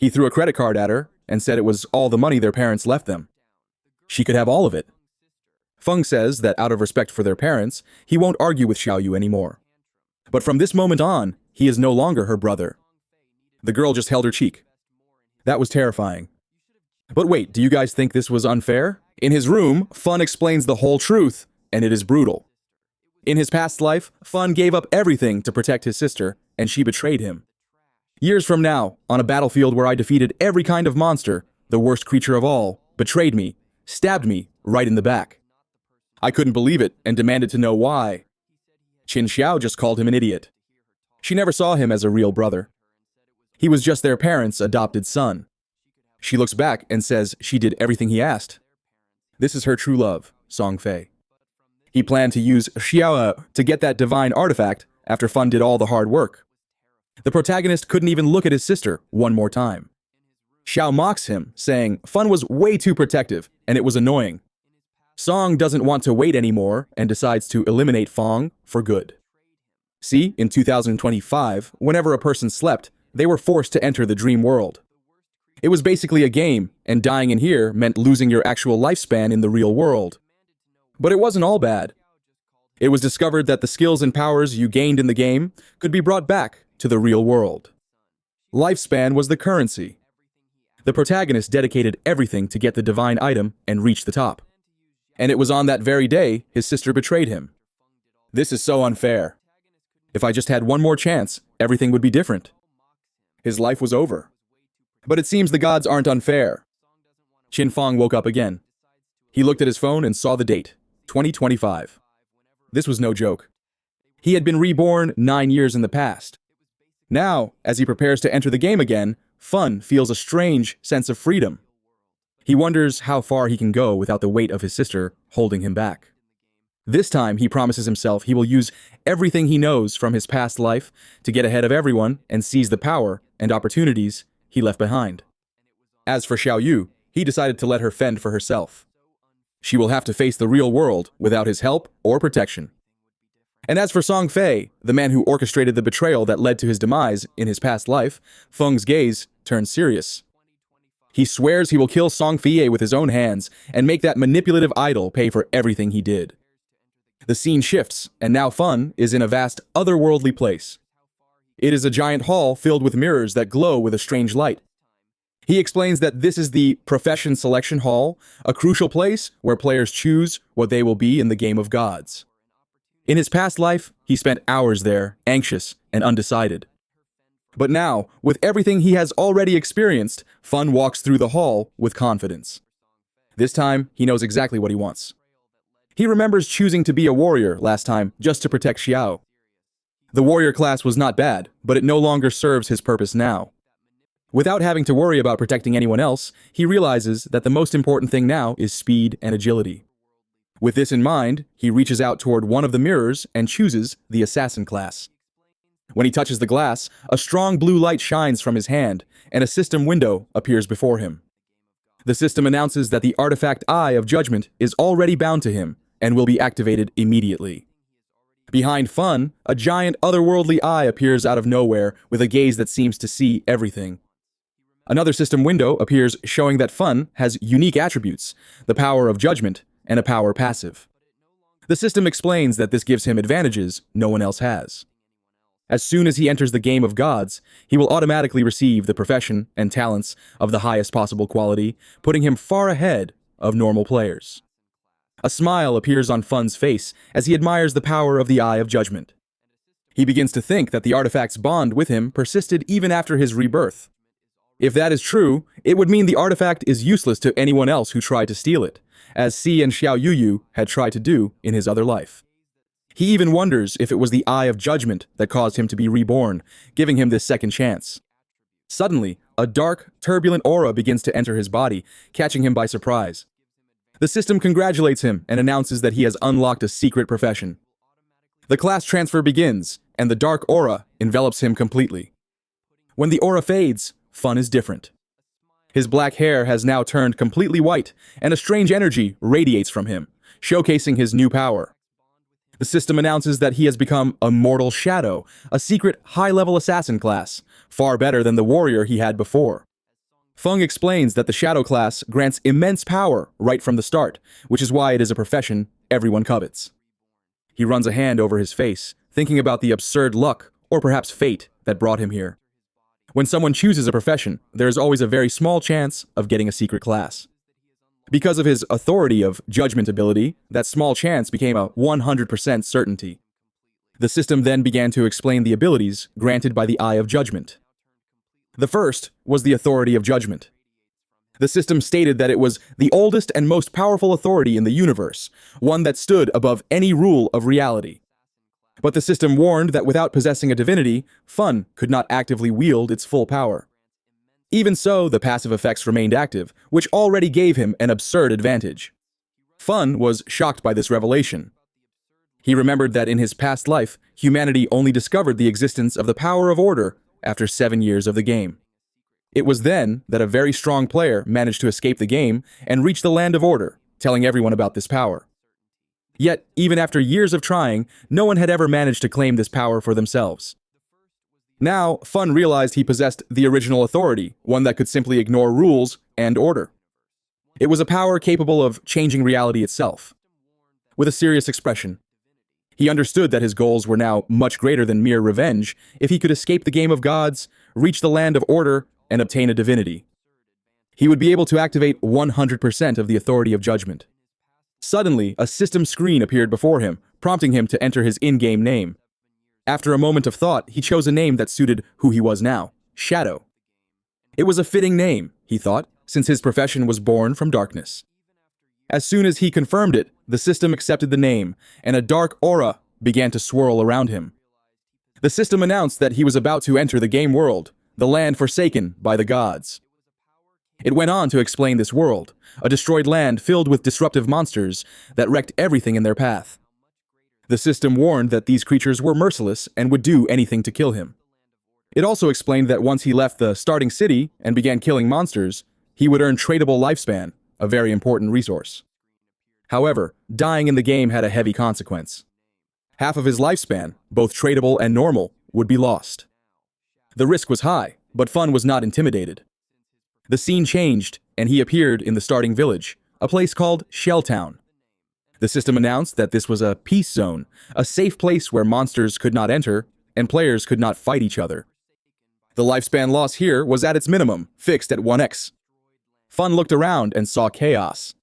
He threw a credit card at her and said it was all the money their parents left them. She could have all of it. Feng says that out of respect for their parents, he won't argue with Xiaoyu anymore. But from this moment on, he is no longer her brother. The girl just held her cheek. That was terrifying. But wait, do you guys think this was unfair? In his room, Fun explains the whole truth, and it is brutal. In his past life, Fun gave up everything to protect his sister, and she betrayed him. Years from now, on a battlefield where I defeated every kind of monster, the worst creature of all betrayed me, stabbed me right in the back. I couldn't believe it and demanded to know why. Qin Xiao just called him an idiot. She never saw him as a real brother. He was just their parents' adopted son. She looks back and says she did everything he asked. This is her true love, Song Fei. He planned to use Xiao to get that divine artifact after Fun did all the hard work. The protagonist couldn't even look at his sister one more time. Xiao mocks him, saying Fun was way too protective and it was annoying. Song doesn't want to wait anymore and decides to eliminate Fong for good. See, in 2025, whenever a person slept, they were forced to enter the dream world. It was basically a game, and dying in here meant losing your actual lifespan in the real world. But it wasn't all bad. It was discovered that the skills and powers you gained in the game could be brought back to the real world. Lifespan was the currency. The protagonist dedicated everything to get the divine item and reach the top. And it was on that very day his sister betrayed him. This is so unfair. If I just had one more chance, everything would be different. His life was over. But it seems the gods aren't unfair. Qin Fong woke up again. He looked at his phone and saw the date, 2025. This was no joke. He had been reborn 9 years in the past. Now, as he prepares to enter the game again, Fun feels a strange sense of freedom. He wonders how far he can go without the weight of his sister holding him back. This time, he promises himself he will use everything he knows from his past life to get ahead of everyone and seize the power and opportunities he left behind. As for Xiaoyu, he decided to let her fend for herself. She will have to face the real world without his help or protection. And as for Song Fei, the man who orchestrated the betrayal that led to his demise in his past life, Feng's gaze turns serious. He swears he will kill Song Fei with his own hands and make that manipulative idol pay for everything he did. The scene shifts, and now Fun is in a vast, otherworldly place. It is a giant hall filled with mirrors that glow with a strange light. He explains that this is the Profession Selection Hall, a crucial place where players choose what they will be in the game of gods. In his past life, he spent hours there, anxious and undecided. But now, with everything he has already experienced, Fun walks through the hall with confidence. This time, he knows exactly what he wants. He remembers choosing to be a warrior last time just to protect Xiao. The warrior class was not bad, but it no longer serves his purpose now. Without having to worry about protecting anyone else, he realizes that the most important thing now is speed and agility. With this in mind, he reaches out toward one of the mirrors and chooses the assassin class. When he touches the glass, a strong blue light shines from his hand, and a system window appears before him. The system announces that the artifact Eye of Judgment is already bound to him and will be activated immediately. Behind Fun, a giant otherworldly eye appears out of nowhere with a gaze that seems to see everything. Another system window appears showing that Fun has unique attributes, the power of judgment and a power passive. The system explains that this gives him advantages no one else has. As soon as he enters the game of gods, he will automatically receive the profession and talents of the highest possible quality, putting him far ahead of normal players. A smile appears on Fun's face as he admires the power of the Eye of Judgment. He begins to think that the artifact's bond with him persisted even after his rebirth. If that is true, it would mean the artifact is useless to anyone else who tried to steal it, as Si and Xiaoyu had tried to do in his other life. He even wonders if it was the Eye of Judgment that caused him to be reborn, giving him this second chance. Suddenly, a dark, turbulent aura begins to enter his body, catching him by surprise. The system congratulates him and announces that he has unlocked a secret profession. The class transfer begins, and the dark aura envelops him completely. When the aura fades, Fun is different. His black hair has now turned completely white, and a strange energy radiates from him, showcasing his new power. The system announces that he has become a mortal shadow, a secret high-level assassin class, far better than the warrior he had before. Feng explains that the shadow class grants immense power right from the start, which is why it is a profession everyone covets. He runs a hand over his face, thinking about the absurd luck, or perhaps fate, that brought him here. When someone chooses a profession, there is always a very small chance of getting a secret class. Because of his authority of judgment ability, that small chance became a 100% certainty. The system then began to explain the abilities granted by the Eye of Judgment. The first was the authority of judgment. The system stated that it was the oldest and most powerful authority in the universe, one that stood above any rule of reality. But the system warned that without possessing a divinity, Fun could not actively wield its full power. Even so, the passive effects remained active, which already gave him an absurd advantage. Fun was shocked by this revelation. He remembered that in his past life, humanity only discovered the existence of the power of order after 7 years of the game. It was then that a very strong player managed to escape the game and reach the land of order, telling everyone about this power. Yet, even after years of trying, no one had ever managed to claim this power for themselves. Now, Fun realized he possessed the original authority, one that could simply ignore rules and order. It was a power capable of changing reality itself. With a serious expression, he understood that his goals were now much greater than mere revenge if he could escape the game of gods, reach the land of order, and obtain a divinity. He would be able to activate 100% of the authority of judgment. Suddenly, a system screen appeared before him, prompting him to enter his in-game name. After a moment of thought, he chose a name that suited who he was now, Shadow. It was a fitting name, he thought, since his profession was born from darkness. As soon as he confirmed it, the system accepted the name, and a dark aura began to swirl around him. The system announced that he was about to enter the game world, the land forsaken by the gods. It went on to explain this world, a destroyed land filled with disruptive monsters that wrecked everything in their path. The system warned that these creatures were merciless and would do anything to kill him. It also explained that once he left the starting city and began killing monsters, he would earn tradable lifespan, a very important resource. However, dying in the game had a heavy consequence. Half of his lifespan, both tradable and normal, would be lost. The risk was high, but Fun was not intimidated. The scene changed, and he appeared in the starting village, a place called Shelltown. The system announced that this was a peace zone, a safe place where monsters could not enter and players could not fight each other. The lifespan loss here was at its minimum, fixed at 1x. Fun looked around and saw chaos.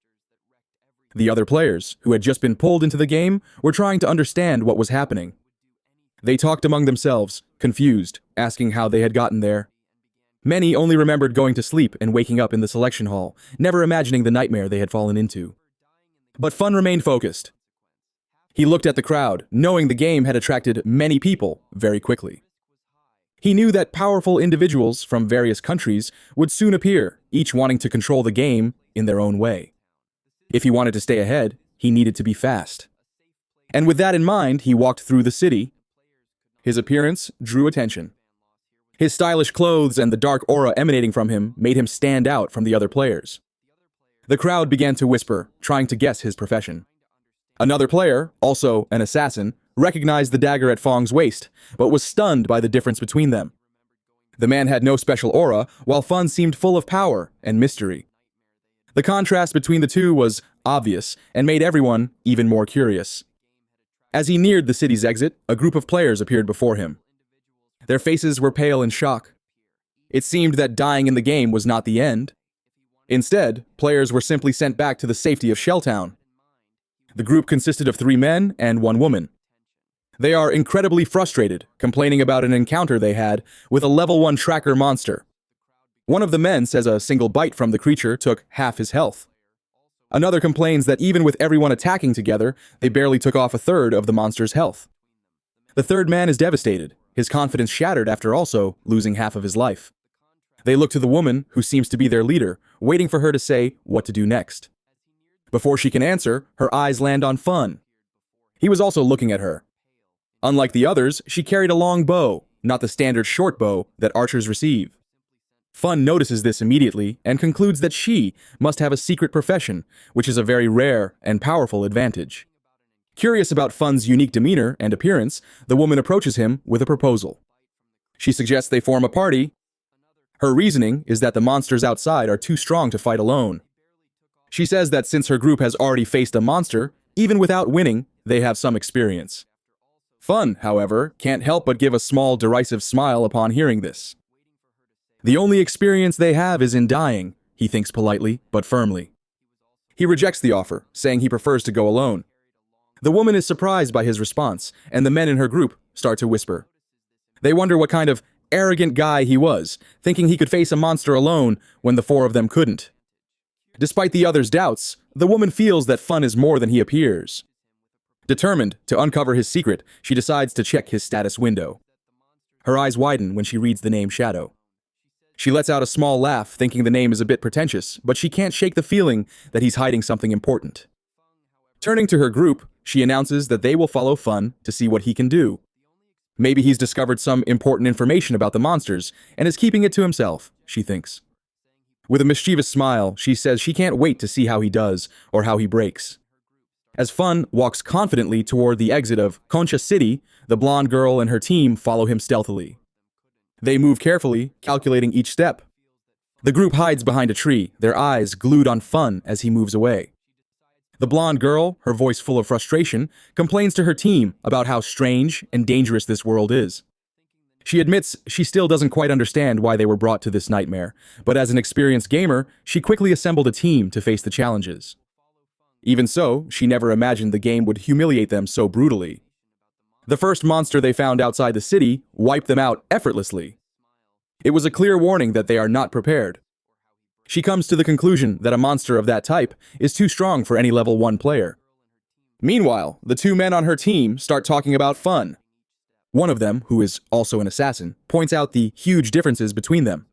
The other players, who had just been pulled into the game, were trying to understand what was happening. They talked among themselves, confused, asking how they had gotten there. Many only remembered going to sleep and waking up in the selection hall, never imagining the nightmare they had fallen into. But Fun remained focused. He looked at the crowd, knowing the game had attracted many people very quickly. He knew that powerful individuals from various countries would soon appear, each wanting to control the game in their own way. If he wanted to stay ahead, he needed to be fast. And with that in mind, he walked through the city. His appearance drew attention. His stylish clothes and the dark aura emanating from him made him stand out from the other players. The crowd began to whisper, trying to guess his profession. Another player, also an assassin, recognized the dagger at Fong's waist, but was stunned by the difference between them. The man had no special aura, while Fun seemed full of power and mystery. The contrast between the two was obvious and made everyone even more curious. As he neared the city's exit, a group of players appeared before him. Their faces were pale in shock. It seemed that dying in the game was not the end. Instead, players were simply sent back to the safety of Shelltown. The group consisted of 3 men and 1 woman. They are incredibly frustrated, complaining about an encounter they had with a level 1 tracker monster. One of the men says a single bite from the creature took half his health. Another complains that even with everyone attacking together, they barely took off a third of the monster's health. The third man is devastated, his confidence shattered after also losing half of his life. They look to the woman, who seems to be their leader, waiting for her to say what to do next. Before she can answer, her eyes land on Fun. He was also looking at her. Unlike the others, she carried a long bow, not the standard short bow that archers receive. Fun notices this immediately and concludes that she must have a secret profession, which is a very rare and powerful advantage. Curious about Fun's unique demeanor and appearance, the woman approaches him with a proposal. She suggests they form a party. Her reasoning is that the monsters outside are too strong to fight alone. She says that since her group has already faced a monster, even without winning, they have some experience. Fun, however, can't help but give a small derisive smile upon hearing this. The only experience they have is in dying, he thinks politely, but firmly. He rejects the offer, saying he prefers to go alone. The woman is surprised by his response, and the men in her group start to whisper. They wonder what kind of arrogant guy he was, thinking he could face a monster alone when the four of them couldn't. Despite the others' doubts, the woman feels that Fun is more than he appears. Determined to uncover his secret, she decides to check his status window. Her eyes widen when she reads the name Shadow. She lets out a small laugh, thinking the name is a bit pretentious, but she can't shake the feeling that he's hiding something important. Turning to her group, she announces that they will follow Fun to see what he can do. Maybe he's discovered some important information about the monsters and is keeping it to himself, she thinks. With a mischievous smile, she says she can't wait to see how he does or how he breaks. As Fun walks confidently toward the exit of Concha City, the blonde girl and her team follow him stealthily. They move carefully, calculating each step. The group hides behind a tree, their eyes glued on Fun as he moves away. The blonde girl, her voice full of frustration, complains to her team about how strange and dangerous this world is. She admits she still doesn't quite understand why they were brought to this nightmare, but as an experienced gamer, she quickly assembled a team to face the challenges. Even so, she never imagined the game would humiliate them so brutally. The first monster they found outside the city wiped them out effortlessly. It was a clear warning that they are not prepared. She comes to the conclusion that a monster of that type is too strong for any level 1 player. Meanwhile, the two men on her team start talking about Fun. One of them, who is also an assassin, points out the huge differences between them.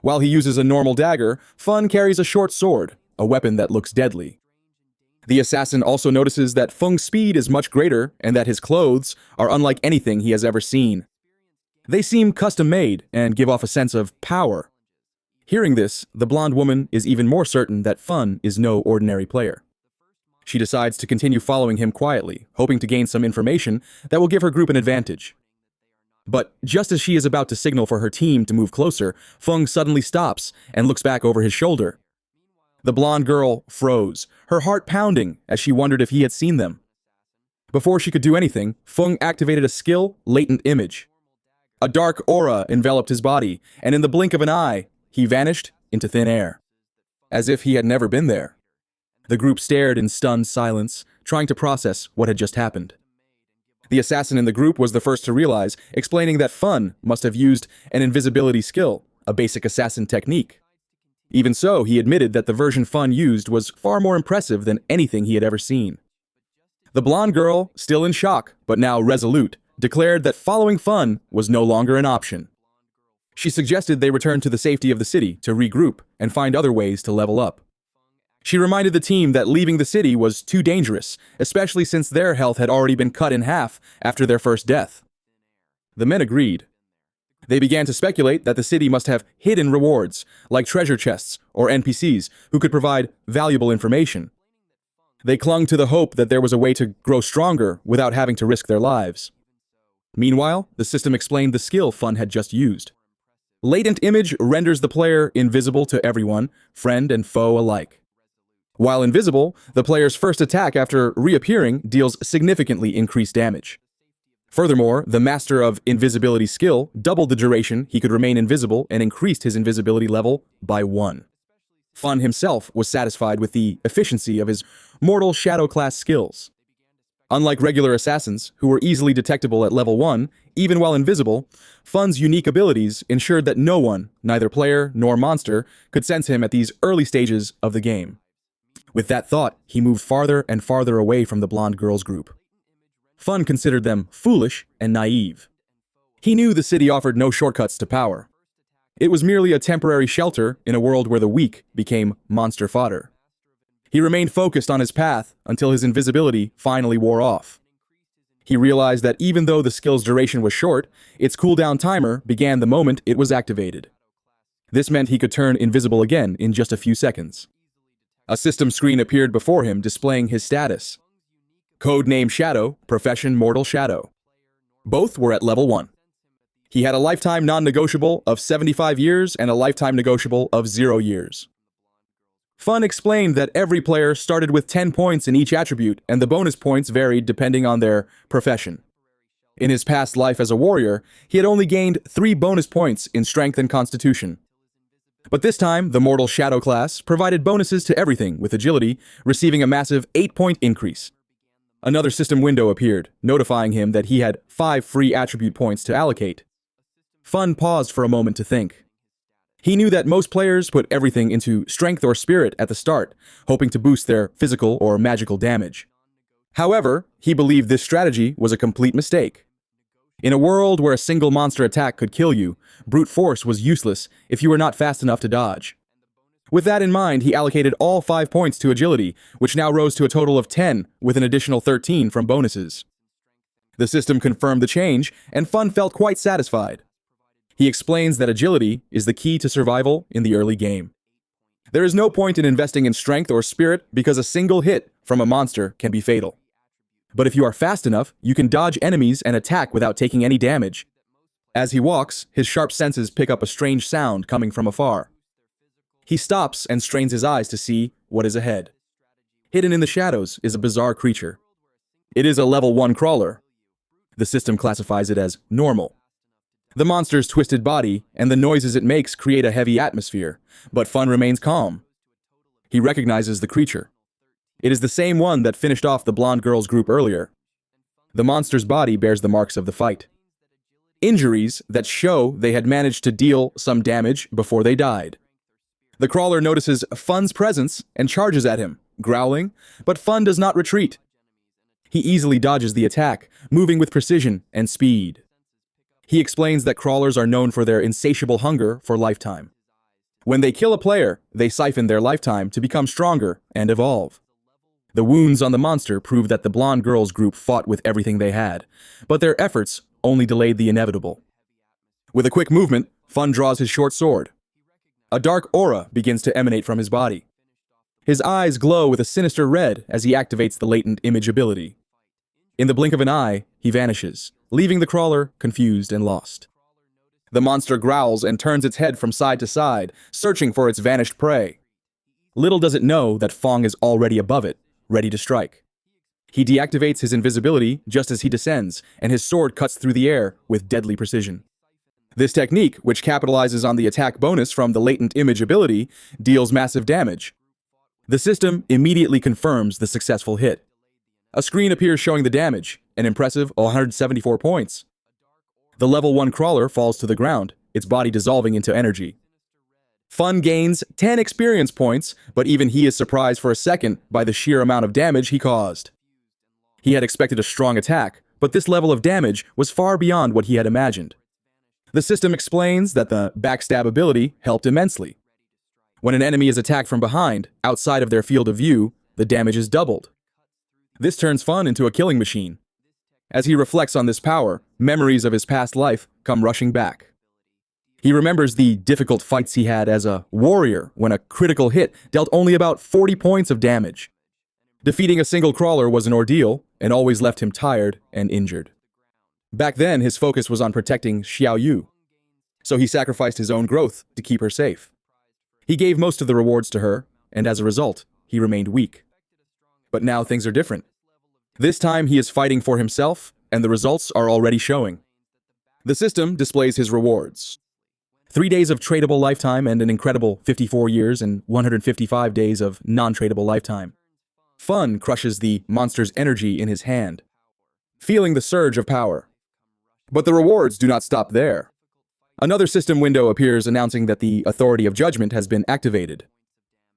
While he uses a normal dagger, Fun carries a short sword, a weapon that looks deadly. The assassin also notices that Fung's speed is much greater and that his clothes are unlike anything he has ever seen. They seem custom-made and give off a sense of power. Hearing this, the blonde woman is even more certain that Fun is no ordinary player. She decides to continue following him quietly, hoping to gain some information that will give her group an advantage. But just as she is about to signal for her team to move closer, Fung suddenly stops and looks back over his shoulder. The blonde girl froze, her heart pounding as she wondered if he had seen them. Before she could do anything, Fung activated a skill, Latent Image. A dark aura enveloped his body, and in the blink of an eye, he vanished into thin air. As if he had never been there. The group stared in stunned silence, trying to process what had just happened. The assassin in the group was the first to realize, explaining that Fun must have used an invisibility skill, a basic assassin technique. Even so, he admitted that the version Fun used was far more impressive than anything he had ever seen. The blonde girl, still in shock, but now resolute, declared that following Fun was no longer an option. She suggested they return to the safety of the city to regroup and find other ways to level up. She reminded the team that leaving the city was too dangerous, especially since their health had already been cut in half after their first death. The men agreed. They began to speculate that the city must have hidden rewards, like treasure chests or NPCs, who could provide valuable information. They clung to the hope that there was a way to grow stronger without having to risk their lives. Meanwhile, the system explained the skill Fun had just used. Latent Image renders the player invisible to everyone, friend and foe alike. While invisible, the player's first attack after reappearing deals significantly increased damage. Furthermore, the master of invisibility skill doubled the duration he could remain invisible and increased his invisibility level by 1. Fun himself was satisfied with the efficiency of his mortal shadow class skills. Unlike regular assassins, who were easily detectable at level 1, even while invisible, Fun's unique abilities ensured that no one, neither player nor monster, could sense him at these early stages of the game. With that thought, he moved farther and farther away from the blonde girl's group. Fun considered them foolish and naive. He knew the city offered no shortcuts to power. It was merely a temporary shelter in a world where the weak became monster fodder. He remained focused on his path until his invisibility finally wore off. He realized that even though the skill's duration was short, its cooldown timer began the moment it was activated. This meant he could turn invisible again in just a few seconds. A system screen appeared before him displaying his status. Codename Shadow, profession Mortal Shadow. Both were at level 1. He had a lifetime non-negotiable of 75 years and a lifetime negotiable of 0 years. Fun explained that every player started with 10 points in each attribute, and the bonus points varied depending on their profession. In his past life as a warrior, he had only gained 3 bonus points in strength and constitution. But this time, the mortal shadow class provided bonuses to everything, with agility receiving a massive 8-point increase. Another system window appeared, notifying him that he had 5 free attribute points to allocate. Fun paused for a moment to think. He knew that most players put everything into strength or spirit at the start, hoping to boost their physical or magical damage. However, he believed this strategy was a complete mistake. In a world where a single monster attack could kill you, brute force was useless if you were not fast enough to dodge. With that in mind, he allocated all 5 points to agility, which now rose to a total of 10, with an additional 13 from bonuses. The system confirmed the change, and Fun felt quite satisfied. He explains that agility is the key to survival in the early game. There is no point in investing in strength or spirit because a single hit from a monster can be fatal. But if you are fast enough, you can dodge enemies and attack without taking any damage. As he walks, his sharp senses pick up a strange sound coming from afar. He stops and strains his eyes to see what is ahead. Hidden in the shadows is a bizarre creature. It is a level 1 crawler. The system classifies it as normal. The monster's twisted body and the noises it makes create a heavy atmosphere, but Fun remains calm. He recognizes the creature. It is the same one that finished off the blonde girl's group earlier. The monster's body bears the marks of the fight. Injuries that show they had managed to deal some damage before they died. The crawler notices Fun's presence and charges at him, growling, but Fun does not retreat. He easily dodges the attack, moving with precision and speed. He explains that crawlers are known for their insatiable hunger for lifetime. When they kill a player, they siphon their lifetime to become stronger and evolve. The wounds on the monster prove that the blonde girl's group fought with everything they had, but their efforts only delayed the inevitable. With a quick movement, Fun draws his short sword. A dark aura begins to emanate from his body. His eyes glow with a sinister red as he activates the latent image ability. In the blink of an eye, he vanishes, leaving the crawler confused and lost. The monster growls and turns its head from side to side, searching for its vanished prey. Little does it know that Fong is already above it, ready to strike. He deactivates his invisibility just as he descends, and his sword cuts through the air with deadly precision. This technique, which capitalizes on the attack bonus from the latent image ability, deals massive damage. The system immediately confirms the successful hit. A screen appears showing the damage, an impressive 174 points. The level 1 crawler falls to the ground, its body dissolving into energy. Fun gains 10 experience points, but even he is surprised for a second by the sheer amount of damage he caused. He had expected a strong attack, but this level of damage was far beyond what he had imagined. The system explains that the backstab ability helped immensely. When an enemy is attacked from behind, outside of their field of view, the damage is doubled. This turns Fun into a killing machine. As he reflects on this power, memories of his past life come rushing back. He remembers the difficult fights he had as a warrior when a critical hit dealt only about 40 points of damage. Defeating a single crawler was an ordeal and always left him tired and injured. Back then, his focus was on protecting Xiaoyu, so he sacrificed his own growth to keep her safe. He gave most of the rewards to her, and as a result, he remained weak. But now things are different. This time he is fighting for himself, and the results are already showing. The system displays his rewards. 3 days of tradable lifetime and an incredible 54 years and 155 days of non-tradable lifetime. Fun crushes the monster's energy in his hand, feeling the surge of power. But the rewards do not stop there. Another system window appears announcing that the Authority of Judgment has been activated.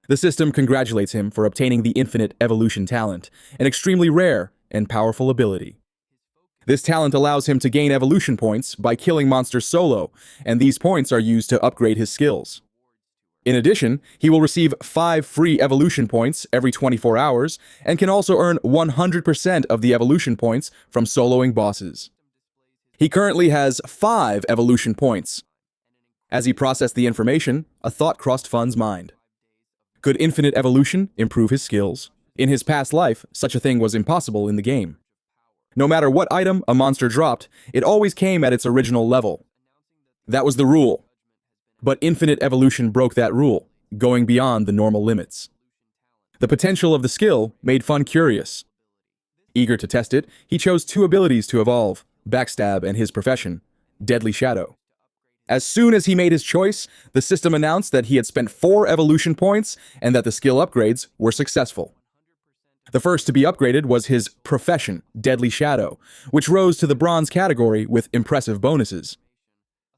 The system congratulates him for obtaining the Infinite Evolution talent, an extremely rare and powerful ability. This talent allows him to gain evolution points by killing monsters solo, and these points are used to upgrade his skills. In addition, he will receive 5 free evolution points every 24 hours, and can also earn 100% of the evolution points from soloing bosses. He currently has 5 evolution points. As he processed the information, a thought crossed Fun's mind. Could infinite evolution improve his skills? In his past life, such a thing was impossible in the game. No matter what item a monster dropped, it always came at its original level. That was the rule. But infinite evolution broke that rule, going beyond the normal limits. The potential of the skill made Fun curious. Eager to test it, he chose two abilities to evolve, Backstab and his profession, Deadly Shadow. As soon as he made his choice, the system announced that he had spent 4 evolution points and that the skill upgrades were successful. The first to be upgraded was his profession, Deadly Shadow, which rose to the bronze category with impressive bonuses.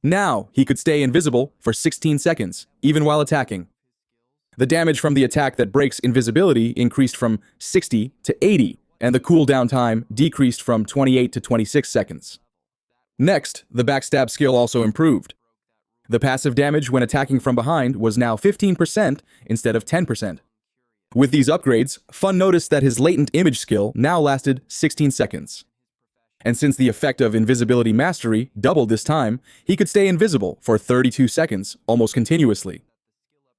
Now, he could stay invisible for 16 seconds, even while attacking. The damage from the attack that breaks invisibility increased from 60 to 80, and the cooldown time decreased from 28 to 26 seconds. Next, the Backstab skill also improved. The passive damage when attacking from behind was now 15% instead of 10%. With these upgrades, Fun noticed that his latent image skill now lasted 16 seconds. And since the effect of invisibility mastery doubled this time, he could stay invisible for 32 seconds almost continuously.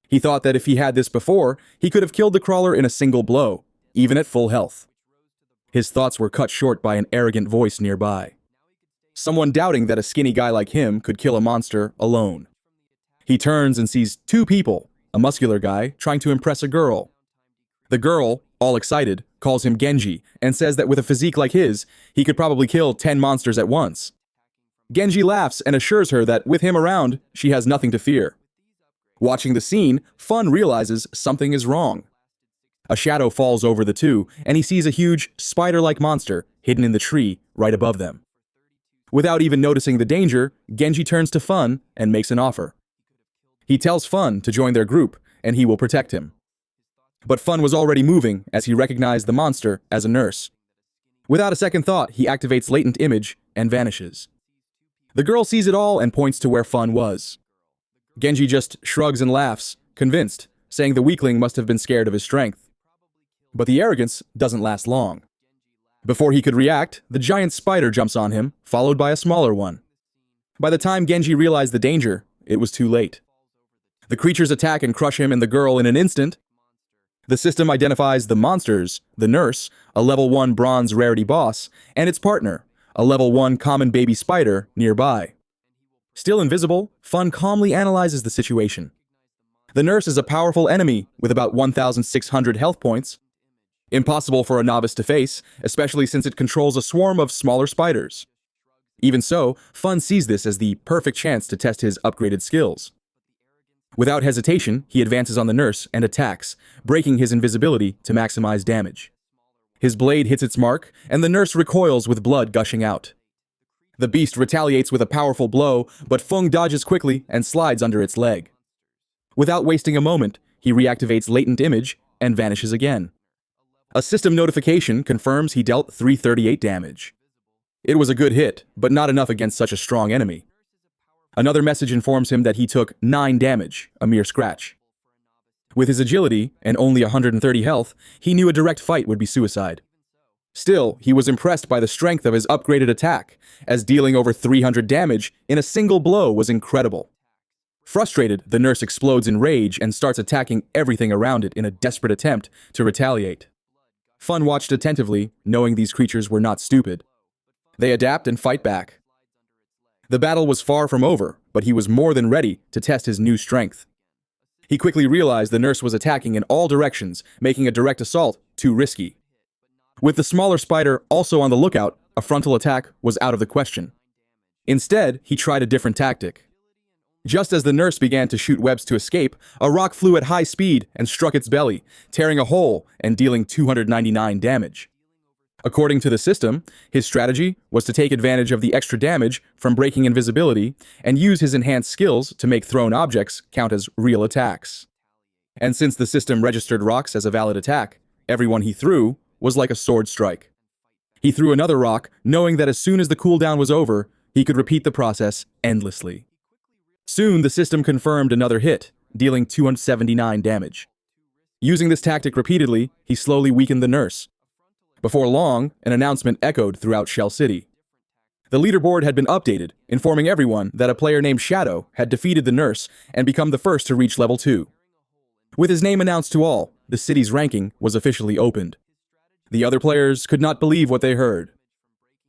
He thought that if he had this before, he could have killed the crawler in a single blow, even at full health. His thoughts were cut short by an arrogant voice nearby. Someone doubting that a skinny guy like him could kill a monster alone. He turns and sees 2 people, a muscular guy trying to impress a girl. The girl, all excited, calls him Genji and says that with a physique like his, he could probably kill 10 monsters at once. Genji laughs and assures her that with him around, she has nothing to fear. Watching the scene, Fun realizes something is wrong. A shadow falls over the two, and he sees a huge, spider-like monster hidden in the tree right above them. Without even noticing the danger, Genji turns to Fun and makes an offer. He tells Fun to join their group, and he will protect him. But Fun was already moving as he recognized the monster as a nurse. Without a second thought, he activates latent image and vanishes. The girl sees it all and points to where Fun was. Genji just shrugs and laughs, convinced, saying the weakling must have been scared of his strength. But the arrogance doesn't last long. Before he could react, the giant spider jumps on him, followed by a smaller one. By the time Genji realized the danger, it was too late. The creatures attack and crush him and the girl in an instant. The system identifies the monsters, the nurse, a level 1 bronze rarity boss, and its partner, a level 1 common baby spider, nearby. Still invisible, Fun calmly analyzes the situation. The nurse is a powerful enemy with about 1,600 health points. Impossible for a novice to face, especially since it controls a swarm of smaller spiders. Even so, Fun sees this as the perfect chance to test his upgraded skills. Without hesitation, he advances on the nurse and attacks, breaking his invisibility to maximize damage. His blade hits its mark, and the nurse recoils with blood gushing out. The beast retaliates with a powerful blow, but Fung dodges quickly and slides under its leg. Without wasting a moment, he reactivates latent image and vanishes again. A system notification confirms he dealt 338 damage. It was a good hit, but not enough against such a strong enemy. Another message informs him that he took 9 damage, a mere scratch. With his agility and only 130 health, he knew a direct fight would be suicide. Still, he was impressed by the strength of his upgraded attack, as dealing over 300 damage in a single blow was incredible. Frustrated, the nurse explodes in rage and starts attacking everything around it in a desperate attempt to retaliate. Fun watched attentively, knowing these creatures were not stupid. They adapt and fight back. The battle was far from over, but he was more than ready to test his new strength. He quickly realized the nurse was attacking in all directions, making a direct assault too risky. With the smaller spider also on the lookout, a frontal attack was out of the question. Instead, he tried a different tactic. Just as the nurse began to shoot webs to escape, a rock flew at high speed and struck its belly, tearing a hole and dealing 299 damage. According to the system, his strategy was to take advantage of the extra damage from breaking invisibility and use his enhanced skills to make thrown objects count as real attacks. And since the system registered rocks as a valid attack, every one he threw was like a sword strike. He threw another rock, knowing that as soon as the cooldown was over, he could repeat the process endlessly. Soon, the system confirmed another hit, dealing 279 damage. Using this tactic repeatedly, he slowly weakened the nurse. Before long, an announcement echoed throughout Shell City. The leaderboard had been updated, informing everyone that a player named Shadow had defeated the nurse and become the first to reach level 2. With his name announced to all, the city's ranking was officially opened. The other players could not believe what they heard.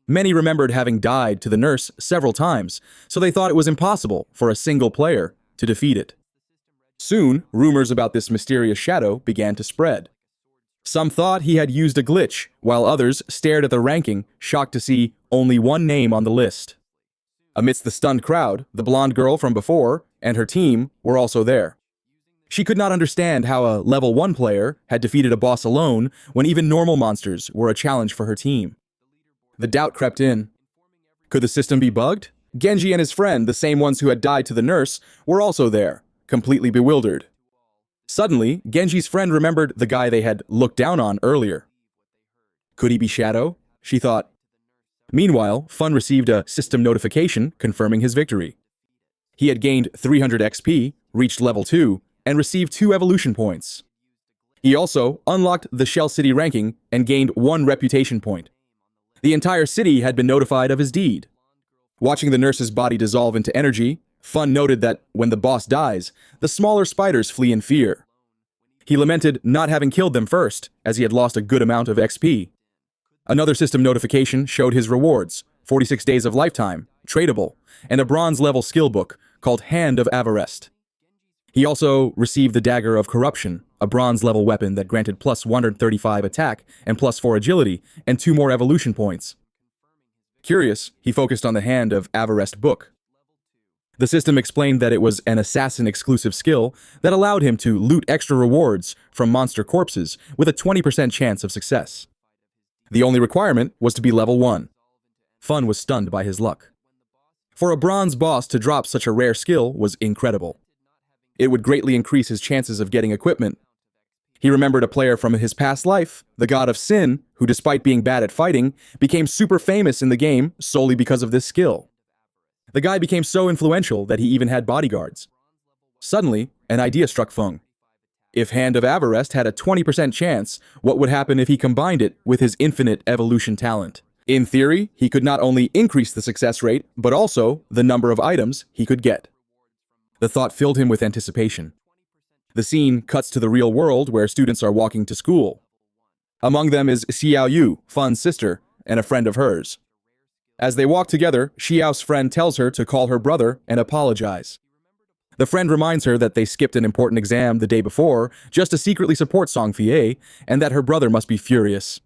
Many remembered having died to the nurse several times, so they thought it was impossible for a single player to defeat it. Soon, rumors about this mysterious shadow began to spread. Some thought he had used a glitch, while others stared at the ranking, shocked to see only one name on the list. Amidst the stunned crowd, the blonde girl from before and her team were also there. She could not understand how a level 1 player had defeated a boss alone when even normal monsters were a challenge for her team. The doubt crept in. Could the system be bugged? Genji and his friend, the same ones who had died to the nurse, were also there, completely bewildered. Suddenly, Genji's friend remembered the guy they had looked down on earlier. Could he be Shadow? She thought. Meanwhile, Fun received a system notification confirming his victory. He had gained 300 XP, reached level 2, and received 2 evolution points. He also unlocked the Shell City ranking and gained 1 reputation point. The entire city had been notified of his deed. Watching the nurse's body dissolve into energy, Fun noted that when the boss dies, the smaller spiders flee in fear. He lamented not having killed them first, as he had lost a good amount of XP. Another system notification showed his rewards: 46 days of lifetime, tradable, and a bronze-level skill book called Hand of Avarice. He also received the Dagger of Corruption, a bronze-level weapon that granted plus 135 attack and plus 4 agility, and 2 more evolution points. Curious, he focused on the Hand of Avarice book. The system explained that it was an assassin-exclusive skill that allowed him to loot extra rewards from monster corpses with a 20% chance of success. The only requirement was to be level 1. Fun was stunned by his luck. For a bronze boss to drop such a rare skill was incredible. It would greatly increase his chances of getting equipment. He remembered a player from his past life, the god of Sin, who despite being bad at fighting, became super famous in the game solely because of this skill. The guy became so influential that he even had bodyguards. Suddenly, an idea struck Fung. If Hand of Avarice had a 20% chance, what would happen if he combined it with his infinite evolution talent? In theory, he could not only increase the success rate, but also the number of items he could get. The thought filled him with anticipation. The scene cuts to the real world where students are walking to school. Among them is Xiao Yu, Fun's sister, and a friend of hers. As they walk together, Xiao's friend tells her to call her brother and apologize. The friend reminds her that they skipped an important exam the day before just to secretly support Song Fie, and that her brother must be furious.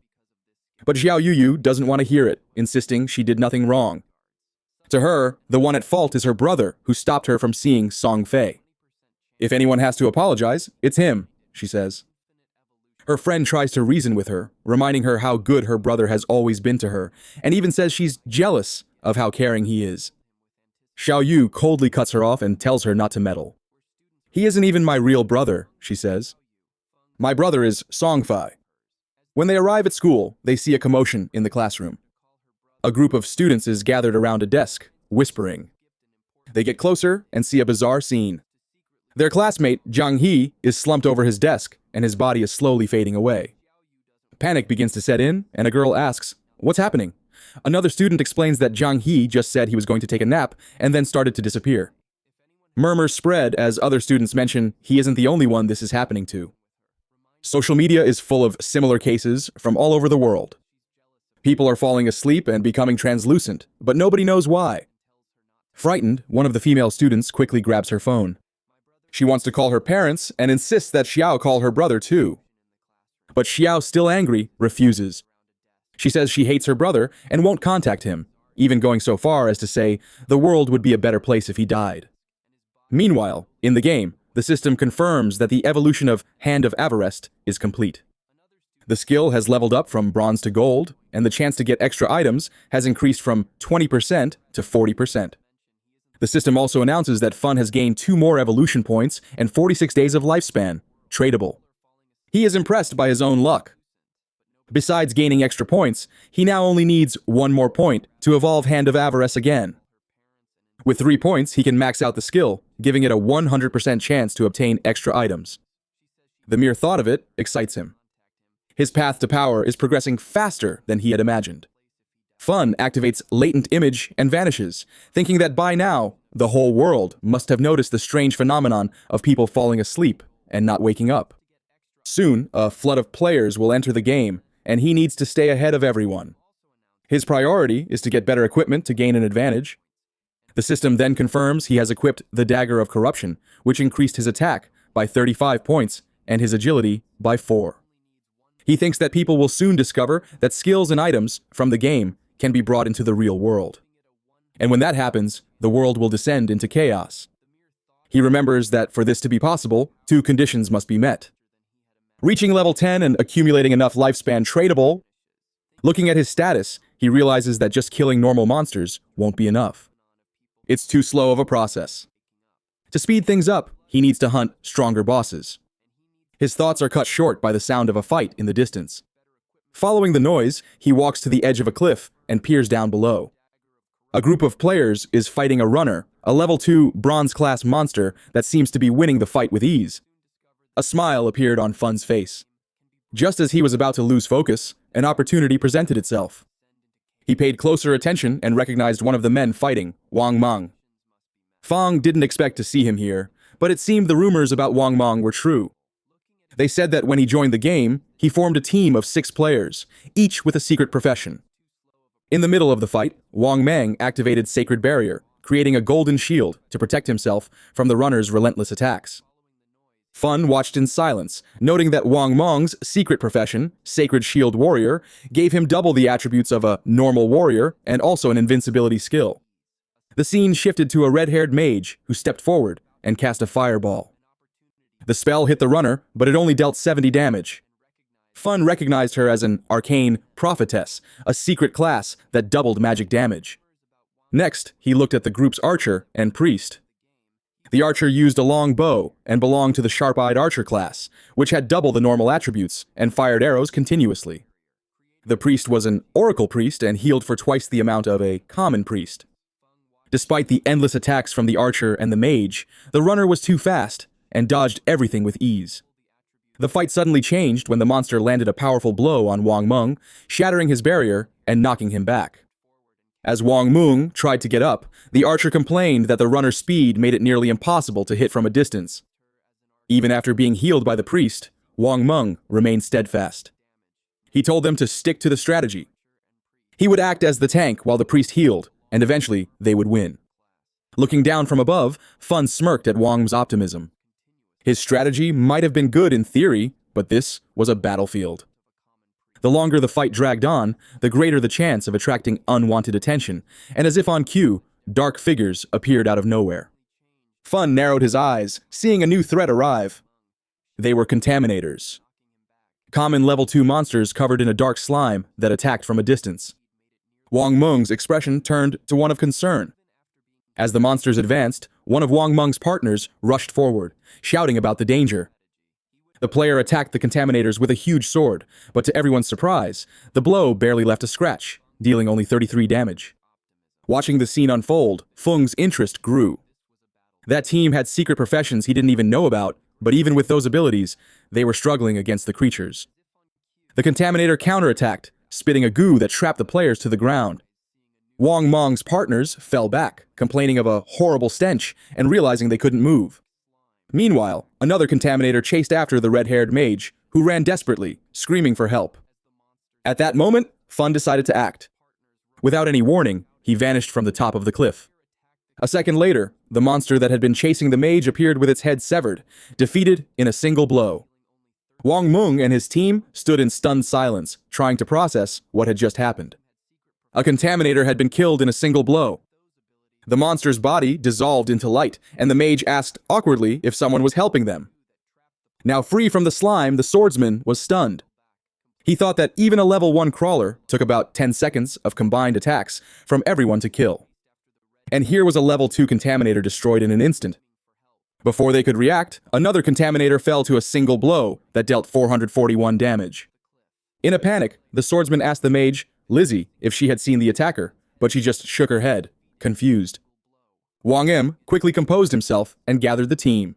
But Xiao Yu doesn't want to hear it, insisting she did nothing wrong. To her, the one at fault is her brother, who stopped her from seeing Song Fei. If anyone has to apologize, it's him, she says. Her friend tries to reason with her, reminding her how good her brother has always been to her, and even says she's jealous of how caring he is. Xiao Yu coldly cuts her off and tells her not to meddle. He isn't even my real brother, she says. My brother is Song Fei. When they arrive at school, they see a commotion in the classroom. A group of students is gathered around a desk, whispering. They get closer and see a bizarre scene. Their classmate, Zhang He, is slumped over his desk, and his body is slowly fading away. Panic begins to set in, and a girl asks, "What's happening?" Another student explains that Zhang He just said he was going to take a nap, and then started to disappear. Murmurs spread as other students mention he isn't the only one this is happening to. Social media is full of similar cases from all over the world. People are falling asleep and becoming translucent, but nobody knows why. Frightened, one of the female students quickly grabs her phone. She wants to call her parents and insists that Xiao call her brother too. But Xiao, still angry, refuses. She says she hates her brother and won't contact him, even going so far as to say the world would be a better place if he died. Meanwhile, in the game, the system confirms that the evolution of Hand of Avarice is complete. The skill has leveled up from bronze to gold, and the chance to get extra items has increased from 20% to 40%. The system also announces that Fun has gained 2 more evolution points and 46 days of lifespan, tradable. He is impressed by his own luck. Besides gaining extra points, he now only needs 1 more point to evolve Hand of Avarice again. With 3 points, he can max out the skill, giving it a 100% chance to obtain extra items. The mere thought of it excites him. His path to power is progressing faster than he had imagined. Fun activates latent image and vanishes, thinking that by now, the whole world must have noticed the strange phenomenon of people falling asleep and not waking up. Soon, a flood of players will enter the game, and he needs to stay ahead of everyone. His priority is to get better equipment to gain an advantage. The system then confirms he has equipped the Dagger of Corruption, which increased his attack by 35 points and his agility by 4. He thinks that people will soon discover that skills and items from the game can be brought into the real world. And when that happens, the world will descend into chaos. He remembers that for this to be possible, 2 conditions must be met. Reaching level 10 and accumulating enough lifespan tradable. Looking at his status, he realizes that just killing normal monsters won't be enough. It's too slow of a process. To speed things up, he needs to hunt stronger bosses. His thoughts are cut short by the sound of a fight in the distance. Following the noise, he walks to the edge of a cliff and peers down below. A group of players is fighting a runner, a level 2 bronze-class monster that seems to be winning the fight with ease. A smile appeared on Fun's face. Just as he was about to lose focus, an opportunity presented itself. He paid closer attention and recognized one of the men fighting, Wang Mang. Fang didn't expect to see him here, but it seemed the rumors about Wang Mang were true. They said that when he joined the game, he formed a team of 6 players, each with a secret profession. In the middle of the fight, Wang Mang activated Sacred Barrier, creating a golden shield to protect himself from the runner's relentless attacks. Fun watched in silence, noting that Wang Mang's secret profession, Sacred Shield Warrior, gave him double the attributes of a normal warrior and also an invincibility skill. The scene shifted to a red-haired mage who stepped forward and cast a fireball. The spell hit the runner, but it only dealt 70 damage. Fun recognized her as an arcane prophetess, a secret class that doubled magic damage. Next, he looked at the group's archer and priest. The archer used a long bow and belonged to the sharp-eyed archer class, which had double the normal attributes and fired arrows continuously. The priest was an oracle priest and healed for twice the amount of a common priest. Despite the endless attacks from the archer and the mage, the runner was too fast and dodged everything with ease. The fight suddenly changed when the monster landed a powerful blow on Wang Mang, shattering his barrier and knocking him back. As Wang Mang tried to get up, the archer complained that the runner's speed made it nearly impossible to hit from a distance. Even after being healed by the priest, Wang Mang remained steadfast. He told them to stick to the strategy. He would act as the tank while the priest healed, and eventually they would win. Looking down from above, Fun smirked at Wang's optimism. His strategy might have been good in theory, but this was a battlefield. The longer the fight dragged on, the greater the chance of attracting unwanted attention, and as if on cue, dark figures appeared out of nowhere. Fun narrowed his eyes, seeing a new threat arrive. They were contaminators. Common level 2 monsters covered in a dark slime that attacked from a distance. Wang Meng's expression turned to one of concern. As the monsters advanced, one of Wang Meng's partners rushed forward, shouting about the danger. The player attacked the contaminators with a huge sword, but to everyone's surprise, the blow barely left a scratch, dealing only 33 damage. Watching the scene unfold, Feng's interest grew. That team had secret professions he didn't even know about, but even with those abilities, they were struggling against the creatures. The contaminator counterattacked, spitting a goo that trapped the players to the ground. Wang Meng's partners fell back, complaining of a horrible stench and realizing they couldn't move. Meanwhile, another contaminator chased after the red-haired mage, who ran desperately, screaming for help. At that moment, Fun decided to act. Without any warning, he vanished from the top of the cliff. A second later, the monster that had been chasing the mage appeared with its head severed, defeated in a single blow. Wang Meng and his team stood in stunned silence, trying to process what had just happened. A contaminator had been killed in a single blow. The monster's body dissolved into light, and the mage asked awkwardly if someone was helping them. Now free from the slime, the swordsman was stunned. He thought that even a level 1 crawler took about 10 seconds of combined attacks from everyone to kill. And here was a level 2 contaminator destroyed in an instant. Before they could react, another contaminator fell to a single blow that dealt 441 damage. In a panic, the swordsman asked the mage, Lizzie, if she had seen the attacker, but she just shook her head, confused. Wang Em quickly composed himself and gathered the team.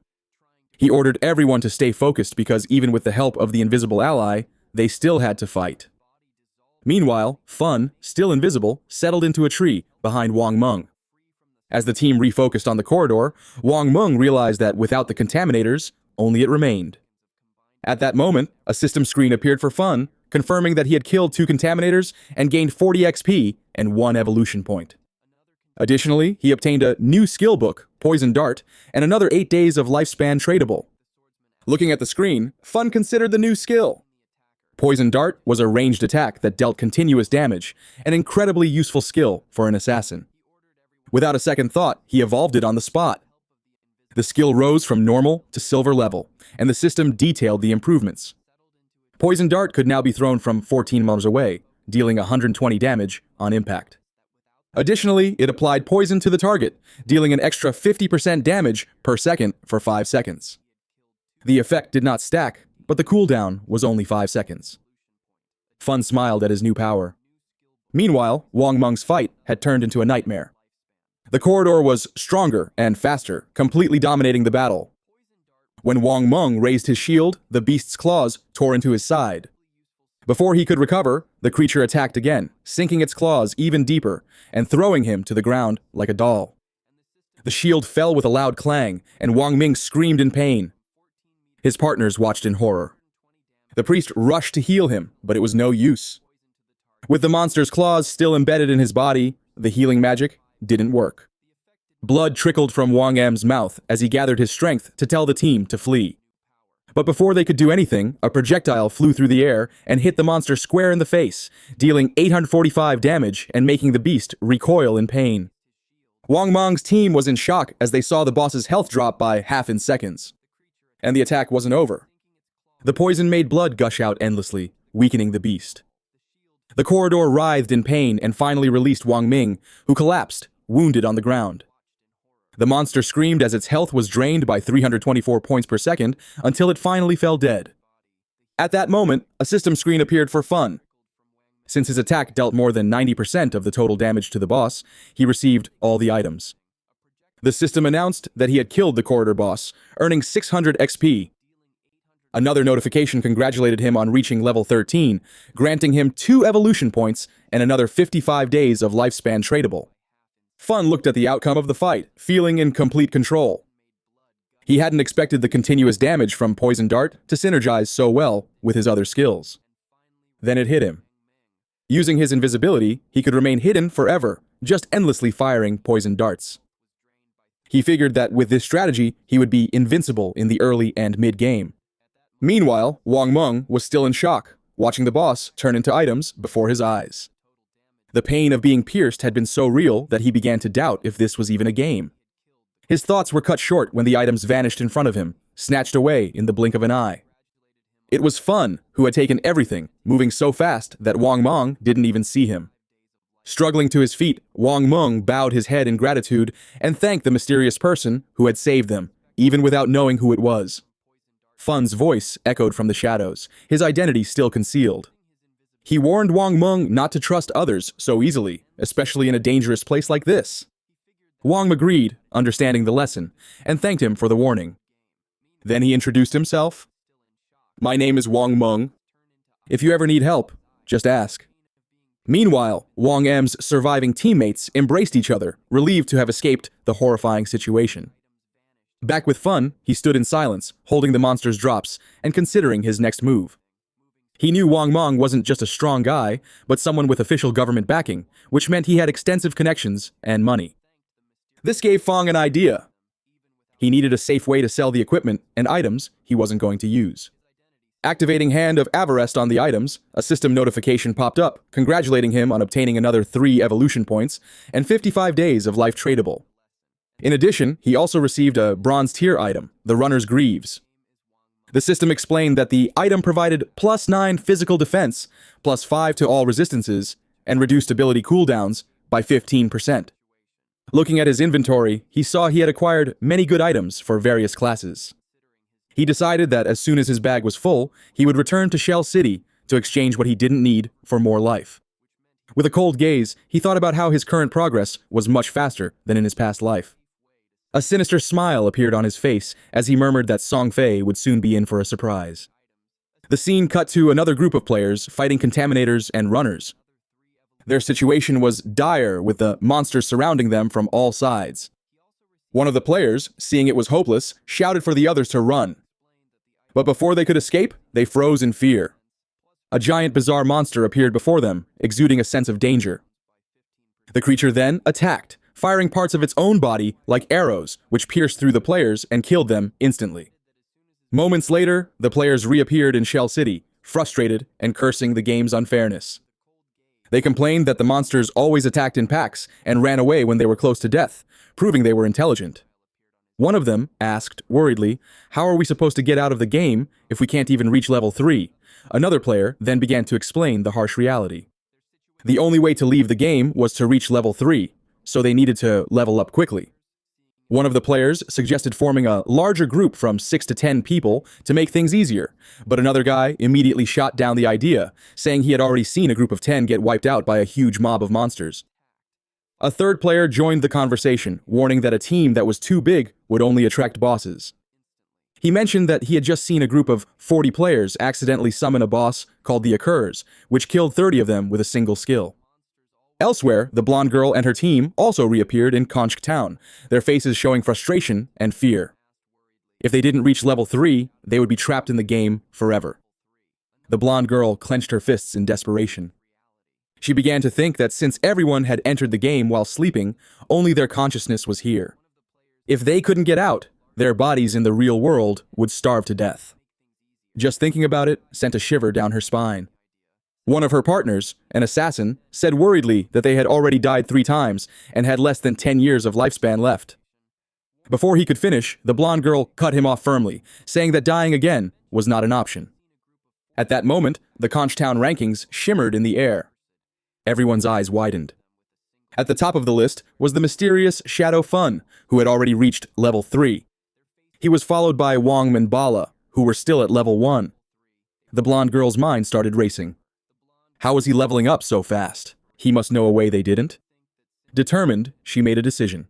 He ordered everyone to stay focused because even with the help of the invisible ally, they still had to fight. Meanwhile, Fun, still invisible, settled into a tree behind Wang Meng. As the team refocused on the corridor, Wang Meng realized that without the contaminators, only it remained. At that moment, a system screen appeared for Fun, confirming that he had killed 2 contaminators and gained 40 XP and 1 evolution point. Additionally, he obtained a new skill book, Poison Dart, and another 8 days of lifespan tradable. Looking at the screen, Fun considered the new skill. Poison Dart was a ranged attack that dealt continuous damage, an incredibly useful skill for an assassin. Without a second thought, he evolved it on the spot. The skill rose from normal to silver level, and the system detailed the improvements. Poison Dart could now be thrown from 14 meters away, dealing 120 damage on impact. Additionally, it applied poison to the target, dealing an extra 50% damage per second for 5 seconds. The effect did not stack, but the cooldown was only 5 seconds. Fun smiled at his new power. Meanwhile, Wang Meng's fight had turned into a nightmare. The corridor was stronger and faster, completely dominating the battle. When Wang Meng raised his shield, the beast's claws tore into his side. Before he could recover, the creature attacked again, sinking its claws even deeper and throwing him to the ground like a doll. The shield fell with a loud clang, and Wang Meng screamed in pain. His partners watched in horror. The priest rushed to heal him, but it was no use. With the monster's claws still embedded in his body, the healing magic didn't work. Blood trickled from Wang M's mouth as he gathered his strength to tell the team to flee. But before they could do anything, a projectile flew through the air and hit the monster square in the face, dealing 845 damage and making the beast recoil in pain. Wang Meng's team was in shock as they saw the boss's health drop by half in seconds. And the attack wasn't over. The poison made blood gush out endlessly, weakening the beast. The corridor writhed in pain and finally released Wang Meng, who collapsed, wounded on the ground. The monster screamed as its health was drained by 324 points per second until it finally fell dead. At that moment, a system screen appeared for Fun. Since his attack dealt more than 90% of the total damage to the boss, he received all the items. The system announced that he had killed the corridor boss, earning 600 XP. Another notification congratulated him on reaching level 13, granting him 2 evolution points and another 55 days of lifespan tradable. Fun looked at the outcome of the fight, feeling in complete control. He hadn't expected the continuous damage from Poison Dart to synergize so well with his other skills. Then it hit him. Using his invisibility, he could remain hidden forever, just endlessly firing poison darts. He figured that with this strategy, he would be invincible in the early and mid-game. Meanwhile, Wang Meng was still in shock, watching the boss turn into items before his eyes. The pain of being pierced had been so real that he began to doubt if this was even a game. His thoughts were cut short when the items vanished in front of him, snatched away in the blink of an eye. It was Fun who had taken everything, moving so fast that Wang Meng didn't even see him. Struggling to his feet, Wang Meng bowed his head in gratitude and thanked the mysterious person who had saved them, even without knowing who it was. Fun's voice echoed from the shadows, his identity still concealed. He warned Wang Meng not to trust others so easily, especially in a dangerous place like this. Wang agreed, understanding the lesson, and thanked him for the warning. Then he introduced himself. "My name is Wang Meng. If you ever need help, just ask." Meanwhile, Wang M's surviving teammates embraced each other, relieved to have escaped the horrifying situation. Back with Fun, he stood in silence, holding the monster's drops and considering his next move. He knew Wang Meng wasn't just a strong guy, but someone with official government backing, which meant he had extensive connections and money. This gave Fong an idea. He needed a safe way to sell the equipment and items he wasn't going to use. Activating Hand of Avarice on the items, a system notification popped up, congratulating him on obtaining another 3 evolution points and 55 days of life tradable. In addition, he also received a bronze tier item, the Runner's Greaves. The system explained that the item provided +9 physical defense, +5 to all resistances, and reduced ability cooldowns by 15%. Looking at his inventory, he saw he had acquired many good items for various classes. He decided that as soon as his bag was full, he would return to Shell City to exchange what he didn't need for more life. With a cold gaze, he thought about how his current progress was much faster than in his past life. A sinister smile appeared on his face as he murmured that Song Fei would soon be in for a surprise. The scene cut to another group of players fighting contaminators and runners. Their situation was dire with the monsters surrounding them from all sides. One of the players, seeing it was hopeless, shouted for the others to run. But before they could escape, they froze in fear. A giant bizarre monster appeared before them, exuding a sense of danger. The creature then attacked, firing parts of its own body like arrows, which pierced through the players and killed them instantly. Moments later, the players reappeared in Shell City, frustrated and cursing the game's unfairness. They complained that the monsters always attacked in packs and ran away when they were close to death, proving they were intelligent. One of them asked, worriedly, "How are we supposed to get out of the game if we can't even reach level 3? Another player then began to explain the harsh reality. The only way to leave the game was to reach level 3, so they needed to level up quickly. One of the players suggested forming a larger group from 6 to 10 people to make things easier, but another guy immediately shot down the idea, saying he had already seen a group of 10 get wiped out by a huge mob of monsters. A third player joined the conversation, warning that a team that was too big would only attract bosses. He mentioned that he had just seen a group of 40 players accidentally summon a boss called the Occurs, which killed 30 of them with a single skill. Elsewhere, the blonde girl and her team also reappeared in Conch Town, their faces showing frustration and fear. If they didn't reach level 3, they would be trapped in the game forever. The blonde girl clenched her fists in desperation. She began to think that since everyone had entered the game while sleeping, only their consciousness was here. If they couldn't get out, their bodies in the real world would starve to death. Just thinking about it sent a shiver down her spine. One of her partners, an assassin, said worriedly that they had already died 3 times and had less than 10 years of lifespan left. Before he could finish, the blonde girl cut him off firmly, saying that dying again was not an option. At that moment, the Conchtown rankings shimmered in the air. Everyone's eyes widened. At the top of the list was the mysterious Shadow Fun, who had already reached level 3. He was followed by Wong Minbala, who were still at level 1. The blonde girl's mind started racing. How was he leveling up so fast? He must know a way they didn't. Determined, she made a decision.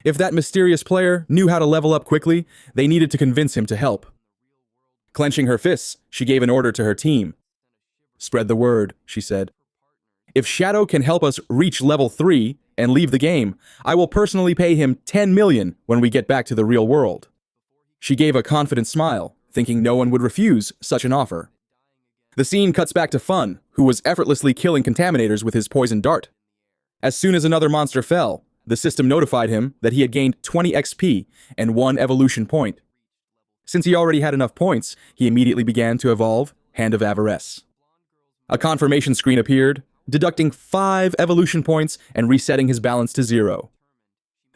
If that mysterious player knew how to level up quickly, they needed to convince him to help. Clenching her fists, she gave an order to her team. "Spread the word," she said. "If Shadow can help us reach level 3 and leave the game, I will personally pay him 10 million when we get back to the real world." She gave a confident smile, thinking no one would refuse such an offer. The scene cuts back to Fun, who was effortlessly killing contaminators with his poison dart. As soon as another monster fell, the system notified him that he had gained 20 XP and 1 evolution point. Since he already had enough points, he immediately began to evolve Hand of Avarice. A confirmation screen appeared, deducting 5 evolution points and resetting his balance to 0.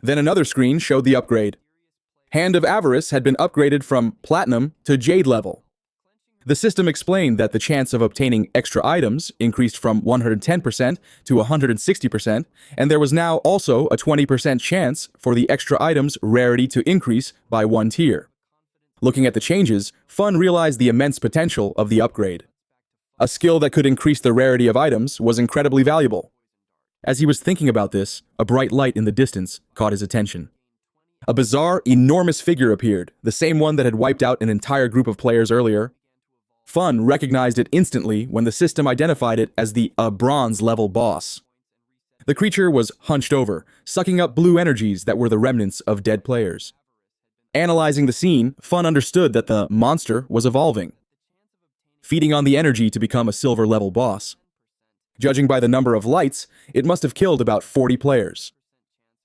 Then another screen showed the upgrade. Hand of Avarice had been upgraded from Platinum to Jade level. The system explained that the chance of obtaining extra items increased from 110% to 160%, and there was now also a 20% chance for the extra items' rarity to increase by 1 tier. Looking at the changes, Fun realized the immense potential of the upgrade. A skill that could increase the rarity of items was incredibly valuable. As he was thinking about this, a bright light in the distance caught his attention. A bizarre, enormous figure appeared, the same one that had wiped out an entire group of players earlier. Fun recognized it instantly when the system identified it as the bronze-level boss. The creature was hunched over, sucking up blue energies that were the remnants of dead players. Analyzing the scene, Fun understood that the monster was evolving, feeding on the energy to become a silver-level boss. Judging by the number of lights, it must have killed about 40 players.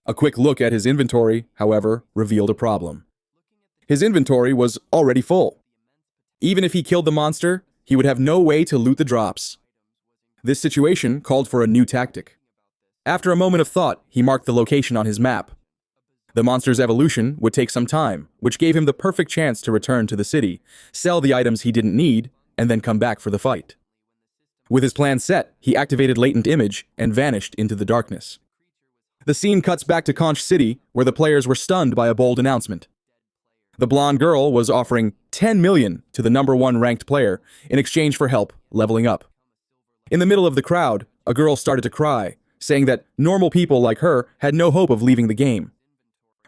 A quick look at his inventory, however, revealed a problem. His inventory was already full. Even if he killed the monster, he would have no way to loot the drops. This situation called for a new tactic. After a moment of thought, he marked the location on his map. The monster's evolution would take some time, which gave him the perfect chance to return to the city, sell the items he didn't need, and then come back for the fight. With his plan set, he activated Latent Image and vanished into the darkness. The scene cuts back to Conch City, where the players were stunned by a bold announcement. The blonde girl was offering 10 million to the number 1 ranked player in exchange for help leveling up. In the middle of the crowd, a girl started to cry, saying that normal people like her had no hope of leaving the game.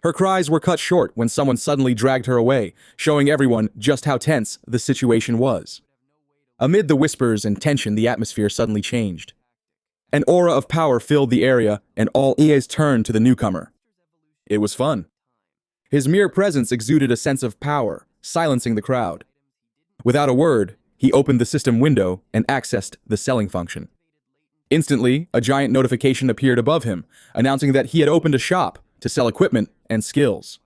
Her cries were cut short when someone suddenly dragged her away, showing everyone just how tense the situation was. Amid the whispers and tension, the atmosphere suddenly changed. An aura of power filled the area, and all eyes turned to the newcomer. It was Fun. His mere presence exuded a sense of power, silencing the crowd. Without a word, he opened the system window and accessed the selling function. Instantly, a giant notification appeared above him, announcing that he had opened a shop to sell equipment and skills.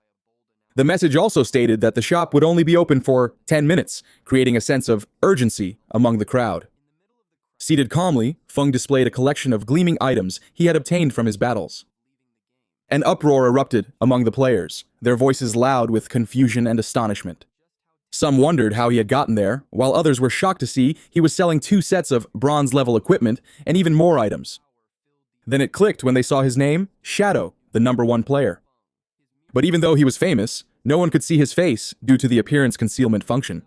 The message also stated that the shop would only be open for 10 minutes, creating a sense of urgency among the crowd. Seated calmly, Feng displayed a collection of gleaming items he had obtained from his battles. An uproar erupted among the players, their voices loud with confusion and astonishment. Some wondered how he had gotten there, while others were shocked to see he was selling 2 sets of bronze-level equipment and even more items. Then it clicked when they saw his name, Shadow, the #1 player. But even though he was famous, no one could see his face due to the appearance concealment function.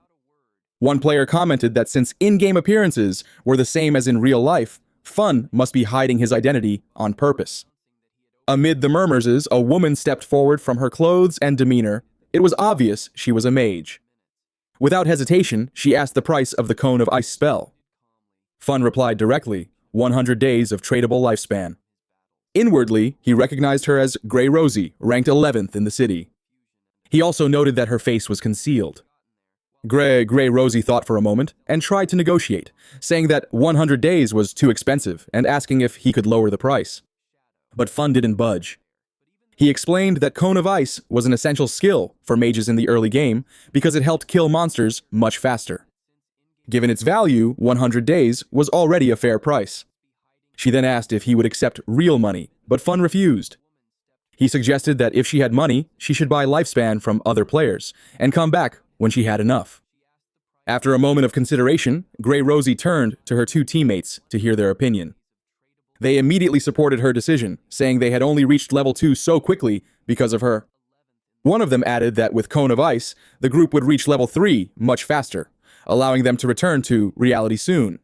One player commented that since in-game appearances were the same as in real life, Fun must be hiding his identity on purpose. Amid the murmurs, a woman stepped forward. From her clothes and demeanor, it was obvious she was a mage. Without hesitation, she asked the price of the Cone of Ice spell. Fun replied directly, 100 days of tradable lifespan. Inwardly, he recognized her as Grey Rosie, ranked 11th in the city. He also noted that her face was concealed. Grey Rosie thought for a moment and tried to negotiate, saying that 100 days was too expensive and asking if he could lower the price. But Fun didn't budge. He explained that Cone of Ice was an essential skill for mages in the early game because it helped kill monsters much faster. Given its value, 100 days was already a fair price. She then asked if he would accept real money, but Fun refused. He suggested that if she had money, she should buy lifespan from other players and come back when she had enough. After a moment of consideration, Grey Rosie turned to her 2 teammates to hear their opinion. They immediately supported her decision, saying they had only reached level 2 so quickly because of her. One of them added that with Cone of Ice, the group would reach level 3 much faster, allowing them to return to reality soon.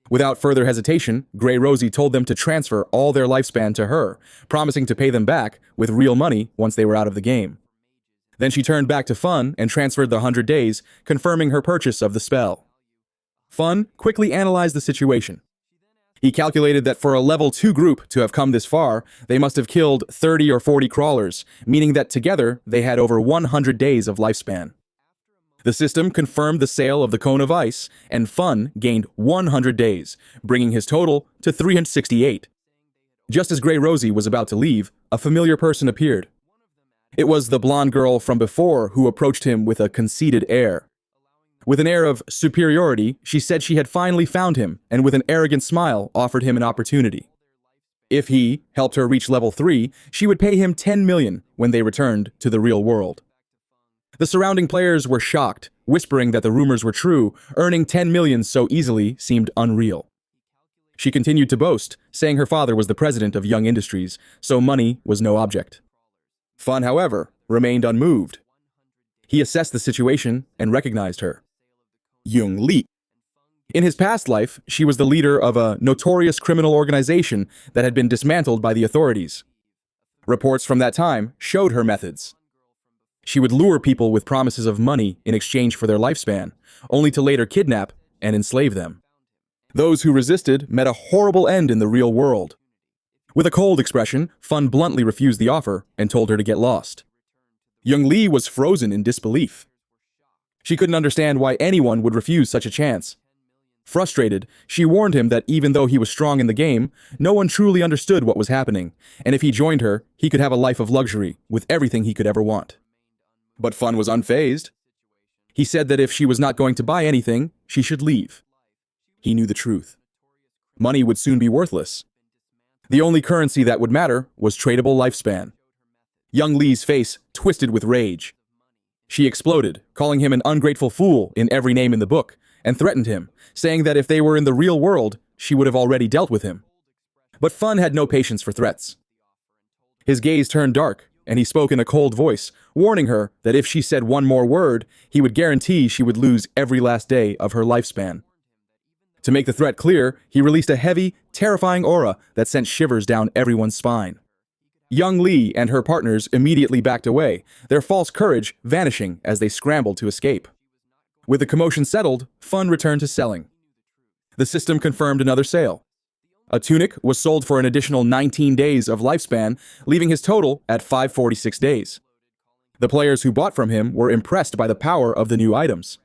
Without further hesitation, Grey Rosie told them to transfer all their lifespan to her, promising to pay them back with real money once they were out of the game. Then she turned back to Fun and transferred the 100 days, confirming her purchase of the spell. Fun quickly analyzed the situation. He calculated that for a level 2 group to have come this far, they must have killed 30 or 40 crawlers, meaning that together they had over 100 days of lifespan. The system confirmed the sale of the Cone of Ice, and Fun gained 100 days, bringing his total to 368. Just as Grey Rosie was about to leave, a familiar person appeared. It was the blonde girl from before who approached him with a conceited air. With an air of superiority, she said she had finally found him, and with an arrogant smile offered him an opportunity. If he helped her reach level 3, she would pay him 10 million when they returned to the real world. The surrounding players were shocked, whispering that the rumors were true. Earning 10 million so easily seemed unreal. She continued to boast, saying her father was the president of Young Industries, so money was no object. Fun, however, remained unmoved. He assessed the situation and recognized her. Young Li. In his past life, she was the leader of a notorious criminal organization that had been dismantled by the authorities. Reports from that time showed her methods. She would lure people with promises of money in exchange for their lifespan, only to later kidnap and enslave them. Those who resisted met a horrible end in the real world. With a cold expression, Fun bluntly refused the offer and told her to get lost. Young Li was frozen in disbelief. She couldn't understand why anyone would refuse such a chance. Frustrated, she warned him that even though he was strong in the game, no one truly understood what was happening, and if he joined her, he could have a life of luxury with everything he could ever want. But Fun was unfazed. He said that if she was not going to buy anything, she should leave. He knew the truth. Money would soon be worthless. The only currency that would matter was tradable lifespan. Young Li's face twisted with rage. She exploded, calling him an ungrateful fool in every name in the book, and threatened him, saying that if they were in the real world, she would have already dealt with him. But Fun had no patience for threats. His gaze turned dark, and he spoke in a cold voice, warning her that if she said one more word, he would guarantee she would lose every last day of her lifespan. To make the threat clear, he released a heavy, terrifying aura that sent shivers down everyone's spine. Young Li and her partners immediately backed away, their false courage vanishing as they scrambled to escape. With the commotion settled, Fun returned to selling. The system confirmed another sale. A tunic was sold for an additional 19 days of lifespan, leaving his total at 546 days. The players who bought from him were impressed by the power of the new items.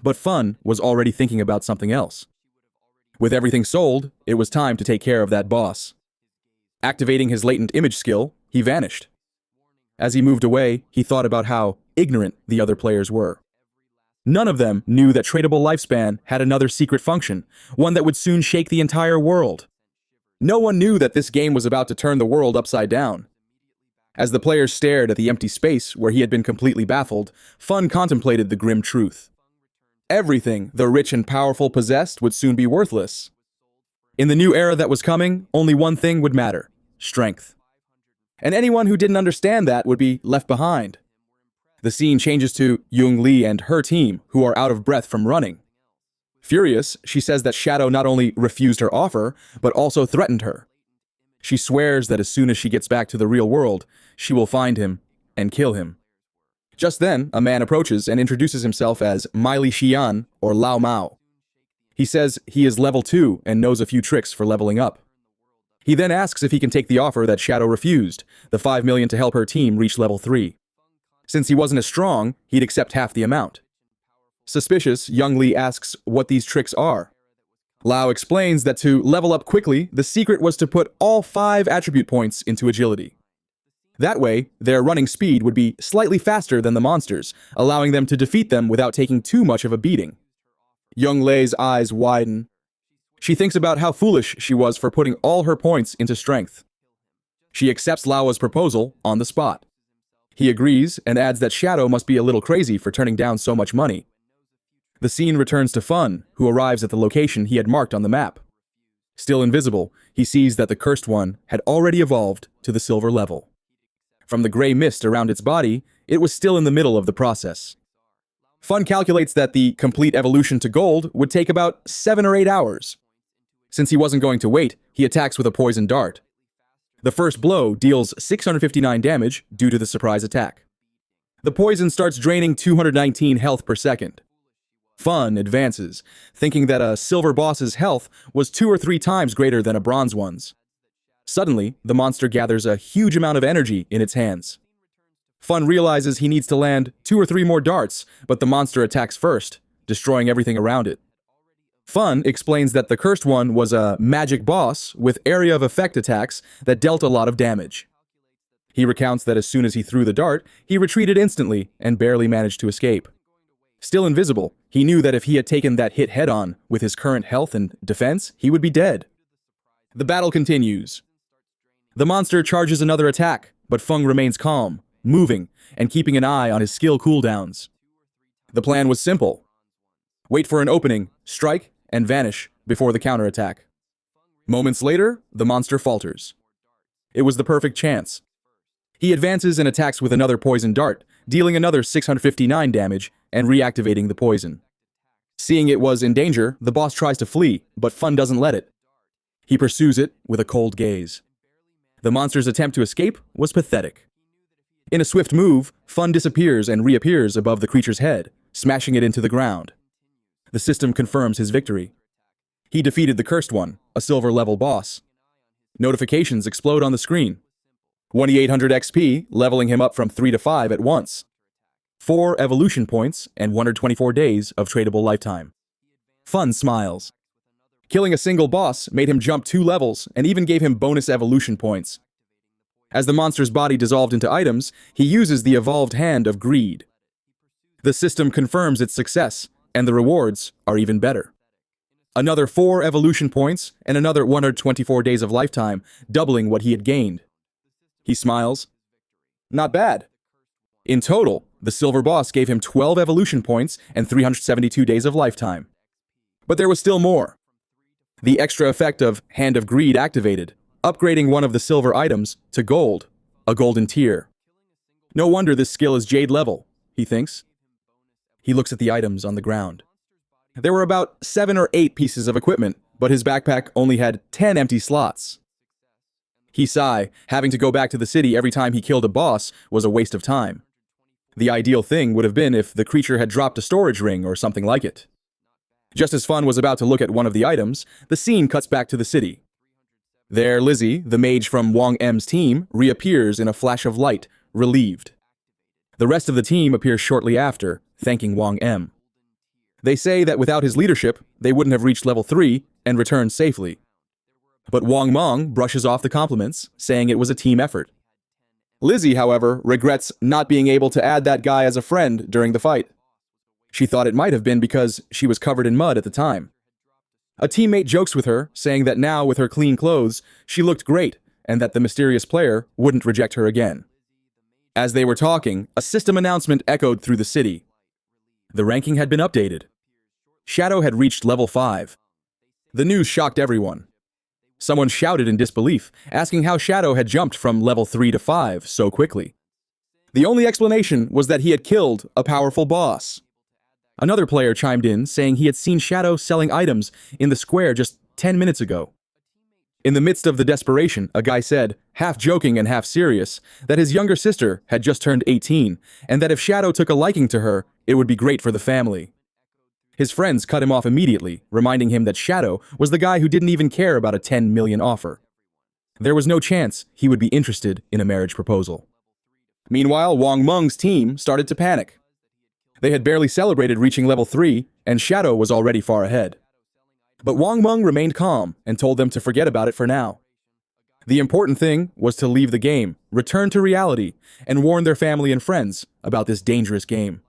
But Fun was already thinking about something else. With everything sold, it was time to take care of that boss. Activating his latent image skill, he vanished. As he moved away, he thought about how ignorant the other players were. None of them knew that tradable lifespan had another secret function, one that would soon shake the entire world. No one knew that this game was about to turn the world upside down. As the players stared at the empty space where he had been completely baffled, Fun contemplated the grim truth. Everything the rich and powerful possessed would soon be worthless. In the new era that was coming, only one thing would matter: strength. And anyone who didn't understand that would be left behind. The scene changes to Young Lee and her team, who are out of breath from running. Furious, she says that Shadow not only refused her offer, but also threatened her. She swears that as soon as she gets back to the real world, she will find him and kill him. Just then, a man approaches and introduces himself as Miley Xian, or Lao Mao. He says he is level 2 and knows a few tricks for leveling up. He then asks if he can take the offer that Shadow refused, the 5 million to help her team reach level 3. Since he wasn't as strong, he'd accept half the amount. Suspicious, Young Lee asks what these tricks are. Lao explains that to level up quickly, the secret was to put all 5 attribute points into agility. That way, their running speed would be slightly faster than the monsters, allowing them to defeat them without taking too much of a beating. Young Lei's eyes widen. She thinks about how foolish she was for putting all her points into strength. She accepts Lao's proposal on the spot. He agrees and adds that Shadow must be a little crazy for turning down so much money. The scene returns to Fun, who arrives at the location he had marked on the map. Still invisible, he sees that the Cursed One had already evolved to the silver level. From the gray mist around its body, it was still in the middle of the process. Fun calculates that the complete evolution to gold would take about 7 or 8 hours. Since he wasn't going to wait, he attacks with a poison dart. The first blow deals 659 damage due to the surprise attack. The poison starts draining 219 health per second. Fun advances, thinking that a silver boss's health was 2 or 3 times greater than a bronze one's. Suddenly, the monster gathers a huge amount of energy in its hands. Fun realizes he needs to land 2 or 3 more darts, but the monster attacks first, destroying everything around it. Fun explains that the Cursed One was a magic boss with area of effect attacks that dealt a lot of damage. He recounts that as soon as he threw the dart, he retreated instantly and barely managed to escape. Still invisible, he knew that if he had taken that hit head-on with his current health and defense, he would be dead. The battle continues. The monster charges another attack, but Fung remains calm, moving, and keeping an eye on his skill cooldowns. The plan was simple. Wait for an opening, strike, and vanish before the counterattack. Moments later, the monster falters. It was the perfect chance. He advances and attacks with another poison dart, dealing another 659 damage and reactivating the poison. Seeing it was in danger, the boss tries to flee, but Fun doesn't let it. He pursues it with a cold gaze. The monster's attempt to escape was pathetic. In a swift move, Fun disappears and reappears above the creature's head, smashing it into the ground. The system confirms his victory. He defeated the Cursed One, a silver-level boss. Notifications explode on the screen. 2800 XP, leveling him up from 3 to 5 at once. 4 evolution points and 124 days of tradable lifetime. Fun smiles. Killing a single boss made him jump 2 levels and even gave him bonus evolution points. As the monster's body dissolved into items, he uses the evolved hand of greed. The system confirms its success, and the rewards are even better. Another 4 evolution points and another 124 days of lifetime, doubling what he had gained. He smiles. Not bad. In total, the silver boss gave him 12 evolution points and 372 days of lifetime. But there was still more. The extra effect of Hand of Greed activated, upgrading one of the silver items to gold, a golden tier. No wonder this skill is Jade level, he thinks. He looks at the items on the ground. There were about 7 or 8 pieces of equipment, but his backpack only had 10 empty slots. He sighed, having to go back to the city every time he killed a boss was a waste of time. The ideal thing would have been if the creature had dropped a storage ring or something like it. Just as Fun was about to look at one of the items, the scene cuts back to the city. There, Lizzie, the mage from Wang M's team, reappears in a flash of light, relieved. The rest of the team appears shortly after, thanking Wang M. They say that without his leadership, they wouldn't have reached level 3 and returned safely. But Wang Meng brushes off the compliments, saying it was a team effort. Lizzie, however, regrets not being able to add that guy as a friend during the fight. She thought it might have been because she was covered in mud at the time. A teammate jokes with her, saying that now with her clean clothes, she looked great and that the mysterious player wouldn't reject her again. As they were talking, a system announcement echoed through the city. The ranking had been updated. Shadow had reached level 5. The news shocked everyone. Someone shouted in disbelief, asking how Shadow had jumped from level 3 to 5 so quickly. The only explanation was that he had killed a powerful boss. Another player chimed in, saying he had seen Shadow selling items in the square just 10 minutes ago. In the midst of the desperation, a guy said, half joking and half serious, that his younger sister had just turned 18, and that if Shadow took a liking to her, it would be great for the family. His friends cut him off immediately, reminding him that Shadow was the guy who didn't even care about a 10 million offer. There was no chance he would be interested in a marriage proposal. Meanwhile, Wang Meng's team started to panic. They had barely celebrated reaching level 3, and Shadow was already far ahead. But Wang Meng remained calm and told them to forget about it for now. The important thing was to leave the game, return to reality, and warn their family and friends about this dangerous game.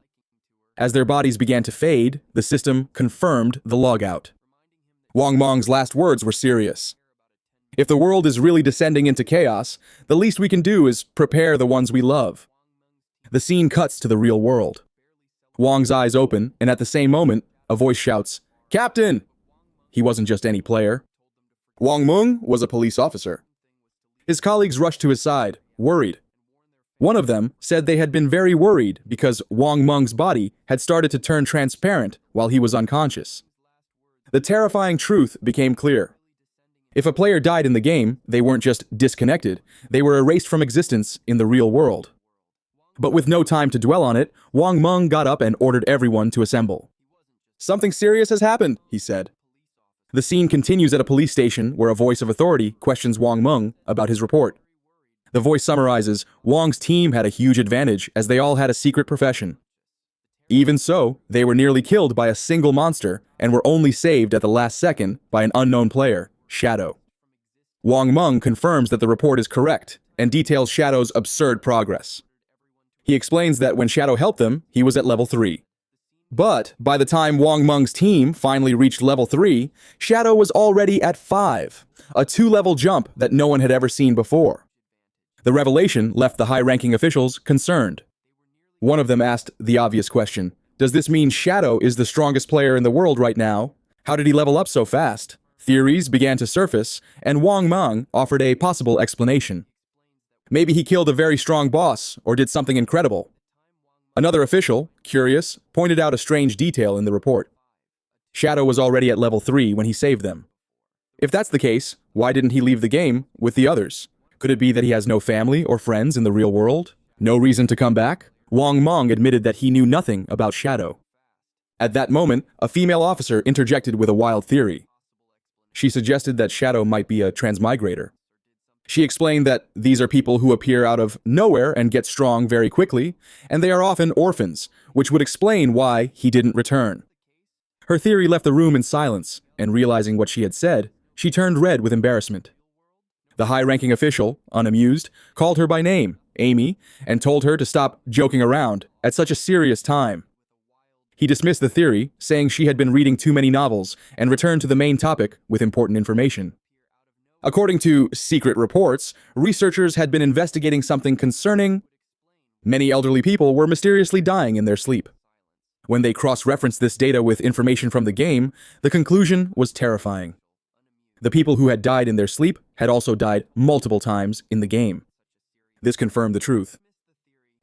As their bodies began to fade, the system confirmed the logout. Wang Meng's last words were serious. If the world is really descending into chaos, the least we can do is prepare the ones we love. The scene cuts to the real world. Wang's eyes open, and at the same moment, a voice shouts, "Captain!" He wasn't just any player. Wang Meng was a police officer. His colleagues rushed to his side, worried. One of them said they had been very worried because Wang Meng's body had started to turn transparent while he was unconscious. The terrifying truth became clear. If a player died in the game, they weren't just disconnected, they were erased from existence in the real world. But with no time to dwell on it, Wang Meng got up and ordered everyone to assemble. "Something serious has happened," he said. The scene continues at a police station where a voice of authority questions Wang Meng about his report. The voice summarizes, Wang's team had a huge advantage as they all had a secret profession. Even so, they were nearly killed by a single monster and were only saved at the last second by an unknown player, Shadow. Wang Meng confirms that the report is correct and details Shadow's absurd progress. He explains that when Shadow helped them, he was at level 3. But by the time Wang Meng's team finally reached level 3, Shadow was already at 5, a 2-level jump that no one had ever seen before. The revelation left the high-ranking officials concerned. One of them asked the obvious question, does this mean Shadow is the strongest player in the world right now? How did he level up so fast? Theories began to surface, and Wang Meng offered a possible explanation. Maybe he killed a very strong boss or did something incredible. Another official, curious, pointed out a strange detail in the report. Shadow was already at level 3 when he saved them. If that's the case, why didn't he leave the game with the others? Could it be that he has no family or friends in the real world? No reason to come back? Wang Meng admitted that he knew nothing about Shadow. At that moment, a female officer interjected with a wild theory. She suggested that Shadow might be a transmigrator. She explained that these are people who appear out of nowhere and get strong very quickly, and they are often orphans, which would explain why he didn't return. Her theory left the room in silence, and realizing what she had said, she turned red with embarrassment. The high-ranking official, unamused, called her by name, Amy, and told her to stop joking around at such a serious time. He dismissed the theory, saying she had been reading too many novels, and returned to the main topic with important information. According to secret reports, researchers had been investigating something concerning. Many elderly people were mysteriously dying in their sleep. When they cross-referenced this data with information from the game, the conclusion was terrifying. The people who had died in their sleep had also died multiple times in the game. This confirmed the truth.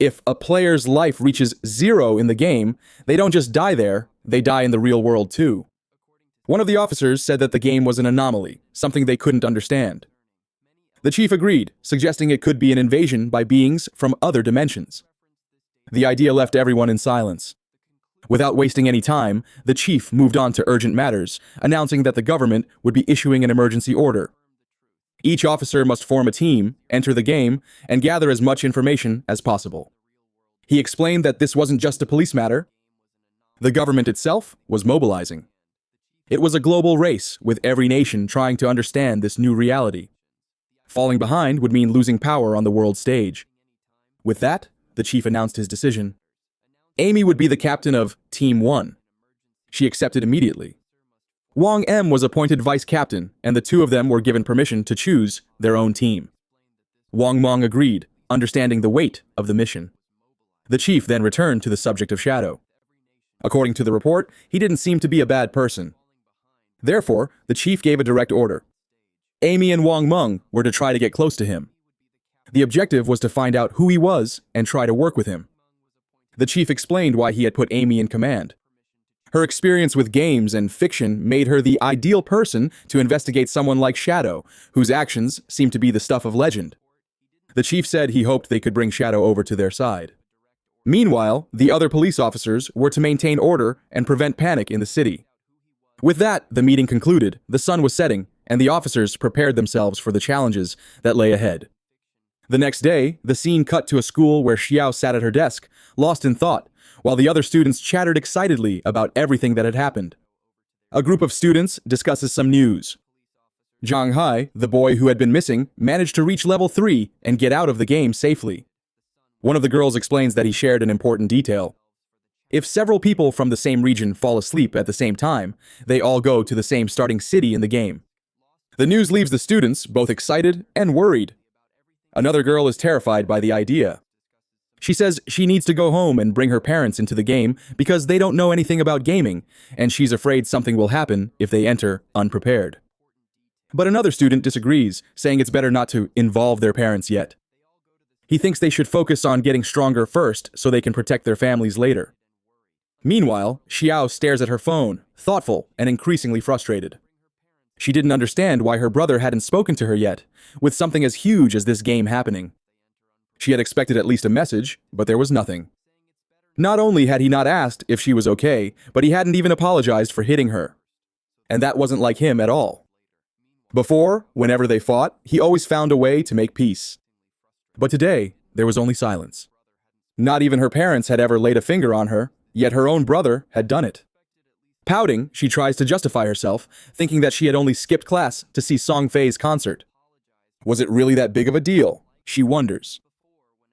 If a player's life reaches 0 in the game, they don't just die there, they die in the real world too. One of the officers said that the game was an anomaly, something they couldn't understand. The chief agreed, suggesting it could be an invasion by beings from other dimensions. The idea left everyone in silence. Without wasting any time, the chief moved on to urgent matters, announcing that the government would be issuing an emergency order. Each officer must form a team, enter the game, and gather as much information as possible. He explained that this wasn't just a police matter. The government itself was mobilizing. It was a global race, with every nation trying to understand this new reality. Falling behind would mean losing power on the world stage. With that, the chief announced his decision. Amy would be the captain of Team 1. She accepted immediately. Wang M was appointed vice captain, and the two of them were given permission to choose their own team. Wang Mong agreed, understanding the weight of the mission. The chief then returned to the subject of Shadow. According to the report, he didn't seem to be a bad person. Therefore, the chief gave a direct order. Amy and Wang Meng were to try to get close to him. The objective was to find out who he was and try to work with him. The chief explained why he had put Amy in command. Her experience with games and fiction made her the ideal person to investigate someone like Shadow, whose actions seemed to be the stuff of legend. The chief said he hoped they could bring Shadow over to their side. Meanwhile, the other police officers were to maintain order and prevent panic in the city. With that, the meeting concluded, the sun was setting, and the officers prepared themselves for the challenges that lay ahead. The next day, the scene cut to a school where Xiao sat at her desk, lost in thought, while the other students chattered excitedly about everything that had happened. A group of students discusses some news. Zhang Hai, the boy who had been missing, managed to reach level 3 and get out of the game safely. One of the girls explains that he shared an important detail. If several people from the same region fall asleep at the same time, they all go to the same starting city in the game. The news leaves the students both excited and worried. Another girl is terrified by the idea. She says she needs to go home and bring her parents into the game because they don't know anything about gaming, and she's afraid something will happen if they enter unprepared. But another student disagrees, saying it's better not to involve their parents yet. He thinks they should focus on getting stronger first so they can protect their families later. Meanwhile, Xiao stares at her phone, thoughtful and increasingly frustrated. She didn't understand why her brother hadn't spoken to her yet, with something as huge as this game happening. She had expected at least a message, but there was nothing. Not only had he not asked if she was okay, but he hadn't even apologized for hitting her. And that wasn't like him at all. Before, whenever they fought, he always found a way to make peace. But today, there was only silence. Not even her parents had ever laid a finger on her, yet her own brother had done it. Pouting, she tries to justify herself, thinking that she had only skipped class to see Song Fei's concert. Was it really that big of a deal? She wonders.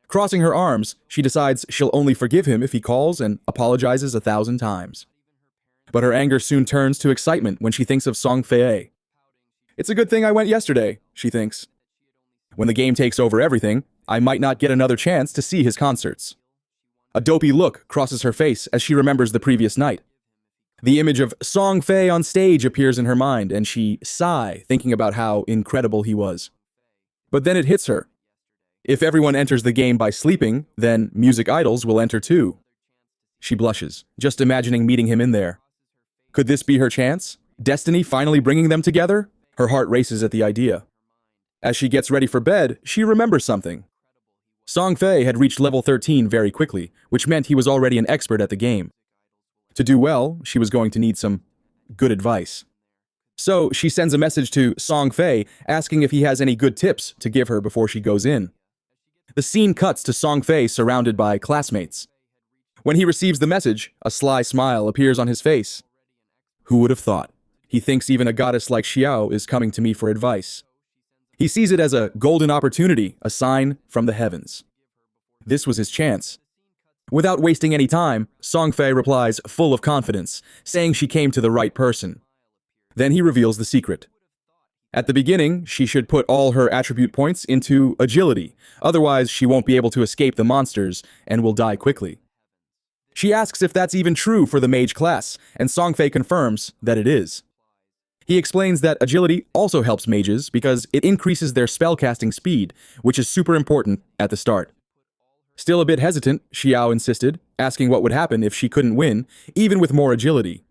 Crossing her arms, she decides she'll only forgive him if he calls and apologizes 1,000 times. But her anger soon turns to excitement when she thinks of Song Fei. It's a good thing I went yesterday, she thinks. When the game takes over everything, I might not get another chance to see his concerts. A dopey look crosses her face as she remembers the previous night. The image of Song Fei on stage appears in her mind, and she sighs, thinking about how incredible he was. But then it hits her. If everyone enters the game by sleeping, then music idols will enter too. She blushes, just imagining meeting him in there. Could this be her chance? Destiny finally bringing them together? Her heart races at the idea. As she gets ready for bed, she remembers something. Song Fei had reached level 13 very quickly, which meant he was already an expert at the game. To do well, she was going to need some good advice. So she sends a message to Song Fei asking if he has any good tips to give her before she goes in. The scene cuts to Song Fei surrounded by classmates. When he receives the message, a sly smile appears on his face. Who would have thought? He thinks even a goddess like Xiao is coming to me for advice. He sees it as a golden opportunity, a sign from the heavens. This was his chance. Without wasting any time, Song Fei replies full of confidence, saying she came to the right person. Then he reveals the secret. At the beginning, she should put all her attribute points into agility, otherwise she won't be able to escape the monsters and will die quickly. She asks if that's even true for the mage class, and Song Fei confirms that it is. He explains that agility also helps mages because it increases their spellcasting speed, which is super important at the start. Still a bit hesitant, Xiao insisted, asking what would happen if she couldn't win, even with more agility.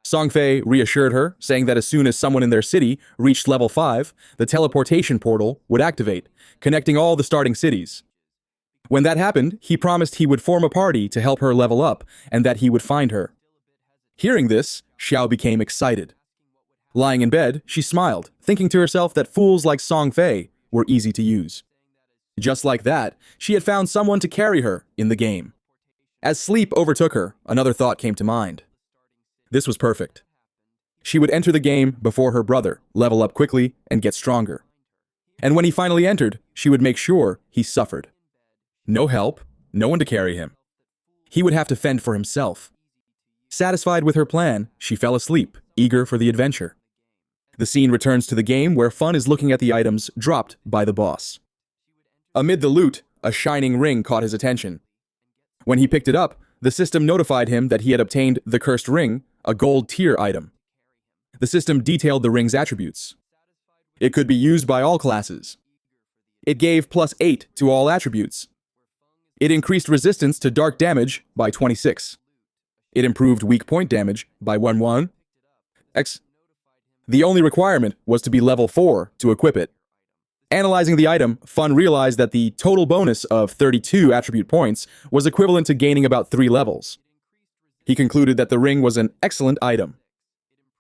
Song Fei reassured her, saying that as soon as someone in their city reached level 5, the teleportation portal would activate, connecting all the starting cities. When that happened, he promised he would form a party to help her level up, and that he would find her. Hearing this, Xiao became excited. Lying in bed, she smiled, thinking to herself that fools like Song Fei were easy to use. Just like that, she had found someone to carry her in the game. As sleep overtook her, another thought came to mind. This was perfect. She would enter the game before her brother, level up quickly, and get stronger. And when he finally entered, she would make sure he suffered. No help, no one to carry him. He would have to fend for himself. Satisfied with her plan, she fell asleep, eager for the adventure. The scene returns to the game where Fun is looking at the items dropped by the boss. Amid the loot, a shining ring caught his attention. When he picked it up, the system notified him that he had obtained the cursed ring, a gold tier item. The system detailed the ring's attributes. It could be used by all classes. It gave +8 to all attributes. It increased resistance to dark damage by 26. It improved weak point damage by 11x. The only requirement was to be level 4 to equip it. Analyzing the item, Fun realized that the total bonus of 32 attribute points was equivalent to gaining about 3 levels. He concluded that the ring was an excellent item.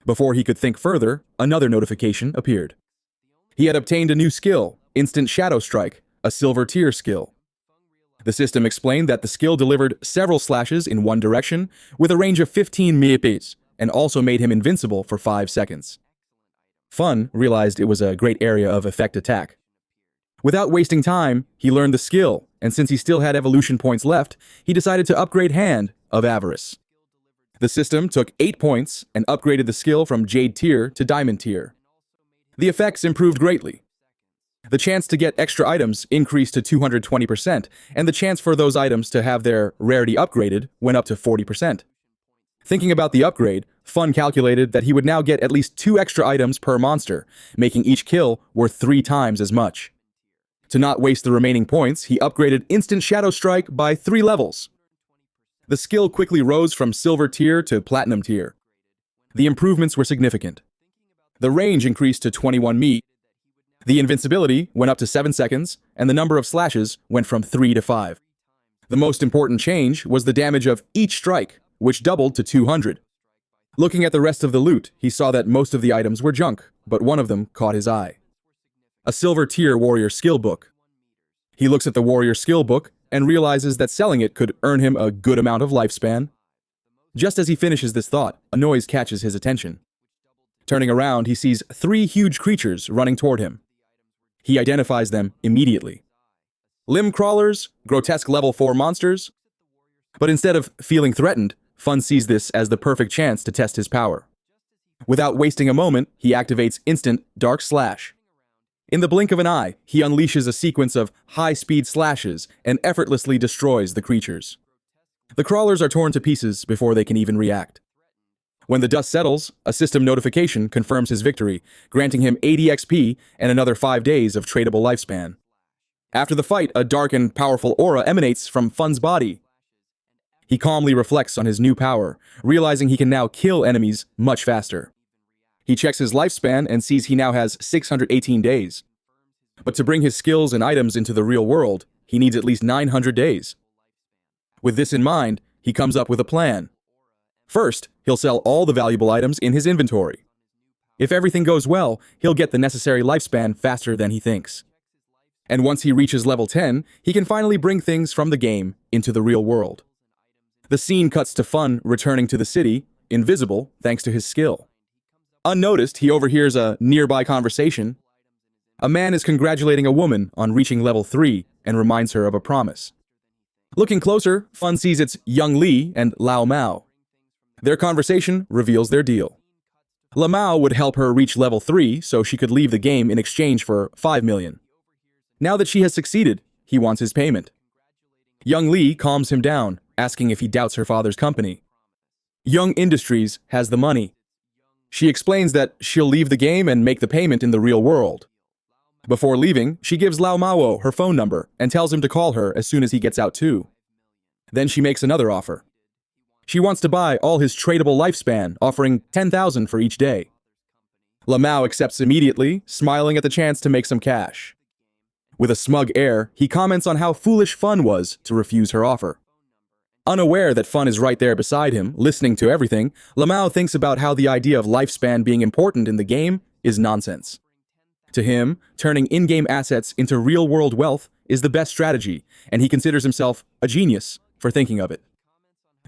Before he could think further, another notification appeared. He had obtained a new skill, Instant Shadow Strike, a silver tier skill. The system explained that the skill delivered several slashes in one direction with a range of 15 ms and also made him invincible for 5 seconds. Fun realized it was a great area of effect attack. Without wasting time, he learned the skill, and since he still had evolution points left, he decided to upgrade Hand of Avarice. The system took 8 points and upgraded the skill from Jade tier to Diamond tier. The effects improved greatly. The chance to get extra items increased to 220%, and the chance for those items to have their rarity upgraded went up to 40%. Thinking about the upgrade, Fun calculated that he would now get at least 2 extra items per monster, making each kill worth 3 times as much. To not waste the remaining points, he upgraded Instant Shadow Strike by 3 levels. The skill quickly rose from Silver tier to Platinum tier. The improvements were significant. The range increased to 21 ms. The invincibility went up to 7 seconds, and the number of slashes went from 3 to 5. The most important change was the damage of each strike, which doubled to 200. Looking at the rest of the loot, he saw that most of the items were junk, but one of them caught his eye. A Silver tier warrior skill book. He looks at the warrior skill book and realizes that selling it could earn him a good amount of lifespan. Just as he finishes this thought, a noise catches his attention. Turning around, he sees 3 huge creatures running toward him. He identifies them immediately. Limb crawlers, grotesque level 4 monsters. But instead of feeling threatened, Fun sees this as the perfect chance to test his power. Without wasting a moment, he activates Instant Dark Slash. In the blink of an eye, he unleashes a sequence of high-speed slashes and effortlessly destroys the creatures. The crawlers are torn to pieces before they can even react. When the dust settles, a system notification confirms his victory, granting him 80 XP and another 5 days of tradable lifespan. After the fight, a dark and powerful aura emanates from Fun's body. He calmly reflects on his new power, realizing he can now kill enemies much faster. He checks his lifespan and sees he now has 618 days. But to bring his skills and items into the real world, he needs at least 900 days. With this in mind, he comes up with a plan. First, he'll sell all the valuable items in his inventory. If everything goes well, he'll get the necessary lifespan faster than he thinks. And once he reaches level 10, he can finally bring things from the game into the real world. The scene cuts to Fun returning to the city, invisible thanks to his skill. Unnoticed, he overhears a nearby conversation. A man is congratulating a woman on reaching level 3 and reminds her of a promise. Looking closer, Fun sees it's Young Li and Lao Mao. Their conversation reveals their deal. Lao Mao would help her reach level 3 so she could leave the game in exchange for 5 million. Now that she has succeeded, he wants his payment. Young Li calms him down, asking if he doubts her father's company. Young Industries has the money. She explains that she'll leave the game and make the payment in the real world. Before leaving, she gives Lao Mao her phone number and tells him to call her as soon as he gets out too. Then she makes another offer. She wants to buy all his tradable lifespan, offering 10,000 for each day. Lao Mao accepts immediately, smiling at the chance to make some cash. With a smug air, he comments on how foolish Fun was to refuse her offer. Unaware that Fun is right there beside him, listening to everything, Lao Mao thinks about how the idea of lifespan being important in the game is nonsense. To him, turning in-game assets into real-world wealth is the best strategy, and he considers himself a genius for thinking of it.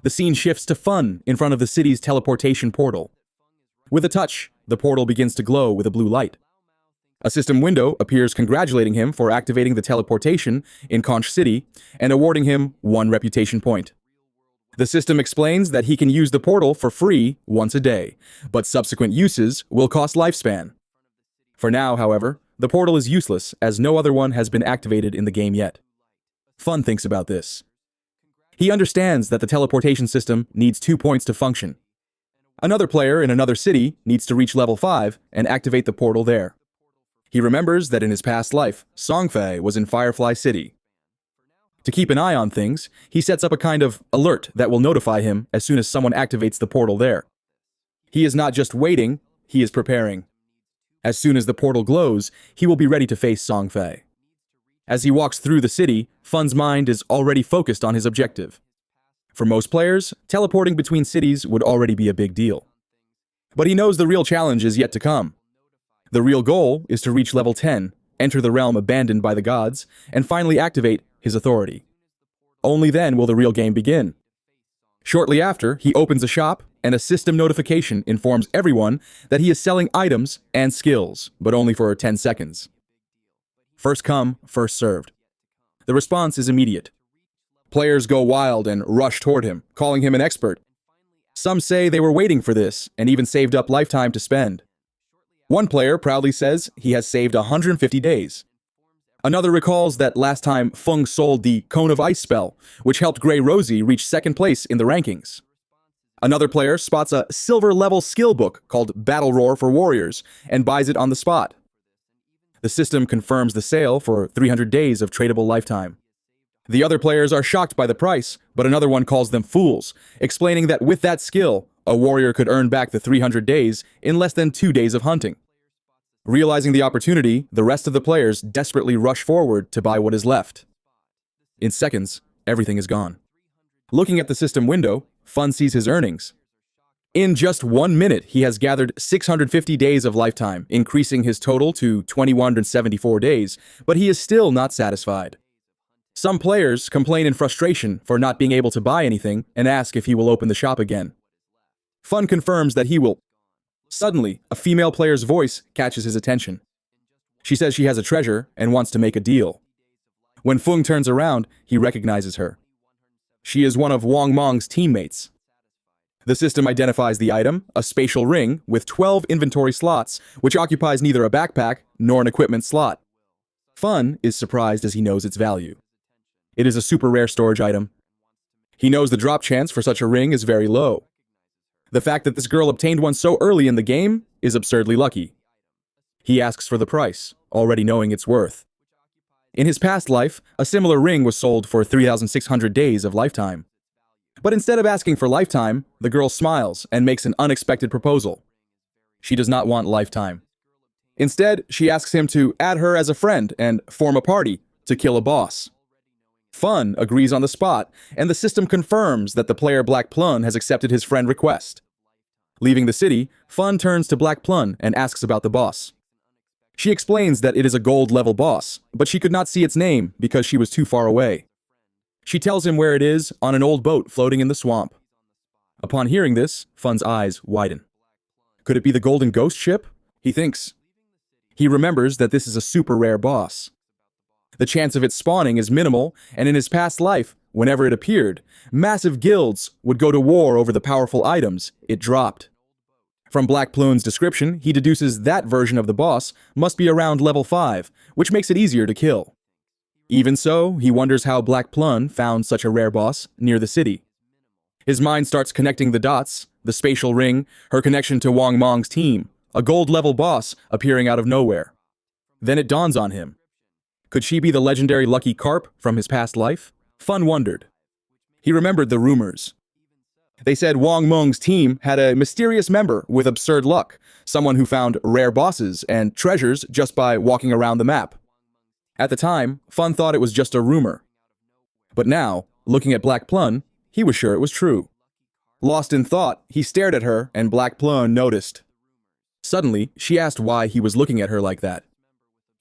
The scene shifts to Fun in front of the city's teleportation portal. With a touch, the portal begins to glow with a blue light. A system window appears congratulating him for activating the teleportation in Conch City and awarding him 1 reputation point. The system explains that he can use the portal for free once a day, but subsequent uses will cost lifespan. For now, however, the portal is useless as no other one has been activated in the game yet. Fun thinks about this. He understands that the teleportation system needs 2 points to function. Another player in another city needs to reach level 5 and activate the portal there. He remembers that in his past life, Songfei was in Firefly City. To keep an eye on things, he sets up a kind of alert that will notify him as soon as someone activates the portal there. He is not just waiting, he is preparing. As soon as the portal glows, he will be ready to face Songfei. As he walks through the city, Fun's mind is already focused on his objective. For most players, teleporting between cities would already be a big deal. But he knows the real challenge is yet to come. The real goal is to reach level 10, enter the realm abandoned by the gods, and finally activate his authority. Only then will the real game begin. Shortly after, he opens a shop, and a system notification informs everyone that he is selling items and skills, but only for 10 seconds. First come, first served. The response is immediate. Players go wild and rush toward him, calling him an expert. Some say they were waiting for this and even saved up lifetime to spend. One player proudly says he has saved 150 days. Another recalls that last time Feng sold the Cone of Ice spell, which helped Grey Rosie reach 2nd place in the rankings. Another player spots a silver-level skill book called Battle Roar for Warriors and buys it on the spot. The system confirms the sale for 300 days of tradable lifetime. The other players are shocked by the price, but another one calls them fools, explaining that with that skill, a warrior could earn back the 300 days in less than 2 days of hunting. Realizing the opportunity, the rest of the players desperately rush forward to buy what is left. In seconds, everything is gone. Looking at the system window, Fun sees his earnings. In just 1 minute, he has gathered 650 days of lifetime, increasing his total to 2,174 days, but he is still not satisfied. Some players complain in frustration for not being able to buy anything and ask if he will open the shop again. Fun confirms that he will. Suddenly, a female player's voice catches his attention. She says she has a treasure and wants to make a deal. When Fung turns around, he recognizes her. She is one of Wang Mong's teammates. The system identifies the item, a spatial ring with 12 inventory slots, which occupies neither a backpack nor an equipment slot. Fun is surprised as he knows its value. It is a super rare storage item. He knows the drop chance for such a ring is very low. The fact that this girl obtained one so early in the game is absurdly lucky. He asks for the price, already knowing its worth. In his past life, a similar ring was sold for 3,600 days of lifetime. But instead of asking for lifetime, the girl smiles and makes an unexpected proposal. She does not want lifetime. Instead, she asks him to add her as a friend and form a party to kill a boss. Fun agrees on the spot, and the system confirms that the player Black Plun has accepted his friend request. Leaving the city, Fun turns to Black Plun and asks about the boss. She explains that it is a gold-level boss, but she could not see its name because she was too far away. She tells him where it is on an old boat floating in the swamp. Upon hearing this, Fun's eyes widen. Could it be the Golden Ghost ship? He thinks. He remembers that this is a super rare boss. The chance of its spawning is minimal, and in his past life, whenever it appeared, massive guilds would go to war over the powerful items it dropped. From Black Plun's description, he deduces that version of the boss must be around level 5, which makes it easier to kill. Even so, he wonders how Black Plun found such a rare boss near the city. His mind starts connecting the dots, the spatial ring, her connection to Wang Mong's team, a gold-level boss appearing out of nowhere. Then it dawns on him. Could she be the legendary Lucky Carp from his past life? Fun wondered. He remembered the rumors. They said Wang Mong's team had a mysterious member with absurd luck, someone who found rare bosses and treasures just by walking around the map. At the time, Fun thought it was just a rumor. But now, looking at Black Plun, he was sure it was true. Lost in thought, he stared at her and Black Plun noticed. Suddenly, she asked why he was looking at her like that.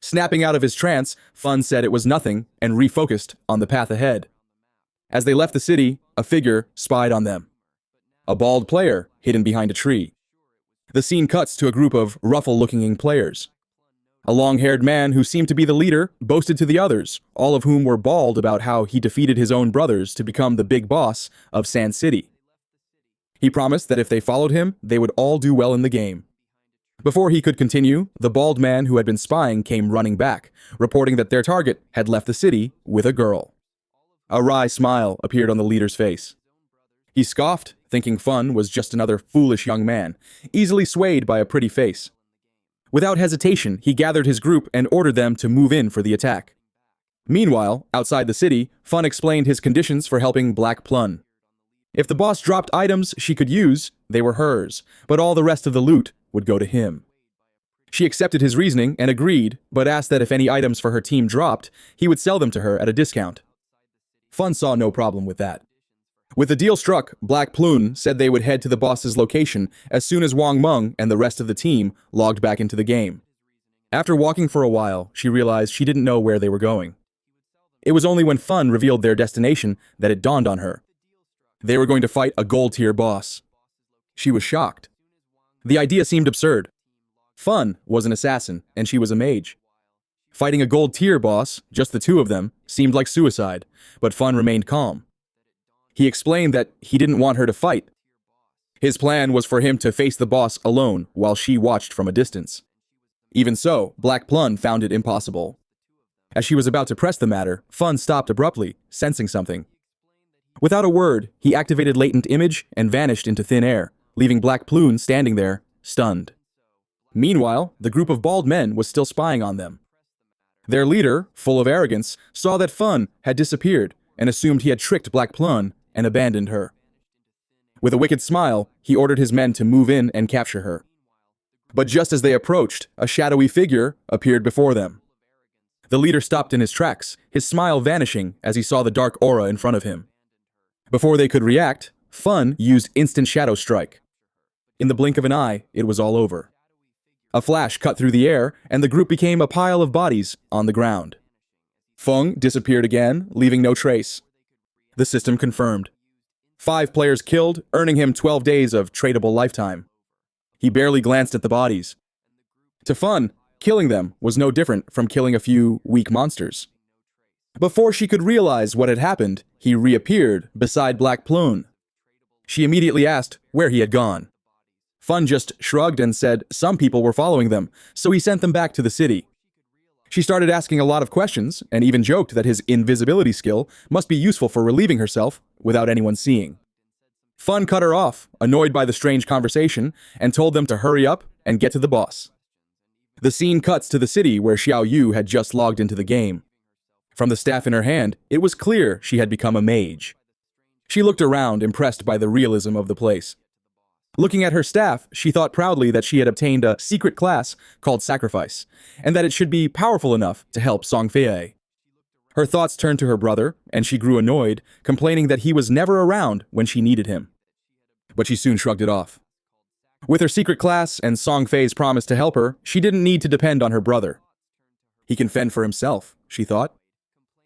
Snapping out of his trance, Fun said it was nothing and refocused on the path ahead. As they left the city, a figure spied on them. A bald player hidden behind a tree. The scene cuts to a group of ruffle-looking players. A long-haired man who seemed to be the leader boasted to the others, all of whom were bald about how he defeated his own brothers to become the big boss of Sand City. He promised that if they followed him, they would all do well in the game. Before he could continue, the bald man who had been spying came running back, reporting that their target had left the city with a girl. A wry smile appeared on the leader's face. He scoffed, thinking Fun was just another foolish young man, easily swayed by a pretty face. Without hesitation, he gathered his group and ordered them to move in for the attack. Meanwhile, outside the city, Fun explained his conditions for helping Black Plun. If the boss dropped items she could use, they were hers, but all the rest of the loot would go to him. She accepted his reasoning and agreed, but asked that if any items for her team dropped, he would sell them to her at a discount. Fun saw no problem with that. With the deal struck, Black Plun said they would head to the boss's location as soon as Wang Meng and the rest of the team logged back into the game. After walking for a while, she realized she didn't know where they were going. It was only when Fun revealed their destination that it dawned on her. They were going to fight a gold-tier boss. She was shocked. The idea seemed absurd. Fun was an assassin, and she was a mage. Fighting a gold-tier boss, just the two of them, seemed like suicide, but Fun remained calm. He explained that he didn't want her to fight. His plan was for him to face the boss alone while she watched from a distance. Even so, Black Plun found it impossible. As she was about to press the matter, Fun stopped abruptly, sensing something. Without a word, he activated Latent Image and vanished into thin air, leaving Black Plun standing there, stunned. Meanwhile, the group of bald men was still spying on them. Their leader, full of arrogance, saw that Fun had disappeared and assumed he had tricked Black Plun and abandoned her. With a wicked smile, he ordered his men to move in and capture her. But just as they approached, a shadowy figure appeared before them. The leader stopped in his tracks, his smile vanishing as he saw the dark aura in front of him. Before they could react, Fun used Instant Shadow Strike. In the blink of an eye, it was all over. A flash cut through the air, and the group became a pile of bodies on the ground. Feng disappeared again, leaving no trace. The system confirmed. 5 players killed, earning him 12 days of tradable lifetime. He barely glanced at the bodies. To Fun, killing them was no different from killing a few weak monsters. Before she could realize what had happened, he reappeared beside Black Plun. She immediately asked where he had gone. Fun just shrugged and said some people were following them, so he sent them back to the city. She started asking a lot of questions, and even joked that his invisibility skill must be useful for relieving herself without anyone seeing. Fun cut her off, annoyed by the strange conversation, and told them to hurry up and get to the boss. The scene cuts to the city where Xiao Yu had just logged into the game. From the staff in her hand, it was clear she had become a mage. She looked around, impressed by the realism of the place. Looking at her staff, she thought proudly that she had obtained a secret class called Sacrifice, and that it should be powerful enough to help Song Fei. Her thoughts turned to her brother, and she grew annoyed, complaining that he was never around when she needed him. But she soon shrugged it off. With her secret class and Song Fei's promise to help her, she didn't need to depend on her brother. He can fend for himself, she thought.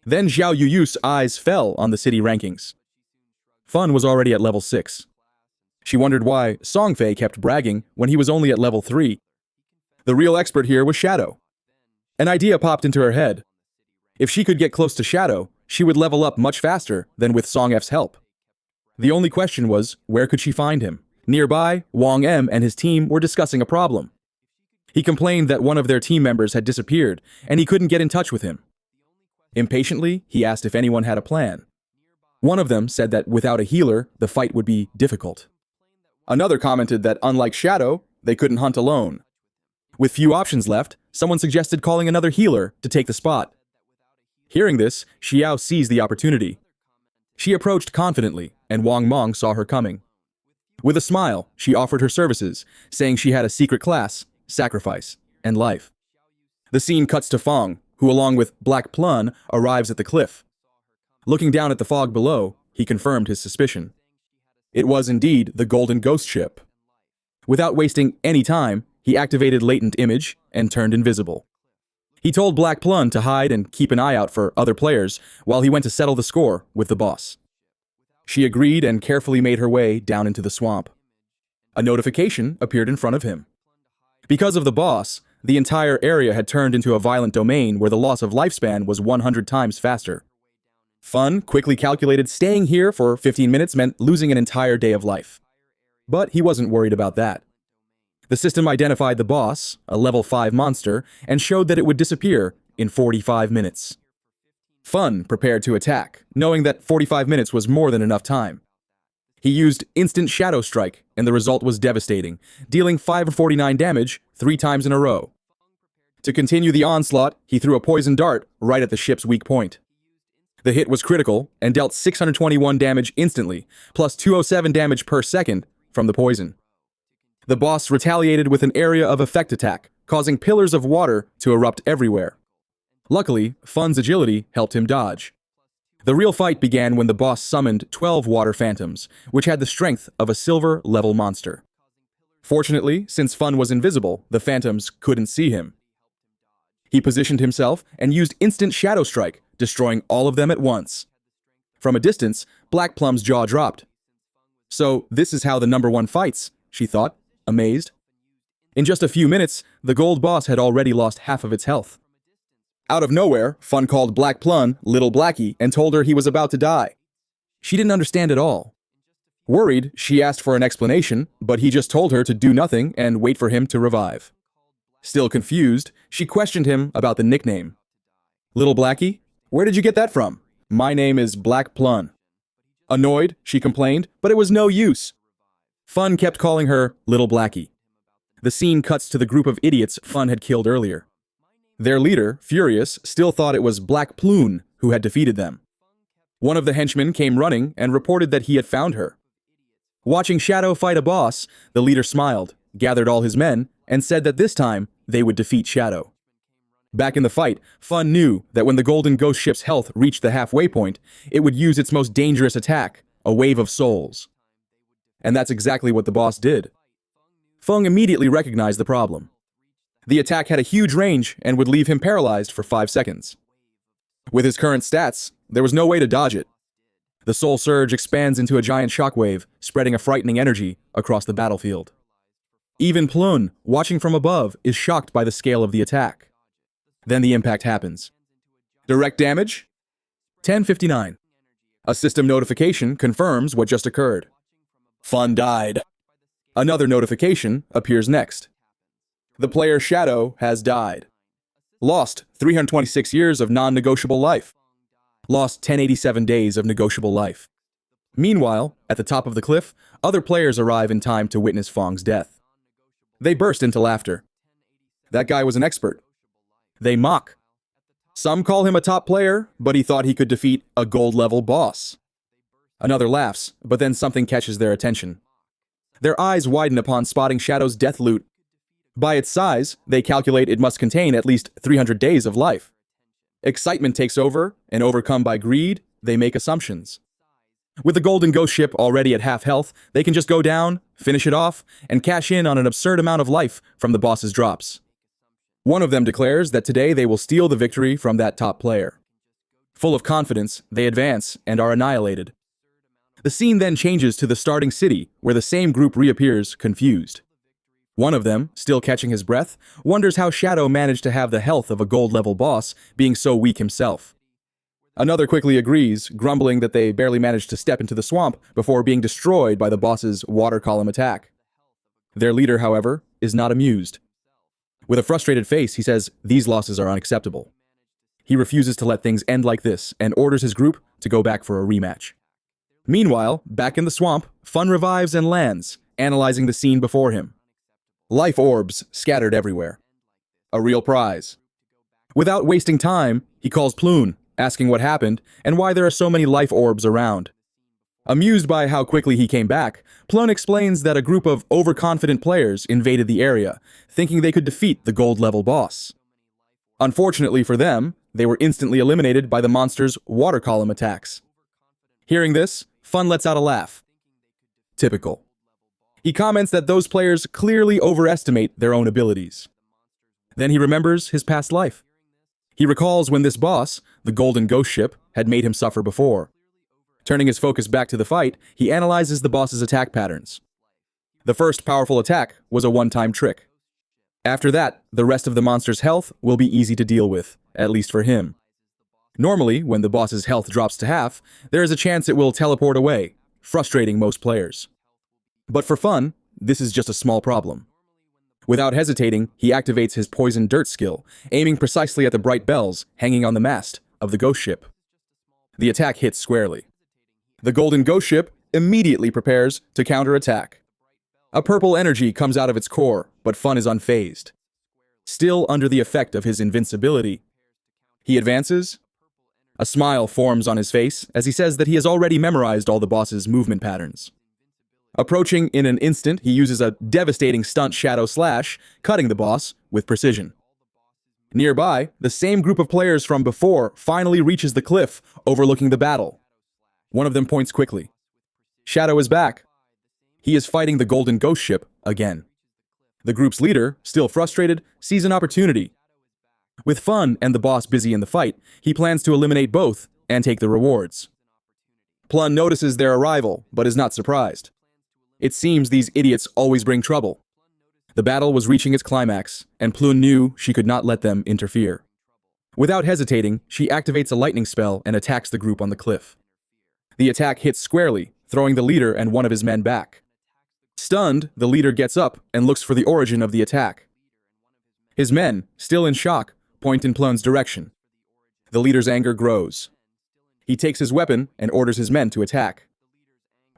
Then Xiao Yuyu's eyes fell on the city rankings. Fun was already at level 6. She wondered why Song Fei kept bragging when he was only at level 3. The real expert here was Shadow. An idea popped into her head. If she could get close to Shadow, she would level up much faster than with Song F's help. The only question was, where could she find him? Nearby, Wang M and his team were discussing a problem. He complained that one of their team members had disappeared, and he couldn't get in touch with him. Impatiently, he asked if anyone had a plan. One of them said that without a healer, the fight would be difficult. Another commented that unlike Shadow, they couldn't hunt alone. With few options left, someone suggested calling another healer to take the spot. Hearing this, Xiao seized the opportunity. She approached confidently, and Wang Meng saw her coming. With a smile, she offered her services, saying she had a secret class, Sacrifice, and Life. The scene cuts to Feng, who along with Black Plun arrives at the cliff. Looking down at the fog below, he confirmed his suspicion. It was indeed the Golden Ghost Ship. Without wasting any time, he activated Latent Image and turned invisible. He told Black Plun to hide and keep an eye out for other players while he went to settle the score with the boss. She agreed and carefully made her way down into the swamp. A notification appeared in front of him. Because of the boss, the entire area had turned into a violent domain where the loss of lifespan was 100 times faster. Fun quickly calculated staying here for 15 minutes meant losing an entire day of life. But he wasn't worried about that. The system identified the boss, a level 5 monster, and showed that it would disappear in 45 minutes. Fun prepared to attack, knowing that 45 minutes was more tun enough time. He used instant shadow strike, and the result was devastating, dealing 549 damage 3 times in a row. To continue the onslaught, he threw a poison dart right at the ship's weak point. The hit was critical and dealt 621 damage instantly, plus 207 damage per second from the poison. The boss retaliated with an area of effect attack, causing pillars of water to erupt everywhere. Luckily, Fun's agility helped him dodge. The real fight began when the boss summoned 12 water phantoms, which had the strength of a silver-level monster. Fortunately, since Fun was invisible, the phantoms couldn't see him. He positioned himself and used instant shadow strike, destroying all of them at once. From a distance, Black Plum's jaw dropped. So this is how the number 1 fights, she thought, amazed. In just a few minutes, the gold boss had already lost half of its health. Out of nowhere, Fun called Black Plum Little Blackie and told her he was about to die. She didn't understand at all. Worried, she asked for an explanation, but he just told her to do nothing and wait for him to revive. Still confused, she questioned him about the nickname. Little Blackie? Where did you get that from? My name is Black Plum. Annoyed, she complained, but it was no use. Fun kept calling her Little Blackie. The scene cuts to the group of idiots Fun had killed earlier. Their leader, furious, still thought it was Black Plum who had defeated them. One of the henchmen came running and reported that he had found her. Watching Shadow fight a boss, the leader smiled, gathered all his men, and said that this time they would defeat Shadow. Back in the fight, Fun knew that when the Golden Ghost ship's health reached the halfway point, it would use its most dangerous attack, a wave of souls. And that's exactly what the boss did. Fung immediately recognized the problem. The attack had a huge range and would leave him paralyzed for 5 seconds. With his current stats, there was no way to dodge it. The soul surge expands into a giant shockwave, spreading a frightening energy across the battlefield. Even Plun, watching from above, is shocked by the scale of the attack. Then the impact happens. Direct damage? 1059. A system notification confirms what just occurred. Fun died. Another notification appears next. The player Shadow has died. Lost 326 years of non-negotiable life. Lost 1087 days of negotiable life. Meanwhile, at the top of the cliff, other players arrive in time to witness Fong's death. They burst into laughter. That guy was an expert. They mock. Some call him a top player, but he thought he could defeat a gold-level boss. Another laughs, but then something catches their attention. Their eyes widen upon spotting Shadow's death loot. By its size, they calculate it must contain at least 300 days of life. Excitement takes over, and overcome by greed, they make assumptions. With the Golden Ghost ship already at half health, they can just go down, finish it off, and cash in on an absurd amount of life from the boss's drops. One of them declares that today they will steal the victory from that top player. Full of confidence, they advance and are annihilated. The scene then changes to the starting city, where the same group reappears, confused. One of them, still catching his breath, wonders how Shadow managed to have the health of a gold-level boss, being so weak himself. Another quickly agrees, grumbling that they barely managed to step into the swamp before being destroyed by the boss's water column attack. Their leader, however, is not amused. With a frustrated face, he says these losses are unacceptable. He refuses to let things end like this and orders his group to go back for a rematch. Meanwhile, back in the swamp, Fun revives and lands, analyzing the scene before him. Life orbs scattered everywhere. A real prize. Without wasting time, he calls Plun, asking what happened and why there are so many life orbs around. Amused by how quickly he came back, Plun explains that a group of overconfident players invaded the area, thinking they could defeat the gold-level boss. Unfortunately for them, they were instantly eliminated by the monster's water column attacks. Hearing this, Fun lets out a laugh. Typical. He comments that those players clearly overestimate their own abilities. Then he remembers his past life. He recalls when this boss, the Golden Ghost ship, had made him suffer before. Turning his focus back to the fight, he analyzes the boss's attack patterns. The first powerful attack was a one-time trick. After that, the rest of the monster's health will be easy to deal with, at least for him. Normally, when the boss's health drops to half, there is a chance it will teleport away, frustrating most players. But for Fun, this is just a small problem. Without hesitating, he activates his Poison Dirt skill, aiming precisely at the bright bells hanging on the mast of the ghost ship. The attack hits squarely. The golden ghost ship immediately prepares to counterattack. A purple energy comes out of its core, but Fun is unfazed. Still under the effect of his invincibility, he advances. A smile forms on his face as he says that he has already memorized all the boss's movement patterns. Approaching in an instant, he uses a devastating stunt Shadow Slash, cutting the boss with precision. Nearby, the same group of players from before finally reaches the cliff overlooking the battle. One of them points quickly. Shadow is back. He is fighting the golden ghost ship again. The group's leader, still frustrated, sees an opportunity. With Fun and the boss busy in the fight, he plans to eliminate both and take the rewards. Plun notices their arrival, but is not surprised. It seems these idiots always bring trouble. The battle was reaching its climax, and Plun knew she could not let them interfere. Without hesitating, she activates a lightning spell and attacks the group on the cliff. The attack hits squarely, throwing the leader and one of his men back. Stunned, the leader gets up and looks for the origin of the attack. His men, still in shock, point in Plun's direction. The leader's anger grows. He takes his weapon and orders his men to attack.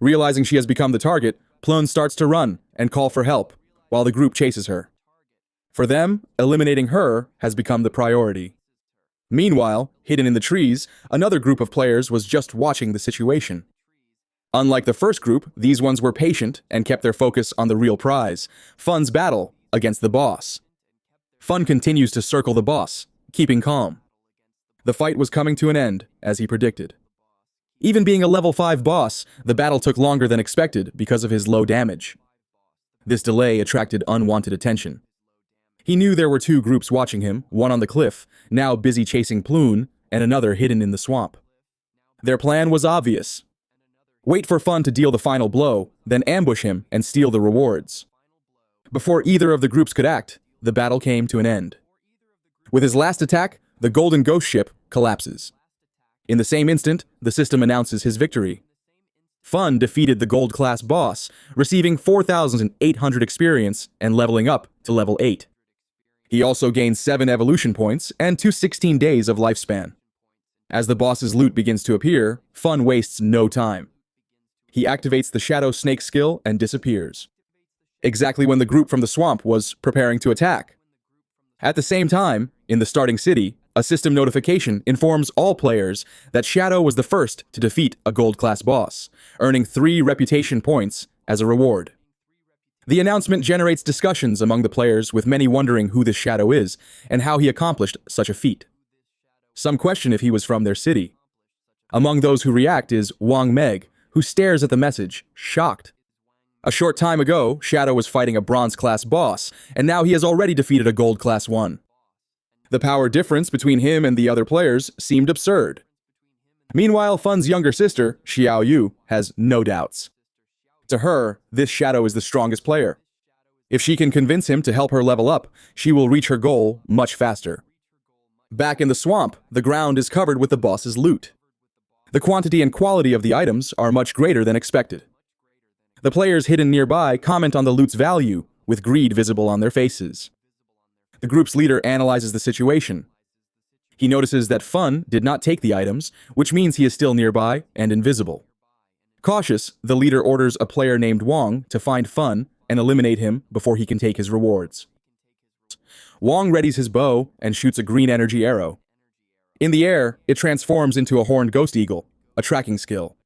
Realizing she has become the target, Plun starts to run and call for help, while the group chases her. For them, eliminating her has become the priority. Meanwhile, hidden in the trees, another group of players was just watching the situation. Unlike the first group, these ones were patient and kept their focus on the real prize, Fun's battle against the boss. Fun continues to circle the boss, keeping calm. The fight was coming to an end, as he predicted. Even being a level 5 boss, the battle took longer than expected because of his low damage. This delay attracted unwanted attention. He knew there were two groups watching him, one on the cliff, now busy chasing Plun, and another hidden in the swamp. Their plan was obvious. Wait for Fun to deal the final blow, then ambush him and steal the rewards. Before either of the groups could act, the battle came to an end. With his last attack, the golden ghost ship collapses. In the same instant, the system announces his victory. Fun defeated the gold-class boss, receiving 4,800 experience and leveling up to level 8. He also gained 7 evolution points and 216 days of lifespan. As the boss's loot begins to appear, Fun wastes no time. He activates the Shadow Snake skill and disappears. Exactly when the group from the swamp was preparing to attack. At the same time, in the starting city, a system notification informs all players that Shadow was the first to defeat a gold-class boss, earning 3 reputation points as a reward. The announcement generates discussions among the players, with many wondering who this Shadow is and how he accomplished such a feat. Some question if he was from their city. Among those who react is Wang Meg, who stares at the message, shocked. A short time ago, Shadow was fighting a bronze-class boss, and now he has already defeated a gold-class one. The power difference between him and the other players seemed absurd. Meanwhile, Fun's younger sister, Xiao Yu, has no doubts. To her, this Shadow is the strongest player. If she can convince him to help her level up, she will reach her goal much faster. Back in the swamp, the ground is covered with the boss's loot. The quantity and quality of the items are much greater than expected. The players hidden nearby comment on the loot's value, with greed visible on their faces. The group's leader analyzes the situation. He notices that Fun did not take the items, which means he is still nearby and invisible. Cautious, the leader orders a player named Wang to find Fun and eliminate him before he can take his rewards. Wang readies his bow and shoots a green energy arrow. In the air, it transforms into a horned ghost eagle, a tracking skill.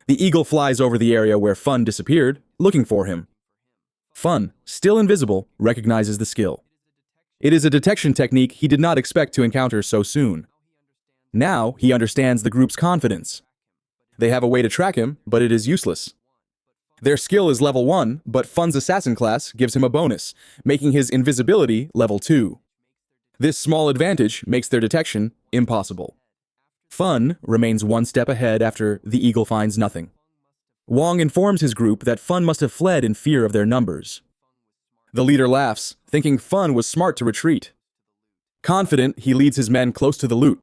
The eagle flies over the area where Fun disappeared, looking for him. Fun, still invisible, recognizes the skill. It is a detection technique he did not expect to encounter so soon. Now, he understands the group's confidence. They have a way to track him, but it is useless. Their skill is level 1, but Fun's assassin class gives him a bonus, making his invisibility level 2. This small advantage makes their detection impossible. Fun remains one step ahead after the eagle finds nothing. Wong informs his group that Fun must have fled in fear of their numbers. The leader laughs, thinking Fun was smart to retreat. Confident, he leads his men close to the loot.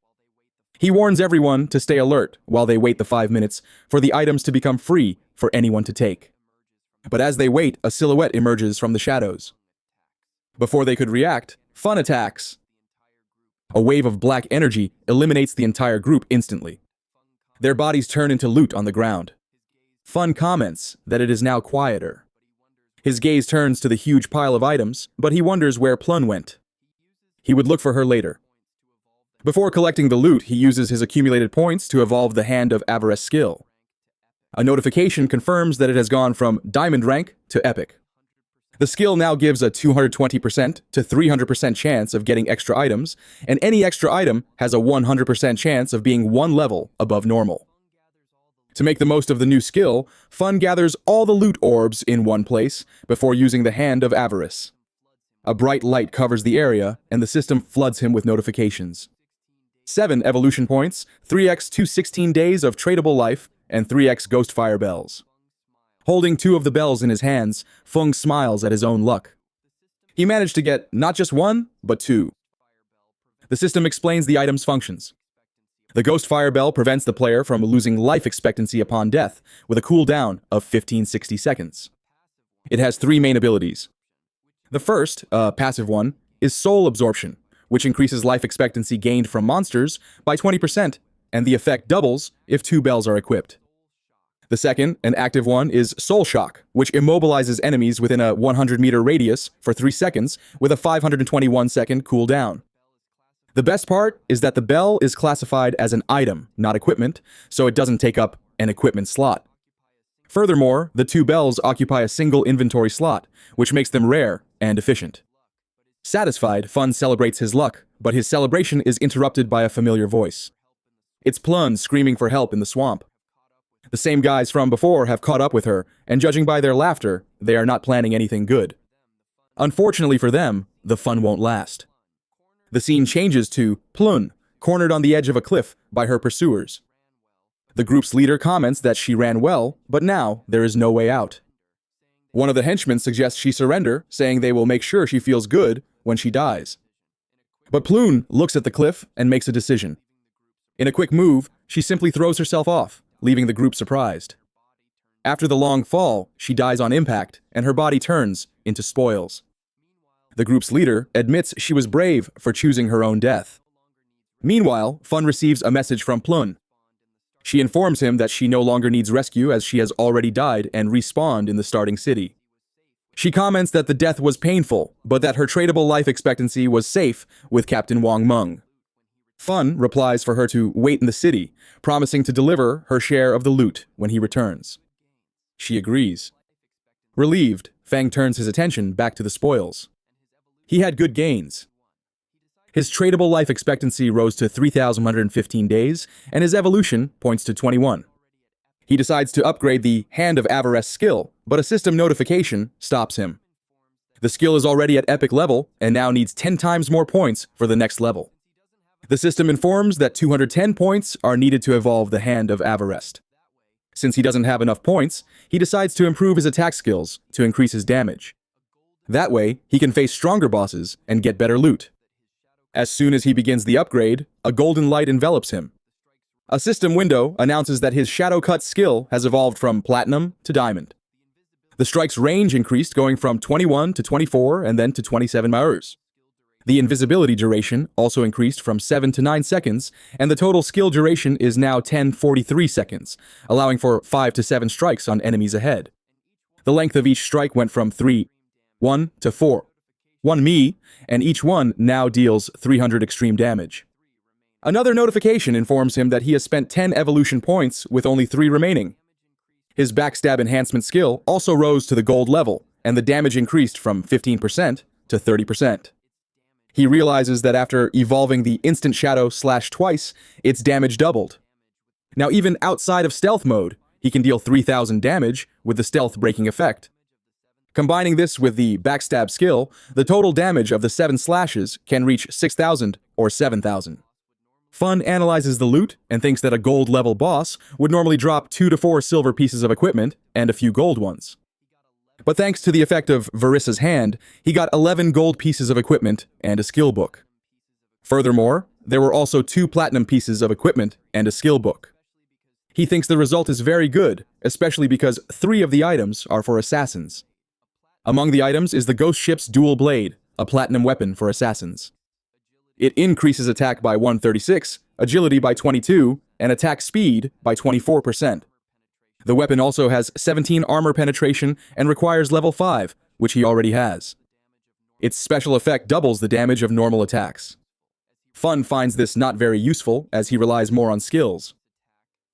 He warns everyone to stay alert while they wait the 5 minutes for the items to become free for anyone to take. But as they wait, a silhouette emerges from the shadows. Before they could react, Fun attacks. A wave of black energy eliminates the entire group instantly. Their bodies turn into loot on the ground. Fun comments that it is now quieter. His gaze turns to the huge pile of items, but he wonders where Plun went. He would look for her later. Before collecting the loot, he uses his accumulated points to evolve the Hand of Avarice skill. A notification confirms that it has gone from Diamond rank to Epic. The skill now gives a 220% to 300% chance of getting extra items, and any extra item has a 100% chance of being one level above normal. To make the most of the new skill, Fun gathers all the loot orbs in one place before using the Hand of Avarice. A bright light covers the area, and the system floods him with notifications. 7 evolution points, 3x 216 days of tradable life, and 3x Ghostfire bells. Holding 2 of the bells in his hands, Fung smiles at his own luck. He managed to get not just 1, but 2. The system explains the item's functions. The Ghostfire bell prevents the player from losing life expectancy upon death, with a cooldown of 1560 seconds. It has 3 main abilities. The first, a passive one, is Soul Absorption, which increases life expectancy gained from monsters by 20%, and the effect doubles if 2 bells are equipped. The second, an active one, is Soul Shock, which immobilizes enemies within a 100-meter radius for 3 seconds with a 521-second cooldown. The best part is that the bell is classified as an item, not equipment, so it doesn't take up an equipment slot. Furthermore, the 2 bells occupy a single inventory slot, which makes them rare and efficient. Satisfied, Fun celebrates his luck, but his celebration is interrupted by a familiar voice. It's Plun screaming for help in the swamp. The same guys from before have caught up with her, and judging by their laughter, they are not planning anything good. Unfortunately for them, the fun won't last. The scene changes to Plun, cornered on the edge of a cliff by her pursuers. The group's leader comments that she ran well, but now there is no way out. One of the henchmen suggests she surrender, saying they will make sure she feels good when she dies. But Plun looks at the cliff and makes a decision. In a quick move, she simply throws herself off, leaving the group surprised. After the long fall, she dies on impact, and her body turns into spoils. The group's leader admits she was brave for choosing her own death. Meanwhile, Fun receives a message from Plun. She informs him that she no longer needs rescue as she has already died and respawned in the starting city. She comments that the death was painful, but that her tradable life expectancy was safe with Captain Wang Meng. Fun replies for her to wait in the city, promising to deliver her share of the loot when he returns. She agrees. Relieved, Fang turns his attention back to the spoils. He had good gains. His tradable life expectancy rose to 3,115 days, and his evolution points to 21. He decides to upgrade the Hand of Avarice skill, but a system notification stops him. The skill is already at epic level, and now needs 10 times more points for the next level. The system informs that 210 points are needed to evolve the Hand of Avarice. Since he doesn't have enough points, he decides to improve his attack skills to increase his damage. That way, he can face stronger bosses and get better loot. As soon as he begins the upgrade, a golden light envelops him. A system window announces that his Shadow Cut skill has evolved from Platinum to Diamond. The strike's range increased, going from 21 to 24 and then to 27 hours. The invisibility duration also increased from 7 to 9 seconds, and the total skill duration is now 1043 seconds, allowing for 5 to 7 strikes on enemies ahead. The length of each strike went from 3, 1 to 4, 1 me, and each one now deals 300 extreme damage. Another notification informs him that he has spent 10 evolution points with only 3 remaining. His backstab enhancement skill also rose to the gold level, and the damage increased from 15% to 30%. He realizes that after evolving the Instant Shadow slash twice, its damage doubled. Now even outside of stealth mode, he can deal 3,000 damage with the stealth breaking effect. Combining this with the backstab skill, the total damage of the 7 slashes can reach 6,000 or 7,000. Fun analyzes the loot and thinks that a gold-level boss would normally drop 2 to 4 silver pieces of equipment and a few gold ones. But thanks to the effect of Varissa's hand, he got 11 gold pieces of equipment and a skill book. Furthermore, there were also 2 platinum pieces of equipment and a skill book. He thinks the result is very good, especially because 3 of the items are for assassins. Among the items is the Ghost Ship's Dual Blade, a platinum weapon for assassins. It increases attack by 136, agility by 22, and attack speed by 24%. The weapon also has 17 armor penetration and requires level 5, which he already has. Its special effect doubles the damage of normal attacks. Fun finds this not very useful, as he relies more on skills.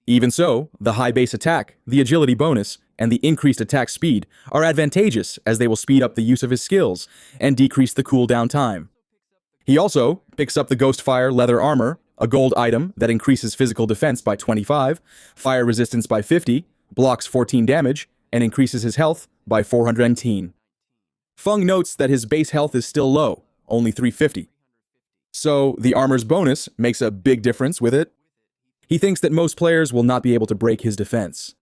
Even so, the high base attack, the agility bonus, and the increased attack speed are advantageous, as they will speed up the use of his skills and decrease the cooldown time. He also picks up the Ghostfire leather armor, a gold item that increases physical defense by 25, fire resistance by 50, blocks 14 damage, and increases his health by 419. Fung notes that his base health is still low, only 350. So the armor's bonus makes a big difference with it. He thinks that most players will not be able to break his defense.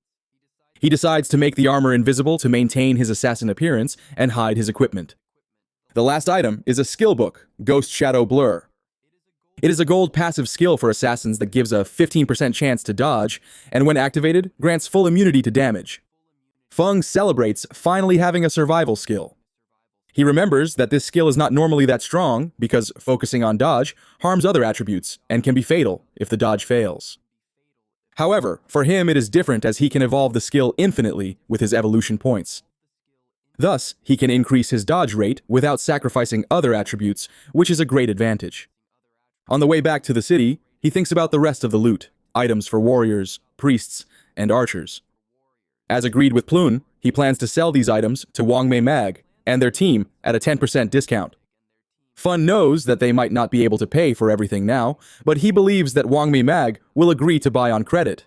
He decides to make the armor invisible to maintain his assassin appearance and hide his equipment. The last item is a skill book, Ghost Shadow Blur. It is a gold passive skill for assassins that gives a 15% chance to dodge, and when activated, grants full immunity to damage. Fung celebrates finally having a survival skill. He remembers that this skill is not normally that strong because focusing on dodge harms other attributes and can be fatal if the dodge fails. However, for him it is different as he can evolve the skill infinitely with his evolution points. Thus, he can increase his dodge rate without sacrificing other attributes, which is a great advantage. On the way back to the city, he thinks about the rest of the loot, items for warriors, priests, and archers. As agreed with Plun, he plans to sell these items to Wangmei Mag and their team at a 10% discount. Fun knows that they might not be able to pay for everything now, but he believes that Wangmei Mag will agree to buy on credit.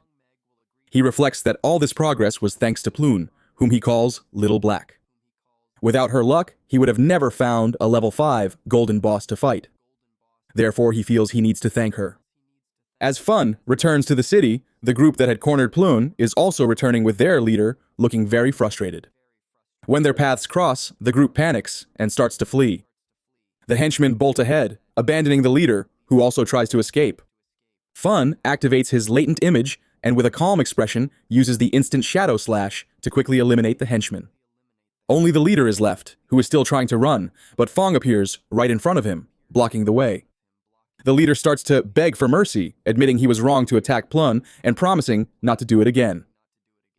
He reflects that all this progress was thanks to Plun, whom he calls Little Black. Without her luck, he would have never found a level 5 golden boss to fight. Therefore, he feels he needs to thank her. As Fun returns to the city, the group that had cornered Plun is also returning with their leader, looking very frustrated. When their paths cross, the group panics and starts to flee. The henchmen bolt ahead, abandoning the leader, who also tries to escape. Fun activates his latent image and with a calm expression uses the instant shadow slash to quickly eliminate the henchmen. Only the leader is left, who is still trying to run, but Fong appears right in front of him, blocking the way. The leader starts to beg for mercy, admitting he was wrong to attack Plun and promising not to do it again.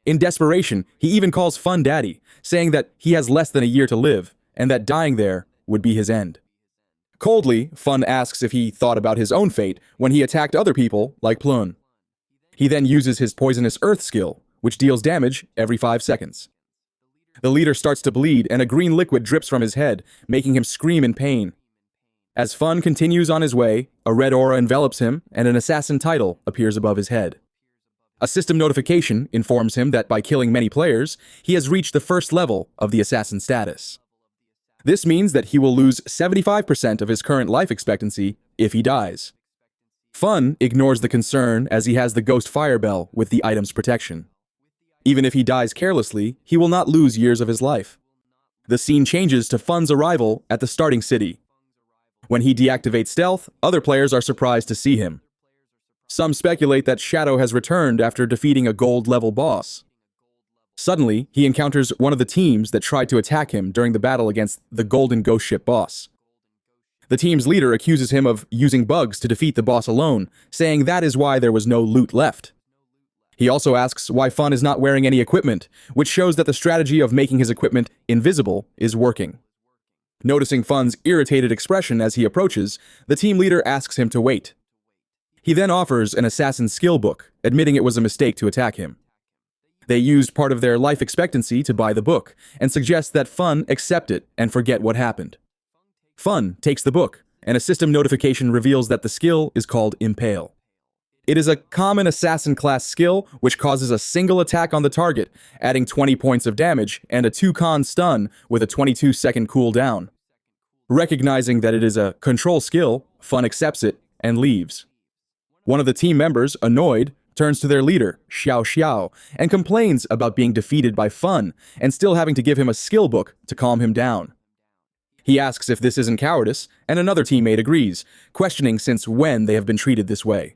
In desperation, he even calls Fun Daddy, saying that he has less than a year to live, and that dying there would be his end. Coldly, Fun asks if he thought about his own fate when he attacked other people like Plun. He then uses his Poisonous Earth skill, which deals damage every 5 seconds. The leader starts to bleed and a green liquid drips from his head, making him scream in pain. As Fun continues on his way, a red aura envelops him and an assassin title appears above his head. A system notification informs him that by killing many players, he has reached the first level of the assassin status. This means that he will lose 75% of his current life expectancy if he dies. Fun ignores the concern as he has the Ghost Fire Bell with the item's protection. Even if he dies carelessly, he will not lose years of his life. The scene changes to Fun's arrival at the starting city. When he deactivates stealth, other players are surprised to see him. Some speculate that Shadow has returned after defeating a gold-level boss. Suddenly, he encounters one of the teams that tried to attack him during the battle against the Golden Ghost Ship boss. The team's leader accuses him of using bugs to defeat the boss alone, saying that is why there was no loot left. He also asks why Fun is not wearing any equipment, which shows that the strategy of making his equipment invisible is working. Noticing Fun's irritated expression as he approaches, the team leader asks him to wait. He then offers an assassin skill book, admitting it was a mistake to attack him. They used part of their life expectancy to buy the book, and suggest that Fun accept it and forget what happened. Fun takes the book, and a system notification reveals that the skill is called Impale. It is a common assassin class skill which causes a single attack on the target, adding 20 points of damage and a 2-con stun with a 22-second cooldown. Recognizing that it is a control skill, Fun accepts it and leaves. One of the team members, annoyed, turns to their leader, Xiao Xiao, and complains about being defeated by Fun and still having to give him a skill book to calm him down. He asks if this isn't cowardice, and another teammate agrees, questioning since when they have been treated this way.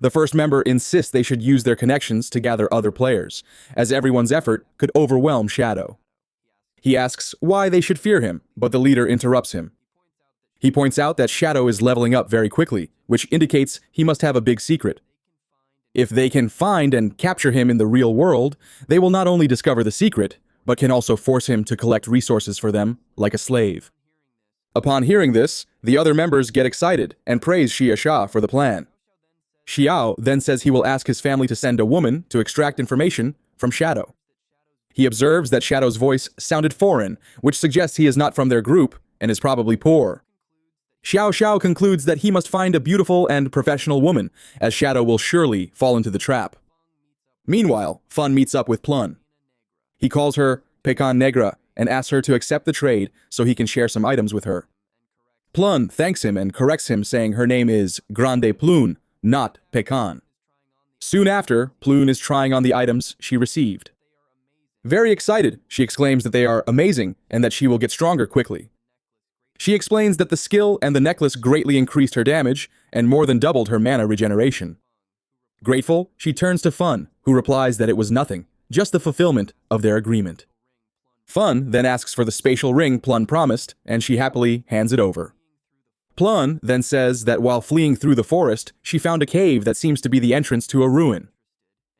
The first member insists they should use their connections to gather other players, as everyone's effort could overwhelm Shadow. He asks why they should fear him, but the leader interrupts him. He points out that Shadow is leveling up very quickly, which indicates he must have a big secret. If they can find and capture him in the real world, they will not only discover the secret, but can also force him to collect resources for them, like a slave. Upon hearing this, the other members get excited and praise Xia Xia for the plan. Xiao then says he will ask his family to send a woman to extract information from Shadow. He observes that Shadow's voice sounded foreign, which suggests he is not from their group and is probably poor. Xiao Xiao concludes that he must find a beautiful and professional woman, as Shadow will surely fall into the trap. Meanwhile, Fun meets up with Plun. He calls her Pecan Negra and asks her to accept the trade so he can share some items with her. Plun thanks him and corrects him, saying her name is Grande Plun, not Pecan. Soon after, Plun is trying on the items she received. Very excited, she exclaims that they are amazing and that she will get stronger quickly. She explains that the skill and the necklace greatly increased her damage and more than doubled her mana regeneration. Grateful, she turns to Fun, who replies that it was nothing, just the fulfillment of their agreement. Fun then asks for the spatial ring Plun promised, and she happily hands it over. Plun then says that while fleeing through the forest, she found a cave that seems to be the entrance to a ruin.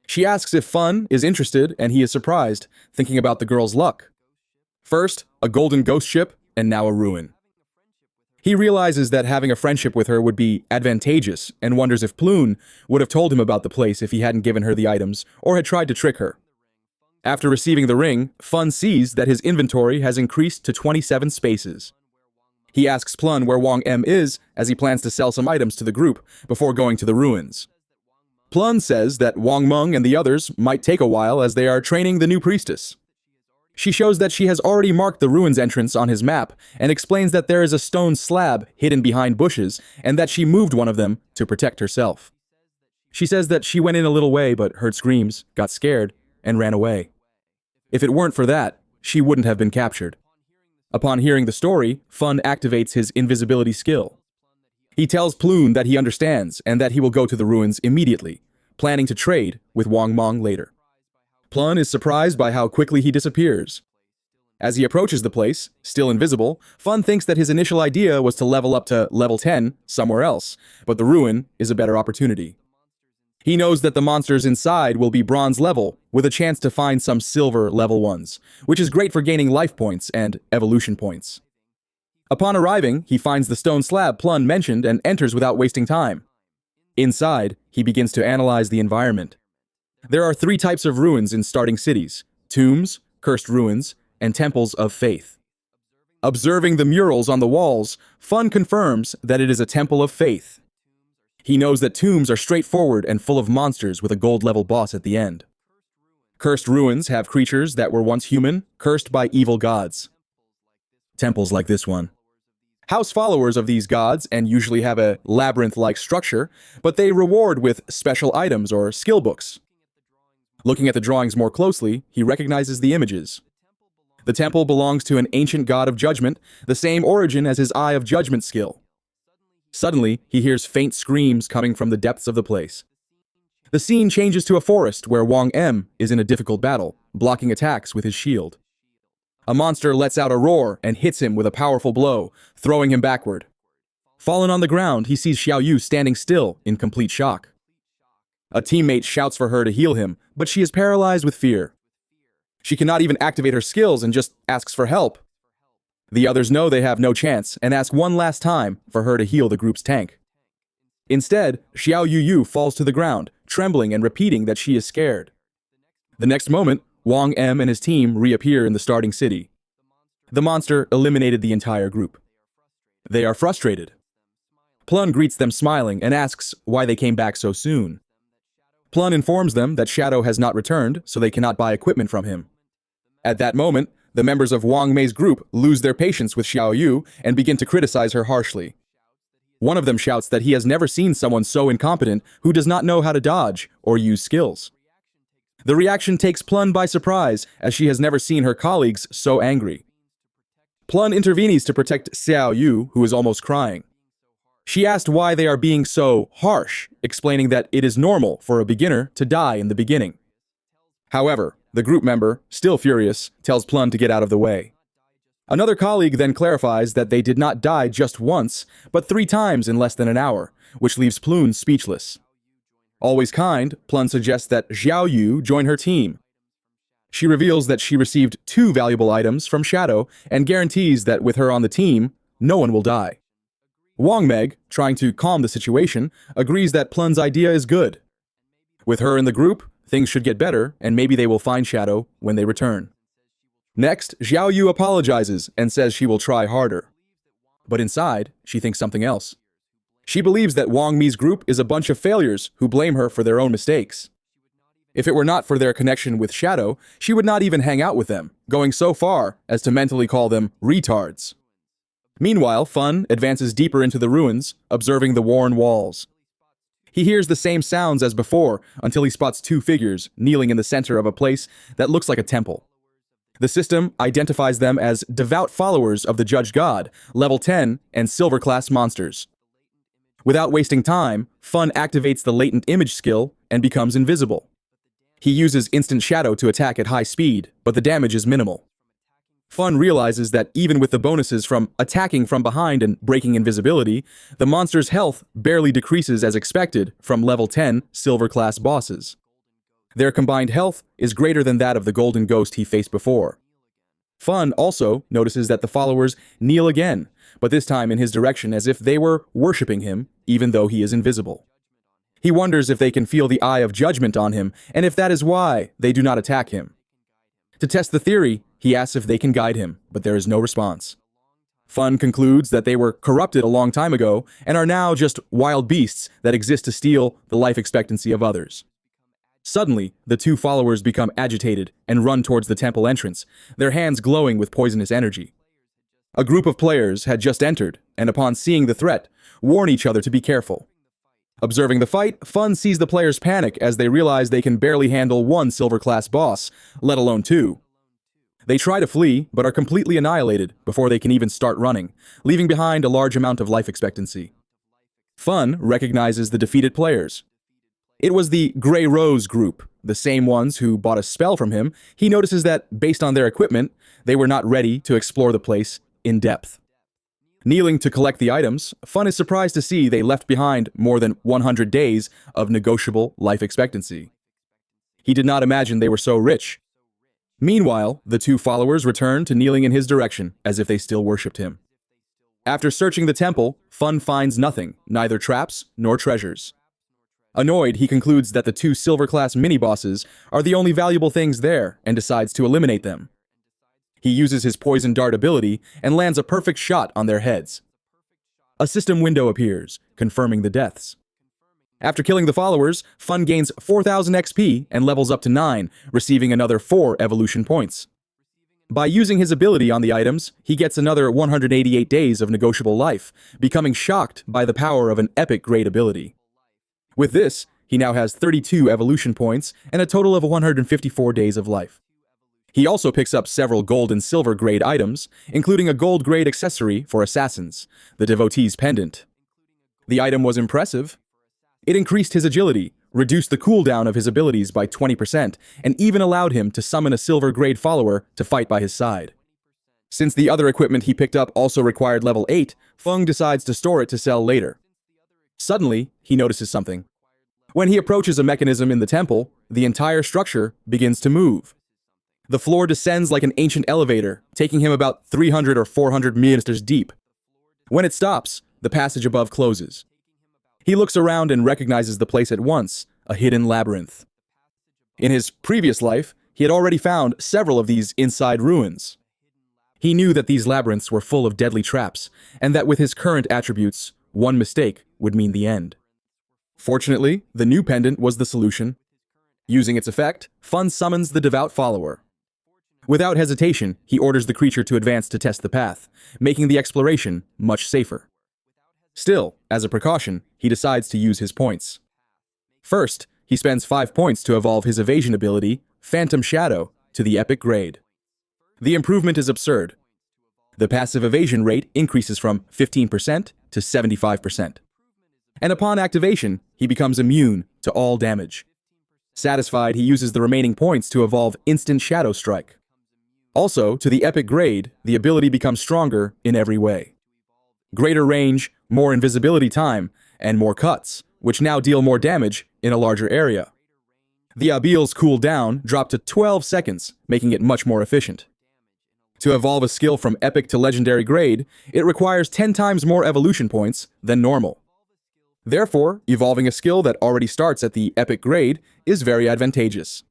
She asks if Fun is interested, and he is surprised, thinking about the girl's luck. First, a golden ghost ship, and now a ruin. He realizes that having a friendship with her would be advantageous and wonders if Plun would have told him about the place if he hadn't given her the items or had tried to trick her. After receiving the ring, Fun sees that his inventory has increased to 27 spaces. He asks Plun where Wang M is, as he plans to sell some items to the group before going to the ruins. Plun says that Wang Meng and the others might take a while as they are training the new priestess. She shows that she has already marked the ruins entrance on his map and explains that there is a stone slab hidden behind bushes and that she moved one of them to protect herself. She says that she went in a little way but heard screams, got scared, and ran away. If it weren't for that, she wouldn't have been captured. Upon hearing the story, Fun activates his invisibility skill. He tells Plun that he understands and that he will go to the ruins immediately, planning to trade with Wang Meng later. Plun is surprised by how quickly he disappears. As he approaches the place, still invisible, Fun thinks that his initial idea was to level up to level 10 somewhere else, but the ruin is a better opportunity. He knows that the monsters inside will be bronze level, with a chance to find some silver level ones, which is great for gaining life points and evolution points. Upon arriving, he finds the stone slab Plun mentioned and enters without wasting time. Inside, he begins to analyze the environment. There are 3 types of ruins in starting cities: tombs, cursed ruins, and temples of faith. Observing the murals on the walls, Fun confirms that it is a temple of faith. He knows that tombs are straightforward and full of monsters with a gold-level boss at the end. Cursed ruins have creatures that were once human, cursed by evil gods. Temples like this one. House followers of these gods and usually have a labyrinth-like structure, but they reward with special items or skill books. Looking at the drawings more closely, he recognizes the images. The temple belongs to an ancient god of judgment, the same origin as his Eye of Judgment skill. Suddenly, he hears faint screams coming from the depths of the place. The scene changes to a forest where Wang M is in a difficult battle, blocking attacks with his shield. A monster lets out a roar and hits him with a powerful blow, throwing him backward. Fallen on the ground, he sees Xiao Yu standing still in complete shock. A teammate shouts for her to heal him, but she is paralyzed with fear. She cannot even activate her skills and just asks for help. The others know they have no chance and ask one last time for her to heal the group's tank. Instead, Xiao Yu falls to the ground, trembling and repeating that she is scared. The next moment, Wang M and his team reappear in the starting city. The monster eliminated the entire group. They are frustrated. Plun greets them smiling and asks why they came back so soon. Plun informs them that Shadow has not returned, so they cannot buy equipment from him. At that moment, the members of Wang Mei's group lose their patience with Xiao Yu and begin to criticize her harshly. One of them shouts that he has never seen someone so incompetent who does not know how to dodge or use skills. The reaction takes Plun by surprise, as she has never seen her colleagues so angry. Plun intervenes to protect Xiao Yu, who is almost crying. She asked why they are being so harsh, explaining that it is normal for a beginner to die in the beginning. However, the group member, still furious, tells Plun to get out of the way. Another colleague then clarifies that they did not die just once, but 3 times in less than an hour, which leaves Plun speechless. Always kind, Plun suggests that Xiao Yu join her team. She reveals that she received 2 valuable items from Shadow and guarantees that with her on the team, no one will die. Wang Meg, trying to calm the situation, agrees that Plun's idea is good. With her in the group, things should get better, and maybe they will find Shadow when they return. Next, Xiao Yu apologizes and says she will try harder. But inside, she thinks something else. She believes that Wang Mi's group is a bunch of failures who blame her for their own mistakes. If it were not for their connection with Shadow, she would not even hang out with them, going so far as to mentally call them retards. Meanwhile, Fun advances deeper into the ruins, observing the worn walls. He hears the same sounds as before until he spots 2 figures kneeling in the center of a place that looks like a temple. The system identifies them as devout followers of the Judge God, level 10, and silver class monsters. Without wasting time, Fun activates the latent image skill and becomes invisible. He uses instant shadow to attack at high speed, but the damage is minimal. Fun realizes that even with the bonuses from attacking from behind and breaking invisibility, the monster's health barely decreases as expected from level 10 silver class bosses. Their combined health is greater than that of the golden ghost he faced before. Fun also notices that the followers kneel again, but this time in his direction as if they were worshipping him, even though he is invisible. He wonders if they can feel the eye of judgment on him, and if that is why they do not attack him. To test the theory, he asks if they can guide him, but there is no response. Fun concludes that they were corrupted a long time ago and are now just wild beasts that exist to steal the life expectancy of others. Suddenly, the 2 followers become agitated and run towards the temple entrance, their hands glowing with poisonous energy. A group of players had just entered, and upon seeing the threat, warn each other to be careful. Observing the fight, Fun sees the players panic as they realize they can barely handle 1 silver-class boss, let alone 2. They try to flee, but are completely annihilated before they can even start running, leaving behind a large amount of life expectancy. Fun recognizes the defeated players. It was the Grey Rose group, the same ones who bought a spell from him. He notices that, based on their equipment, they were not ready to explore the place in depth. Kneeling to collect the items, Fun is surprised to see they left behind more than 100 days of negotiable life expectancy. He did not imagine they were so rich. Meanwhile, the 2 followers return to kneeling in his direction, as if they still worshipped him. After searching the temple, Fun finds nothing, neither traps nor treasures. Annoyed, he concludes that the 2 silver-class mini-bosses are the only valuable things there and decides to eliminate them. He uses his poison dart ability and lands a perfect shot on their heads. A system window appears, confirming the deaths. After killing the followers, Fun gains 4,000 XP and levels up to 9, receiving another 4 evolution points. By using his ability on the items, he gets another 188 days of negotiable life, becoming shocked by the power of an epic grade ability. With this, he now has 32 evolution points and a total of 154 days of life. He also picks up several gold and silver grade items, including a gold grade accessory for assassins, the Devotee's Pendant. The item was impressive. It increased his agility, reduced the cooldown of his abilities by 20%, and even allowed him to summon a silver grade follower to fight by his side. Since the other equipment he picked up also required level 8, Feng decides to store it to sell later. Suddenly, he notices something. When he approaches a mechanism in the temple, the entire structure begins to move. The floor descends like an ancient elevator, taking him about 300 or 400 meters deep. When it stops, the passage above closes. He looks around and recognizes the place at once, a hidden labyrinth. In his previous life, he had already found several of these inside ruins. He knew that these labyrinths were full of deadly traps, and that with his current attributes, one mistake would mean the end. Fortunately, the new pendant was the solution. Using its effect, Fun summons the devout follower. Without hesitation, he orders the creature to advance to test the path, making the exploration much safer. Still, as a precaution, he decides to use his points. First, he spends 5 points to evolve his evasion ability, Phantom Shadow, to the epic grade. The improvement is absurd. The passive evasion rate increases from 15% to 75%. And upon activation, he becomes immune to all damage. Satisfied, he uses the remaining points to evolve Instant Shadow Strike. Also, to the epic grade, the ability becomes stronger in every way. Greater range, more invisibility time, and more cuts, which now deal more damage in a larger area. The Abil's cooldown dropped to 12 seconds, making it much more efficient. To evolve a skill from epic to legendary grade, it requires 10 times more evolution points than normal. Therefore, evolving a skill that already starts at the epic grade is very advantageous.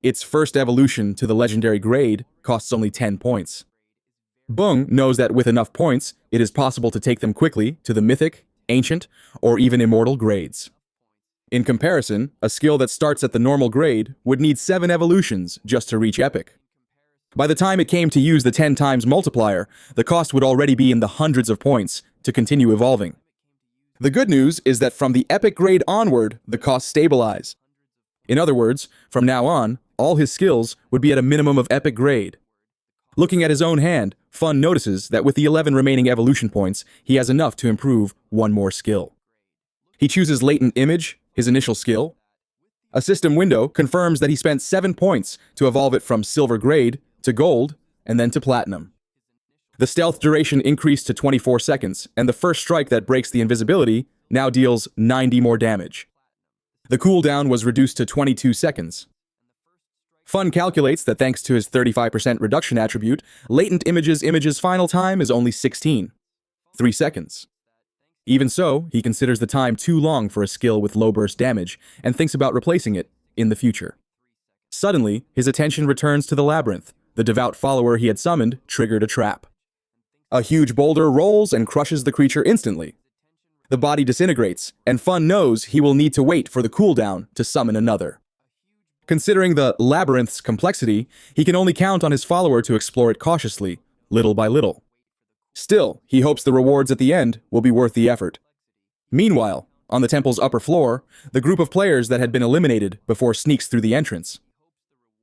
Its first evolution to the legendary grade costs only 10 points. Bung knows that with enough points, it is possible to take them quickly to the mythic, ancient, or even immortal grades. In comparison, a skill that starts at the normal grade would need 7 evolutions just to reach epic. By the time it came to use the 10 times multiplier, the cost would already be in the hundreds of points to continue evolving. The good news is that from the epic grade onward, the costs stabilize. In other words, from now on, all his skills would be at a minimum of epic grade. Looking at his own hand, Fun notices that with the 11 remaining evolution points, he has enough to improve one more skill. He chooses Latent Image, his initial skill. A system window confirms that he spent 7 points to evolve it from silver grade to gold and then to platinum. The stealth duration increased to 24 seconds, and the first strike that breaks the invisibility now deals 90 more damage. The cooldown was reduced to 22 seconds. Fun calculates that thanks to his 35% reduction attribute, Latent Image's final time is only 3 seconds. Even so, he considers the time too long for a skill with low burst damage and thinks about replacing it in the future. Suddenly, his attention returns to the labyrinth. The devout follower he had summoned triggered a trap. A huge boulder rolls and crushes the creature instantly. The body disintegrates, and Fun knows he will need to wait for the cooldown to summon another. Considering the labyrinth's complexity, he can only count on his follower to explore it cautiously, little by little. Still, he hopes the rewards at the end will be worth the effort. Meanwhile, on the temple's upper floor, the group of players that had been eliminated before sneaks through the entrance.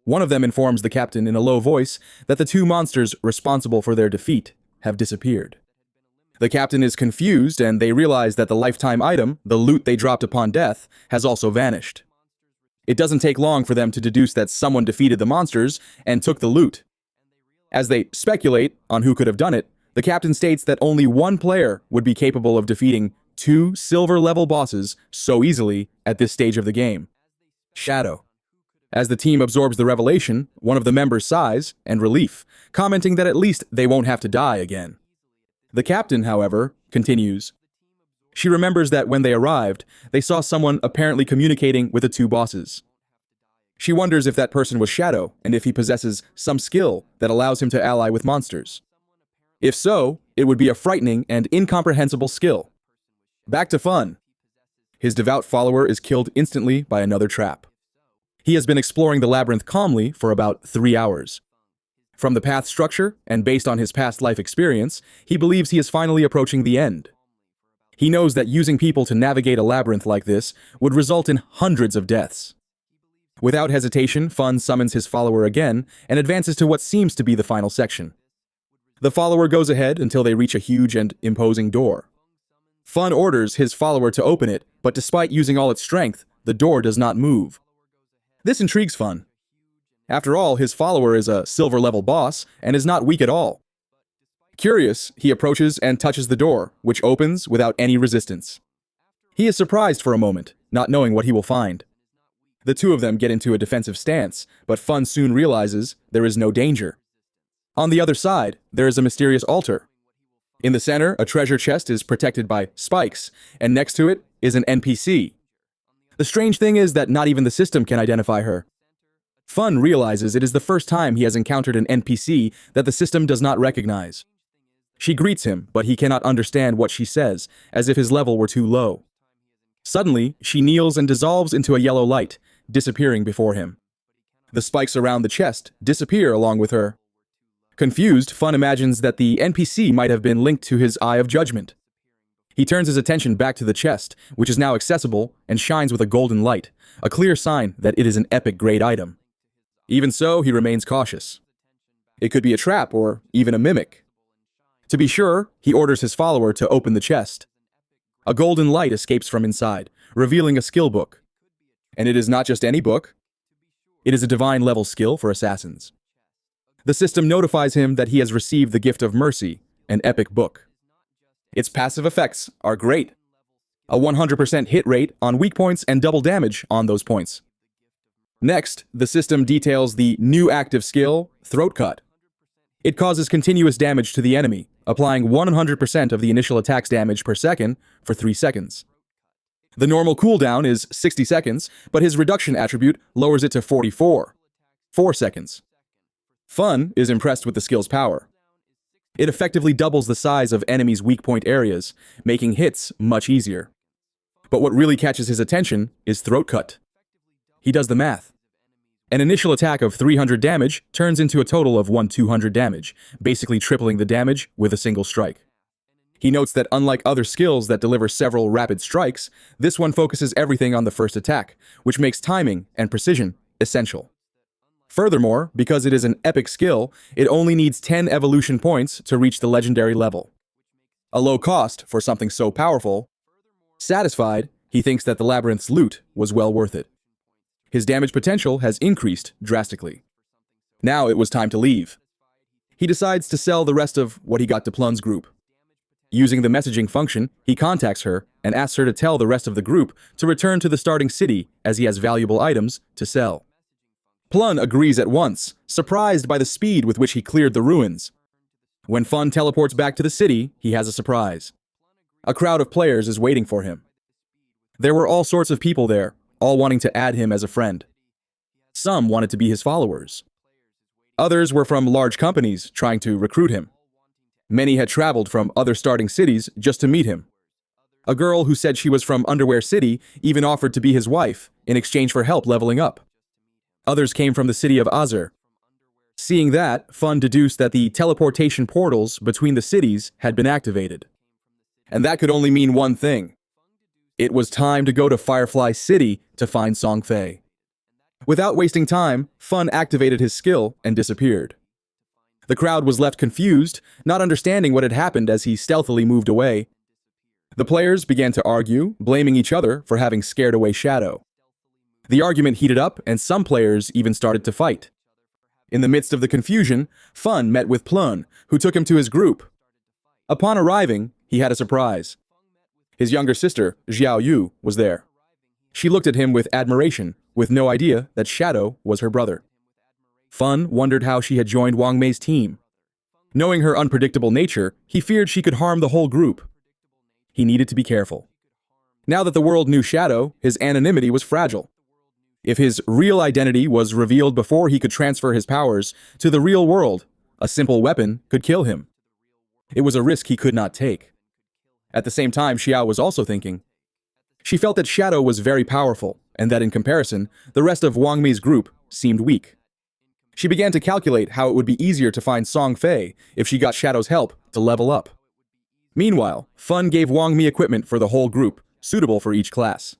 One of them informs the captain in a low voice that the 2 monsters responsible for their defeat have disappeared. The captain is confused, and they realize that the lifetime item, the loot they dropped upon death, has also vanished. It doesn't take long for them to deduce that someone defeated the monsters and took the loot. As they speculate on who could have done it, the captain states that only one player would be capable of defeating 2 silver-level bosses so easily at this stage of the game: Shadow. As the team absorbs the revelation, one of the members sighs in relief, commenting that at least they won't have to die again. The captain, however, continues. She remembers that when they arrived, they saw someone apparently communicating with the 2 bosses. She wonders if that person was Shadow and if he possesses some skill that allows him to ally with monsters. If so, it would be a frightening and incomprehensible skill. Back to Fun. His devout follower is killed instantly by another trap. He has been exploring the labyrinth calmly for about 3 hours. From the path structure, and based on his past life experience, he believes he is finally approaching the end. He knows that using people to navigate a labyrinth like this would result in hundreds of deaths. Without hesitation, Fun summons his follower again and advances to what seems to be the final section. The follower goes ahead until they reach a huge and imposing door. Fun orders his follower to open it, but despite using all its strength, the door does not move. This intrigues Fun. After all, his follower is a silver-level boss and is not weak at all. Curious, he approaches and touches the door, which opens without any resistance. He is surprised for a moment, not knowing what he will find. The 2 of them get into a defensive stance, but Fun soon realizes there is no danger. On the other side, there is a mysterious altar. In the center, a treasure chest is protected by spikes, and next to it is an NPC. The strange thing is that not even the system can identify her. Fun realizes it is the first time he has encountered an NPC that the system does not recognize. She greets him, but he cannot understand what she says, as if his level were too low. Suddenly, she kneels and dissolves into a yellow light, disappearing before him. The spikes around the chest disappear along with her. Confused, Fun imagines that the NPC might have been linked to his Eye of Judgment. He turns his attention back to the chest, which is now accessible and shines with a golden light, a clear sign that it is an epic-grade item. Even so, he remains cautious. It could be a trap or even a mimic. To be sure, he orders his follower to open the chest. A golden light escapes from inside, revealing a skill book. And it is not just any book. It is a divine-level skill for assassins. The system notifies him that he has received the gift of mercy, an epic book. Its passive effects are great. A 100% hit rate on weak points and double damage on those points. Next, the system details the new active skill, Throat Cut. It causes continuous damage to the enemy, applying 100% of the initial attack's damage per second for 3 seconds. The normal cooldown is 60 seconds, but his reduction attribute lowers it to 4 seconds. Fun is impressed with the skill's power. It effectively doubles the size of enemies' weak point areas, making hits much easier. But what really catches his attention is Throat Cut. He does the math. An initial attack of 300 damage turns into a total of 200 damage, basically tripling the damage with a single strike. He notes that unlike other skills that deliver several rapid strikes, this one focuses everything on the first attack, which makes timing and precision essential. Furthermore, because it is an epic skill, it only needs 10 evolution points to reach the legendary level. A low cost for something so powerful. Satisfied, he thinks that the labyrinth's loot was well worth it. His damage potential has increased drastically. Now it was time to leave. He decides to sell the rest of what he got to Plun's group. Using the messaging function, he contacts her and asks her to tell the rest of the group to return to the starting city as he has valuable items to sell. Plun agrees at once, surprised by the speed with which he cleared the ruins. When Fun teleports back to the city, he has a surprise. A crowd of players is waiting for him. There were all sorts of people there, all wanting to add him as a friend. Some wanted to be his followers. Others were from large companies trying to recruit him. Many had traveled from other starting cities just to meet him. A girl who said she was from Underwear City even offered to be his wife in exchange for help leveling up. Others came from the city of Azur. Seeing that, Fun deduced that the teleportation portals between the cities had been activated. And that could only mean one thing. It was time to go to Firefly City to find Song Fei. Without wasting time, Fun activated his skill and disappeared. The crowd was left confused, not understanding what had happened as he stealthily moved away. The players began to argue, blaming each other for having scared away Shadow. The argument heated up, and some players even started to fight. In the midst of the confusion, Fun met with Plun, who took him to his group. Upon arriving, he had a surprise. His younger sister, Xiao Yu, was there. She looked at him with admiration, with no idea that Shadow was her brother. Fun wondered how she had joined Wang Mei's team. Knowing her unpredictable nature, he feared she could harm the whole group. He needed to be careful. Now that the world knew Shadow, his anonymity was fragile. If his real identity was revealed before he could transfer his powers to the real world, a simple weapon could kill him. It was a risk he could not take. At the same time, Xiao was also thinking. She felt that Shadow was very powerful, and that in comparison, the rest of Wang Mei's group seemed weak. She began to calculate how it would be easier to find Song Fei if she got Shadow's help to level up. Meanwhile, Fun gave Wang Mei equipment for the whole group, suitable for each class.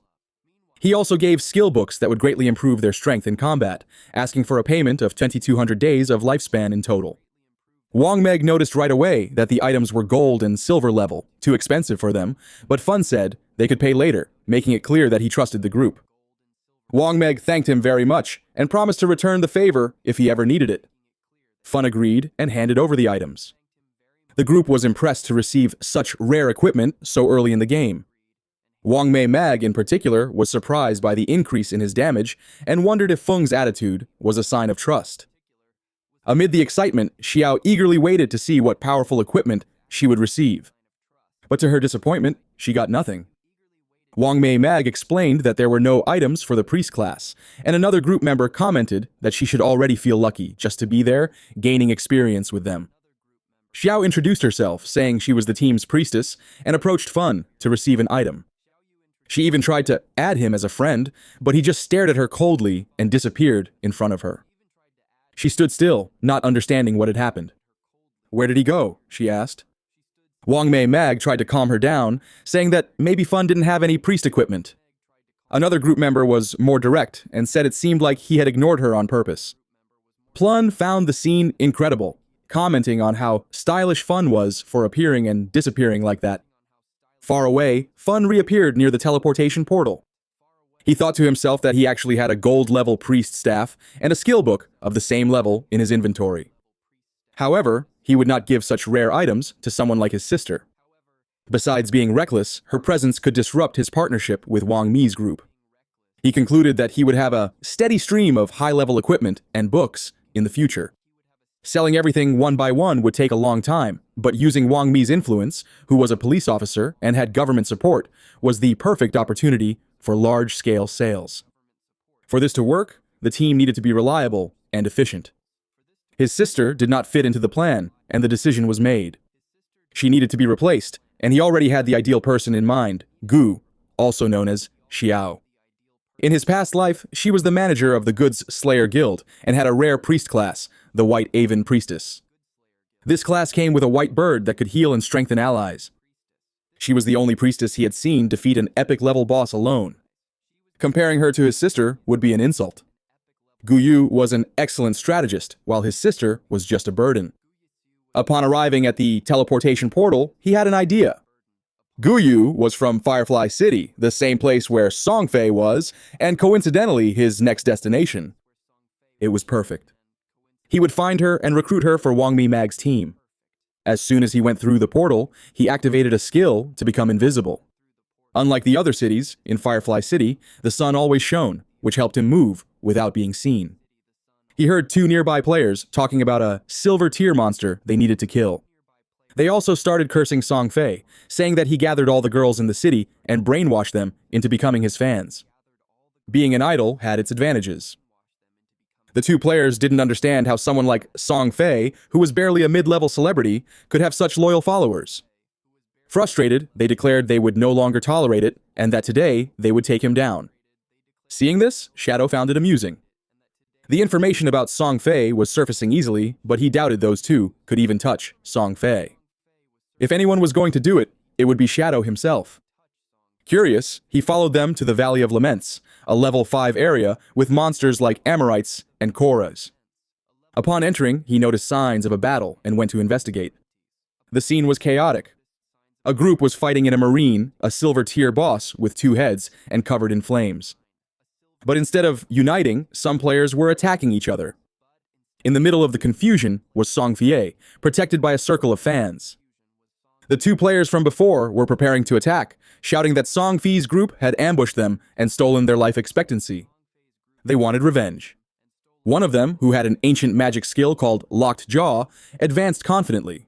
He also gave skill books that would greatly improve their strength in combat, asking for a payment of 2,200 days of lifespan in total. Wang Meg noticed right away that the items were gold and silver level, too expensive for them, but Fun said they could pay later, making it clear that he trusted the group. Wang Meg thanked him very much and promised to return the favor if he ever needed it. Fun agreed and handed over the items. The group was impressed to receive such rare equipment so early in the game. Wang Mei Mag, in particular, was surprised by the increase in his damage and wondered if Feng's attitude was a sign of trust. Amid the excitement, Xiao eagerly waited to see what powerful equipment she would receive. But to her disappointment, she got nothing. Wang Mei Mag explained that there were no items for the priest class, and another group member commented that she should already feel lucky just to be there, gaining experience with them. Xiao introduced herself, saying she was the team's priestess, and approached Fun to receive an item. She even tried to add him as a friend, but he just stared at her coldly and disappeared in front of her. She stood still, not understanding what had happened. "Where did he go?" she asked. Wang Mei Mag tried to calm her down, saying that maybe Fun didn't have any priest equipment. Another group member was more direct and said it seemed like he had ignored her on purpose. Plun found the scene incredible, commenting on how stylish Fun was for appearing and disappearing like that. Far away, Fun reappeared near the teleportation portal. He thought to himself that he actually had a gold-level priest staff and a skill book of the same level in his inventory. However, he would not give such rare items to someone like his sister. Besides being reckless, her presence could disrupt his partnership with Wang Mi's group. He concluded that he would have a steady stream of high-level equipment and books in the future. Selling everything one by one would take a long time, but using Wang Mi's influence, who was a police officer and had government support, was the perfect opportunity for large-scale sales. For this to work, the team needed to be reliable and efficient. His sister did not fit into the plan, and the decision was made. She needed to be replaced, and he already had the ideal person in mind, Gu, also known as Xiao. In his past life, she was the manager of the Goods Slayer Guild and had a rare priest class, the White Aven Priestess. This class came with a white bird that could heal and strengthen allies. She was the only priestess he had seen defeat an epic-level boss alone. Comparing her to his sister would be an insult. Guyu was an excellent strategist, while his sister was just a burden. Upon arriving at the teleportation portal, he had an idea. Guyu was from Firefly City, the same place where Songfei was, and coincidentally his next destination. It was perfect. He would find her and recruit her for Wang Mi Mag's team. As soon as he went through the portal, he activated a skill to become invisible. Unlike the other cities, in Firefly City, the sun always shone, which helped him move without being seen. He heard two nearby players talking about a silver tier monster they needed to kill. They also started cursing Songfei, saying that he gathered all the girls in the city and brainwashed them into becoming his fans. Being an idol had its advantages. The two players didn't understand how someone like Songfei, who was barely a mid-level celebrity, could have such loyal followers. Frustrated, they declared they would no longer tolerate it and that today they would take him down. Seeing this, Shadow found it amusing. The information about Songfei was surfacing easily, but he doubted those two could even touch Songfei. If anyone was going to do it, it would be Shadow himself. Curious, he followed them to the Valley of Laments, a level 5 area with monsters like Amorites and Koras. Upon entering, he noticed signs of a battle and went to investigate. The scene was chaotic. A group was fighting in a marine, a silver tier boss with 2 heads and covered in flames. But instead of uniting, some players were attacking each other. In the middle of the confusion was Songfei, protected by a circle of fans. The two players from before were preparing to attack, shouting that Songfei's group had ambushed them and stolen their life expectancy. They wanted revenge. One of them, who had an ancient magic skill called Locked Jaw, advanced confidently.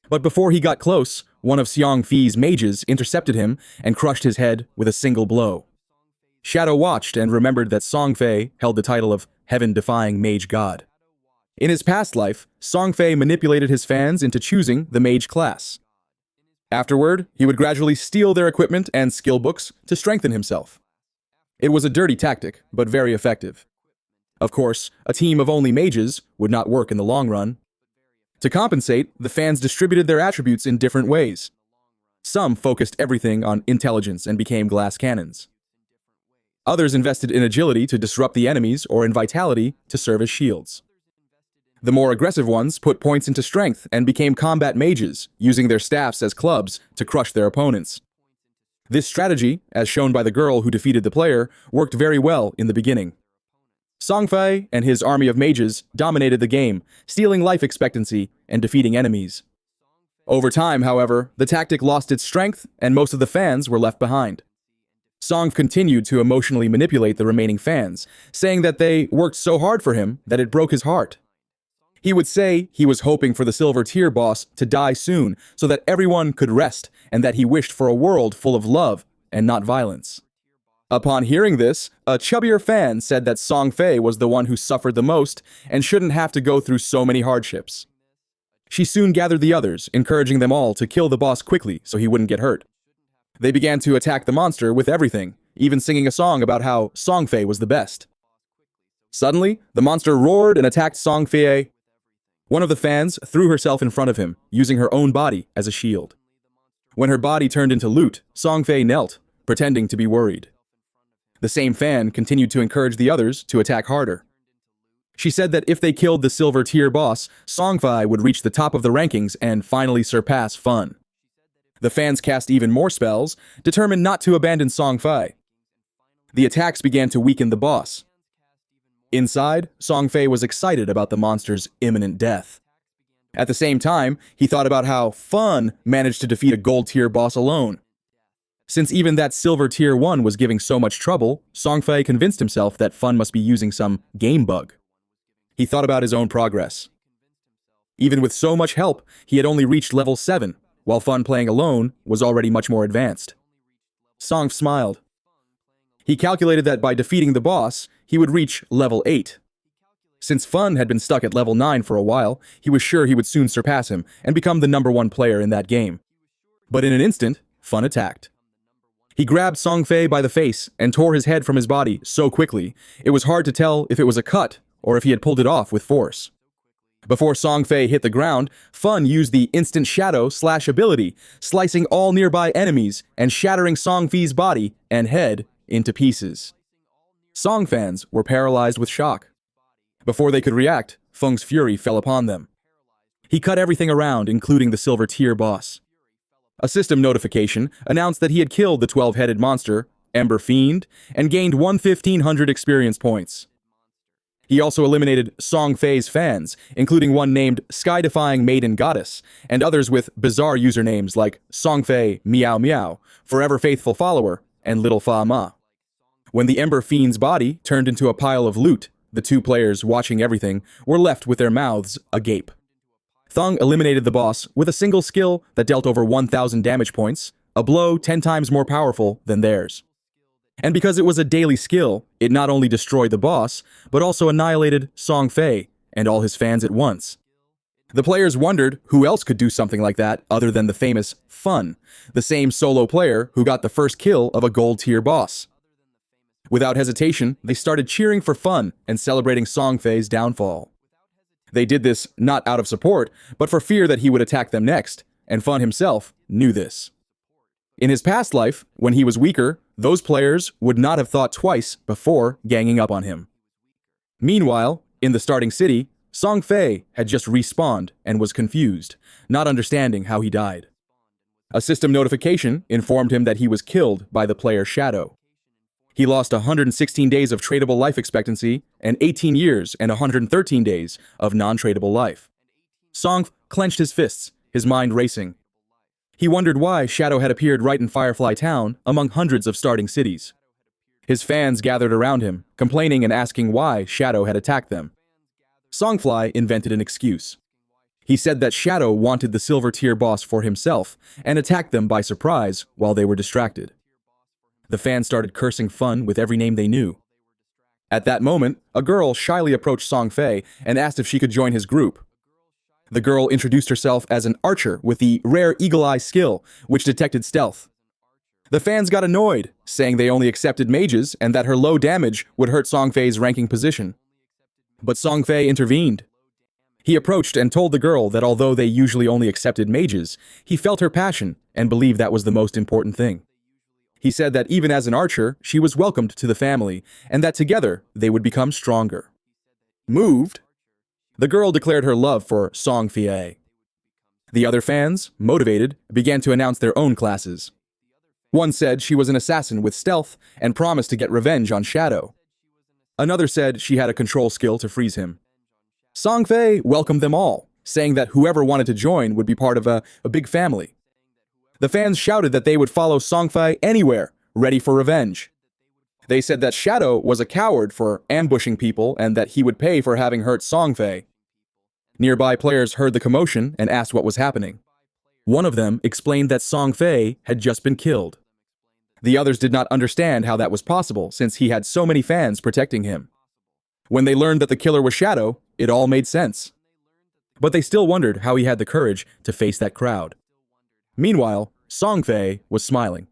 But before he got close, one of Songfei's mages intercepted him and crushed his head with a single blow. Shadow watched and remembered that Songfei held the title of Heaven-Defying Mage God. In his past life, Songfei manipulated his fans into choosing the mage class. Afterward, he would gradually steal their equipment and skill books to strengthen himself. It was a dirty tactic, but very effective. Of course, a team of only mages would not work in the long run. To compensate, the fans distributed their attributes in different ways. Some focused everything on intelligence and became glass cannons. Others invested in agility to disrupt the enemies or in vitality to serve as shields. The more aggressive ones put points into strength and became combat mages, using their staffs as clubs to crush their opponents. This strategy, as shown by the girl who defeated the player, worked very well in the beginning. Songfei and his army of mages dominated the game, stealing life expectancy and defeating enemies. Over time, however, the tactic lost its strength and most of the fans were left behind. Song continued to emotionally manipulate the remaining fans, saying that they worked so hard for him that it broke his heart. He would say he was hoping for the silver tier boss to die soon so that everyone could rest and that he wished for a world full of love and not violence. Upon hearing this, a chubbier fan said that Songfei was the one who suffered the most and shouldn't have to go through so many hardships. She soon gathered the others, encouraging them all to kill the boss quickly so he wouldn't get hurt. They began to attack the monster with everything, even singing a song about how Songfei was the best. Suddenly, the monster roared and attacked Songfei. One of the fans threw herself in front of him, using her own body as a shield. When her body turned into loot, Songfei knelt, pretending to be worried. The same fan continued to encourage the others to attack harder. She said that if they killed the silver tier boss, Songfei would reach the top of the rankings and finally surpass Fun. The fans cast even more spells, determined not to abandon Songfei. The attacks began to weaken the boss. Inside, Songfei was excited about the monster's imminent death. At the same time, he thought about how Fun managed to defeat a gold tier boss alone. Since even that silver tier 1 was giving so much trouble, Songfei convinced himself that Fun must be using some game bug. He thought about his own progress. Even with so much help, he had only reached level 7, while Fun playing alone was already much more advanced. Song smiled. He calculated that by defeating the boss, he would reach level 8. Since Fun had been stuck at level 9 for a while, he was sure he would soon surpass him and become the #1 player in that game. But in an instant, Fun attacked. He grabbed Songfei by the face and tore his head from his body so quickly, it was hard to tell if it was a cut or if he had pulled it off with force. Before Songfei hit the ground, Fun used the instant shadow / ability, slicing all nearby enemies and shattering Songfei's body and head into pieces. Song fans were paralyzed with shock. Before they could react, Feng's fury fell upon them. He cut everything around, including the silver tier boss. A system notification announced that he had killed the 12-headed monster, Ember Fiend, and gained 1,500 experience points. He also eliminated Songfei's fans, including one named Sky-Defying Maiden Goddess, and others with bizarre usernames like Songfei Meow Meow, Forever Faithful Follower, and Little Fa Ma. When the Ember Fiend's body turned into a pile of loot, the two players watching everything were left with their mouths agape. Thung eliminated the boss with a single skill that dealt over 1,000 damage points, a blow 10 times more powerful than theirs. And because it was a daily skill, it not only destroyed the boss, but also annihilated Songfei and all his fans at once. The players wondered who else could do something like that other than the famous Fun, the same solo player who got the first kill of a gold tier boss. Without hesitation, they started cheering for Fun and celebrating Songfei's downfall. They did this not out of support, but for fear that he would attack them next, and Fun himself knew this. In his past life, when he was weaker, those players would not have thought twice before ganging up on him. Meanwhile, in the starting city, Songfei had just respawned and was confused, not understanding how he died. A system notification informed him that he was killed by the player Shadow. He lost 116 days of tradable life expectancy and 18 years and 113 days of non-tradable life. Song clenched his fists, his mind racing. He wondered why Shadow had appeared right in Firefly Town among hundreds of starting cities. His fans gathered around him, complaining and asking why Shadow had attacked them. Songfly invented an excuse. He said that Shadow wanted the silver tier boss for himself and attacked them by surprise while they were distracted. The fans started cursing Fun with every name they knew. At that moment, a girl shyly approached Songfei and asked if she could join his group. The girl introduced herself as an archer with the rare Eagle Eye skill, which detected stealth. The fans got annoyed, saying they only accepted mages and that her low damage would hurt Songfei's ranking position. But Songfei intervened. He approached and told the girl that although they usually only accepted mages, he felt her passion and believed that was the most important thing. He said that even as an archer, she was welcomed to the family, and that together they would become stronger. Moved, the girl declared her love for Songfei. The other fans, motivated, began to announce their own classes. One said she was an assassin with stealth and promised to get revenge on Shadow. Another said she had a control skill to freeze him. Songfei welcomed them all, saying that whoever wanted to join would be part of a big family. The fans shouted that they would follow Songfei anywhere, ready for revenge. They said that Shadow was a coward for ambushing people and that he would pay for having hurt Songfei. Nearby players heard the commotion and asked what was happening. One of them explained that Songfei had just been killed. The others did not understand how that was possible since he had so many fans protecting him. When they learned that the killer was Shadow, it all made sense. But they still wondered how he had the courage to face that crowd. Meanwhile, Songfei was smiling.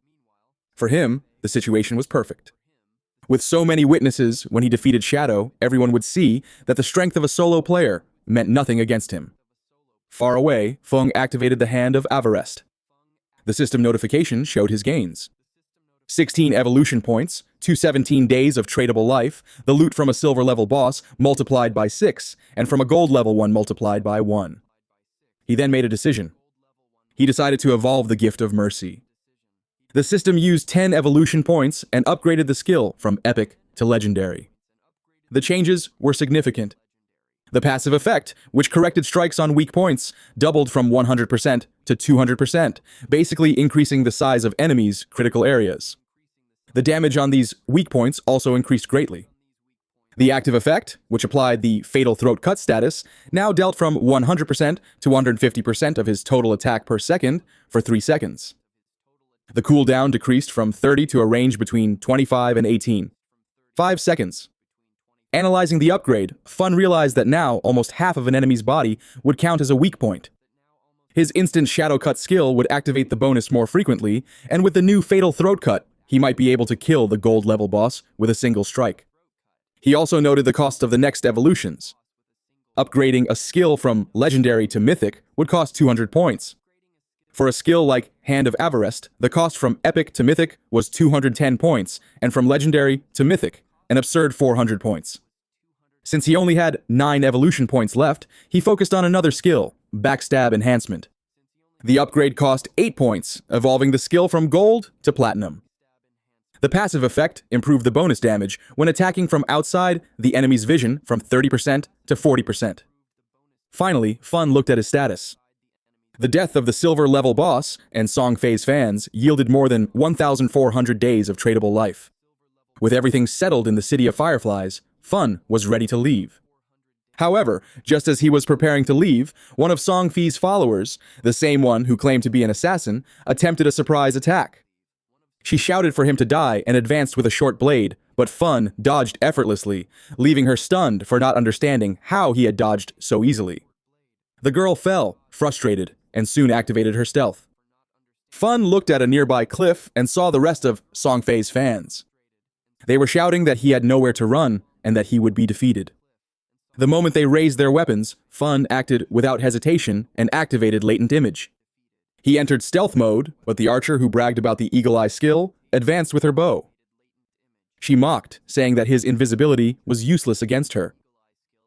For him, the situation was perfect. With so many witnesses, when he defeated Shadow, everyone would see that the strength of a solo player meant nothing against him. Far away, Feng activated the Hand of Avarest. The system notification showed his gains. 16 evolution points, 217 days of tradable life, the loot from a silver level boss multiplied by 6, and from a gold level one multiplied by 1. He then made a decision. He decided to evolve the gift of mercy. The system used 10 evolution points and upgraded the skill from epic to legendary. The changes were significant. The passive effect, which corrected strikes on weak points, doubled from 100% to 200%, basically increasing the size of enemies' critical areas. The damage on these weak points also increased greatly. The active effect, which applied the fatal throat cut status, now dealt from 100% to 150% of his total attack per second for 3 seconds. The cooldown decreased from 30 to a range between 25 and 18. 5 seconds. Analyzing the upgrade, Fun realized that now almost half of an enemy's body would count as a weak point. His instant shadow cut skill would activate the bonus more frequently, and with the new fatal throat cut, he might be able to kill the gold level boss with a single strike. He also noted the cost of the next evolutions. Upgrading a skill from legendary to mythic would cost 200 points. For a skill like Hand of Avarest, the cost from epic to mythic was 210 points, and from legendary to mythic, an absurd 400 points. Since he only had 9 evolution points left, he focused on another skill, Backstab Enhancement. The upgrade cost 8 points, evolving the skill from gold to platinum. The passive effect improved the bonus damage when attacking from outside the enemy's vision from 30% to 40%. Finally, Fun looked at his status. The death of the silver level boss and Song Fei's fans yielded more than 1,400 days of tradable life. With everything settled in the City of Fireflies, Fun was ready to leave. However, just as he was preparing to leave, one of Song Fei's followers, the same one who claimed to be an assassin, attempted a surprise attack. She shouted for him to die and advanced with a short blade, but Fun dodged effortlessly, leaving her stunned for not understanding how he had dodged so easily. The girl fell, frustrated, and soon activated her stealth. Fun looked at a nearby cliff and saw the rest of Song Fei's fans. They were shouting that he had nowhere to run and that he would be defeated. The moment they raised their weapons, Fun acted without hesitation and activated Latent Image. He entered stealth mode, but the archer who bragged about the Eagle Eye skill advanced with her bow. She mocked, saying that his invisibility was useless against her.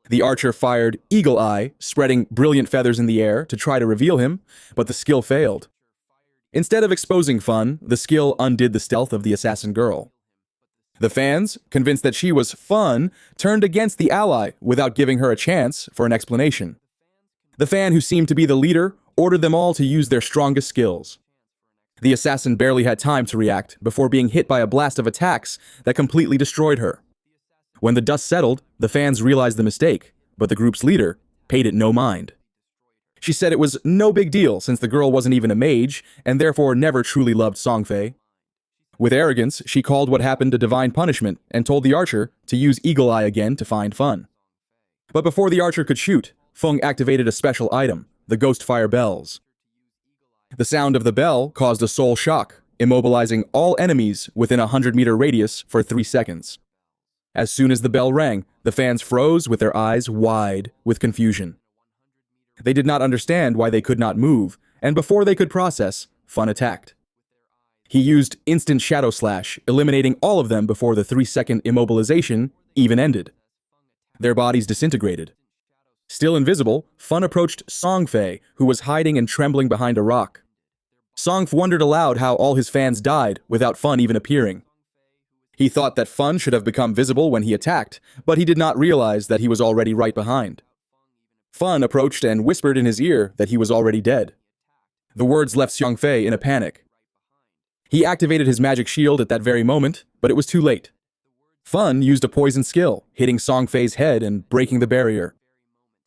The archer fired Eagle Eye, spreading brilliant feathers in the air to try to reveal him, but the skill failed. Instead of exposing Fun, the skill undid the stealth of the assassin girl. The fans, convinced that she was Fun, turned against the ally without giving her a chance for an explanation. The fan who seemed to be the leader ordered them all to use their strongest skills. The assassin barely had time to react before being hit by a blast of attacks that completely destroyed her. When the dust settled, the fans realized the mistake, but the group's leader paid it no mind. She said it was no big deal since the girl wasn't even a mage and therefore never truly loved Song Fei. With arrogance, she called what happened a divine punishment and told the archer to use Eagle Eye again to find Fun. But before the archer could shoot, Fung activated a special item, the Ghostfire Bells. The sound of the bell caused a soul shock, immobilizing all enemies within a 100-meter radius for 3 seconds. As soon as the bell rang, the fans froze with their eyes wide with confusion. They did not understand why they could not move, and before they could process, Fun attacked. He used instant Shadow Slash, eliminating all of them before the 3-second immobilization even ended. Their bodies disintegrated. Still invisible, Fun approached Song Fei, who was hiding and trembling behind a rock. Song wondered aloud how all his fans died without Fun even appearing. He thought that Fun should have become visible when he attacked, but he did not realize that he was already right behind. Fun approached and whispered in his ear that he was already dead. The words left Song Fei in a panic. He activated his magic shield at that very moment, but it was too late. Fun used a poison skill, hitting Song Fei's head and breaking the barrier.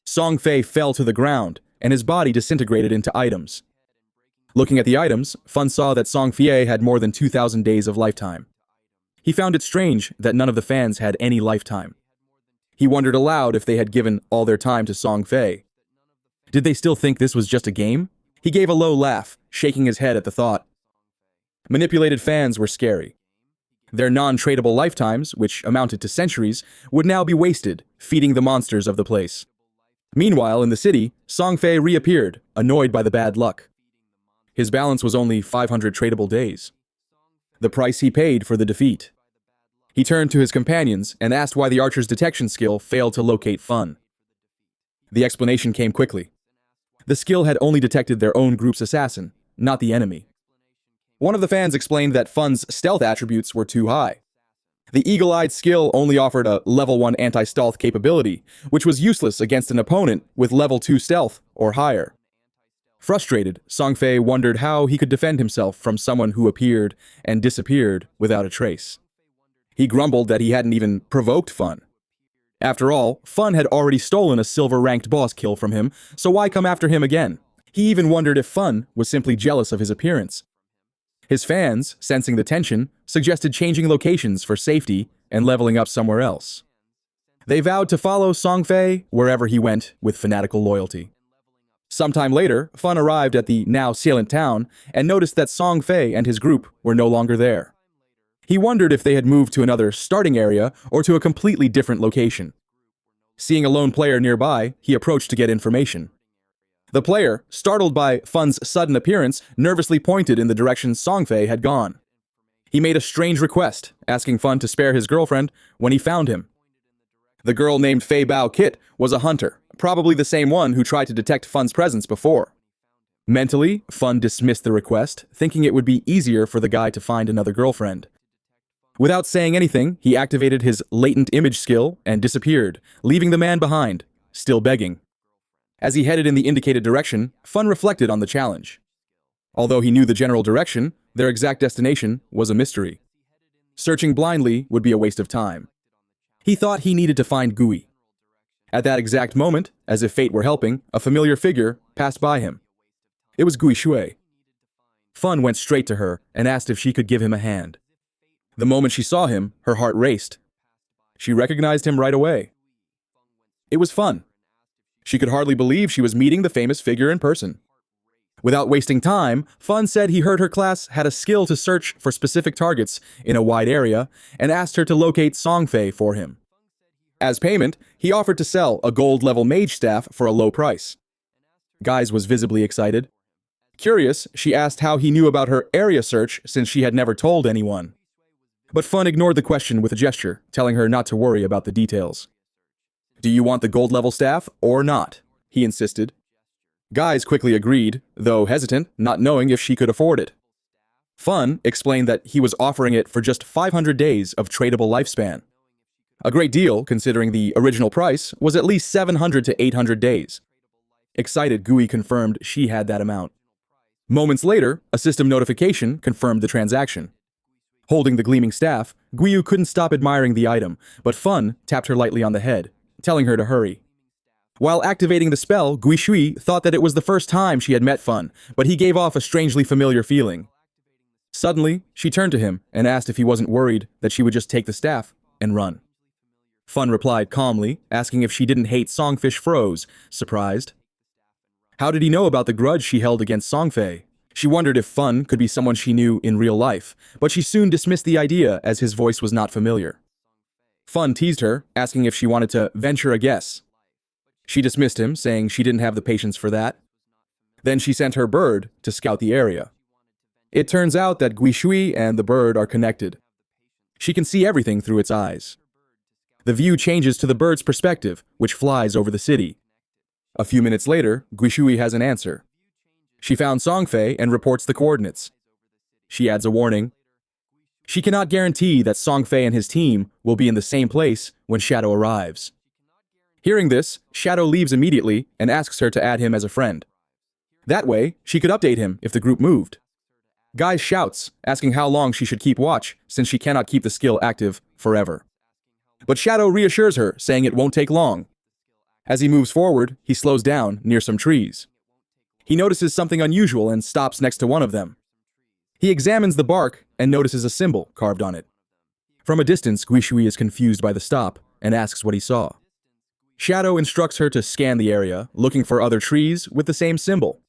Song Fei fell to the ground, and his body disintegrated into items. Looking at the items, Fun saw that Song Fei had more than 2,000 days of lifetime. He found it strange that none of the fans had any lifetime. He wondered aloud if they had given all their time to Song Fei. Did they still think this was just a game? He gave a low laugh, shaking his head at the thought. Manipulated fans were scary. Their non-tradable lifetimes, which amounted to centuries, would now be wasted, feeding the monsters of the place. Meanwhile, in the city, Song Fei reappeared, annoyed by the bad luck. His balance was only 500 tradable days. The price he paid for the defeat. He turned to his companions and asked why the archer's detection skill failed to locate Fun. The explanation came quickly. The skill had only detected their own group's assassin, not the enemy. One of the fans explained that Fun's stealth attributes were too high. The eagle-eyed skill only offered a level 1 anti-stealth capability, which was useless against an opponent with level 2 stealth or higher. Frustrated, Songfei wondered how he could defend himself from someone who appeared and disappeared without a trace. He grumbled that he hadn't even provoked Fun. After all, Fun had already stolen a silver-ranked boss kill from him, so why come after him again? He even wondered if Fun was simply jealous of his appearance. His fans, sensing the tension, suggested changing locations for safety and leveling up somewhere else. They vowed to follow Songfei wherever he went with fanatical loyalty. Sometime later, Fun arrived at the now silent town and noticed that Songfei and his group were no longer there. He wondered if they had moved to another starting area or to a completely different location. Seeing a lone player nearby, he approached to get information. The player, startled by Fun's sudden appearance, nervously pointed in the direction Songfei had gone. He made a strange request, asking Fun to spare his girlfriend when he found him. The girl named Fei Bao Kit was a hunter, probably the same one who tried to detect Fun's presence before. Mentally, Fun dismissed the request, thinking it would be easier for the guy to find another girlfriend. Without saying anything, he activated his latent image skill and disappeared, leaving the man behind, still begging. As he headed in the indicated direction, Fun reflected on the challenge. Although he knew the general direction, their exact destination was a mystery. Searching blindly would be a waste of time. He thought he needed to find Gui. At that exact moment, as if fate were helping, a familiar figure passed by him. It was Gui Shui. Fun went straight to her and asked if she could give him a hand. The moment she saw him, her heart raced. She recognized him right away. It was Fun. She could hardly believe she was meeting the famous figure in person. Without wasting time, Fun said he heard her class had a skill to search for specific targets in a wide area and asked her to locate Songfei for him. As payment, he offered to sell a gold-level mage staff for a low price. Guise was visibly excited. Curious, she asked how he knew about her area search since she had never told anyone. But Fun ignored the question with a gesture, telling her not to worry about the details. "Do you want the gold-level staff or not?" he insisted. Guise quickly agreed, though hesitant, not knowing if she could afford it. Fun explained that he was offering it for just 500 days of tradable lifespan. A great deal, considering the original price was at least 700 to 800 days. Excited, Gui confirmed she had that amount. Moments later, a system notification confirmed the transaction. Holding the gleaming staff, Guiyu couldn't stop admiring the item, but Fun tapped her lightly on the head, telling her to hurry. While activating the spell, Gui Shui thought that it was the first time she had met Fun, but he gave off a strangely familiar feeling. Suddenly, she turned to him and asked if he wasn't worried that she would just take the staff and run. Fun replied calmly, asking if she didn't hate Songfish Froze, surprised. How did he know about the grudge she held against Songfei? She wondered if Fun could be someone she knew in real life, but she soon dismissed the idea as his voice was not familiar. Fun teased her, asking if she wanted to venture a guess. She dismissed him, saying she didn't have the patience for that. Then she sent her bird to scout the area. It turns out that Gui Shui and the bird are connected. She can see everything through its eyes. The view changes to the bird's perspective, which flies over the city. A few minutes later, Gui Shui has an answer. She found Songfei and reports the coordinates. She adds a warning. She cannot guarantee that Songfei and his team will be in the same place when Shadow arrives. Hearing this, Shadow leaves immediately and asks her to add him as a friend. That way, she could update him if the group moved. Guy shouts, asking how long she should keep watch, since she cannot keep the skill active forever. But Shadow reassures her, saying it won't take long. As he moves forward, he slows down near some trees. He notices something unusual and stops next to one of them. He examines the bark and notices a symbol carved on it. From a distance, Guishui is confused by the stop and asks what he saw. Shadow instructs her to scan the area, looking for other trees with the same symbol.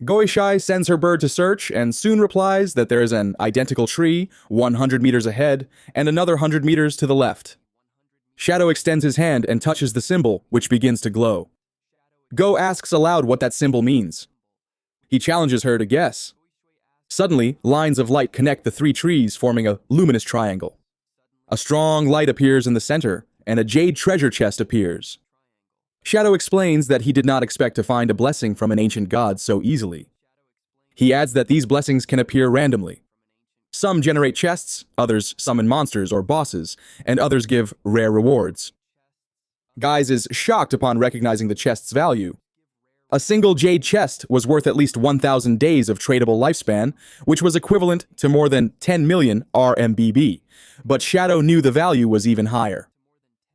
Goishai sends her bird to search and soon replies that there is an identical tree 100 meters ahead and another 100 meters to the left. Shadow extends his hand and touches the symbol, which begins to glow. Go asks aloud what that symbol means. He challenges her to guess. Suddenly, lines of light connect the three trees, forming a luminous triangle. A strong light appears in the center, and a jade treasure chest appears. Shadow explains that he did not expect to find a blessing from an ancient god so easily. He adds that these blessings can appear randomly. Some generate chests, others summon monsters or bosses, and others give rare rewards. Guise is shocked upon recognizing the chest's value. A single jade chest was worth at least 1,000 days of tradable lifespan, which was equivalent to more than 10 million RMBB, but Shadow knew the value was even higher.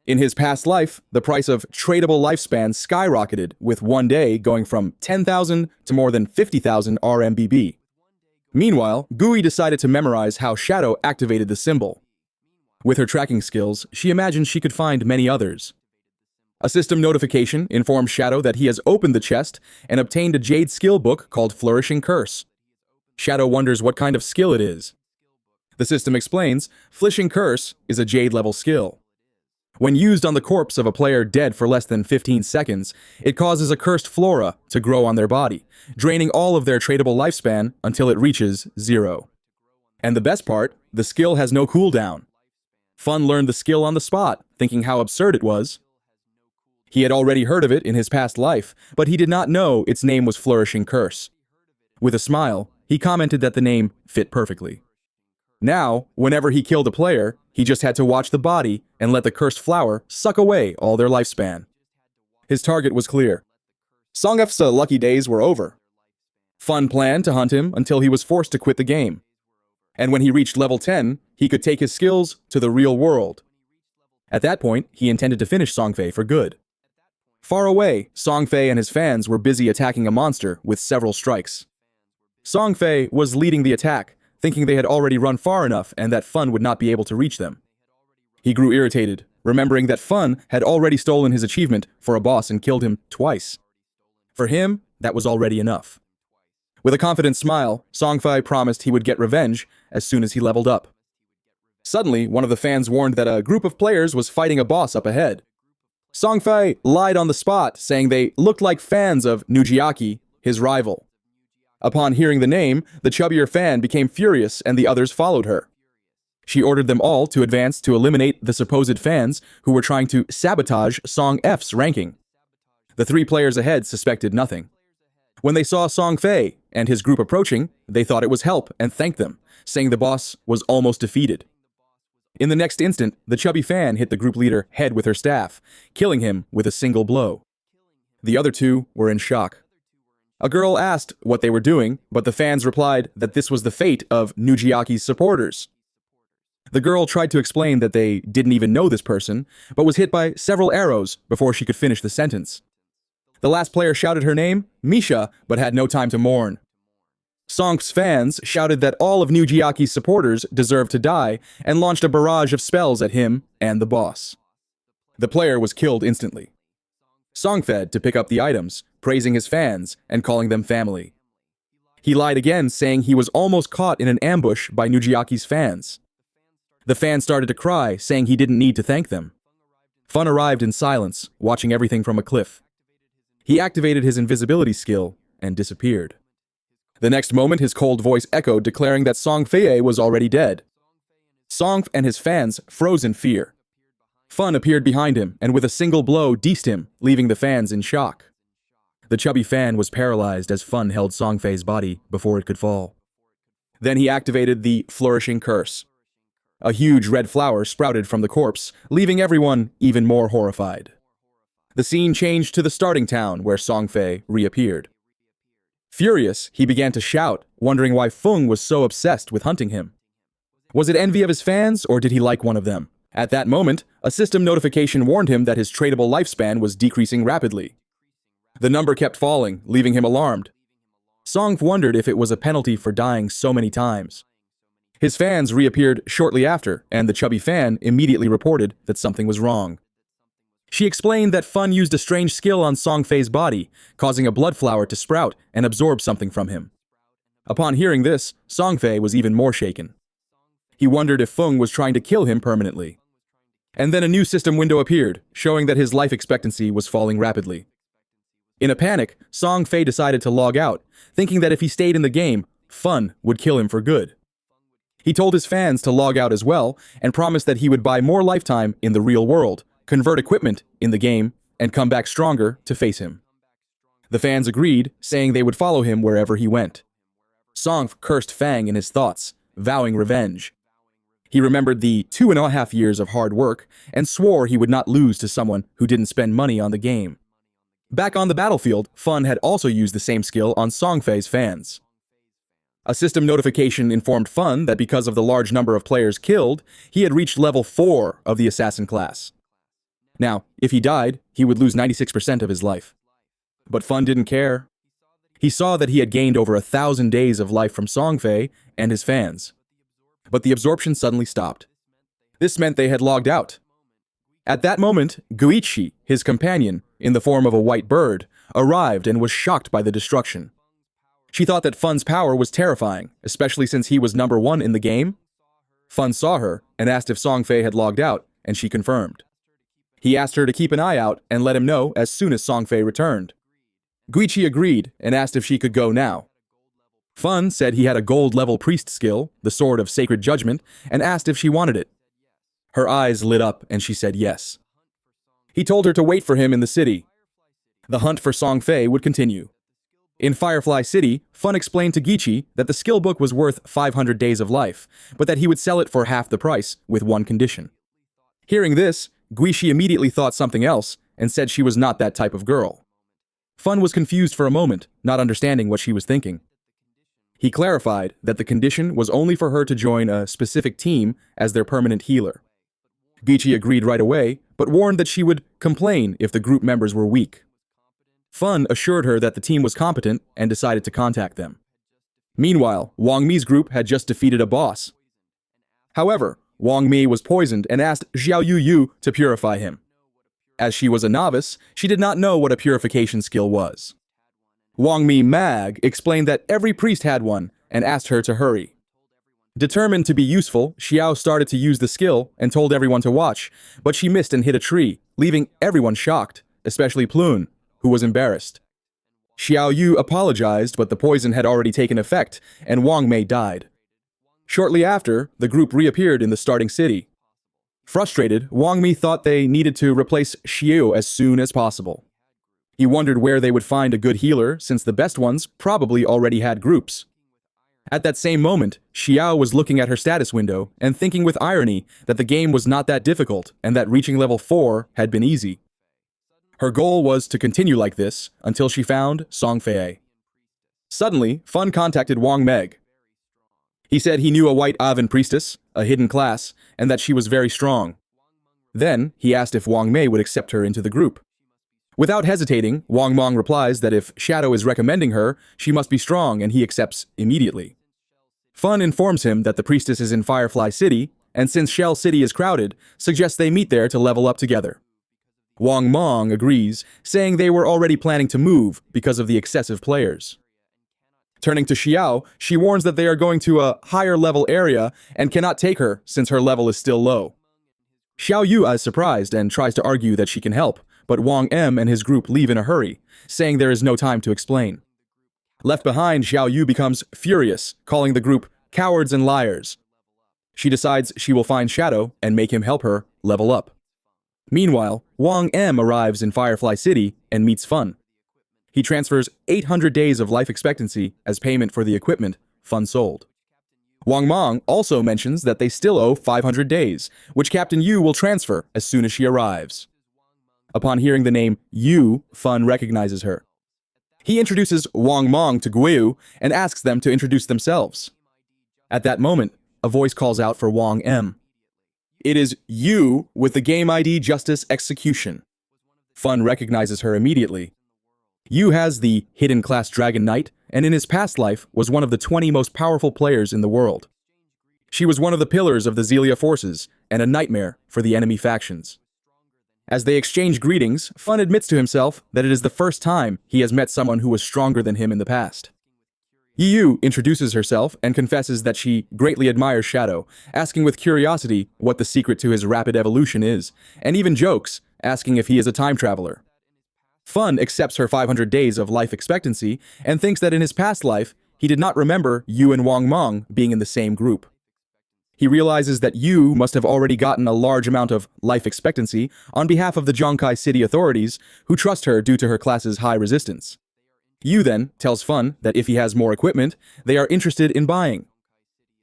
In his past life, the price of tradable lifespan skyrocketed, with one day going from 10,000 to more than 50,000 RMBB. Meanwhile, Gui decided to memorize how Shadow activated the symbol. With her tracking skills, she imagined she could find many others. A system notification informs Shadow that he has opened the chest and obtained a jade skill book called Flourishing Curse. Shadow wonders what kind of skill it is. The system explains, Flourishing Curse is a jade-level skill. When used on the corpse of a player dead for less than 15 seconds, it causes a cursed flora to grow on their body, draining all of their tradable lifespan until it reaches 0. And the best part, the skill has no cooldown. Fun learned the skill on the spot, thinking how absurd it was. He had already heard of it in his past life, but he did not know its name was Flourishing Curse. With a smile, he commented that the name fit perfectly. Now, whenever he killed a player, he just had to watch the body and let the cursed flower suck away all their lifespan. His target was clear. Songf's lucky days were over. Fun planned to hunt him until he was forced to quit the game. And when he reached level 10, he could take his skills to the real world. At that point, he intended to finish Songfei for good. Far away, Songfei and his fans were busy attacking a monster with several strikes. Songfei was leading the attack, thinking they had already run far enough and that Fun would not be able to reach them. He grew irritated, remembering that Fun had already stolen his achievement for a boss and killed him twice. For him, that was already enough. With a confident smile, Songfei promised he would get revenge as soon as he leveled up. Suddenly, one of the fans warned that a group of players was fighting a boss up ahead. Songfei lied on the spot, saying they looked like fans of Nujiaki, his rival. Upon hearing the name, the chubbier fan became furious and the others followed her. She ordered them all to advance to eliminate the supposed fans who were trying to sabotage Song F's ranking. The three players ahead suspected nothing. When they saw Songfei and his group approaching, they thought it was help and thanked them, saying the boss was almost defeated. In the next instant, the chubby fan hit the group leader head with her staff, killing him with a single blow. The other two were in shock. A girl asked what they were doing, but the fans replied that this was the fate of Nujiaki's supporters. The girl tried to explain that they didn't even know this person, but was hit by several arrows before she could finish the sentence. The last player shouted her name, Misha, but had no time to mourn. Songf's fans shouted that all of Nujiaki's supporters deserved to die and launched a barrage of spells at him and the boss. The player was killed instantly. Song fed to pick up the items, praising his fans and calling them family. He lied again, saying he was almost caught in an ambush by Nujiaki's fans. The fans started to cry, saying he didn't need to thank them. Fun arrived in silence, watching everything from a cliff. He activated his invisibility skill and disappeared. The next moment, his cold voice echoed, declaring that Songfei was already dead. Song and his fans froze in fear. Fun appeared behind him and with a single blow deased him, leaving the fans in shock. The chubby fan was paralyzed as Fun held Songfei's body before it could fall. Then he activated the Flourishing Curse. A huge red flower sprouted from the corpse, leaving everyone even more horrified. The scene changed to the starting town where Songfei reappeared. Furious, he began to shout, wondering why Feng was so obsessed with hunting him. Was it envy of his fans, or did he like one of them? At that moment, a system notification warned him that his tradable lifespan was decreasing rapidly. The number kept falling, leaving him alarmed. Song wondered if it was a penalty for dying so many times. His fans reappeared shortly after, and the chubby fan immediately reported that something was wrong. She explained that Fun used a strange skill on Songfei's body, causing a blood flower to sprout and absorb something from him. Upon hearing this, Songfei was even more shaken. He wondered if Feng was trying to kill him permanently. And then a new system window appeared, showing that his life expectancy was falling rapidly. In a panic, Song Fei decided to log out, thinking that if he stayed in the game, Fun would kill him for good. He told his fans to log out as well, and promised that he would buy more lifetime in the real world, convert equipment in the game, and come back stronger to face him. The fans agreed, saying they would follow him wherever he went. Song cursed Fang in his thoughts, vowing revenge. He remembered the 2.5 years of hard work, and swore he would not lose to someone who didn't spend money on the game. Back on the battlefield, Fun had also used the same skill on Song Fei's fans. A system notification informed Fun that because of the large number of players killed, he had reached level 4 of the assassin class. Now, if he died, he would lose 96% of his life. But Fun didn't care. He saw that he had gained over 1,000 days of life from Song Fei and his fans. But the absorption suddenly stopped. This meant they had logged out. At that moment, Guichi, his companion, in the form of a white bird, arrived and was shocked by the destruction. She thought that Fun's power was terrifying, especially since he was number 1 in the game. Fun saw her and asked if Song Fei had logged out, and she confirmed. He asked her to keep an eye out and let him know as soon as Song Fei returned. Guichi agreed and asked if she could go now. Fun said he had a gold-level priest skill, the Sword of Sacred Judgment, and asked if she wanted it. Her eyes lit up and she said yes. He told her to wait for him in the city. The hunt for Song Fei would continue. In Firefly City, Fun explained to Guichi that the skill book was worth 500 days of life, but that he would sell it for half the price, with one condition. Hearing this, Guichi immediately thought something else and said she was not that type of girl. Fun was confused for a moment, not understanding what she was thinking. He clarified that the condition was only for her to join a specific team as their permanent healer. Guichi agreed right away, but warned that she would complain if the group members were weak. Fun assured her that the team was competent and decided to contact them. Meanwhile, Wang Mi's group had just defeated a boss. However, Wang Mi was poisoned and asked Xiao Yu to purify him. As she was a novice, she did not know what a purification skill was. Wang Mi Mag explained that every priest had one and asked her to hurry. Determined to be useful, Xiao started to use the skill and told everyone to watch, but she missed and hit a tree, leaving everyone shocked, especially Plun, who was embarrassed. Xiao Yu apologized, but the poison had already taken effect, and Wang Mei died. Shortly after, the group reappeared in the starting city. Frustrated, Wang Mi thought they needed to replace Xiao as soon as possible. He wondered where they would find a good healer, since the best ones probably already had groups. At that same moment, Xiao was looking at her status window and thinking with irony that the game was not that difficult and that reaching level 4 had been easy. Her goal was to continue like this until she found Song Fei. Suddenly, Fun contacted Wang Meg. He said he knew a white Avan priestess, a hidden class, and that she was very strong. Then, he asked if Wang Mei would accept her into the group. Without hesitating, Wang Mong replies that if Shadow is recommending her, she must be strong, and he accepts immediately. Fun informs him that the priestess is in Firefly City, and since Shell City is crowded, suggests they meet there to level up together. Wang Mong agrees, saying they were already planning to move because of the excessive players. Turning to Xiao, she warns that they are going to a higher level area and cannot take her since her level is still low. Xiao Yu is surprised and tries to argue that she can help, but Wang M and his group leave in a hurry, saying there is no time to explain. Left behind, Xiao Yu becomes furious, calling the group cowards and liars. She decides she will find Shadow and make him help her level up. Meanwhile, Wang M arrives in Firefly City and meets Fun. He transfers 800 days of life expectancy as payment for the equipment Fun sold. Wang Mong also mentions that they still owe 500 days, which Captain Yu will transfer as soon as she arrives. Upon hearing the name Yu, Fun recognizes her. He introduces Wang Mong to Guiu and asks them to introduce themselves. At that moment, a voice calls out for Wang M. It is Yu with the game ID Justice Execution. Fun recognizes her immediately. Yu has the hidden class Dragon Knight, and in his past life was one of the 20 most powerful players in the world. She was one of the pillars of the Zelia forces and a nightmare for the enemy factions. As they exchange greetings, Fun admits to himself that it is the first time he has met someone who was stronger than him in the past. Yu introduces herself and confesses that she greatly admires Shadow, asking with curiosity what the secret to his rapid evolution is, and even jokes, asking if he is a time traveler. Fun accepts her 500 days of life expectancy and thinks that in his past life, he did not remember Yu and Wang Meng being in the same group. He realizes that Yu must have already gotten a large amount of life expectancy on behalf of the Zhongkai City authorities, who trust her due to her class's high resistance. Yu then tells Fun that if he has more equipment, they are interested in buying.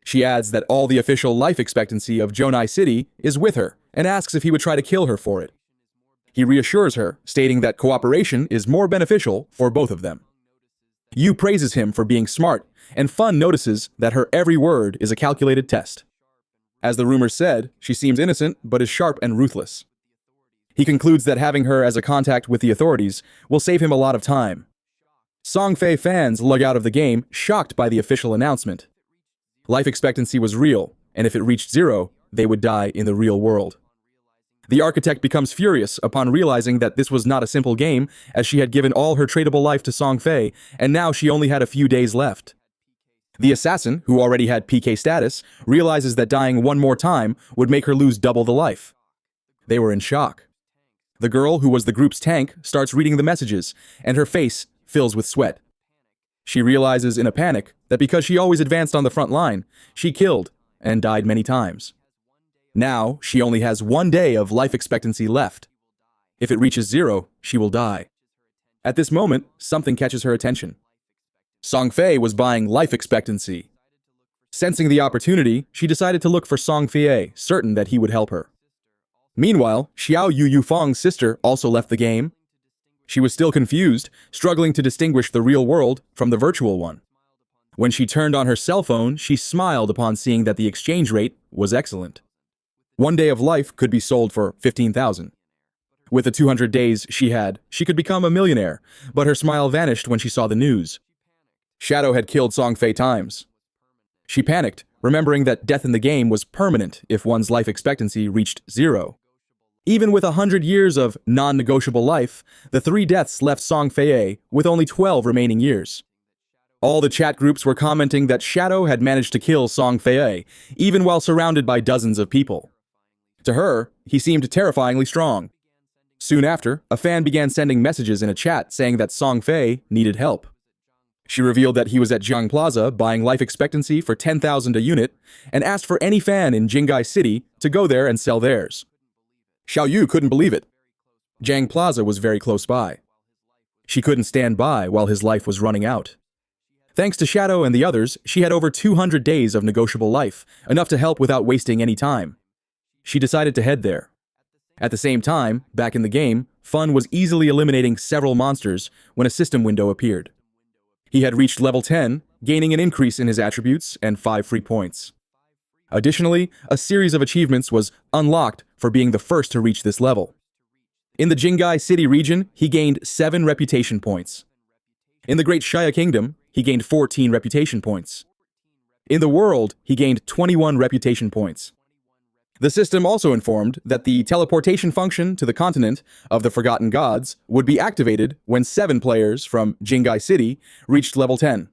She adds that all the official life expectancy of Zhongnai City is with her and asks if he would try to kill her for it. He reassures her, stating that cooperation is more beneficial for both of them. Yu praises him for being smart, and Fun notices that her every word is a calculated test. As the rumors said, she seems innocent but is sharp and ruthless. He concludes that having her as a contact with the authorities will save him a lot of time. Song Fei fans lug out of the game, shocked by the official announcement. Life expectancy was real, and if it reached 0, they would die in the real world. The architect becomes furious upon realizing that this was not a simple game, as she had given all her tradable life to Song Fei, and now she only had a few days left. The assassin, who already had PK status, realizes that dying one more time would make her lose double the life. They were in shock. The girl, who was the group's tank, starts reading the messages, and her face fills with sweat. She realizes in a panic that because she always advanced on the front line, she killed and died many times. Now, she only has 1 day of life expectancy left. If it reaches 0, she will die. At this moment, something catches her attention. Song Fei was buying life expectancy. Sensing the opportunity, she decided to look for Song Fei, certain that he would help her. Meanwhile, Xiao Yu Yufeng's sister also left the game. She was still confused, struggling to distinguish the real world from the virtual one. When she turned on her cell phone, she smiled upon seeing that the exchange rate was excellent. 1 day of life could be sold for 15,000. With the 200 days she had, she could become a millionaire, but her smile vanished when she saw the news. Shadow had killed Song Fei times. She panicked, remembering that death in the game was permanent if one's life expectancy reached 0. Even with 100 years of non-negotiable life, the 3 deaths left Song Fei with only 12 remaining years. All the chat groups were commenting that Shadow had managed to kill Song Fei, even while surrounded by dozens of people. To her, he seemed terrifyingly strong. Soon after, a fan began sending messages in a chat saying that Song Fei needed help. She revealed that he was at Jiang Plaza buying life expectancy for 10,000 a unit and asked for any fan in Jingai City to go there and sell theirs. Xiao Yu couldn't believe it. Jiang Plaza was very close by. She couldn't stand by while his life was running out. Thanks to Shadow and the others, she had over 200 days of negotiable life, enough to help without wasting any time. She decided to head there. At the same time, back in the game, Fun was easily eliminating several monsters when a system window appeared. He had reached level 10, gaining an increase in his attributes and 5 free points. Additionally, a series of achievements was unlocked for being the first to reach this level. In the Jingai City region, he gained 7 reputation points. In the Great Shaya Kingdom, he gained 14 reputation points. In the world, he gained 21 reputation points. The system also informed that the teleportation function to the continent of the Forgotten Gods would be activated when 7 players from Jingai City reached level 10.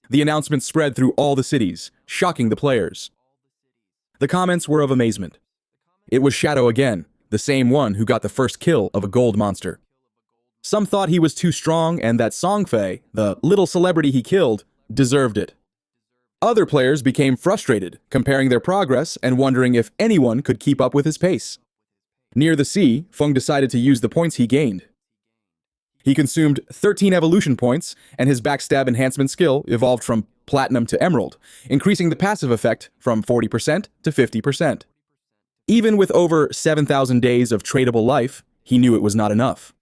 The announcement spread through all the cities, shocking the players. The comments were of amazement. It was Shadow again, the same one who got the first kill of a gold monster. Some thought he was too strong and that Song Fei, the little celebrity he killed, deserved it. Other players became frustrated, comparing their progress and wondering if anyone could keep up with his pace. Near the sea, Feng decided to use the points he gained. He consumed 13 evolution points, and his backstab enhancement skill evolved from Platinum to Emerald, increasing the passive effect from 40% to 50%. Even with over 7,000 days of tradable life, he knew it was not enough.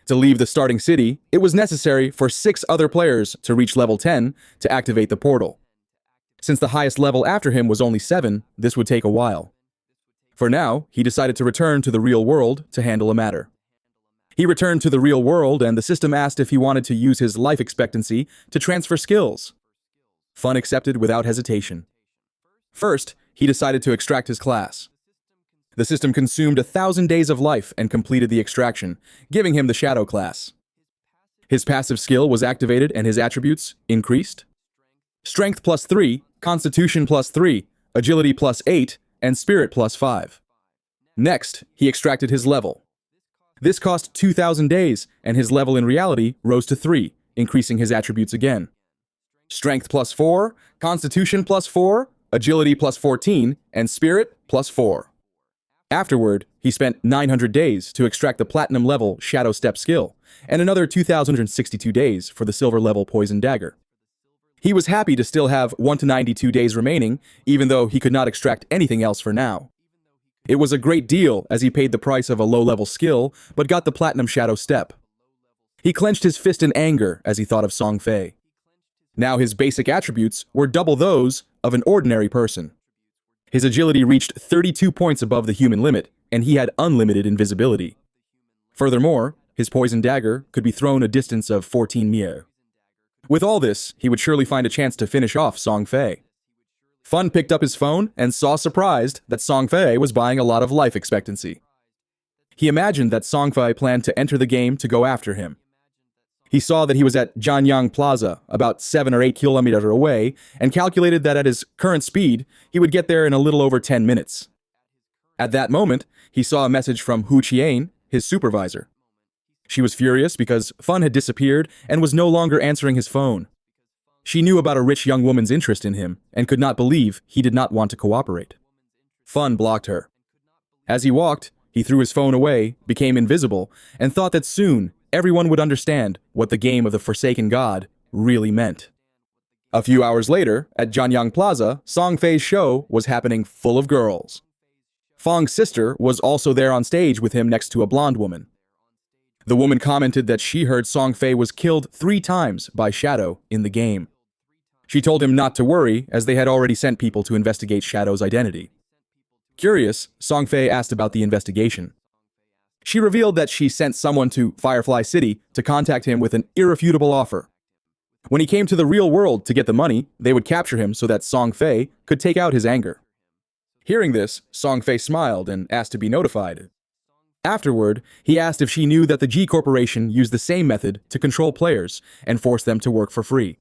To leave the starting city, it was necessary for 6 other players to reach level 10 to activate the portal. Since the highest level after him was only 7, this would take a while. For now, he decided to return to the real world to handle a matter. He returned to the real world and the system asked if he wanted to use his life expectancy to transfer skills. Fun accepted without hesitation. First, he decided to extract his class. The system consumed 1,000 days of life and completed the extraction, giving him the Shadow class. His passive skill was activated and his attributes increased. Strength plus 3, Constitution plus 3, Agility plus 8, and Spirit plus 5. Next, he extracted his level. This cost 2,000 days, and his level in reality rose to 3, increasing his attributes again. Strength plus 4, Constitution plus 4, Agility plus 14, and Spirit plus 4. Afterward, he spent 900 days to extract the Platinum level Shadow Step skill, and another 2,062 days for the Silver level Poison Dagger. He was happy to still have 1 to 92 days remaining, even though he could not extract anything else for now. It was a great deal as he paid the price of a low-level skill, but got the Platinum Shadow Step. He clenched his fist in anger as he thought of Song Fei. Now his basic attributes were double those of an ordinary person. His agility reached 32 points above the human limit, and he had unlimited invisibility. Furthermore, his poison dagger could be thrown a distance of 14 mieu. With all this, he would surely find a chance to finish off Song Fei. Fun picked up his phone and saw surprised that Song Fei was buying a lot of life expectancy. He imagined that Song Fei planned to enter the game to go after him. He saw that he was at Jianyang Plaza, about 7 or 8 kilometers away, and calculated that at his current speed, he would get there in a little over 10 minutes. At that moment, he saw a message from Hu Qian, his supervisor. She was furious because Fun had disappeared and was no longer answering his phone. She knew about a rich young woman's interest in him and could not believe he did not want to cooperate. Fun blocked her. As he walked, he threw his phone away, became invisible, and thought that soon everyone would understand what the game of the Forsaken God really meant. A few hours later, at Jianyang Plaza, Song Fei's show was happening full of girls. Fang's sister was also there on stage with him next to a blonde woman. The woman commented that she heard Song Fei was killed 3 times by Shadow in the game. She told him not to worry, as they had already sent people to investigate Shadow's identity. Curious, Song Fei asked about the investigation. She revealed that she sent someone to Firefly City to contact him with an irrefutable offer. When he came to the real world to get the money, they would capture him so that Song Fei could take out his anger. Hearing this, Song Fei smiled and asked to be notified. Afterward, he asked if she knew that the G Corporation used the same method to control players and force them to work for free.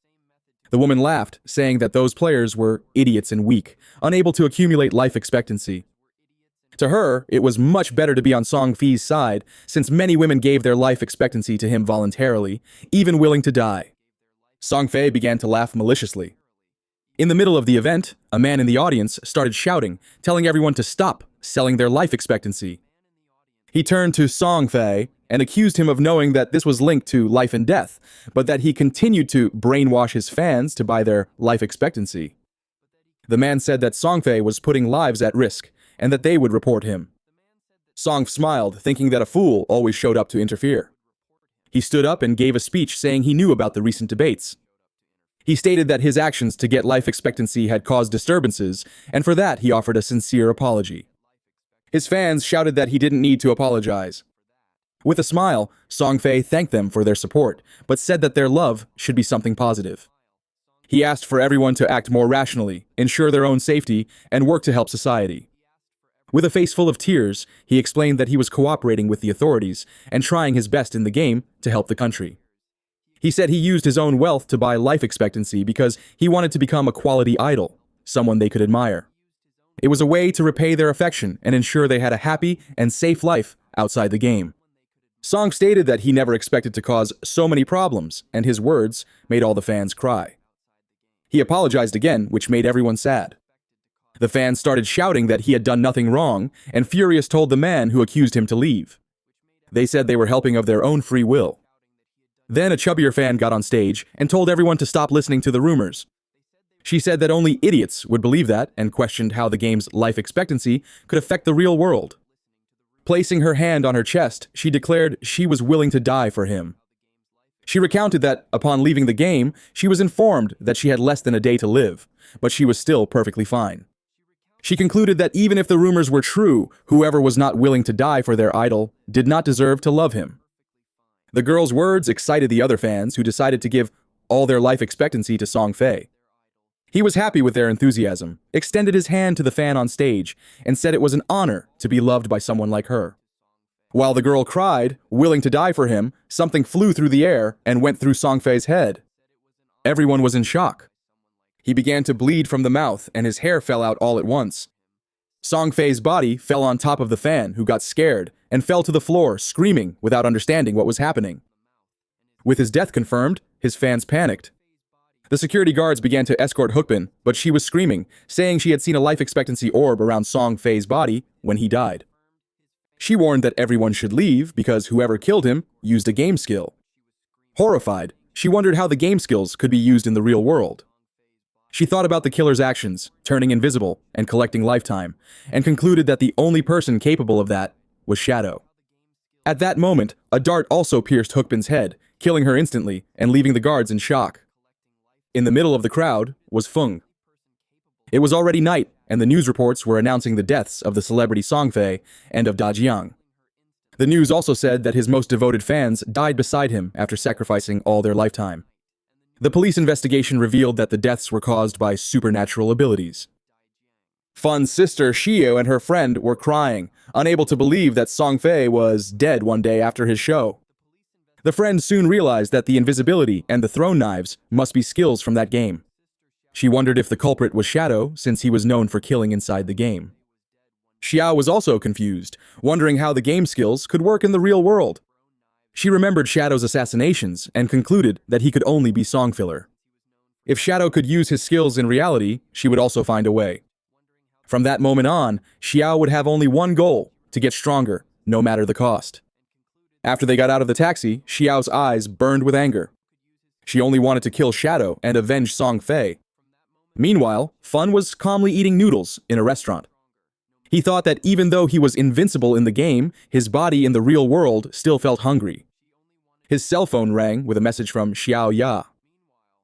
The woman laughed, saying that those players were idiots and weak, unable to accumulate life expectancy. To her, it was much better to be on Song Fei's side, since many women gave their life expectancy to him voluntarily, even willing to die. Song Fei began to laugh maliciously. In the middle of the event, a man in the audience started shouting, telling everyone to stop selling their life expectancy. He turned to Song Fei and accused him of knowing that this was linked to life and death, but that he continued to brainwash his fans to buy their life expectancy. The man said that Song Fei was putting lives at risk, and that they would report him. Song smiled, thinking that a fool always showed up to interfere. He stood up and gave a speech saying he knew about the recent debates. He stated that his actions to get life expectancy had caused disturbances, and for that he offered a sincere apology. His fans shouted that he didn't need to apologize. With a smile, Song Fei thanked them for their support, but said that their love should be something positive. He asked for everyone to act more rationally, ensure their own safety, and work to help society. With a face full of tears, he explained that he was cooperating with the authorities and trying his best in the game to help the country. He said he used his own wealth to buy life expectancy because he wanted to become a quality idol, someone they could admire. It was a way to repay their affection and ensure they had a happy and safe life outside the game. Song stated that he never expected to cause so many problems, and his words made all the fans cry. He apologized again, which made everyone sad. The fans started shouting that he had done nothing wrong, and Furious told the man who accused him to leave. They said they were helping of their own free will. Then a chubbier fan got on stage and told everyone to stop listening to the rumors. She said that only idiots would believe that and questioned how the game's life expectancy could affect the real world. Placing her hand on her chest, she declared she was willing to die for him. She recounted that, upon leaving the game, she was informed that she had less than a day to live, but she was still perfectly fine. She concluded that even if the rumors were true, whoever was not willing to die for their idol did not deserve to love him. The girl's words excited the other fans, who decided to give all their life expectancy to Song Fei. He was happy with their enthusiasm, extended his hand to the fan on stage, and said it was an honor to be loved by someone like her. While the girl cried, willing to die for him, something flew through the air and went through Song Fei's head. Everyone was in shock. He began to bleed from the mouth, and his hair fell out all at once. Song Fei's body fell on top of the fan, who got scared and fell to the floor, screaming without understanding what was happening. With his death confirmed, his fans panicked. The security guards began to escort Hukbin, but she was screaming, saying she had seen a life expectancy orb around Song Fei's body when he died. She warned that everyone should leave because whoever killed him used a game skill. Horrified, she wondered how the game skills could be used in the real world. She thought about the killer's actions, turning invisible and collecting lifetime, and concluded that the only person capable of that was Shadow. At that moment, a dart also pierced Hukbin's head, killing her instantly and leaving the guards in shock. In the middle of the crowd was Feng. It was already night, and the news reports were announcing the deaths of the celebrity Song Fei and of Dajiang. The news also said that his most devoted fans died beside him after sacrificing all their lifetime. The police investigation revealed that the deaths were caused by supernatural abilities. Fun's sister Xiao and her friend were crying, unable to believe that Song Fei was dead one day after his show. The friend soon realized that the invisibility and the thrown knives must be skills from that game. She wondered if the culprit was Shadow, since he was known for killing inside the game. Xiao was also confused, wondering how the game skills could work in the real world. She remembered Shadow's assassinations and concluded that he could only be song filler. If Shadow could use his skills in reality, she would also find a way. From that moment on, Xiao would have only one goal: to get stronger, no matter the cost. After they got out of the taxi, Xiao's eyes burned with anger. She only wanted to kill Shadow and avenge Song Fei. Meanwhile, Fun was calmly eating noodles in a restaurant. He thought that even though he was invincible in the game, his body in the real world still felt hungry. His cell phone rang with a message from Xiao Ya.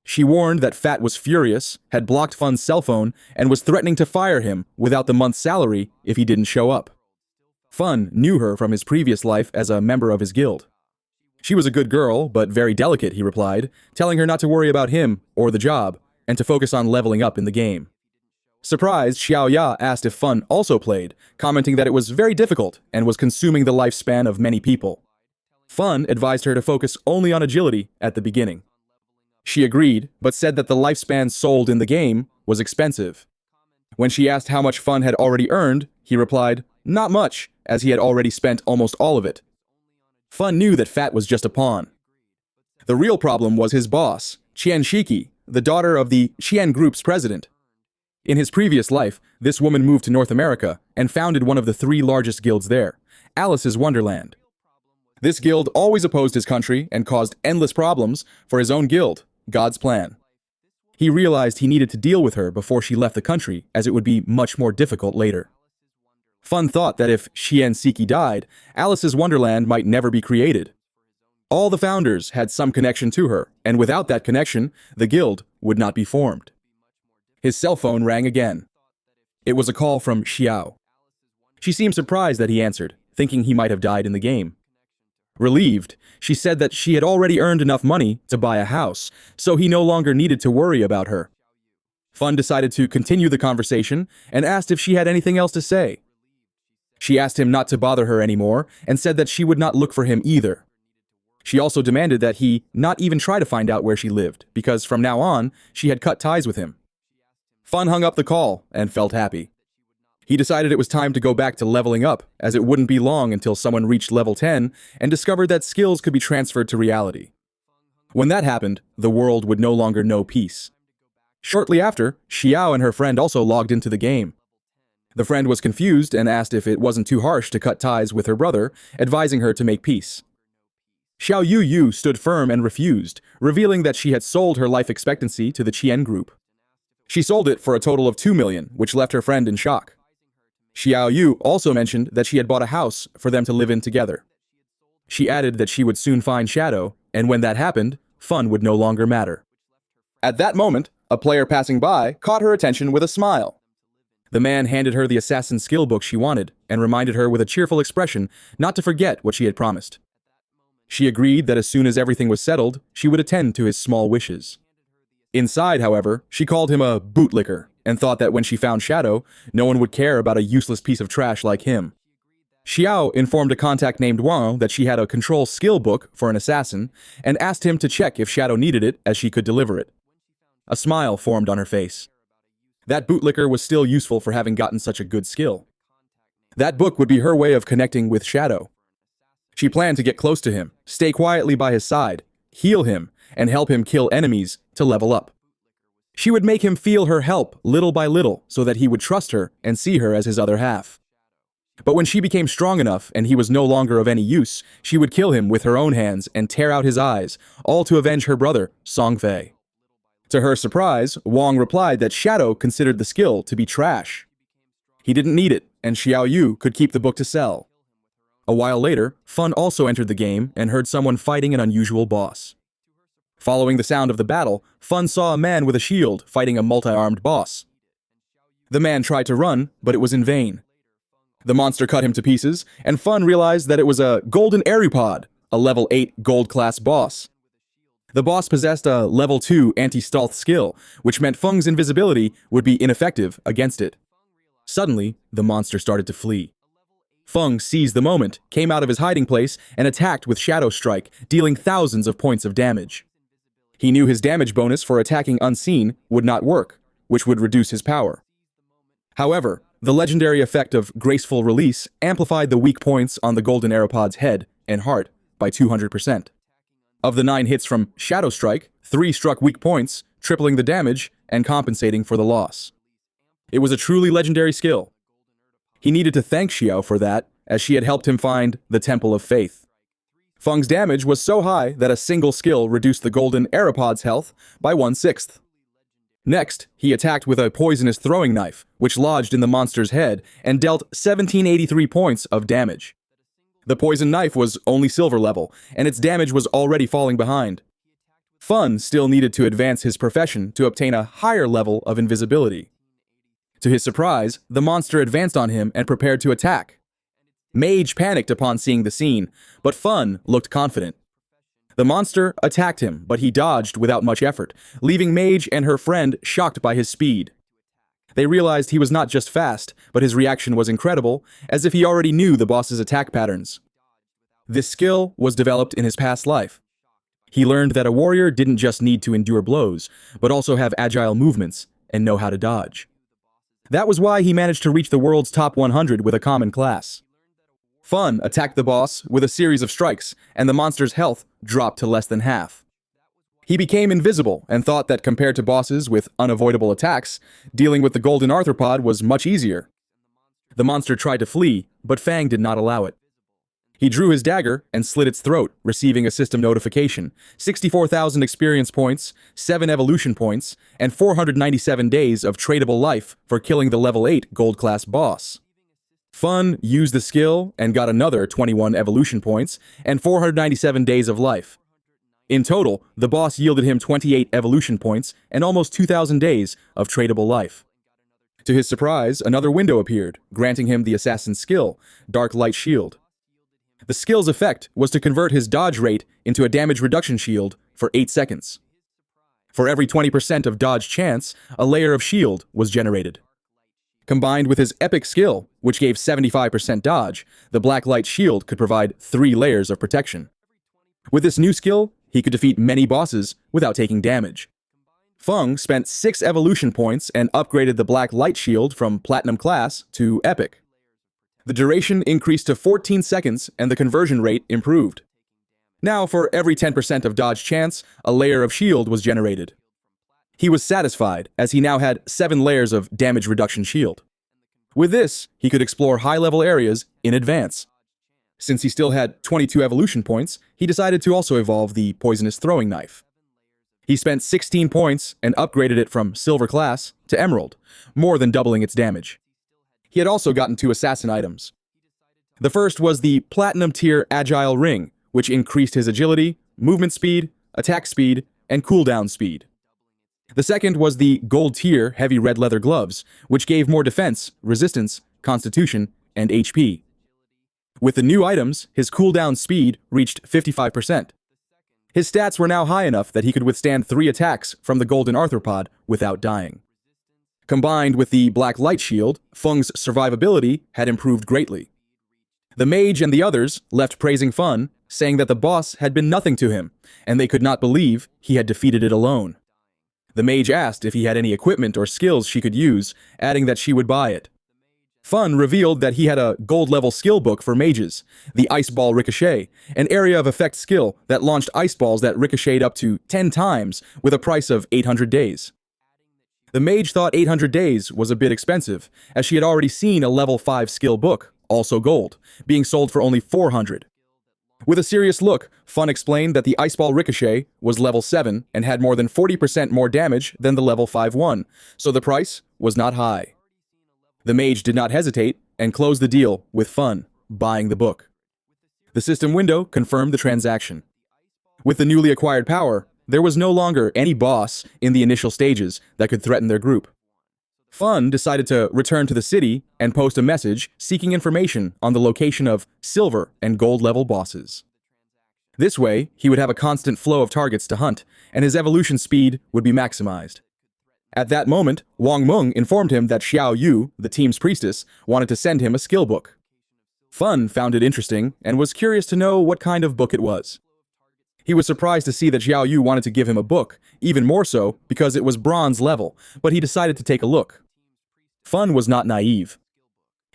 She warned that Fat was furious, had blocked Fun's cell phone, and was threatening to fire him without the month's salary if he didn't show up. Fun knew her from his previous life as a member of his guild. She was a good girl, but very delicate, he replied, telling her not to worry about him or the job, and to focus on leveling up in the game. Surprised, Xiao Ya asked if Fun also played, commenting that it was very difficult and was consuming the lifespan of many people. Fun advised her to focus only on agility at the beginning. She agreed, but said that the lifespan sold in the game was expensive. When she asked how much Fun had already earned, he replied, "Not much, as he had already spent almost all of it." Fun knew that Fat was just a pawn. The real problem was his boss, Qian Shiki, the daughter of the Qian Group's president. In his previous life, this woman moved to North America and founded one of the 3 largest guilds there, Alice's Wonderland. This guild always opposed his country and caused endless problems for his own guild, God's Plan. He realized he needed to deal with her before she left the country, as it would be much more difficult later. Fun thought that if Qian Shiki died, Alice's Wonderland might never be created. All the founders had some connection to her, and without that connection, the guild would not be formed. His cell phone rang again. It was a call from Xiao. She seemed surprised that he answered, thinking he might have died in the game. Relieved, she said that she had already earned enough money to buy a house, so he no longer needed to worry about her. Fun decided to continue the conversation and asked if she had anything else to say. She asked him not to bother her anymore and said that she would not look for him either. She also demanded that he not even try to find out where she lived, because from now on, she had cut ties with him. Fun hung up the call and felt happy. He decided it was time to go back to leveling up, as it wouldn't be long until someone reached level 10 and discovered that skills could be transferred to reality. When that happened, the world would no longer know peace. Shortly after, Xiao and her friend also logged into the game. The friend was confused and asked if it wasn't too harsh to cut ties with her brother, advising her to make peace. Xiao Yu stood firm and refused, revealing that she had sold her life expectancy to the Qian Group. She sold it for a total of 2 million, which left her friend in shock. Xiao Yu also mentioned that she had bought a house for them to live in together. She added that she would soon find Shadow, and when that happened, Fun would no longer matter. At that moment, a player passing by caught her attention with a smile. The man handed her the assassin skill book she wanted and reminded her with a cheerful expression not to forget what she had promised. She agreed that as soon as everything was settled, she would attend to his small wishes. Inside, however, she called him a bootlicker and thought that when she found Shadow, no one would care about a useless piece of trash like him. Xiao informed a contact named Wang that she had a control skill book for an assassin and asked him to check if Shadow needed it, as she could deliver it. A smile formed on her face. That bootlicker was still useful for having gotten such a good skill. That book would be her way of connecting with Shadow. She planned to get close to him, stay quietly by his side, heal him, and help him kill enemies to level up. She would make him feel her help little by little so that he would trust her and see her as his other half. But when she became strong enough and he was no longer of any use, she would kill him with her own hands and tear out his eyes, all to avenge her brother, Songfei. To her surprise, Wang replied that Shadow considered the skill to be trash. He didn't need it, and Xiao Yu could keep the book to sell. A while later, Fun also entered the game and heard someone fighting an unusual boss. Following the sound of the battle, Fun saw a man with a shield fighting a multi-armed boss. The man tried to run, but it was in vain. The monster cut him to pieces, and Fun realized that it was a golden Arupod, a level 8 gold-class boss. The boss possessed a level 2 anti-stealth skill, which meant Feng's invisibility would be ineffective against it. Suddenly, the monster started to flee. Feng seized the moment, came out of his hiding place, and attacked with Shadow Strike, dealing thousands of points of damage. He knew his damage bonus for attacking unseen would not work, which would reduce his power. However, the legendary effect of Graceful Release amplified the weak points on the Golden Aeropod's head and heart by 200%. Of the 9 hits from Shadow Strike, 3 struck weak points, tripling the damage and compensating for the loss. It was a truly legendary skill. He needed to thank Xiao for that, as she had helped him find the Temple of Faith. Feng's damage was so high that a single skill reduced the Golden Aeropod's health by 1/6. Next, he attacked with a poisonous throwing knife, which lodged in the monster's head and dealt 1783 points of damage. The poison knife was only silver level, and its damage was already falling behind. Fun still needed to advance his profession to obtain a higher level of invisibility. To his surprise, the monster advanced on him and prepared to attack. Mage panicked upon seeing the scene, but Fun looked confident. The monster attacked him, but he dodged without much effort, leaving Mage and her friend shocked by his speed. They realized he was not just fast, but his reaction was incredible, as if he already knew the boss's attack patterns. This skill was developed in his past life. He learned that a warrior didn't just need to endure blows, but also have agile movements and know how to dodge. That was why he managed to reach the world's top 100 with a common class. Fun attacked the boss with a series of strikes, and the monster's health dropped to less than half. He became invisible and thought that compared to bosses with unavoidable attacks, dealing with the golden arthropod was much easier. The monster tried to flee, but Fang did not allow it. He drew his dagger and slit its throat, receiving a system notification, 64,000 experience points, 7 evolution points, and 497 days of tradable life for killing the level 8 gold-class boss. Fun used the skill and got another 21 evolution points and 497 days of life. In total, the boss yielded him 28 evolution points and almost 2,000 days of tradable life. To his surprise, another window appeared, granting him the assassin's skill, Dark Light Shield. The skill's effect was to convert his dodge rate into a damage reduction shield for 8 seconds. For every 20% of dodge chance, a layer of shield was generated. Combined with his epic skill, which gave 75% dodge, the Black Light Shield could provide 3 layers of protection. With this new skill, he could defeat many bosses without taking damage. Feng spent 6 evolution points and upgraded the Black Light Shield from Platinum class to Epic. The duration increased to 14 seconds and the conversion rate improved. Now, for every 10% of dodge chance, a layer of shield was generated. He was satisfied, as he now had 7 layers of damage reduction shield. With this, he could explore high-level areas in advance. Since he still had 22 evolution points, he decided to also evolve the poisonous throwing knife. He spent 16 points and upgraded it from Silver class to Emerald, more than doubling its damage. He had also gotten 2 assassin items. The first was the Platinum tier Agile Ring, which increased his agility, movement speed, attack speed, and cooldown speed. The second was the Gold tier Heavy Red Leather Gloves, which gave more defense, resistance, constitution, and HP. With the new items, his cooldown speed reached 55%. His stats were now high enough that he could withstand 3 attacks from the Golden Arthropod without dying. Combined with the Black Light Shield, Feng's survivability had improved greatly. The mage and the others left praising Fun, saying that the boss had been nothing to him, and they could not believe he had defeated it alone. The mage asked if he had any equipment or skills she could use, adding that she would buy it. Fun revealed that he had a gold-level skill book for mages, the Ice Ball Ricochet, an area of effect skill that launched ice balls that ricocheted up to 10 times with a price of 800 days. The mage thought 800 days was a bit expensive, as she had already seen a level 5 skill book, also gold, being sold for only 400. With a serious look, Fun explained that the Ice Ball Ricochet was level 7 and had more than 40% more damage than the level 5 one, so the price was not high. The mage did not hesitate and closed the deal with Fun buying the book. The system window confirmed the transaction. With the newly acquired power, there was no longer any boss in the initial stages that could threaten their group. Fun decided to return to the city and post a message seeking information on the location of silver and gold level bosses. This way, he would have a constant flow of targets to hunt, and his evolution speed would be maximized. At that moment, Wang Meng informed him that Xiao Yu, the team's priestess, wanted to send him a skill book. Fun found it interesting and was curious to know what kind of book it was. He was surprised to see that Xiao Yu wanted to give him a book, even more so because it was bronze level, but he decided to take a look. Fun was not naive.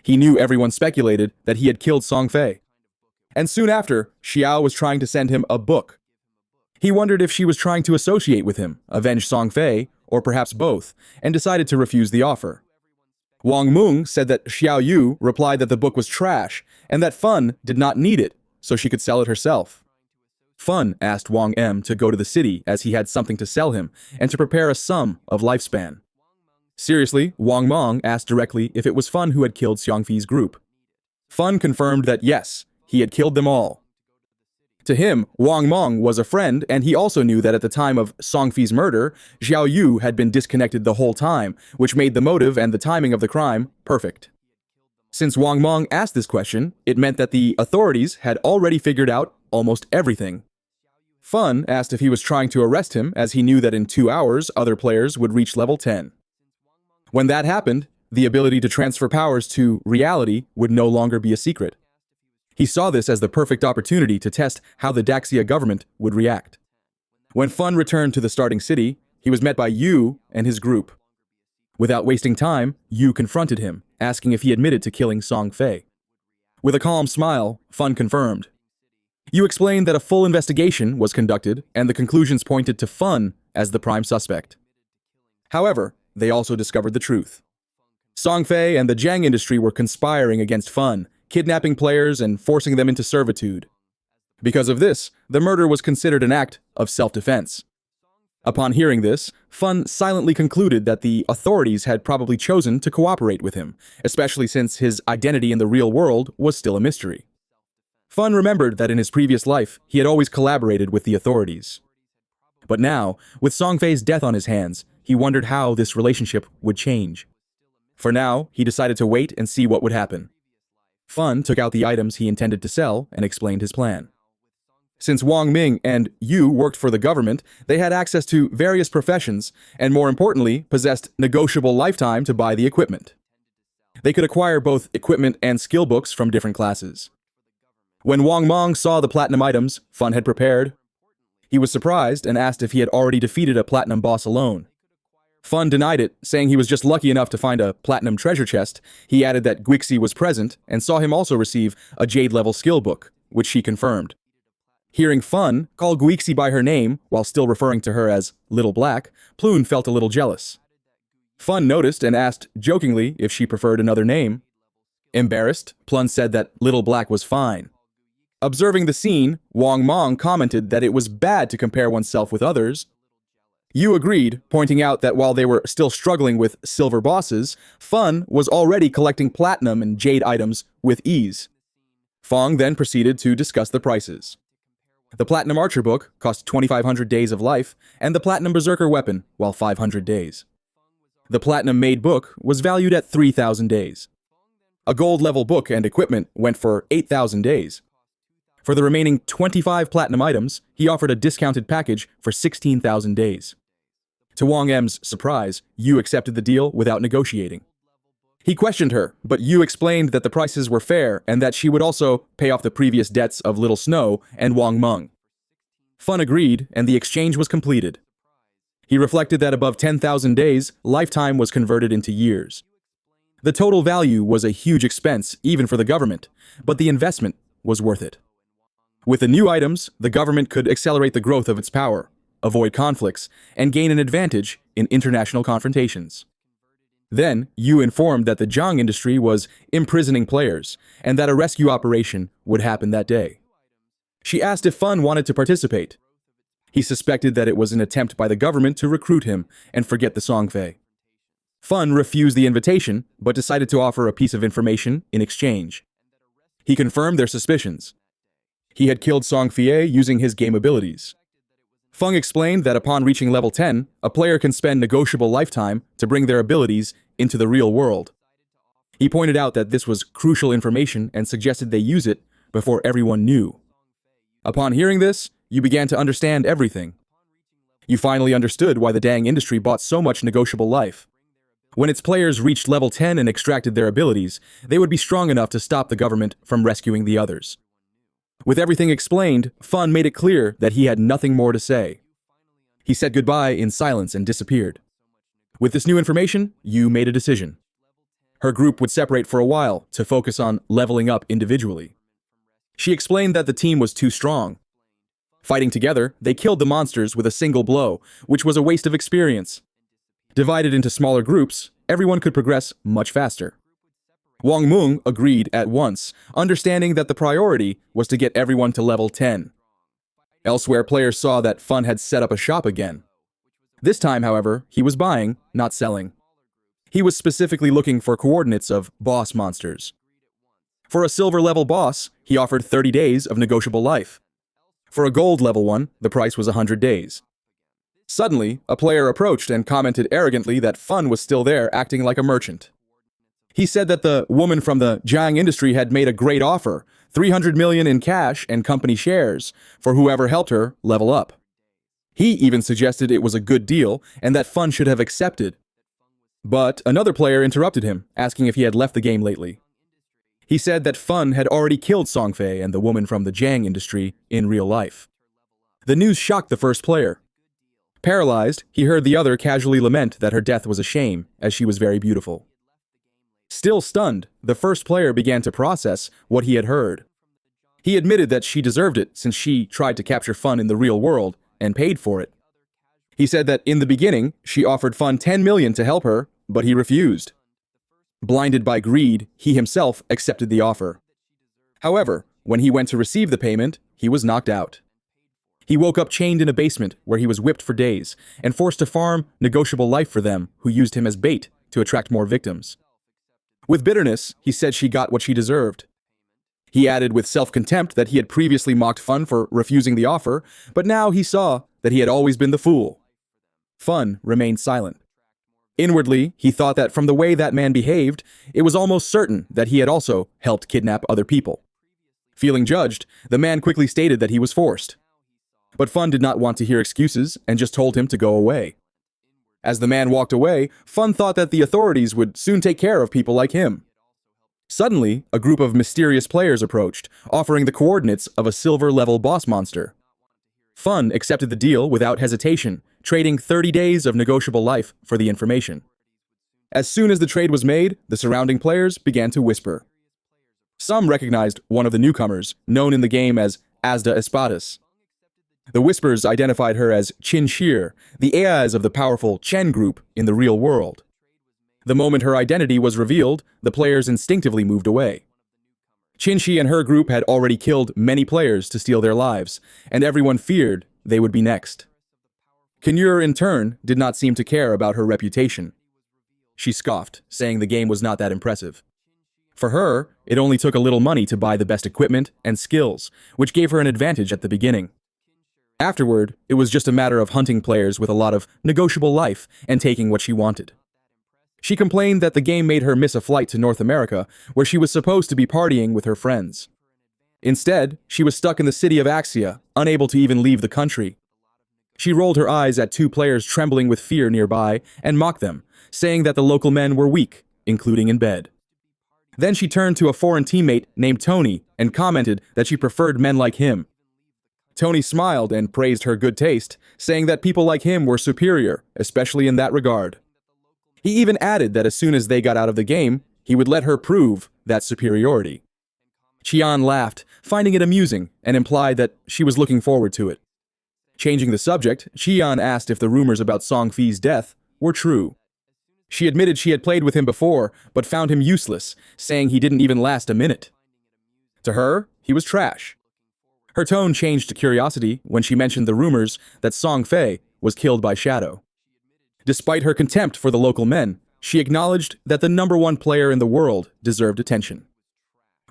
He knew everyone speculated that he had killed Song Fei. And soon after, Xiao was trying to send him a book. He wondered if she was trying to associate with him, avenge Song Fei, or perhaps both, and decided to refuse the offer. Wang Meng said that Xiao Yu replied that the book was trash, and that Fun did not need it, so she could sell it herself. Fun asked Wang M to go to the city as he had something to sell him, and to prepare a sum of lifespan. Seriously, Wang Meng asked directly if it was Fun who had killed Xiangfi's group. Fun confirmed that yes, he had killed them all. To him, Wang Meng was a friend, and he also knew that at the time of Songfi's murder, Xiao Yu had been disconnected the whole time, which made the motive and the timing of the crime perfect. Since Wang Meng asked this question, it meant that the authorities had already figured out almost everything. Fun asked if he was trying to arrest him, as he knew that in 2 hours other players would reach level 10. When that happened, the ability to transfer powers to reality would no longer be a secret. He saw this as the perfect opportunity to test how the Daxia government would react. When Fun returned to the starting city, he was met by Yu and his group. Without wasting time, Yu confronted him, asking if he admitted to killing Song Fei. With a calm smile, Fun confirmed. Yu explained that a full investigation was conducted, and the conclusions pointed to Fun as the prime suspect. However, they also discovered the truth. Song Fei and the Jiang industry were conspiring against Fun, kidnapping players and forcing them into servitude. Because of this, the murder was considered an act of self-defense. Upon hearing this, Fun silently concluded that the authorities had probably chosen to cooperate with him, especially since his identity in the real world was still a mystery. Fun remembered that in his previous life, he had always collaborated with the authorities. But now, with Song Fei's death on his hands, he wondered how this relationship would change. For now, he decided to wait and see what would happen. Fun took out the items he intended to sell and explained his plan. Since Wang Ming and Yu worked for the government, they had access to various professions and, more importantly, possessed negotiable lifetime to buy the equipment. They could acquire both equipment and skill books from different classes. When Wang Meng saw the platinum items Fun had prepared, he was surprised and asked if he had already defeated a platinum boss alone. Fun denied it, saying he was just lucky enough to find a platinum treasure chest. He added that Guixi was present and saw him also receive a jade-level skill book, which she confirmed. Hearing Fun call Guixi by her name while still referring to her as Little Black, Plune felt a little jealous. Fun noticed and asked jokingly if she preferred another name. Embarrassed, Plun said that Little Black was fine. Observing the scene, Wang Meng commented that it was bad to compare oneself with others. Yu agreed, pointing out that while they were still struggling with silver bosses, Fun was already collecting platinum and jade items with ease. Fong then proceeded to discuss the prices. The Platinum Archer book cost 2,500 days of life, and the Platinum Berserker weapon, while 500 days. The Platinum Maid book was valued at 3,000 days. A gold-level book and equipment went for 8,000 days. For the remaining 25 platinum items, he offered a discounted package for 16,000 days. To Wang M's surprise, Yu accepted the deal without negotiating. He questioned her, but Yu explained that the prices were fair and that she would also pay off the previous debts of Little Snow and Wang Meng. Fun agreed, and the exchange was completed. He reflected that above 10,000 days, lifetime was converted into years. The total value was a huge expense, even for the government, but the investment was worth it. With the new items, the government could accelerate the growth of its power, avoid conflicts, and gain an advantage in international confrontations. Then, Yu informed that the Zhang industry was imprisoning players, and that a rescue operation would happen that day. She asked if Fun wanted to participate. He suspected that it was an attempt by the government to recruit him and forget the Songfei. Fun refused the invitation, but decided to offer a piece of information in exchange. He confirmed their suspicions. He had killed Songfei using his game abilities. Feng explained that upon reaching level 10, a player can spend negotiable lifetime to bring their abilities into the real world. He pointed out that this was crucial information and suggested they use it before everyone knew. Upon hearing this, you began to understand everything. You finally understood why the Dang industry bought so much negotiable life. When its players reached level 10 and extracted their abilities, they would be strong enough to stop the government from rescuing the others. With everything explained, Fun made it clear that he had nothing more to say. He said goodbye in silence and disappeared. With this new information, Yu made a decision. Her group would separate for a while to focus on leveling up individually. She explained that the team was too strong. Fighting together, they killed the monsters with a single blow, which was a waste of experience. Divided into smaller groups, everyone could progress much faster. Wang Meng agreed at once, understanding that the priority was to get everyone to level 10. Elsewhere, players saw that Fun had set up a shop again. This time, however, he was buying, not selling. He was specifically looking for coordinates of boss monsters. For a silver level boss, he offered 30 days of negotiable life. For a gold level one, the price was 100 days. Suddenly, a player approached and commented arrogantly that Fun was still there, acting like a merchant. He said that the woman from the Zhang industry had made a great offer, 300 million in cash and company shares, for whoever helped her level up. He even suggested it was a good deal and that Fun should have accepted. But another player interrupted him, asking if he had left the game lately. He said that Fun had already killed Songfei and the woman from the Zhang industry in real life. The news shocked the first player. Paralyzed, he heard the other casually lament that her death was a shame, as she was very beautiful. Still stunned, the first player began to process what he had heard. He admitted that she deserved it since she tried to capture Fun in the real world and paid for it. He said that in the beginning, she offered Fun 10 million to help her, but he refused. Blinded by greed, he himself accepted the offer. However, when he went to receive the payment, he was knocked out. He woke up chained in a basement where he was whipped for days and forced to farm negotiable life for them who used him as bait to attract more victims. With bitterness, he said she got what she deserved. He added with self-contempt that he had previously mocked Fun for refusing the offer, but now he saw that he had always been the fool. Fun remained silent. Inwardly, he thought that from the way that man behaved, it was almost certain that he had also helped kidnap other people. Feeling judged, the man quickly stated that he was forced. But Fun did not want to hear excuses and just told him to go away. As the man walked away, Fun thought that the authorities would soon take care of people like him. Suddenly, a group of mysterious players approached, offering the coordinates of a silver-level boss monster. Fun accepted the deal without hesitation, trading 30 days of negotiable life for the information. As soon as the trade was made, the surrounding players began to whisper. Some recognized one of the newcomers, known in the game as Asda Espadas. The whispers identified her as Qin Shir, the Aes of the powerful Chen group in the real world. The moment her identity was revealed, the players instinctively moved away. Qin Shi and her group had already killed many players to steal their lives, and everyone feared they would be next. Kenyur, in turn, did not seem to care about her reputation. She scoffed, saying the game was not that impressive. For her, it only took a little money to buy the best equipment and skills, which gave her an advantage at the beginning. Afterward, it was just a matter of hunting players with a lot of negotiable life and taking what she wanted. She complained that the game made her miss a flight to North America, where she was supposed to be partying with her friends. Instead, she was stuck in the city of Axia, unable to even leave the country. She rolled her eyes at two players trembling with fear nearby and mocked them, saying that the local men were weak, including in bed. Then she turned to a foreign teammate named Tony and commented that she preferred men like him. Tony smiled and praised her good taste, saying that people like him were superior, especially in that regard. He even added that as soon as they got out of the game, he would let her prove that superiority. Qian laughed, finding it amusing, and implied that she was looking forward to it. Changing the subject, Qian asked if the rumors about Song Fi's death were true. She admitted she had played with him before, but found him useless, saying he didn't even last a minute. To her, he was trash. Her tone changed to curiosity when she mentioned the rumors that Song Fi was killed by Shadow. Despite her contempt for the local men, she acknowledged that the #1 player in the world deserved attention.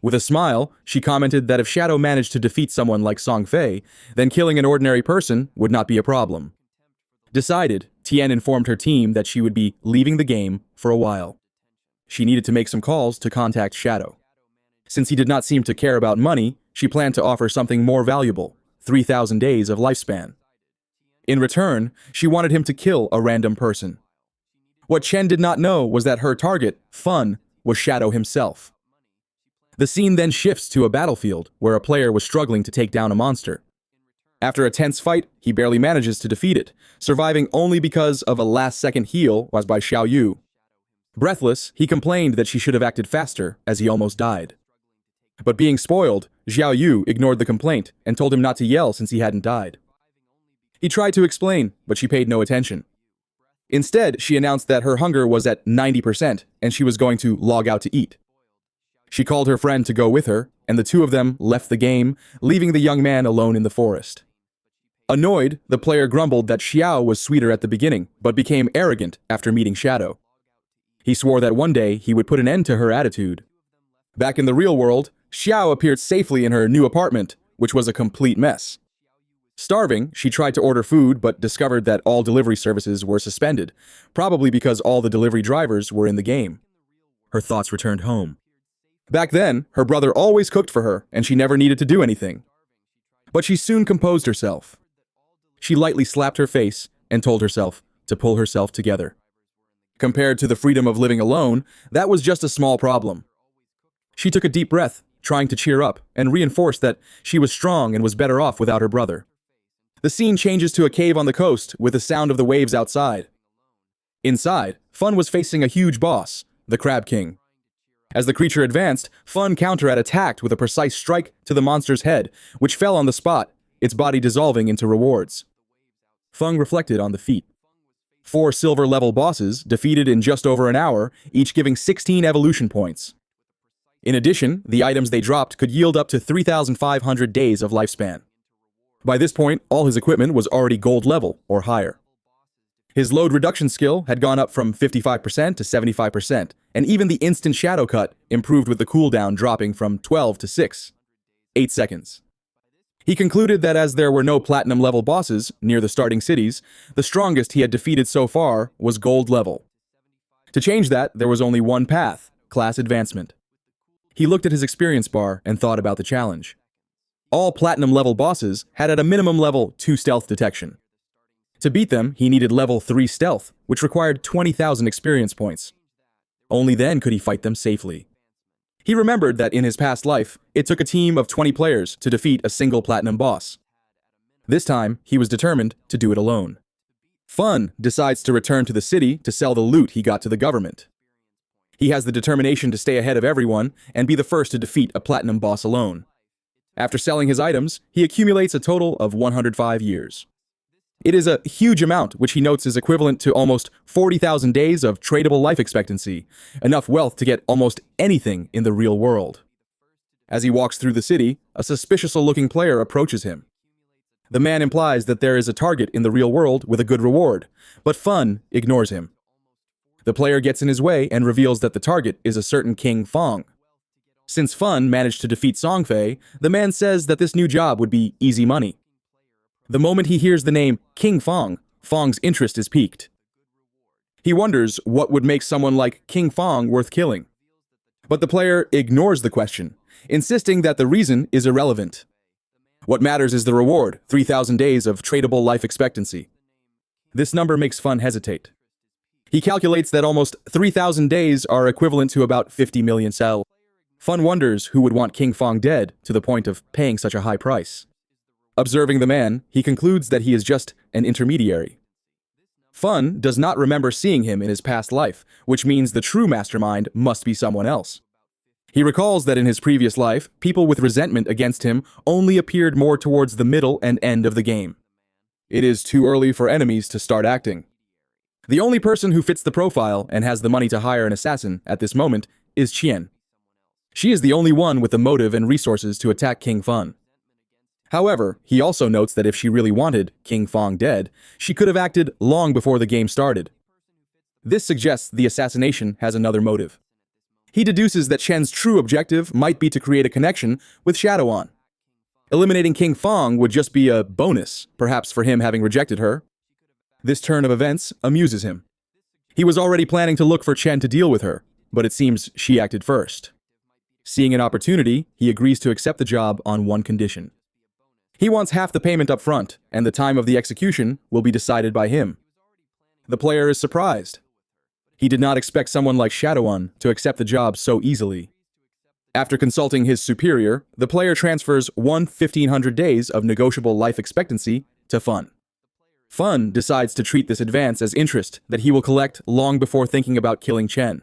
With a smile, she commented that if Shadow managed to defeat someone like Song Fi, then killing an ordinary person would not be a problem. Decided, Tien informed her team that she would be leaving the game for a while. She needed to make some calls to contact Shadow. Since he did not seem to care about money, she planned to offer something more valuable, 3,000 days of lifespan. In return, she wanted him to kill a random person. What Chen did not know was that her target, Fun, was Shadow himself. The scene then shifts to a battlefield where a player was struggling to take down a monster. After a tense fight, he barely manages to defeat it, surviving only because of a last-second heal was by Xiao Yu. Breathless, he complained that she should have acted faster, as he almost died. But being spoiled, Xiao Yu ignored the complaint and told him not to yell since he hadn't died. He tried to explain, but she paid no attention. Instead, she announced that her hunger was at 90% and she was going to log out to eat. She called her friend to go with her, and the two of them left the game, leaving the young man alone in the forest. Annoyed, the player grumbled that Xiao was sweeter at the beginning, but became arrogant after meeting Shadow. He swore that one day he would put an end to her attitude. Back in the real world, Xiao appeared safely in her new apartment, which was a complete mess. Starving, she tried to order food but discovered that all delivery services were suspended, probably because all the delivery drivers were in the game. Her thoughts returned home. Back then, her brother always cooked for her and she never needed to do anything. But she soon composed herself. She lightly slapped her face and told herself to pull herself together. Compared to the freedom of living alone, that was just a small problem. She took a deep breath, trying to cheer up, and reinforced that she was strong and was better off without her brother. The scene changes to a cave on the coast with the sound of the waves outside. Inside, Fun was facing a huge boss, the Crab King. As the creature advanced, Fun counter-attacked with a precise strike to the monster's head, which fell on the spot, its body dissolving into rewards. Fung reflected on the feat. 4 silver-level bosses defeated in just over an hour, each giving 16 evolution points. In addition, the items they dropped could yield up to 3,500 days of lifespan. By this point, all his equipment was already gold level or higher. His load reduction skill had gone up from 55% to 75%, and even the instant shadow cut improved with the cooldown dropping from 12 to 8 seconds. He concluded that as there were no platinum-level bosses near the starting cities, the strongest he had defeated so far was gold level. To change that, there was only one path, class advancement. He looked at his experience bar and thought about the challenge. All platinum-level bosses had at a minimum level 2 stealth detection. To beat them, he needed level 3 stealth, which required 20,000 experience points. Only then could he fight them safely. He remembered that in his past life, it took a team of 20 players to defeat a single platinum boss. This time, he was determined to do it alone. Fun decides to return to the city to sell the loot he got to the government. He has the determination to stay ahead of everyone and be the first to defeat a platinum boss alone. After selling his items, he accumulates a total of 105 years. It is a huge amount, which he notes is equivalent to almost 40,000 days of tradable life expectancy, enough wealth to get almost anything in the real world. As he walks through the city, a suspicious-looking player approaches him. The man implies that there is a target in the real world with a good reward, but Fun ignores him. The player gets in his way and reveals that the target is a certain King Fong. Since Fun managed to defeat Songfei, the man says that this new job would be easy money. The moment he hears the name King Fong, Fong's interest is piqued. He wonders what would make someone like King Fong worth killing. But the player ignores the question, insisting that the reason is irrelevant. What matters is the reward, 3,000 days of tradable life expectancy. This number makes Fun hesitate. He calculates that almost 3,000 days are equivalent to about 50 million cell. Fun wonders who would want King Fong dead to the point of paying such a high price. Observing the man, he concludes that he is just an intermediary. Fun does not remember seeing him in his past life, which means the true mastermind must be someone else. He recalls that in his previous life, people with resentment against him only appeared more towards the middle and end of the game. It is too early for enemies to start acting. The only person who fits the profile and has the money to hire an assassin at this moment is Chien. She is the only one with the motive and resources to attack King Fun. However, he also notes that if she really wanted King Fong dead, she could have acted long before the game started. This suggests the assassination has another motive. He deduces that Chen's true objective might be to create a connection with Shadowon. Eliminating King Fong would just be a bonus, perhaps for him having rejected her. This turn of events amuses him. He was already planning to look for Chen to deal with her, but it seems she acted first. Seeing an opportunity, he agrees to accept the job on one condition. He wants half the payment up front, and the time of the execution will be decided by him. The player is surprised. He did not expect someone like Shadowon to accept the job so easily. After consulting his superior, the player transfers 1,500 days of negotiable life expectancy to Fun. Fun decides to treat this advance as interest that he will collect long before thinking about killing Chen.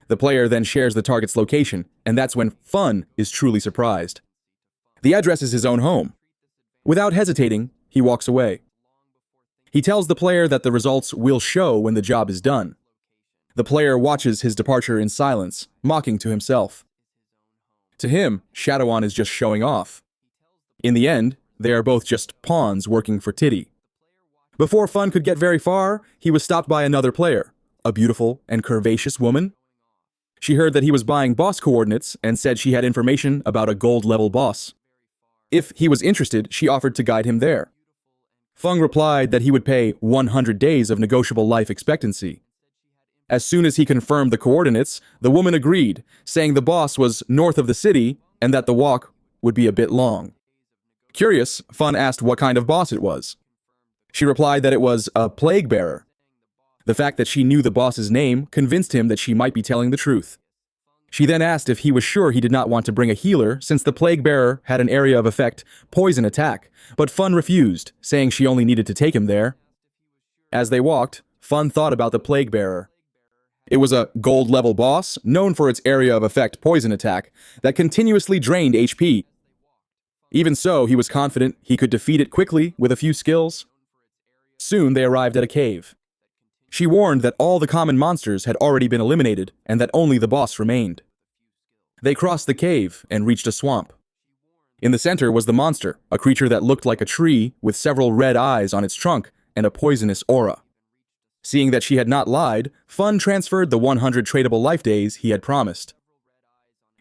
The player then shares the target's location, and that's when Fun is truly surprised. The address is his own home. Without hesitating, he walks away. He tells the player that the results will show when the job is done. The player watches his departure in silence, mocking to himself. To him, Shadowon is just showing off. In the end, they are both just pawns working for Titty. Before Fun could get very far, he was stopped by another player, a beautiful and curvaceous woman. She heard that he was buying boss coordinates and said she had information about a gold-level boss. If he was interested, she offered to guide him there. Fung replied that he would pay 100 days of negotiable life expectancy. As soon as he confirmed the coordinates, the woman agreed, saying the boss was north of the city and that the walk would be a bit long. Curious, Fun asked what kind of boss it was. She replied that it was a plague bearer. The fact that she knew the boss's name convinced him that she might be telling the truth. She then asked if he was sure he did not want to bring a healer since the plague bearer had an area of effect poison attack, but Fun refused, saying she only needed to take him there. As they walked, Fun thought about the plague bearer. It was a gold-level boss, known for its area of effect poison attack, that continuously drained HP. Even so, he was confident he could defeat it quickly with a few skills. Soon they arrived at a cave. She warned that all the common monsters had already been eliminated and that only the boss remained. They crossed the cave and reached a swamp. In the center was the monster, a creature that looked like a tree with several red eyes on its trunk and a poisonous aura. Seeing that she had not lied, Fun transferred the 100 tradable life days he had promised.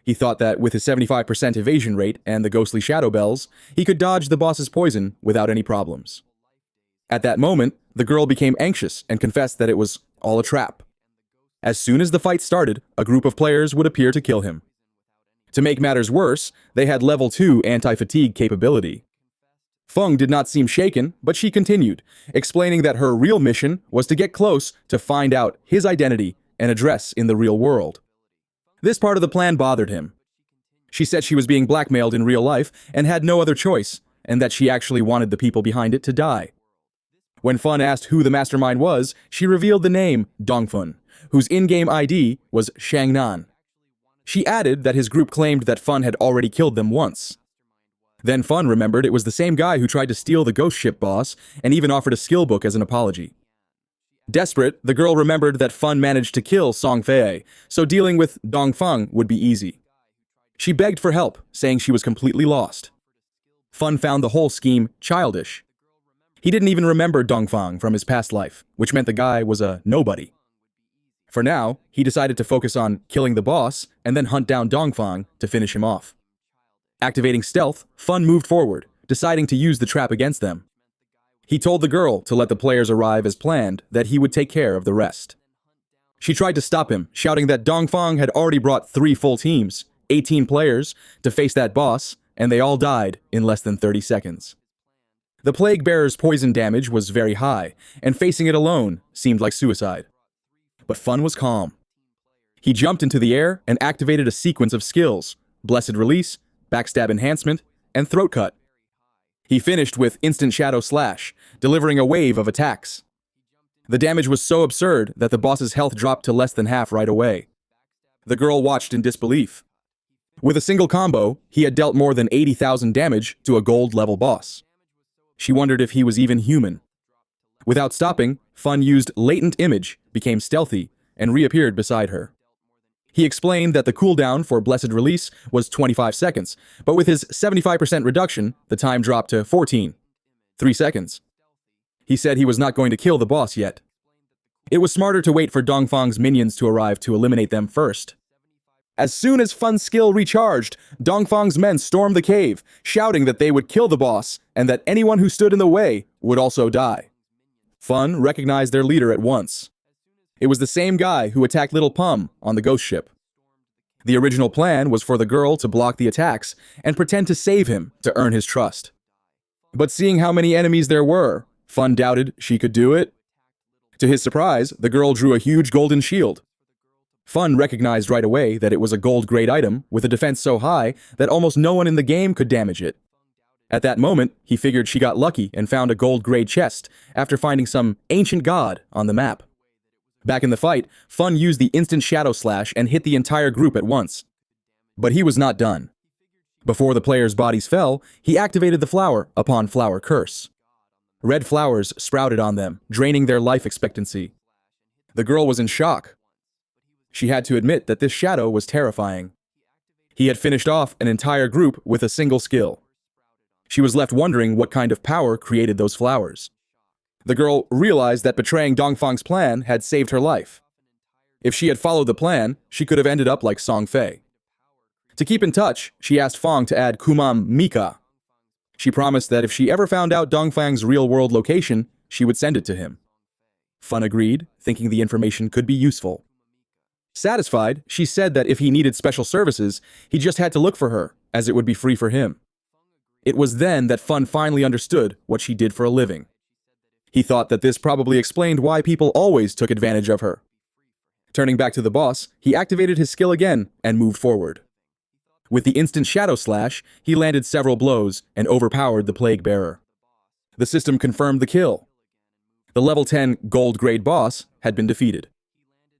He thought that with his 75% evasion rate and the ghostly shadow bells, he could dodge the boss's poison without any problems. At that moment, the girl became anxious and confessed that it was all a trap. As soon as the fight started, a group of players would appear to kill him. To make matters worse, they had level 2 anti-fatigue capability. Fung did not seem shaken, but she continued, explaining that her real mission was to get close to find out his identity and address in the real world. This part of the plan bothered him. She said she was being blackmailed in real life and had no other choice, and that she actually wanted the people behind it to die. When Fun asked who the mastermind was, she revealed the name Dongfun, whose in-game ID was Shangnan. She added that his group claimed that Fun had already killed them once. Then Fun remembered it was the same guy who tried to steal the ghost ship boss and even offered a skill book as an apology. Desperate, the girl remembered that Fun managed to kill Song Fei, so dealing with Dongfeng would be easy. She begged for help, saying she was completely lost. Fun found the whole scheme childish. He didn't even remember Dongfang from his past life, which meant the guy was a nobody. For now, he decided to focus on killing the boss and then hunt down Dongfang to finish him off. Activating stealth, Fun moved forward, deciding to use the trap against them. He told the girl to let the players arrive as planned, that he would take care of the rest. She tried to stop him, shouting that Dongfang had already brought 3 full teams, 18 players, to face that boss, and they all died in less than 30 seconds. The plague bearer's poison damage was very high, and facing it alone seemed like suicide. But Fun was calm. He jumped into the air and activated a sequence of skills: Blessed Release, Backstab Enhancement, and Throat Cut. He finished with instant shadow slash, delivering a wave of attacks. The damage was so absurd that the boss's health dropped to less than half right away. The girl watched in disbelief. With a single combo, he had dealt more than 80,000 damage to a gold-level boss. She wondered if he was even human. Without stopping, Fun used latent image, became stealthy, and reappeared beside her. He explained that the cooldown for Blessed Release was 25 seconds, but with his 75% reduction, the time dropped to 3 seconds. He said he was not going to kill the boss yet. It was smarter to wait for Dongfang's minions to arrive to eliminate them first. As soon as Fun's skill recharged, Dongfang's men stormed the cave, shouting that they would kill the boss and that anyone who stood in the way would also die. Fun recognized their leader at once. It was the same guy who attacked Little Pum on the ghost ship. The original plan was for the girl to block the attacks and pretend to save him to earn his trust. But seeing how many enemies there were, Fun doubted she could do it. To his surprise, the girl drew a huge golden shield. Fun recognized right away that it was a gold-grade item with a defense so high that almost no one in the game could damage it. At that moment, he figured she got lucky and found a gold-grade chest after finding some ancient god on the map. Back in the fight, Fun used the instant shadow slash and hit the entire group at once. But he was not done. Before the players' bodies fell, he activated the flower upon flower curse. Red flowers sprouted on them, draining their life expectancy. The girl was in shock. She had to admit that this shadow was terrifying. He had finished off an entire group with a single skill. She was left wondering what kind of power created those flowers. The girl realized that betraying Dongfang's plan had saved her life. If she had followed the plan, she could have ended up like Song Fei. To keep in touch, she asked Fang to add Kumam Mika. She promised that if she ever found out Dongfang's real-world location, she would send it to him. Fun agreed, thinking the information could be useful. Satisfied, she said that if he needed special services, he just had to look for her, as it would be free for him. It was then that Fun finally understood what she did for a living. He thought that this probably explained why people always took advantage of her. Turning back to the boss, he activated his skill again and moved forward. With the instant shadow slash, he landed several blows and overpowered the plague bearer. The system confirmed the kill. The level 10 gold-grade boss had been defeated.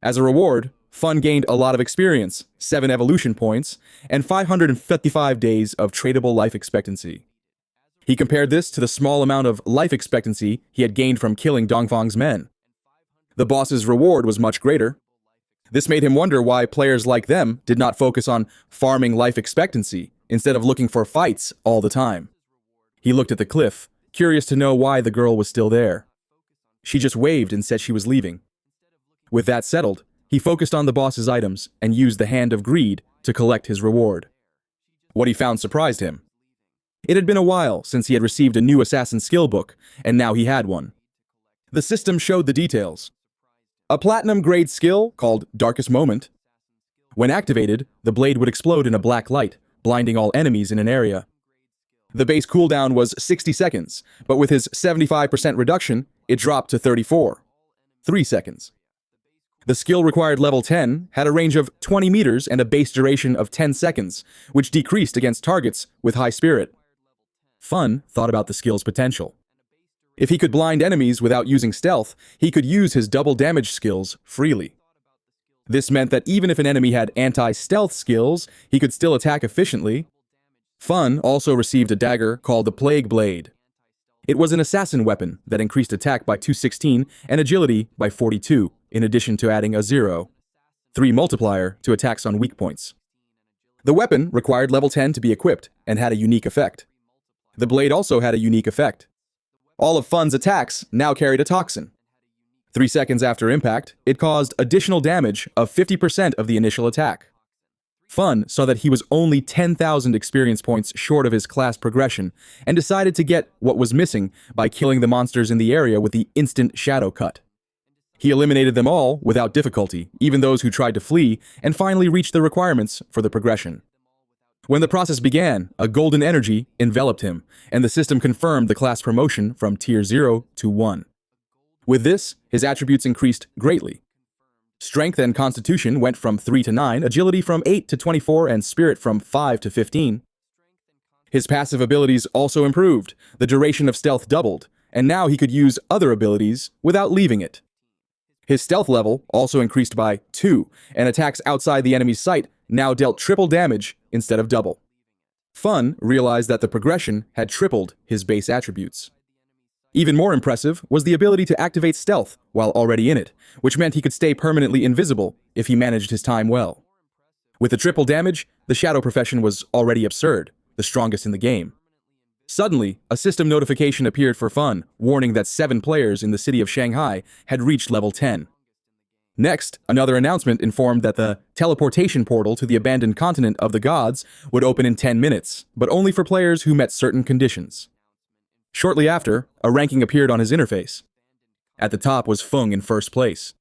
As a reward, Fun gained a lot of experience, 7 evolution points, and 555 days of tradable life expectancy. He compared this to the small amount of life expectancy he had gained from killing Dongfang's men. The boss's reward was much greater. This made him wonder why players like them did not focus on farming life expectancy instead of looking for fights all the time. He looked at the cliff, curious to know why the girl was still there. She just waved and said she was leaving. With that settled, he focused on the boss's items and used the Hand of Greed to collect his reward. What he found surprised him. It had been a while since he had received a new assassin skill book, and now he had one. The system showed the details. A platinum-grade skill called Darkest Moment. When activated, the blade would explode in a black light, blinding all enemies in an area. The base cooldown was 60 seconds, but with his 75% reduction, it dropped to 3 seconds. The skill required level 10 had a range of 20 meters and a base duration of 10 seconds, which decreased against targets with high spirit. Fun thought about the skill's potential. If he could blind enemies without using stealth, he could use his double damage skills freely. This meant that even if an enemy had anti-stealth skills, he could still attack efficiently. Fun also received a dagger called the Plague Blade. It was an assassin weapon that increased attack by 216 and agility by 42, in addition to adding a 0.3 multiplier to attacks on weak points. The weapon required level 10 to be equipped and had a unique effect. The blade also had a unique effect. All of Fun's attacks now carried a toxin. 3 seconds after impact, it caused additional damage of 50% of the initial attack. Fun saw that he was only 10,000 experience points short of his class progression and decided to get what was missing by killing the monsters in the area with the instant shadow cut. He eliminated them all without difficulty, even those who tried to flee, and finally reached the requirements for the progression. When the process began, a golden energy enveloped him, and the system confirmed the class promotion from Tier 0 to 1. With this, his attributes increased greatly. Strength and Constitution went from 3 to 9, Agility from 8 to 24, and Spirit from 5 to 15. His passive abilities also improved, the duration of stealth doubled, and now he could use other abilities without leaving it. His stealth level also increased by 2, and attacks outside the enemy's sight now dealt triple damage instead of double. Fun realized that the progression had tripled his base attributes. Even more impressive was the ability to activate stealth while already in it, which meant he could stay permanently invisible if he managed his time well. With the triple damage, the shadow profession was already absurd, the strongest in the game. Suddenly, a system notification appeared for Fun, warning that 7 players in the city of Shanghai had reached level 10. Next, another announcement informed that the teleportation portal to the abandoned continent of the gods would open in 10 minutes, but only for players who met certain conditions. Shortly after, a ranking appeared on his interface. At the top was Fung in first place.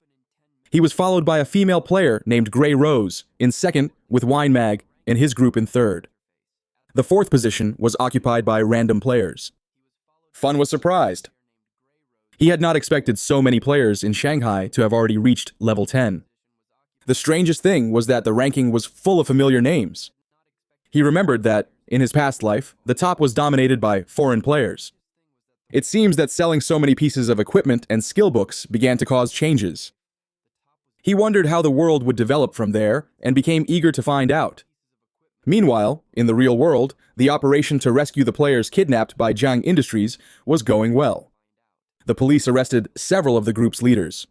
He was followed by a female player named Grey Rose in second, with Wine Mag and his group in third. The fourth position was occupied by random players. Fun was surprised. He had not expected so many players in Shanghai to have already reached level 10. The strangest thing was that the ranking was full of familiar names. He remembered that, in his past life, the top was dominated by foreign players. It seems that selling so many pieces of equipment and skill books began to cause changes. He wondered how the world would develop from there and became eager to find out. Meanwhile, in the real world, the operation to rescue the players kidnapped by Jiang Industries was going well. The police arrested several of the group's leaders.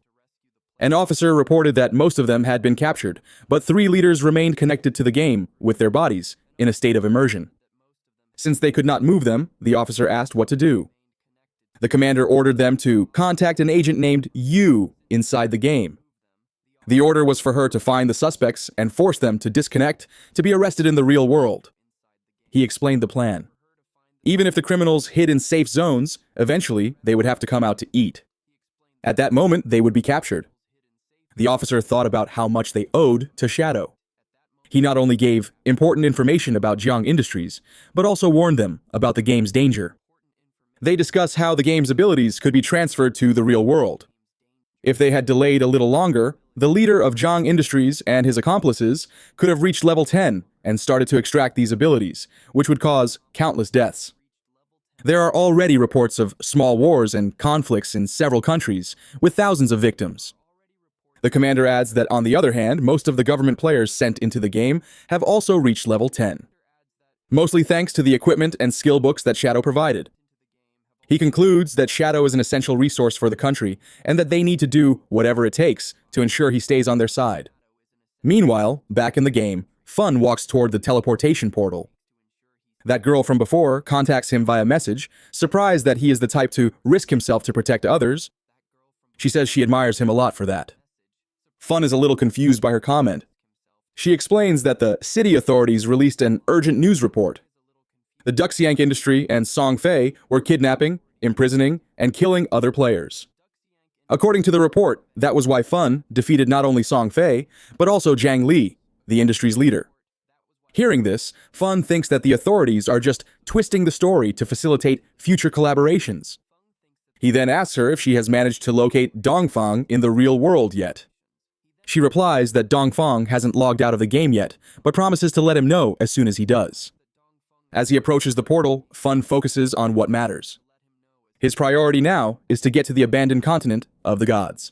An officer reported that most of them had been captured, but 3 leaders remained connected to the game with their bodies in a state of immersion. Since they could not move them, the officer asked what to do. The commander ordered them to contact an agent named Yu inside the game. The order was for her to find the suspects and force them to disconnect to be arrested in the real world. He explained the plan. Even if the criminals hid in safe zones, eventually they would have to come out to eat. At that moment, they would be captured. The officer thought about how much they owed to Shadow. He not only gave important information about Jiang Industries, but also warned them about the game's danger. They discussed how the game's abilities could be transferred to the real world. If they had delayed a little longer, the leader of Jiang Industries and his accomplices could have reached level 10 and started to extract these abilities, which would cause countless deaths. There are already reports of small wars and conflicts in several countries, with thousands of victims. The commander adds that on the other hand, most of the government players sent into the game have also reached level 10. Mostly thanks to the equipment and skill books that Shadow provided. He concludes that Shadow is an essential resource for the country, and that they need to do whatever it takes to ensure he stays on their side. Meanwhile, back in the game, Fun walks toward the teleportation portal. That girl from before contacts him via message, surprised that he is the type to risk himself to protect others. She says she admires him a lot for that. Fun is a little confused by her comment. She explains that the city authorities released an urgent news report. The Duxiank Industry and Song Fei were kidnapping, imprisoning, and killing other players. According to the report, that was why Fun defeated not only Song Fei, but also Zhang Li, the industry's leader. Hearing this, Fun thinks that the authorities are just twisting the story to facilitate future collaborations. He then asks her if she has managed to locate Dongfang in the real world yet. She replies that Dongfang hasn't logged out of the game yet, but promises to let him know as soon as he does. As he approaches the portal, Fun focuses on what matters. His priority now is to get to the abandoned continent of the gods.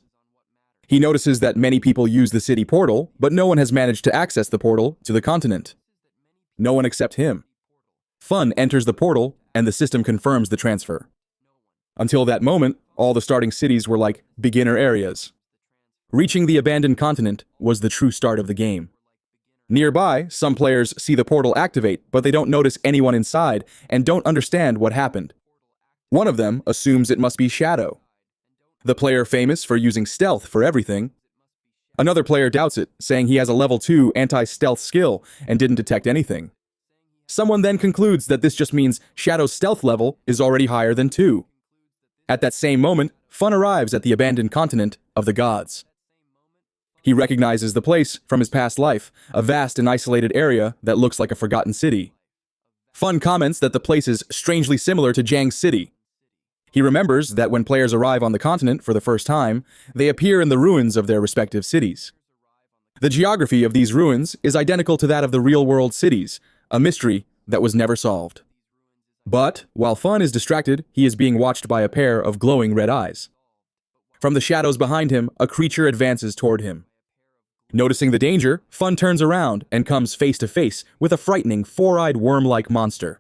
He notices that many people use the city portal, but no one has managed to access the portal to the continent. No one except him. Fun enters the portal, and the system confirms the transfer. Until that moment, all the starting cities were like beginner areas. Reaching the abandoned continent was the true start of the game. Nearby, some players see the portal activate, but they don't notice anyone inside and don't understand what happened. One of them assumes it must be Shadow, the player famous for using stealth for everything. Another player doubts it, saying he has a level 2 anti-stealth skill and didn't detect anything. Someone then concludes that this just means Shadow's stealth level is already higher than 2. At that same moment, Fun arrives at the abandoned continent of the gods. He recognizes the place from his past life, a vast and isolated area that looks like a forgotten city. Fun comments that the place is strangely similar to Jiang's city. He remembers that when players arrive on the continent for the first time, they appear in the ruins of their respective cities. The geography of these ruins is identical to that of the real-world cities, a mystery that was never solved. But, while Fun is distracted, he is being watched by a pair of glowing red eyes. From the shadows behind him, a creature advances toward him. Noticing the danger, Fun turns around and comes face to face with a frightening, four-eyed worm-like monster.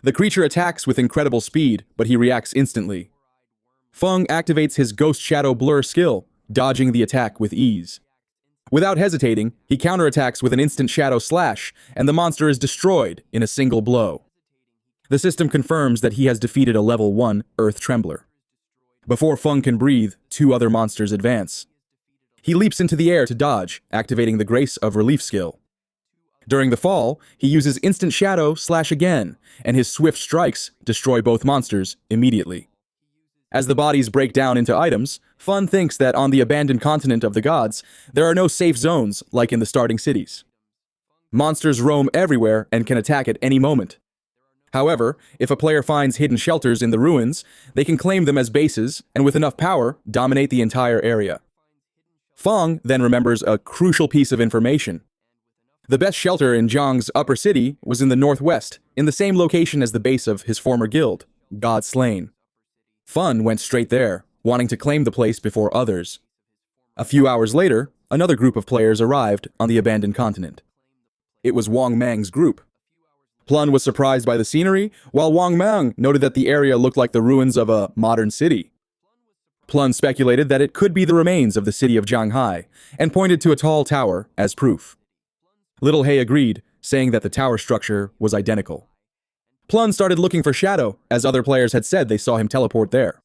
The creature attacks with incredible speed, but he reacts instantly. Fung activates his Ghost Shadow Blur skill, dodging the attack with ease. Without hesitating, he counterattacks with an instant Shadow Slash, and the monster is destroyed in a single blow. The system confirms that he has defeated a level 1 Earth Trembler. Before Fung can breathe, two other monsters advance. He leaps into the air to dodge, activating the Grace of Relief skill. During the fall, he uses Instant Shadow Slash again, and his swift strikes destroy both monsters immediately. As the bodies break down into items, Fun thinks that on the abandoned continent of the gods, there are no safe zones like in the starting cities. Monsters roam everywhere and can attack at any moment. However, if a player finds hidden shelters in the ruins, they can claim them as bases and with enough power, dominate the entire area. Fong then remembers a crucial piece of information. The best shelter in Zhang's upper city was in the northwest, in the same location as the base of his former guild, God Slain. Fun went straight there, wanting to claim the place before others. A few hours later, another group of players arrived on the abandoned continent. It was Wang Mang's group. Plun was surprised by the scenery, while Wang Mang noted that the area looked like the ruins of a modern city. Plun speculated that it could be the remains of the city of Zhanghai, and pointed to a tall tower as proof. Little Hay agreed, saying that the tower structure was identical. Plun started looking for Shadow, as other players had said they saw him teleport there.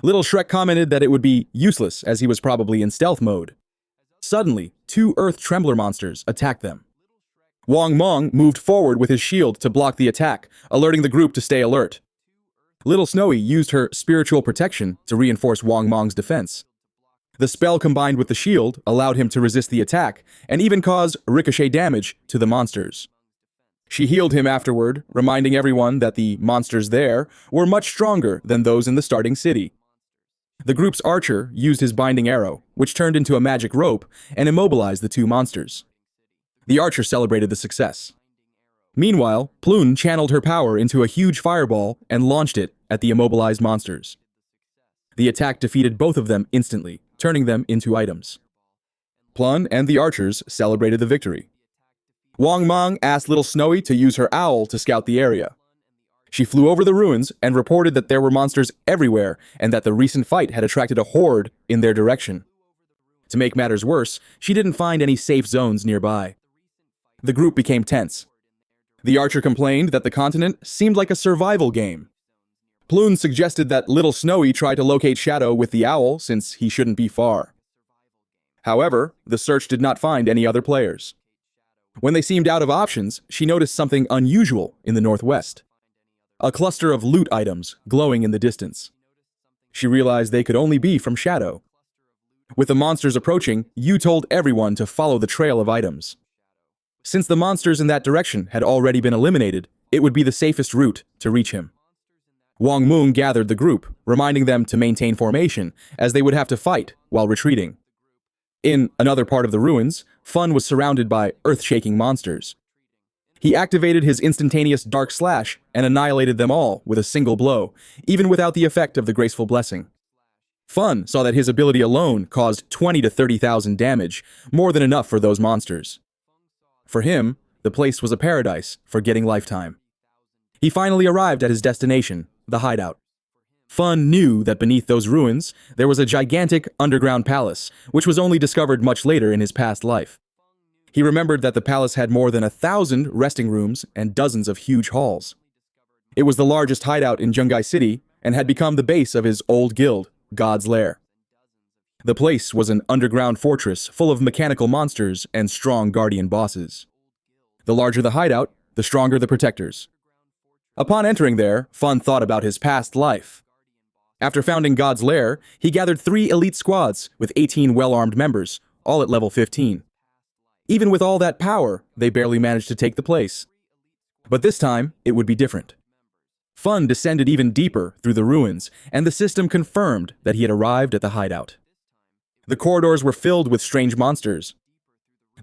Little Shrek commented that it would be useless, as he was probably in stealth mode. Suddenly, two Earth Trembler monsters attacked them. Wang Mong moved forward with his shield to block the attack, alerting the group to stay alert. Little Snowy used her spiritual protection to reinforce Wang Mong's defense. The spell combined with the shield allowed him to resist the attack and even cause ricochet damage to the monsters. She healed him afterward, reminding everyone that the monsters there were much stronger than those in the starting city. The group's archer used his binding arrow, which turned into a magic rope, and immobilized the two monsters. The archer celebrated the success. Meanwhile, Plun channeled her power into a huge fireball and launched it at the immobilized monsters. The attack defeated both of them instantly, turning them into items. Plun and the archers celebrated the victory. Wang Mang asked Little Snowy to use her owl to scout the area. She flew over the ruins and reported that there were monsters everywhere and that the recent fight had attracted a horde in their direction. To make matters worse, she didn't find any safe zones nearby. The group became tense. The archer complained that the continent seemed like a survival game. Plun suggested that Little Snowy try to locate Shadow with the owl since he shouldn't be far. However, the search did not find any other players. When they seemed out of options, she noticed something unusual in the northwest. A cluster of loot items glowing in the distance. She realized they could only be from Shadow. With the monsters approaching, Yu told everyone to follow the trail of items. Since the monsters in that direction had already been eliminated, it would be the safest route to reach him. Wang Mung gathered the group, reminding them to maintain formation, as they would have to fight while retreating. In another part of the ruins, Fun was surrounded by earth-shaking monsters. He activated his instantaneous Dark Slash and annihilated them all with a single blow, even without the effect of the Graceful Blessing. Fun saw that his ability alone caused 20 to 30,000 damage, more than enough for those monsters. For him, the place was a paradise for getting lifetime. He finally arrived at his destination, the hideout. Fun knew that beneath those ruins, there was a gigantic underground palace, which was only discovered much later in his past life. He remembered that the palace had more than 1,000 resting rooms and dozens of huge halls. It was the largest hideout in Zhanghai City and had become the base of his old guild, God's Lair. The place was an underground fortress full of mechanical monsters and strong guardian bosses. The larger the hideout, the stronger the protectors. Upon entering there, Fun thought about his past life. After founding God's Lair, he gathered 3 elite squads with 18 well-armed members, all at level 15. Even with all that power, they barely managed to take the place. But this time, it would be different. Fun descended even deeper through the ruins, and the system confirmed that he had arrived at the hideout. The corridors were filled with strange monsters.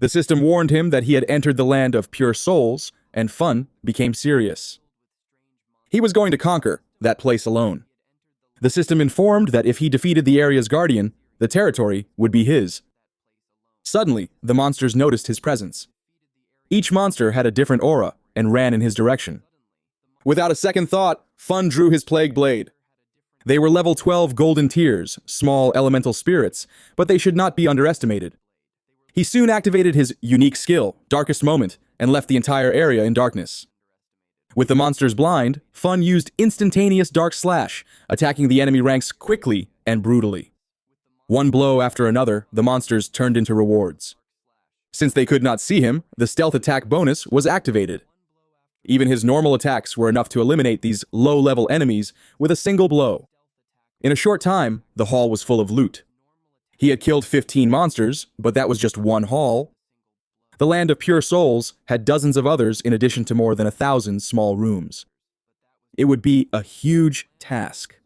The system warned him that he had entered the land of pure souls, and Fun became serious. He was going to conquer that place alone. The system informed that if he defeated the area's guardian, the territory would be his. Suddenly, the monsters noticed his presence. Each monster had a different aura and ran in his direction. Without a second thought, Fun drew his plague blade. They were level 12 golden tears, small elemental spirits, but they should not be underestimated. He soon activated his unique skill, Darkest Moment, and left the entire area in darkness. With the monsters blind, Fun used instantaneous Dark Slash, attacking the enemy ranks quickly and brutally. One blow after another, the monsters turned into rewards. Since they could not see him, the stealth attack bonus was activated. Even his normal attacks were enough to eliminate these low-level enemies with a single blow. In a short time, the hall was full of loot. He had killed 15 monsters, but that was just one hall. The Land of Pure Souls had dozens of others in addition to more than 1,000 small rooms. It would be a huge task.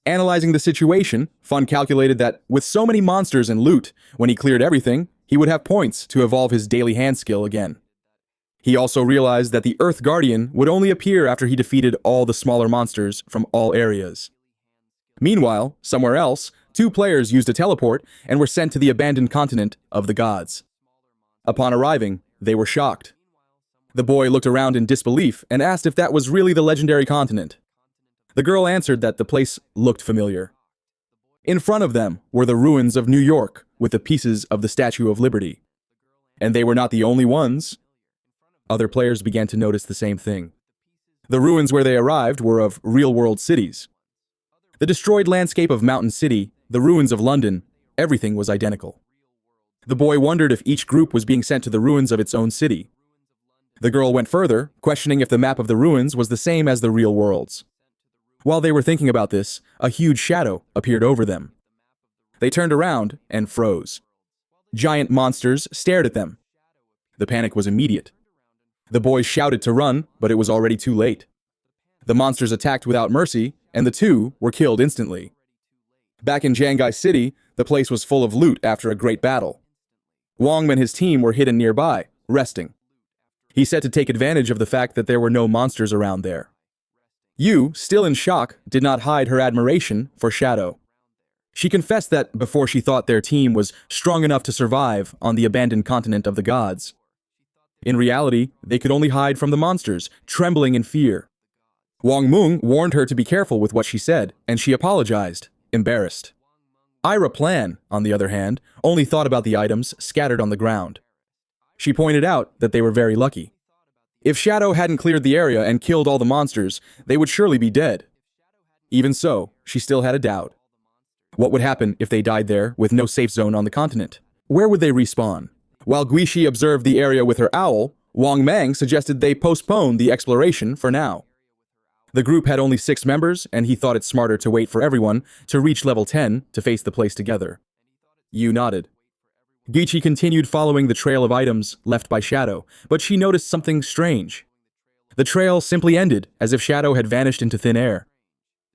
Analyzing the situation, Fun calculated that with so many monsters and loot, when he cleared everything, he would have points to evolve his daily hand skill again. He also realized that the Earth Guardian would only appear after he defeated all the smaller monsters from all areas. Meanwhile, somewhere else, 2 players used a teleport and were sent to the abandoned continent of the gods. Upon arriving, they were shocked. The boy looked around in disbelief and asked if that was really the legendary continent. The girl answered that the place looked familiar. In front of them were the ruins of New York with the pieces of the Statue of Liberty. And they were not the only ones. Other players began to notice the same thing. The ruins where they arrived were of real-world cities. The destroyed landscape of Mountain City, the ruins of London, everything was identical. The boy wondered if each group was being sent to the ruins of its own city. The girl went further, questioning if the map of the ruins was the same as the real worlds. While they were thinking about this, a huge shadow appeared over them. They turned around and froze. Giant monsters stared at them. The panic was immediate. The boys shouted to run, but it was already too late. The monsters attacked without mercy, and the 2 were killed instantly. Back in Jangai City, the place was full of loot after a great battle. Wong and his team were hidden nearby, resting. He said to take advantage of the fact that there were no monsters around there. Yu, still in shock, did not hide her admiration for Shadow. She confessed that before she thought their team was strong enough to survive on the abandoned continent of the gods. In reality, they could only hide from the monsters, trembling in fear. Wang Meng warned her to be careful with what she said, and she apologized, embarrassed. Ira Plan, on the other hand, only thought about the items scattered on the ground. She pointed out that they were very lucky. If Shadow hadn't cleared the area and killed all the monsters, they would surely be dead. Even so, she still had a doubt. What would happen if they died there with no safe zone on the continent? Where would they respawn? While Guishi observed the area with her owl, Wang Mang suggested they postpone the exploration for now. The group had only 6 members, and he thought it smarter to wait for everyone to reach level 10 to face the place together. Yu nodded. Gichi continued following the trail of items left by Shadow, but she noticed something strange. The trail simply ended, as if Shadow had vanished into thin air.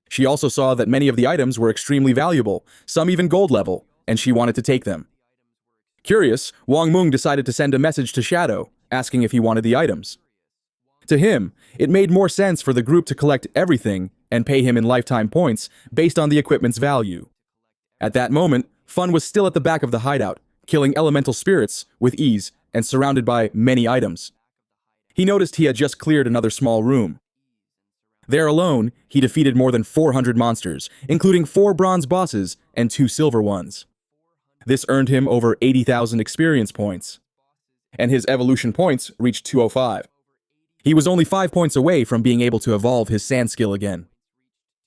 She also saw that many of the items were extremely valuable, some even gold level, and she wanted to take them. Curious, Wang Meng decided to send a message to Shadow, asking if he wanted the items. To him, it made more sense for the group to collect everything and pay him in lifetime points based on the equipment's value. At that moment, Fun was still at the back of the hideout, killing elemental spirits with ease and surrounded by many items. He noticed he had just cleared another small room. There alone, he defeated more than 400 monsters, including 4 bronze bosses and 2 silver ones. This earned him over 80,000 experience points, and his evolution points reached 205. He was only 5 points away from being able to evolve his sand skill again.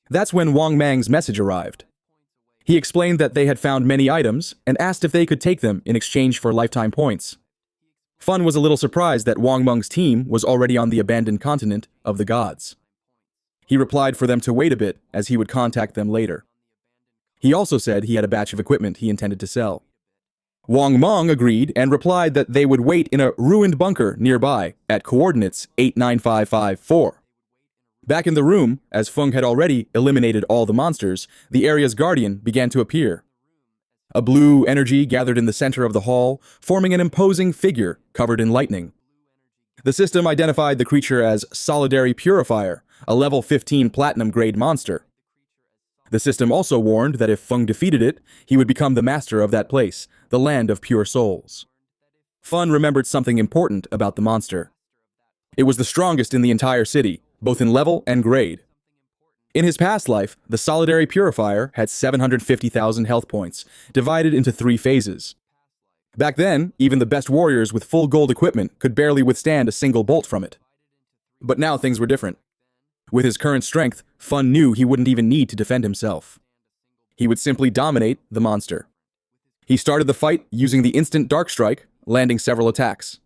That's when Wang Mang's message arrived. He explained that they had found many items and asked if they could take them in exchange for lifetime points. Fun was a little surprised that Wang Meng's team was already on the abandoned continent of the gods. He replied for them to wait a bit as he would contact them later. He also said he had a batch of equipment he intended to sell. Wang Meng agreed and replied that they would wait in a ruined bunker nearby at coordinates 89554. Back in the room, as Feng had already eliminated all the monsters, the area's guardian began to appear. A blue energy gathered in the center of the hall, forming an imposing figure covered in lightning. The system identified the creature as Solidary Purifier, a level 15 platinum-grade monster. The system also warned that if Feng defeated it, he would become the master of that place, the land of pure souls. Feng remembered something important about the monster. It was the strongest in the entire city, both in level and grade. In his past life, the Solidary Purifier had 750,000 health points, divided into 3 phases. Back then, even the best warriors with full gold equipment could barely withstand a single bolt from it. But now things were different. With his current strength, Feng knew he wouldn't even need to defend himself. He would simply dominate the monster. He started the fight using the instant Dark Strike, landing several attacks.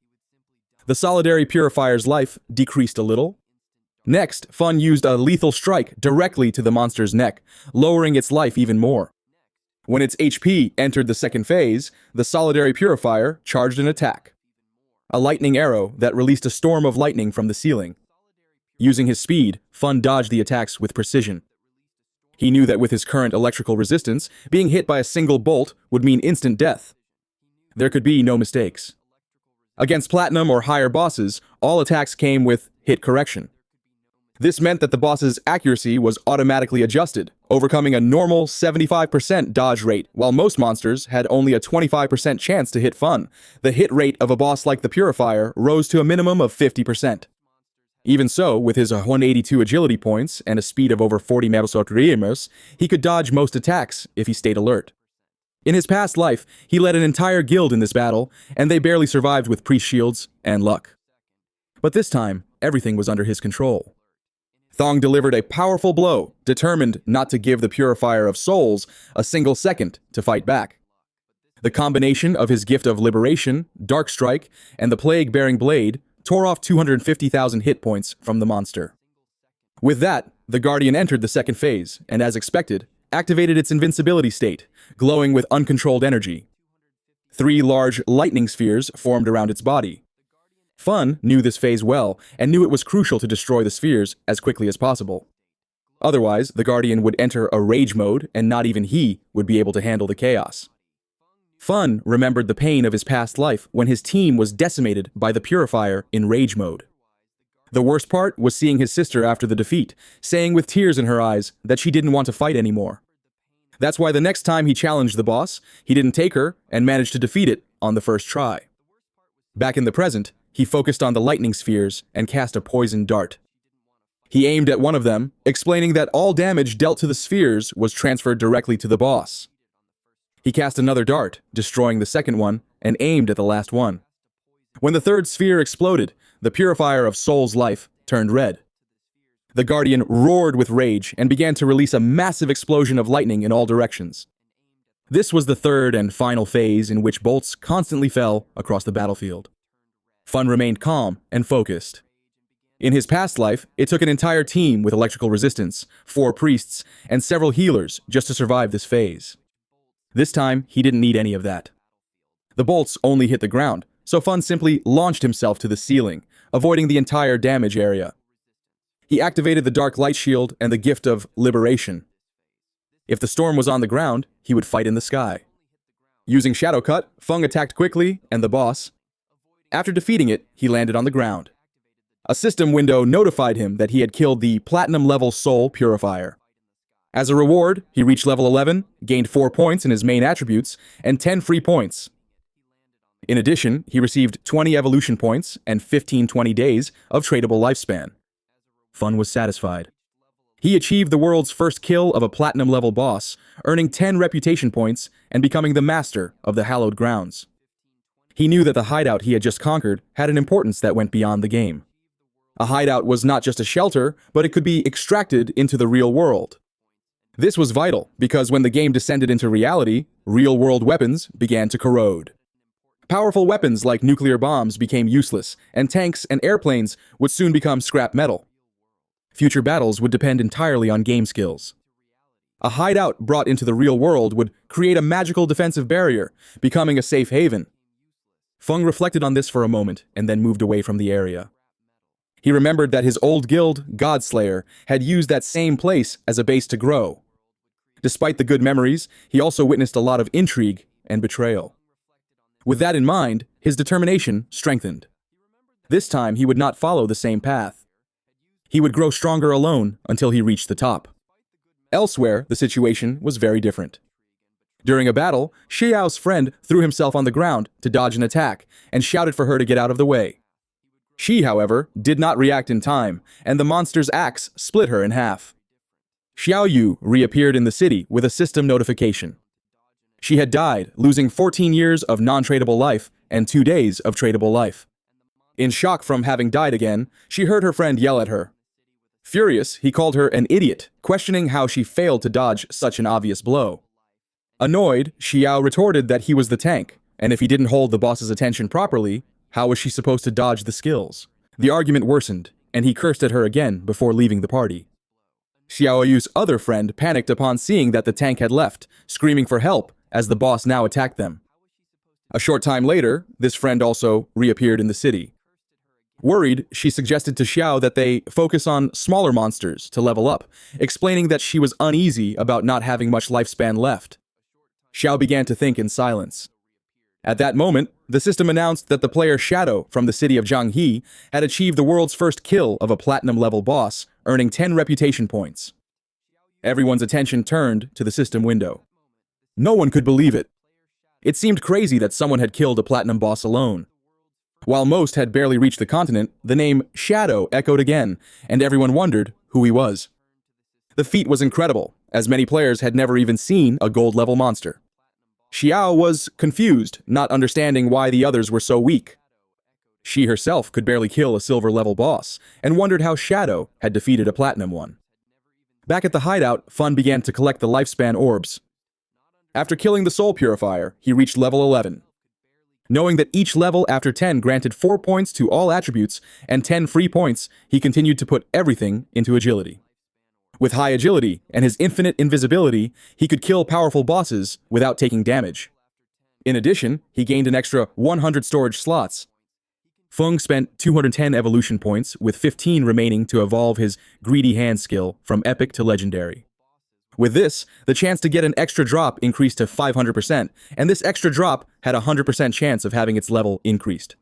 The Solidary Purifier's life decreased a little. Next, Feng used a lethal strike directly to the monster's neck, lowering its life even more. When its HP entered the second phase, the Solidary Purifier charged an attack. A lightning arrow that released a storm of lightning from the ceiling. Using his speed, Feng dodged the attacks with precision. He knew that with his current electrical resistance, being hit by a single bolt would mean instant death. There could be no mistakes. Against platinum or higher bosses, all attacks came with hit correction. This meant that the boss's accuracy was automatically adjusted, overcoming a normal 75% dodge rate, while most monsters had only a 25% chance to hit Feng. The hit rate of a boss like the Purifier rose to a minimum of 50%. Even so, with his 182 agility points and a speed of over 40 ms, he could dodge most attacks if he stayed alert. In his past life, he led an entire guild in this battle, and they barely survived with priest shields and luck. But this time, everything was under his control. Thong delivered a powerful blow, determined not to give the Purifier of Souls a single second to fight back. The combination of his gift of liberation, Dark Strike, and the plague-bearing blade tore off 250,000 hit points from the monster. With that, the Guardian entered the second phase, and as expected, activated its invincibility state, glowing with uncontrolled energy. 3 large lightning spheres formed around its body. Feng knew this phase well, and knew it was crucial to destroy the spheres as quickly as possible. Otherwise, the Guardian would enter a rage mode, and not even he would be able to handle the chaos. Feng remembered the pain of his past life when his team was decimated by the Purifier in rage mode. The worst part was seeing his sister after the defeat, saying with tears in her eyes that she didn't want to fight anymore. That's why the next time he challenged the boss, he didn't take her and managed to defeat it on the first try. Back in the present, he focused on the lightning spheres and cast a poison dart. He aimed at one of them, explaining that all damage dealt to the spheres was transferred directly to the boss. He cast another dart, destroying the second one, and aimed at the last one. When the third sphere exploded, the Purifier of Soul's life turned red. The Guardian roared with rage and began to release a massive explosion of lightning in all directions. This was the third and final phase in which bolts constantly fell across the battlefield. Feng remained calm and focused. In his past life, it took an entire team with electrical resistance, 4 priests, and several healers just to survive this phase. This time, he didn't need any of that. The bolts only hit the ground, so Feng simply launched himself to the ceiling, avoiding the entire damage area. He activated the Dark Light Shield and the gift of liberation. If the storm was on the ground, he would fight in the sky. Using Shadow Cut, Feng attacked quickly, and the boss. After defeating it, he landed on the ground. A system window notified him that he had killed the Platinum-level Soul Purifier. As a reward, he reached level 11, gained 4 points in his main attributes, and 10 free points. In addition, he received 20 evolution points and 15 20 days of tradable lifespan. Feng was satisfied. He achieved the world's first kill of a platinum-level boss, earning 10 reputation points and becoming the master of the hallowed grounds. He knew that the hideout he had just conquered had an importance that went beyond the game. A hideout was not just a shelter, but it could be extracted into the real world. This was vital because when the game descended into reality, real-world weapons began to corrode. Powerful weapons like nuclear bombs became useless, and tanks and airplanes would soon become scrap metal. Future battles would depend entirely on game skills. A hideout brought into the real world would create a magical defensive barrier, becoming a safe haven. Feng reflected on this for a moment and then moved away from the area. He remembered that his old guild, Godslayer, had used that same place as a base to grow. Despite the good memories, he also witnessed a lot of intrigue and betrayal. With that in mind, his determination strengthened. This time, he would not follow the same path. He would grow stronger alone until he reached the top. Elsewhere, the situation was very different. During a battle, Xiao's friend threw himself on the ground to dodge an attack and shouted for her to get out of the way. She, however, did not react in time, and the monster's axe split her in half. Xiao Yu reappeared in the city with a system notification. She had died, losing 14 years of non-tradable life and 2 days of tradable life. In shock from having died again, she heard her friend yell at her. Furious, he called her an idiot, questioning how she failed to dodge such an obvious blow. Annoyed, Xiao retorted that he was the tank, and if he didn't hold the boss's attention properly, how was she supposed to dodge the skills? The argument worsened, and he cursed at her again before leaving the party. Xiao Yu's other friend panicked upon seeing that the tank had left, screaming for help as the boss now attacked them. A short time later, this friend also reappeared in the city. Worried, she suggested to Xiao that they focus on smaller monsters to level up, explaining that she was uneasy about not having much lifespan left. Xiao began to think in silence. At that moment, the system announced that the player Shadow from the city of Zhanghe had achieved the world's first kill of a platinum-level boss, earning 10 reputation points. Everyone's attention turned to the system window. No one could believe it. It seemed crazy that someone had killed a platinum boss alone. While most had barely reached the continent, the name Shadow echoed again, and everyone wondered who he was. The feat was incredible, as many players had never even seen a gold-level monster. Xiao was confused, not understanding why the others were so weak. She herself could barely kill a silver-level boss, and wondered how Shadow had defeated a platinum one. Back at the hideout, Fun began to collect the lifespan orbs. After killing the Soul Purifier, he reached level 11. Knowing that each level after 10 granted 4 points to all attributes and 10 free points, he continued to put everything into agility. With high agility and his infinite invisibility, he could kill powerful bosses without taking damage. In addition, he gained an extra 100 storage slots. Feng spent 210 evolution points, with 15 remaining to evolve his Greedy Hand skill from epic to legendary. With this, the chance to get an extra drop increased to 500%, and this extra drop had a 100% chance of having its level increased.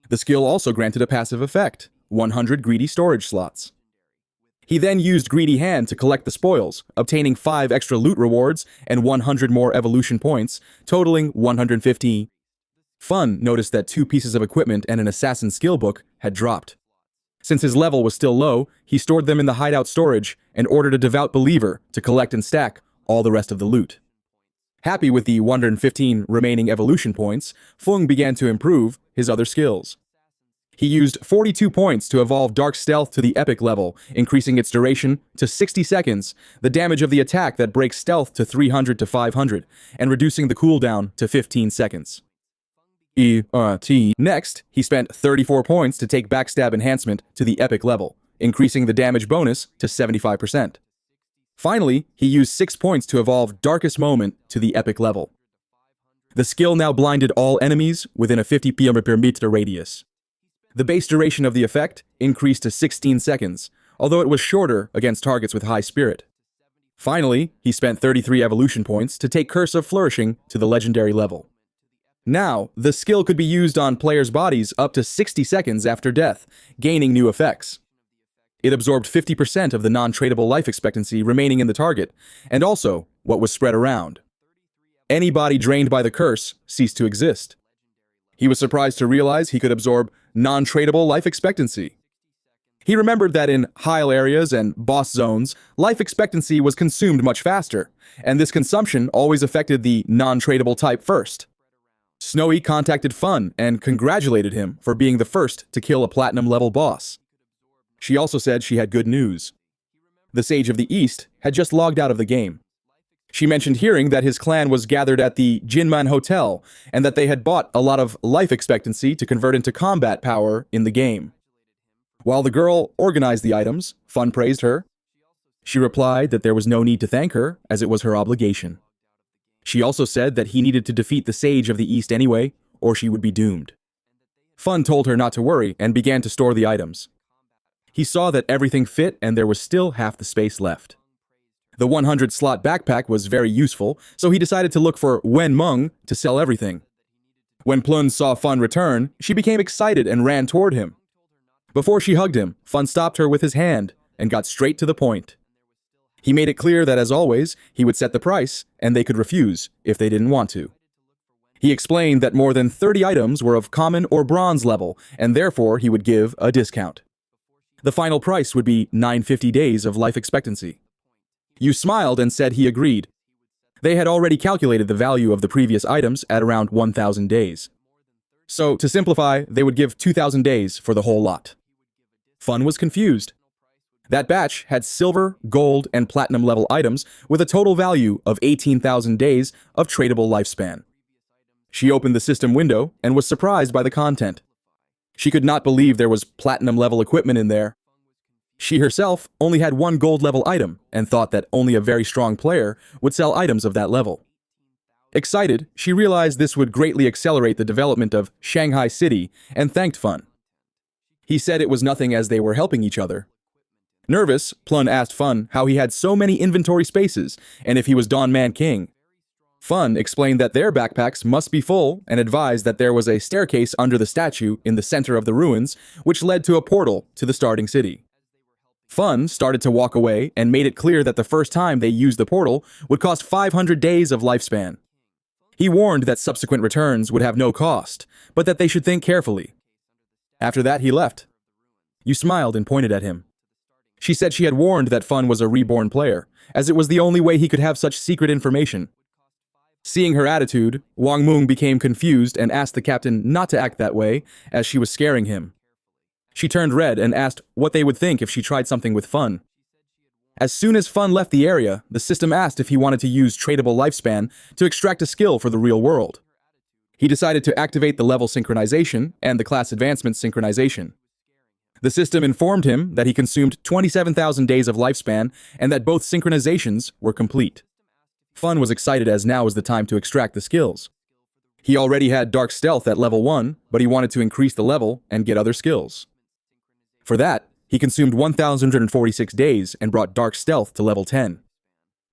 The skill also granted a passive effect, 100 greedy storage slots. He then used Greedy Hand to collect the spoils, obtaining 5 extra loot rewards and 100 more evolution points, totaling 150. Fun noticed that 2 pieces of equipment and an assassin skill book had dropped. Since his level was still low, he stored them in the hideout storage and ordered a devout believer to collect and stack all the rest of the loot. Happy with the 115 remaining evolution points, Feng began to improve his other skills. He used 42 points to evolve Dark Stealth to the epic level, increasing its duration to 60 seconds, the damage of the attack that breaks stealth to 300 to 500, and reducing the cooldown to 15 seconds. Next, he spent 34 points to take Backstab Enhancement to the epic level, increasing the damage bonus to 75%. Finally, he used 6 points to evolve Darkest Moment to the epic level. The skill now blinded all enemies within a 50 km radius. The base duration of the effect increased to 16 seconds, although it was shorter against targets with high spirit. Finally, he spent 33 evolution points to take Curse of Flourishing to the legendary level. Now, the skill could be used on players' bodies up to 60 seconds after death, gaining new effects. It absorbed 50% of the non-tradable life expectancy remaining in the target, and also what was spread around. Any body drained by the curse ceased to exist. He was surprised to realize he could absorb non-tradable life expectancy. He remembered that in Heil areas and boss zones, life expectancy was consumed much faster, and this consumption always affected the non-tradable type first. Snowy contacted Fun and congratulated him for being the first to kill a platinum-level boss. She also said she had good news. The Sage of the East had just logged out of the game. She mentioned hearing that his clan was gathered at the Jinman Hotel and that they had bought a lot of life expectancy to convert into combat power in the game. While the girl organized the items, Fun praised her. She replied that there was no need to thank her, as it was her obligation. She also said that he needed to defeat the Sage of the East anyway, or she would be doomed. Fun told her not to worry and began to store the items. He saw that everything fit and there was still half the space left. The 100-slot backpack was very useful, so he decided to look for Wen Meng to sell everything. When Plun saw Fun return, she became excited and ran toward him. Before she hugged him, Fun stopped her with his hand and got straight to the point. He made it clear that, as always, he would set the price, and they could refuse if they didn't want to. He explained that more than 30 items were of common or bronze level, and therefore he would give a discount. The final price would be 950 days of life expectancy. Yu smiled and said he agreed. They had already calculated the value of the previous items at around 1,000 days. So, to simplify, they would give 2,000 days for the whole lot. Fun was confused. That batch had silver, gold, and platinum level items with a total value of 18,000 days of tradable lifespan. She opened the system window and was surprised by the content. She could not believe there was platinum level equipment in there. She herself only had one gold level item and thought that only a very strong player would sell items of that level. Excited, she realized this would greatly accelerate the development of Shanghai City and thanked Fun. He said it was nothing as they were helping each other. Nervous, Plun asked Fun how he had so many inventory spaces and if he was Dawn Man King. Fun explained that their backpacks must be full and advised that there was a staircase under the statue in the center of the ruins which led to a portal to the starting city. Fun started to walk away and made it clear that the first time they used the portal would cost 500 days of lifespan. He warned that subsequent returns would have no cost, but that they should think carefully. After that, he left. You smiled and pointed at him. She said she had warned that Fun was a reborn player, as it was the only way he could have such secret information. Seeing her attitude, Wang Mung became confused and asked the captain not to act that way, as she was scaring him. She turned red and asked what they would think if she tried something with Fun. As soon as Fun left the area, the system asked if he wanted to use tradable lifespan to extract a skill for the real world. He decided to activate the level synchronization and the class advancement synchronization. The system informed him that he consumed 27,000 days of lifespan and that both synchronizations were complete. Fun was excited as now was the time to extract the skills. He already had Dark Stealth at level 1, but he wanted to increase the level and get other skills. For that, he consumed 1,146 days and brought Dark Stealth to level 10.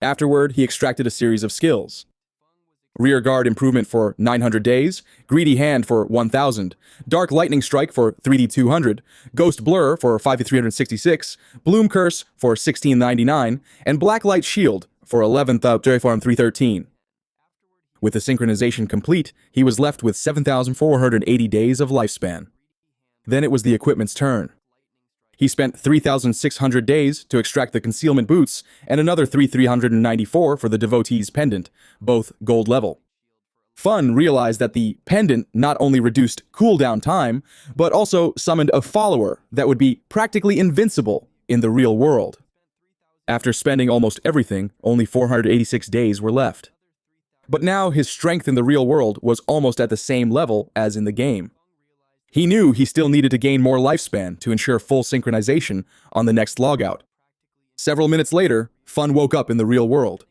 Afterward, he extracted a series of skills. Rear Guard Improvement for 900 days, Greedy Hand for 1,000, Dark Lightning Strike for 3D200, Ghost Blur for 5,366, Bloom Curse for 1,699, and Black Light Shield for 11,313. With the synchronization complete, he was left with 7,480 days of lifespan. Then it was the equipment's turn. He spent 3,600 days to extract the concealment boots and another 3,394 for the devotee's pendant, both gold level. Fun realized that the pendant not only reduced cooldown time, but also summoned a follower that would be practically invincible in the real world. After spending almost everything, only 486 days were left. But now his strength in the real world was almost at the same level as in the game. He knew he still needed to gain more lifespan to ensure full synchronization on the next logout. Several minutes later, Fun woke up in the real world.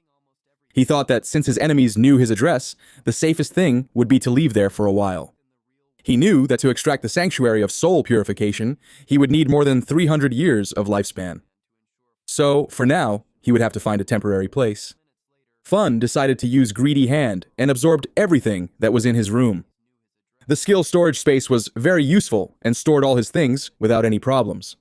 He thought that since his enemies knew his address, the safest thing would be to leave there for a while. He knew that to extract the sanctuary of soul purification, he would need more than 300 years of lifespan. So, for now, he would have to find a temporary place. Fun decided to use Greedy Hand and absorbed everything that was in his room. The skill storage space was very useful and stored all his things without any problems.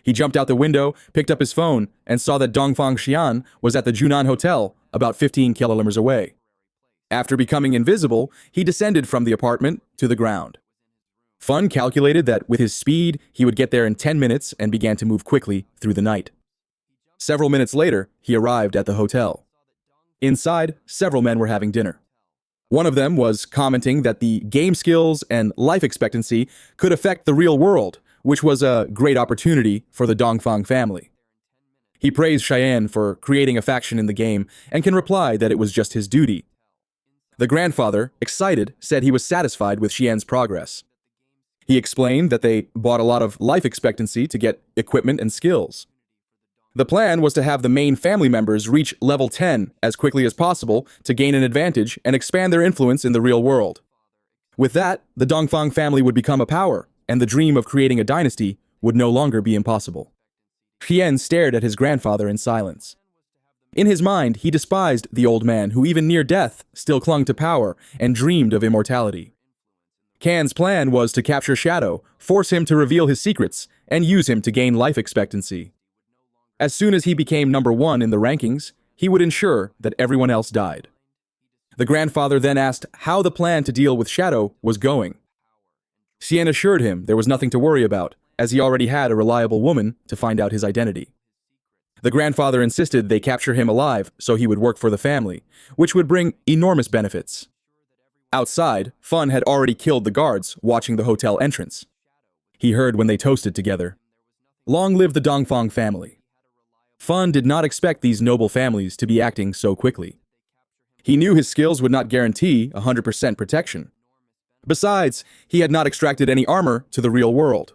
He jumped out the window, picked up his phone, and saw that Dongfang Xian was at the Junan Hotel, about 15 kilometers away. After becoming invisible, he descended from the apartment to the ground. Fun calculated that with his speed, he would get there in 10 minutes and began to move quickly through the night. Several minutes later, he arrived at the hotel. Inside, several men were having dinner. One of them was commenting that the game skills and life expectancy could affect the real world, which was a great opportunity for the Dongfang family. He praised Cheyenne for creating a faction in the game and can reply that it was just his duty. The grandfather, excited, said he was satisfied with Cheyenne's progress. He explained that they bought a lot of life expectancy to get equipment and skills. The plan was to have the main family members reach level 10 as quickly as possible to gain an advantage and expand their influence in the real world. With that, the Dongfang family would become a power, and the dream of creating a dynasty would no longer be impossible. Xian stared at his grandfather in silence. In his mind, he despised the old man who even near death still clung to power and dreamed of immortality. Can's plan was to capture Shadow, force him to reveal his secrets, and use him to gain life expectancy. As soon as he became number 1 in the rankings, he would ensure that everyone else died. The grandfather then asked how the plan to deal with Shadow was going. Xian assured him there was nothing to worry about, as he already had a reliable woman to find out his identity. The grandfather insisted they capture him alive so he would work for the family, which would bring enormous benefits. Outside, Fun had already killed the guards watching the hotel entrance. He heard when they toasted together. Long live the Dongfang family. Fun did not expect these noble families to be acting so quickly. He knew his skills would not guarantee 100% protection. Besides, he had not extracted any armor to the real world.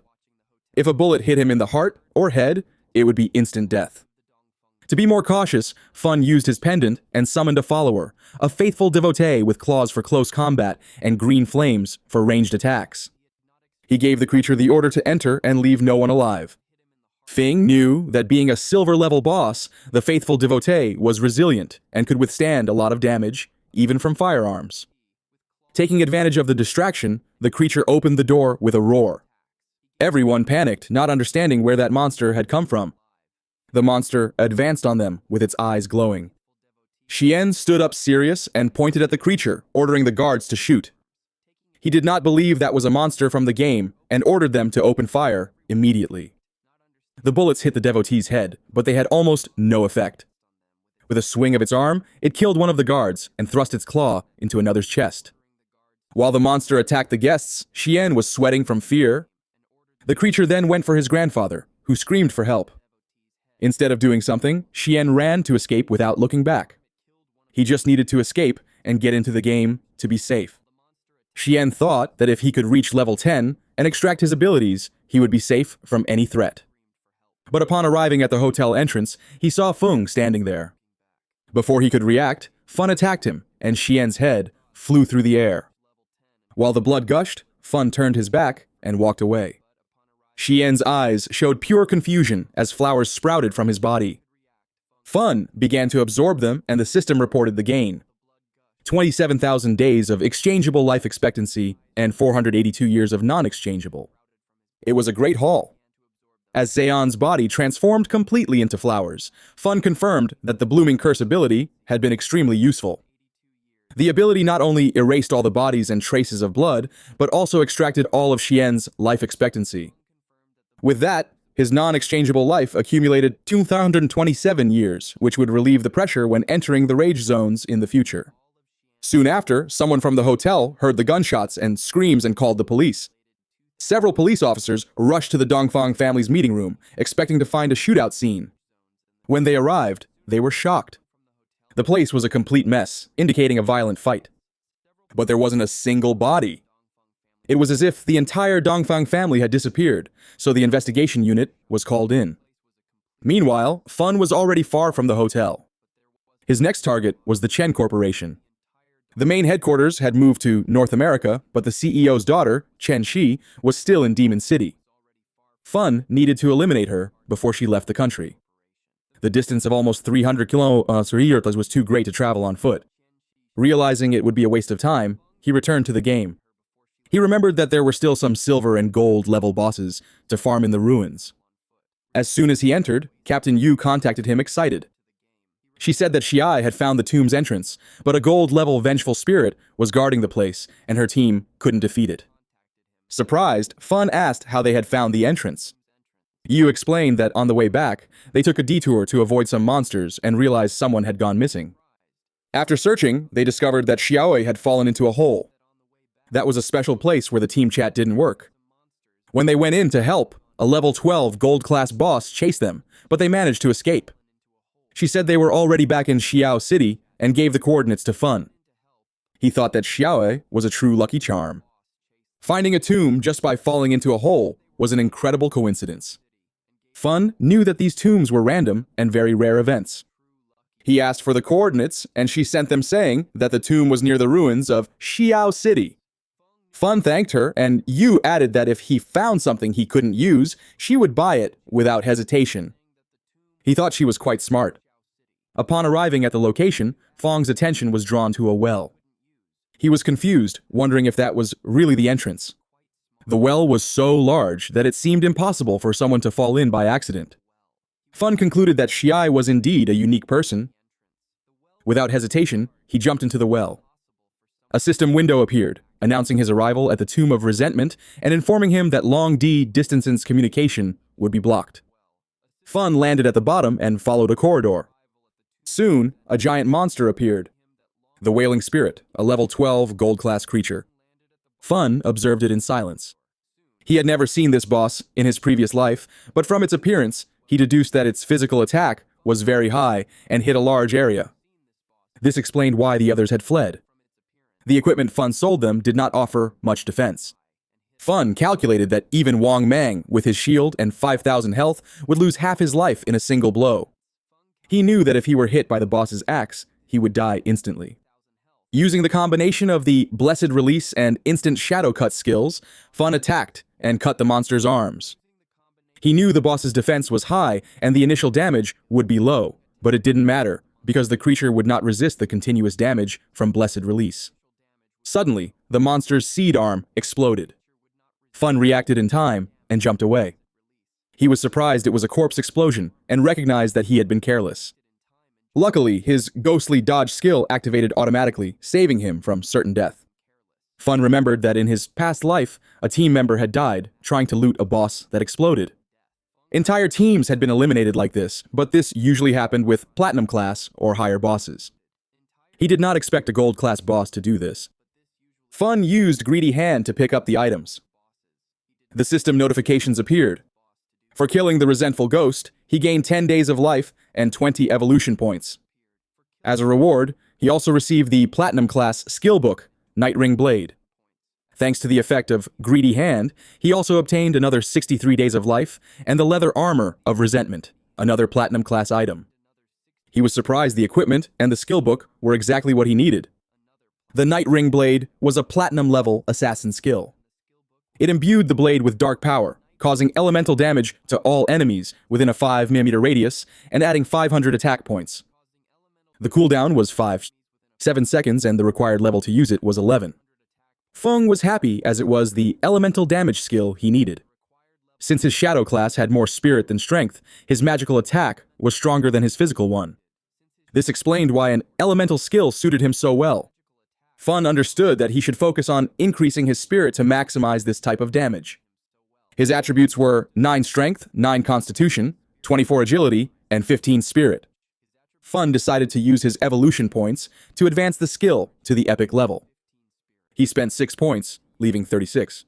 If a bullet hit him in the heart or head, it would be instant death. To be more cautious, Fun used his pendant and summoned a follower, a faithful devotee with claws for close combat and green flames for ranged attacks. He gave the creature the order to enter and leave no one alive. Fing knew that being a silver-level boss, the faithful devotee was resilient and could withstand a lot of damage, even from firearms. Taking advantage of the distraction, the creature opened the door with a roar. Everyone panicked, not understanding where that monster had come from. The monster advanced on them with its eyes glowing. Xian stood up serious and pointed at the creature, ordering the guards to shoot. He did not believe that was a monster from the game and ordered them to open fire immediately. The bullets hit the devotee's head, but they had almost no effect. With a swing of its arm, it killed one of the guards and thrust its claw into another's chest. While the monster attacked the guests, Xian was sweating from fear. The creature then went for his grandfather, who screamed for help. Instead of doing something, Xian ran to escape without looking back. He just needed to escape and get into the game to be safe. Xian thought that if he could reach level 10 and extract his abilities, he would be safe from any threat. But upon arriving at the hotel entrance, he saw Feng standing there. Before he could react, Fun attacked him, and Xian's head flew through the air. While the blood gushed, Fun turned his back and walked away. Xian's eyes showed pure confusion as flowers sprouted from his body. Fun began to absorb them, and the system reported the gain. 27,000 days of exchangeable life expectancy and 482 years of non-exchangeable. It was a great haul. As Zeon's body transformed completely into flowers, Fun confirmed that the blooming curse ability had been extremely useful. The ability not only erased all the bodies and traces of blood, but also extracted all of Xian's life expectancy. With that, his non-exchangeable life accumulated 227 years, which would relieve the pressure when entering the rage zones in the future. Soon after, someone from the hotel heard the gunshots and screams and called the police. Several police officers rushed to the Dongfang family's meeting room, expecting to find a shootout scene. When they arrived, they were shocked. The place was a complete mess, indicating a violent fight. But there wasn't a single body. It was as if the entire Dongfang family had disappeared, so the investigation unit was called in. Meanwhile, Fun was already far from the hotel. His next target was the Chen Corporation. The main headquarters had moved to North America, but the CEO's daughter, Chen Shi, was still in Demon City. Fun needed to eliminate her before she left the country. The distance of almost 300 kilometers was too great to travel on foot. Realizing it would be a waste of time, he returned to the game. He remembered that there were still some silver and gold level bosses to farm in the ruins. As soon as he entered, Captain Yu contacted him excited. She said that Xiai had found the tomb's entrance, but a gold-level vengeful spirit was guarding the place, and her team couldn't defeat it. Surprised, Fun asked how they had found the entrance. Yu explained that on the way back, they took a detour to avoid some monsters and realized someone had gone missing. After searching, they discovered that Xiaoi had fallen into a hole. That was a special place where the team chat didn't work. When they went in to help, a level 12 gold-class boss chased them, but they managed to escape. She said they were already back in Xiao City and gave the coordinates to Fun. He thought that Xiaoi was a true lucky charm. Finding a tomb just by falling into a hole was an incredible coincidence. Fun knew that these tombs were random and very rare events. He asked for the coordinates, and she sent them saying that the tomb was near the ruins of Xiao City. Fun thanked her, and Yu added that if he found something he couldn't use, she would buy it without hesitation. He thought she was quite smart. Upon arriving at the location, Fong's attention was drawn to a well. He was confused, wondering if that was really the entrance. The well was so large that it seemed impossible for someone to fall in by accident. Fun concluded that Xiai was indeed a unique person. Without hesitation, he jumped into the well. A system window appeared, announcing his arrival at the Tomb of Resentment and informing him that long distance communication would be blocked. Fun landed at the bottom and followed a corridor. Soon, a giant monster appeared. The Wailing Spirit, a level 12 gold-class creature. Fun observed it in silence. He had never seen this boss in his previous life, but from its appearance, he deduced that its physical attack was very high and hit a large area. This explained why the others had fled. The equipment Fun sold them did not offer much defense. Fun calculated that even Wang Mang, with his shield and 5,000 health, would lose half his life in a single blow. He knew that if he were hit by the boss's axe, he would die instantly. Using the combination of the Blessed Release and Instant Shadow Cut skills, Fun attacked and cut the monster's arms. He knew the boss's defense was high and the initial damage would be low, but it didn't matter, because the creature would not resist the continuous damage from Blessed Release. Suddenly, the monster's seed arm exploded. Fun reacted in time and jumped away. He was surprised it was a corpse explosion and recognized that he had been careless. Luckily, his ghostly dodge skill activated automatically, saving him from certain death. Fun remembered that in his past life, a team member had died trying to loot a boss that exploded. Entire teams had been eliminated like this, but this usually happened with Platinum class or higher bosses. He did not expect a Gold class boss to do this. Fun used Greedy Hand to pick up the items. The system notifications appeared. For killing the resentful ghost, he gained 10 days of life and 20 evolution points. As a reward, he also received the Platinum class skill book, Nightring Blade. Thanks to the effect of Greedy Hand, he also obtained another 63 days of life and the leather armor of Resentment, another Platinum class item. He was surprised the equipment and the skill book were exactly what he needed. The Nightring Blade was a Platinum level assassin skill. It imbued the blade with dark power, causing elemental damage to all enemies within a 5mm radius and adding 500 attack points. The cooldown was 7 seconds and the required level to use it was 11. Feng was happy as it was the elemental damage skill he needed. Since his shadow class had more spirit than strength, his magical attack was stronger than his physical one. This explained why an elemental skill suited him so well. Fun understood that he should focus on increasing his spirit to maximize this type of damage. His attributes were 9 strength, 9 constitution, 24 agility, and 15 spirit. Fun decided to use his evolution points to advance the skill to the epic level. He spent 6 points, leaving 36.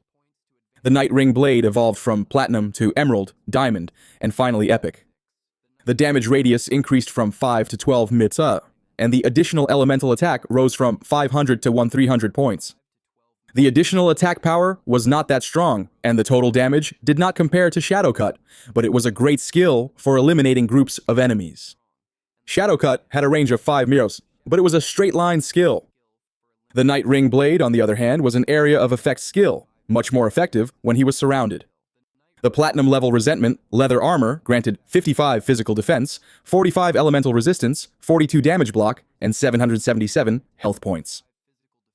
The Nightring Blade evolved from Platinum to Emerald, Diamond, and finally Epic. The damage radius increased from 5 to 12 mita, and the additional elemental attack rose from 500 to 1300 points. The additional attack power was not that strong, and the total damage did not compare to Shadow Cut, but it was a great skill for eliminating groups of enemies. Shadow Cut had a range of 5 miros, but it was a straight-line skill. The Nightring Blade, on the other hand, was an area of effect skill, much more effective when he was surrounded. The Platinum level Resentment leather armor granted 55 physical defense, 45 elemental resistance, 42 damage block, and 777 health points.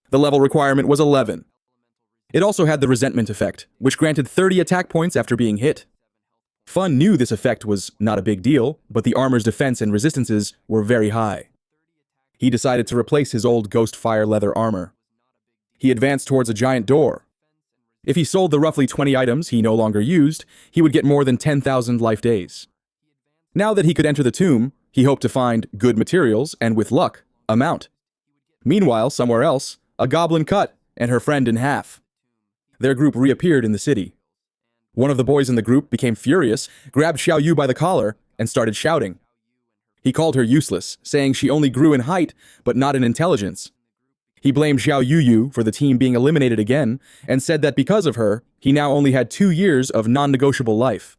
The level requirement was 11. It also had the Resentment effect, which granted 30 attack points after being hit. Fun knew this effect was not a big deal, but the armor's defense and resistances were very high. He decided to replace his old Ghost Fire leather armor. He advanced towards a giant door. If he sold the roughly 20 items he no longer used, he would get more than 10,000 life days. Now that he could enter the tomb, he hoped to find good materials and, with luck, a mount. Meanwhile, somewhere else, a goblin cut and her friend in half. Their group reappeared in the city. One of the boys in the group became furious, grabbed Xiao Yu by the collar, and started shouting. He called her useless, saying she only grew in height, but not in intelligence. He blamed Xiao Yu for the team being eliminated again, and said that because of her, he now only had 2 years of non-negotiable life.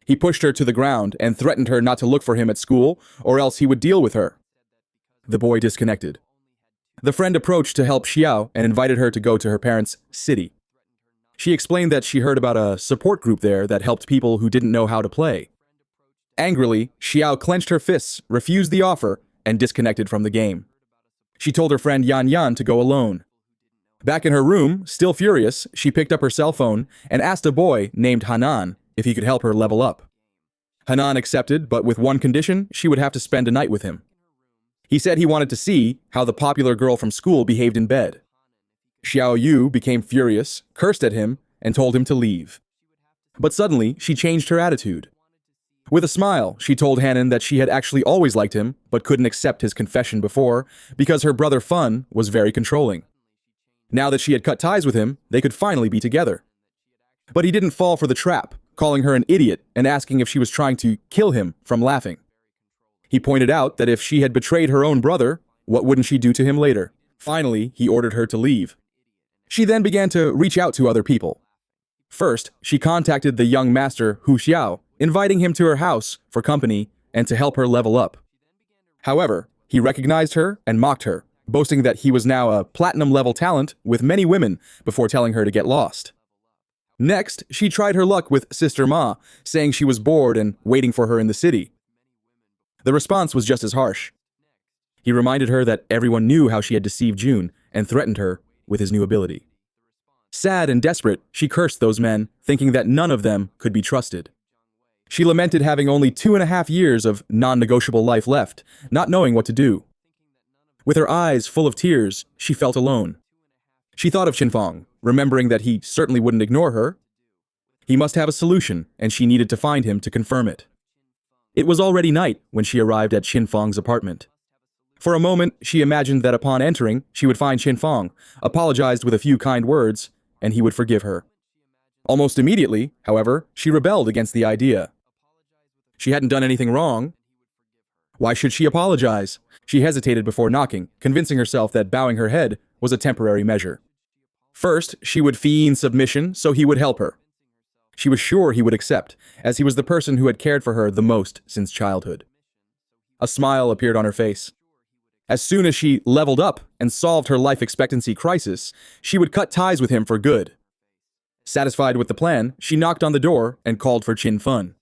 He pushed her to the ground and threatened her not to look for him at school, or else he would deal with her. The boy disconnected. The friend approached to help Xiao and invited her to go to her parents' city. She explained that she heard about a support group there that helped people who didn't know how to play. Angrily, Xiao clenched her fists, refused the offer, and disconnected from the game. She told her friend Yan Yan to go alone. Back in her room, still furious, she picked up her cell phone and asked a boy named Hanan if he could help her level up. Hanan accepted, but with one condition: she would have to spend a night with him. He said he wanted to see how the popular girl from school behaved in bed. Xiao Yu became furious, cursed at him, and told him to leave. But suddenly, she changed her attitude. With a smile, she told Hanan that she had actually always liked him, but couldn't accept his confession before because her brother Fun was very controlling. Now that she had cut ties with him, they could finally be together. But he didn't fall for the trap, calling her an idiot and asking if she was trying to kill him from laughing. He pointed out that if she had betrayed her own brother, what wouldn't she do to him later? Finally, he ordered her to leave. She then began to reach out to other people. First, she contacted the young master Hu Xiao, inviting him to her house for company and to help her level up. However, he recognized her and mocked her, boasting that he was now a platinum-level talent with many women before telling her to get lost. Next, she tried her luck with Sister Ma, saying she was bored and waiting for her in the city. The response was just as harsh. He reminded her that everyone knew how she had deceived June and threatened her with his new ability. Sad and desperate, she cursed those men, thinking that none of them could be trusted. She lamented having only 2.5 years of non-negotiable life left, not knowing what to do. With her eyes full of tears, she felt alone. She thought of Qinfeng, remembering that he certainly wouldn't ignore her. He must have a solution, and she needed to find him to confirm it. It was already night when she arrived at Qinfeng's apartment. For a moment, she imagined that upon entering, she would find Qinfeng, apologized with a few kind words, and he would forgive her. Almost immediately, however, she rebelled against the idea. She hadn't done anything wrong. Why should she apologize? She hesitated before knocking, convincing herself that bowing her head was a temporary measure. First, she would feign submission so he would help her. She was sure he would accept, as he was the person who had cared for her the most since childhood. A smile appeared on her face. As soon as she leveled up and solved her life expectancy crisis, she would cut ties with him for good. Satisfied with the plan, she knocked on the door and called for Qinfeng.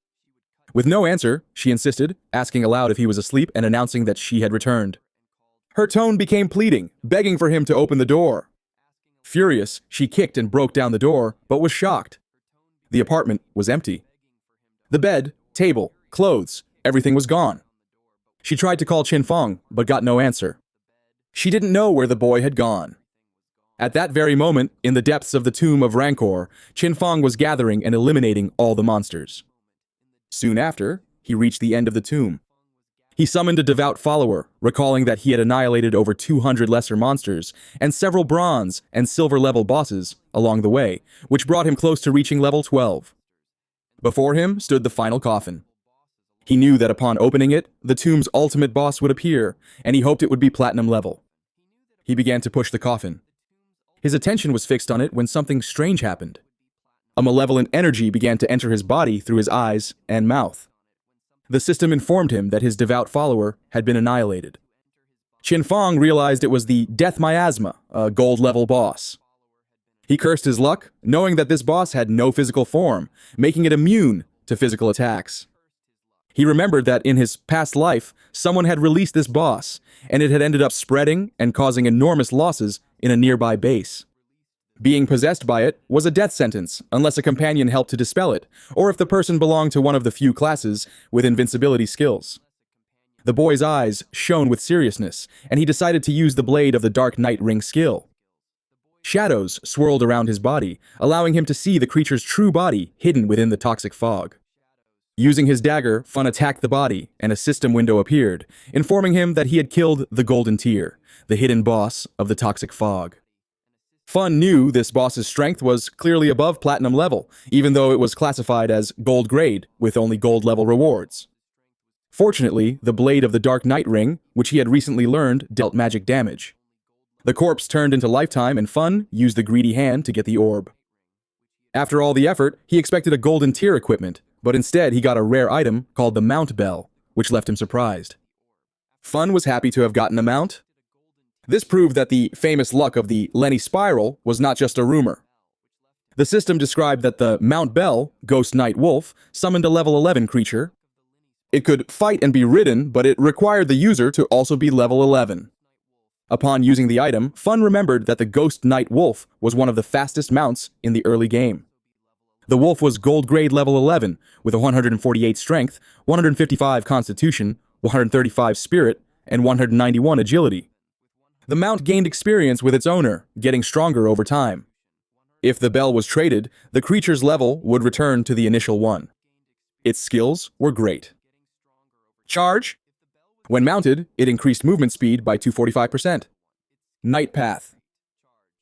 With no answer, she insisted, asking aloud if he was asleep and announcing that she had returned. Her tone became pleading, begging for him to open the door. Furious, she kicked and broke down the door, but was shocked. The apartment was empty. The bed, table, clothes, everything was gone. She tried to call Qinfeng, but got no answer. She didn't know where the boy had gone. At that very moment, in the depths of the Tomb of Rancor, Qinfeng was gathering and eliminating all the monsters. Soon after, he reached the end of the tomb. He summoned a devout follower, recalling that he had annihilated over 200 lesser monsters and several bronze and silver-level bosses along the way, which brought him close to reaching level 12. Before him stood the final coffin. He knew that upon opening it, the tomb's ultimate boss would appear, and he hoped it would be platinum level. He began to push the coffin. His attention was fixed on it when something strange happened. A malevolent energy began to enter his body through his eyes and mouth. The system informed him that his devout follower had been annihilated. Qinfeng realized it was the Death Miasma, a gold-level boss. He cursed his luck, knowing that this boss had no physical form, making it immune to physical attacks. He remembered that in his past life, someone had released this boss, and it had ended up spreading and causing enormous losses in a nearby base. Being possessed by it was a death sentence unless a companion helped to dispel it, or if the person belonged to one of the few classes with invincibility skills. The boy's eyes shone with seriousness, and he decided to use the blade of the Dark Night Ring skill. Shadows swirled around his body, allowing him to see the creature's true body hidden within the toxic fog. Using his dagger, Fun attacked the body, and a system window appeared, informing him that he had killed the Golden Tear, the hidden boss of the toxic fog. Fun knew this boss's strength was clearly above platinum level, even though it was classified as gold grade, with only gold level rewards. Fortunately, the blade of the Dark Night Ring, which he had recently learned, dealt magic damage. The corpse turned into lifetime, and Fun used the greedy hand to get the orb. After all the effort, he expected a golden tier equipment, but instead he got a rare item called the Mount Bell, which left him surprised. Fun was happy to have gotten a mount. This proved that the famous luck of the Lenny Spiral was not just a rumor. The system described that the Mount Bell, Ghost Knight Wolf, summoned a level 11 creature. It could fight and be ridden, but it required the user to also be level 11. Upon using the item, Fun remembered that the Ghost Knight Wolf was one of the fastest mounts in the early game. The wolf was gold grade level 11, with 148 strength, 155 constitution, 135 spirit, and 191 agility. The mount gained experience with its owner, getting stronger over time. If the bell was traded, the creature's level would return to the initial one. Its skills were great. Charge. When mounted, it increased movement speed by 245%. Night Path.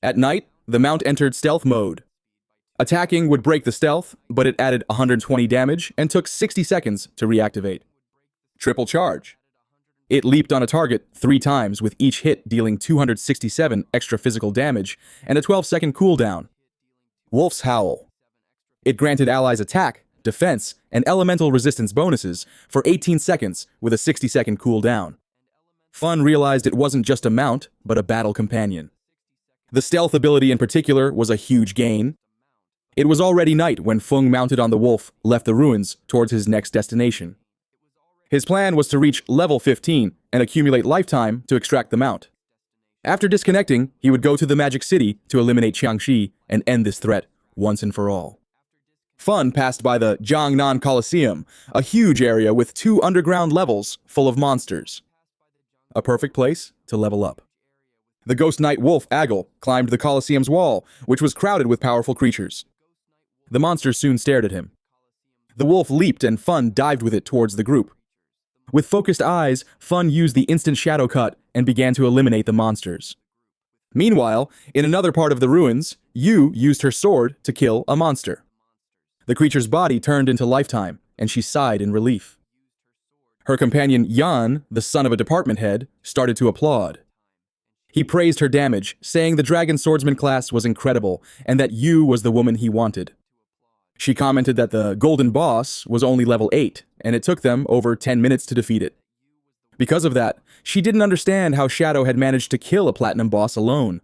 At night, the mount entered stealth mode. Attacking would break the stealth, but it added 120 damage and took 60 seconds to reactivate. Triple Charge. It leaped on a target 3 times, with each hit dealing 267 extra physical damage and a 12-second cooldown. Wolf's Howl. It granted allies attack, defense, and elemental resistance bonuses for 18 seconds with a 60-second cooldown. Fun realized it wasn't just a mount, but a battle companion. The stealth ability in particular was a huge gain. It was already night when Fung, mounted on the wolf, left the ruins towards his next destination. His plan was to reach level 15 and accumulate lifetime to extract the mount. After disconnecting, he would go to the Magic City to eliminate Qiangxi and end this threat once and for all. Fun passed by the Jiangnan Coliseum, a huge area with 2 underground levels full of monsters. A perfect place to level up. The Ghost Knight Wolf Agil climbed the Coliseum's wall, which was crowded with powerful creatures. The monsters soon stared at him. The wolf leaped and Fun dived with it towards the group. With focused eyes, Fun used the instant shadow cut and began to eliminate the monsters. Meanwhile, in another part of the ruins, Yu used her sword to kill a monster. The creature's body turned into lifetime, and she sighed in relief. Her companion Yan, the son of a department head, started to applaud. He praised her damage, saying the Dragon Swordsman class was incredible and that Yu was the woman he wanted. She commented that the Golden Boss was only level 8, and it took them over 10 minutes to defeat it. Because of that, she didn't understand how Shadow had managed to kill a Platinum Boss alone.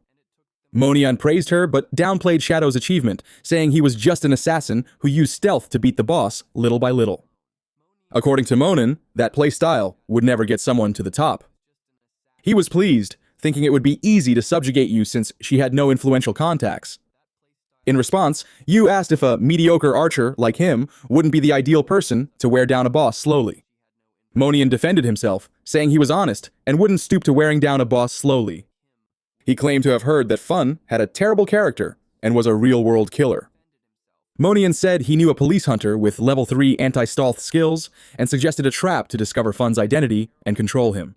Monian praised her, but downplayed Shadow's achievement, saying he was just an assassin who used stealth to beat the boss little by little. According to Monin, that playstyle would never get someone to the top. He was pleased, thinking it would be easy to subjugate Yu since she had no influential contacts. In response, Yu asked if a mediocre archer like him wouldn't be the ideal person to wear down a boss slowly. Monian defended himself, saying he was honest and wouldn't stoop to wearing down a boss slowly. He claimed to have heard that Fun had a terrible character and was a real-world killer. Monian said he knew a police hunter with level 3 anti-stealth skills and suggested a trap to discover Fun's identity and control him.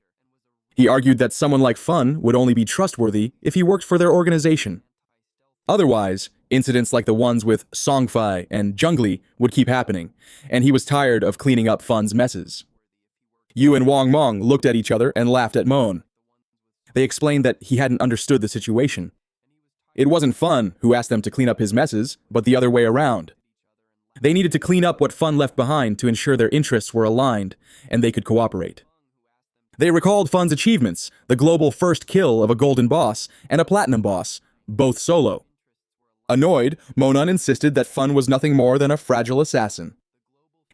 He argued that someone like Fun would only be trustworthy if he worked for their organization. Otherwise, incidents like the ones with Songfei and Zhongli would keep happening, and he was tired of cleaning up Fun's messes. Yu and Wang Mong looked at each other and laughed at Mon. They explained that he hadn't understood the situation. It wasn't Fun who asked them to clean up his messes, but the other way around. They needed to clean up what Fun left behind to ensure their interests were aligned, and they could cooperate. They recalled Fun's achievements, the global first kill of a golden boss and a platinum boss, both solo. Annoyed, Monan insisted that Fun was nothing more than a fragile assassin.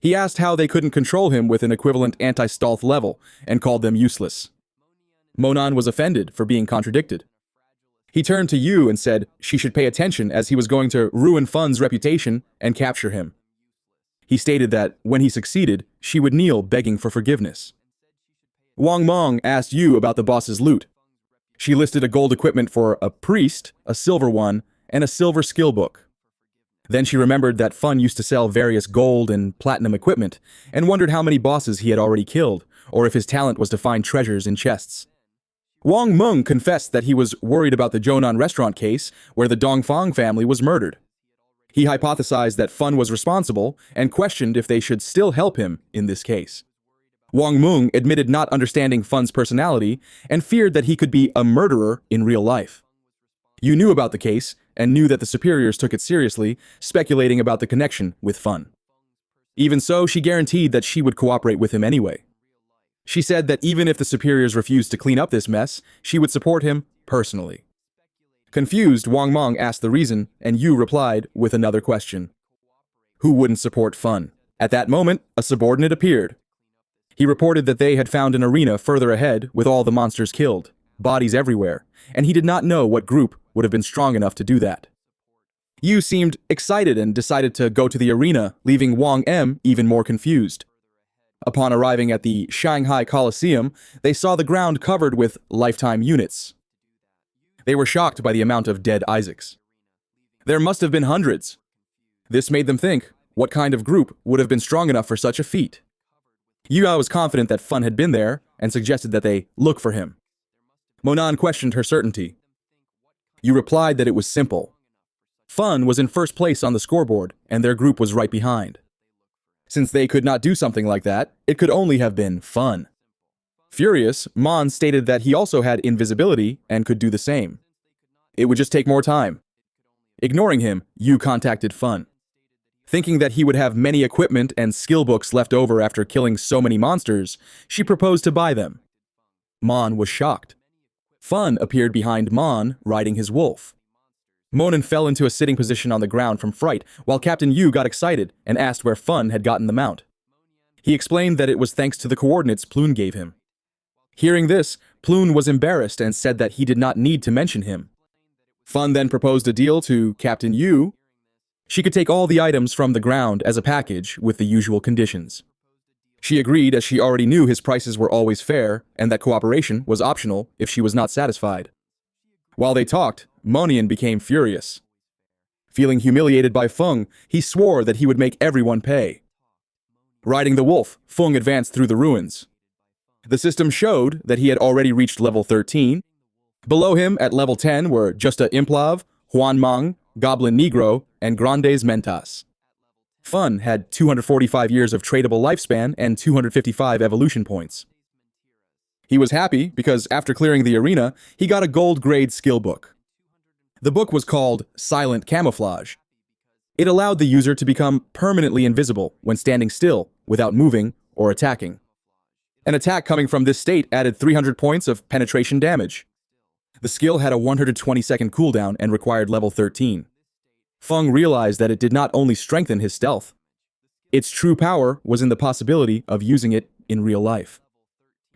He asked how they couldn't control him with an equivalent anti-stealth level, and called them useless. Monan was offended for being contradicted. He turned to Yu and said she should pay attention as he was going to ruin Fun's reputation and capture him. He stated that when he succeeded, she would kneel begging for forgiveness. Wang Mong asked Yu about the boss's loot. She listed a gold equipment for a priest, a silver one, and a silver skill book. Then she remembered that Fun used to sell various gold and platinum equipment, and wondered how many bosses he had already killed, or if his talent was to find treasures in chests. Wang Meng confessed that he was worried about the Zhonan restaurant case where the Dongfang family was murdered. He hypothesized that Fun was responsible and questioned if they should still help him in this case. Wang Meng admitted not understanding Fun's personality and feared that he could be a murderer in real life. Yu knew about the case and knew that the superiors took it seriously, speculating about the connection with Fun. Even so, she guaranteed that she would cooperate with him anyway. She said that even if the superiors refused to clean up this mess, she would support him personally. Confused, Wang Meng asked the reason, and Yu replied with another question. Who wouldn't support Fun? At that moment, a subordinate appeared. He reported that they had found an arena further ahead with all the monsters killed. bodies everywhere, and he did not know what group would have been strong enough to do that. Yu seemed excited and decided to go to the arena, leaving Wang M even more confused. Upon arriving at the Shanghai Coliseum, they saw the ground covered with lifetime units. They were shocked by the amount of dead Isaacs. There must have been hundreds. This made them think, what kind of group would have been strong enough for such a feat? Yu was confident that Fun had been there and suggested that they look for him. Monan questioned her certainty. Yu replied that it was simple. Fun was in first place on the scoreboard, and their group was right behind. Since they could not do something like that, it could only have been Fun. Furious, Mon stated that he also had invisibility and could do the same. It would just take more time. Ignoring him, Yu contacted Fun. Thinking that he would have many equipment and skill books left over after killing so many monsters, she proposed to buy them. Mon was shocked. Fun appeared behind Mon, riding his wolf. Monan fell into a sitting position on the ground from fright, while Captain Yu got excited and asked where Fun had gotten the mount. He explained that it was thanks to the coordinates Plune gave him. Hearing this, Plune was embarrassed and said that he did not need to mention him. Fun then proposed a deal to Captain Yu. She could take all the items from the ground as a package with the usual conditions. She agreed as she already knew his prices were always fair and that cooperation was optional if she was not satisfied. While they talked, Monian became furious. Feeling humiliated by Feng, he swore that he would make everyone pay. Riding the wolf, Feng advanced through the ruins. The system showed that he had already reached level 13. Below him at level 10 were Justa Implav, Huan Mang, Goblin Negro, and Grandes Mentas. Fun had 245 years of tradable lifespan and 255 evolution points. He was happy because after clearing the arena, he got a gold-grade skill book. The book was called Silent Camouflage. It allowed the user to become permanently invisible when standing still, without moving or attacking. An attack coming from this state added 300 points of penetration damage. The skill had a 120-second cooldown and required level 13. Feng realized that it did not only strengthen his stealth. Its true power was in the possibility of using it in real life.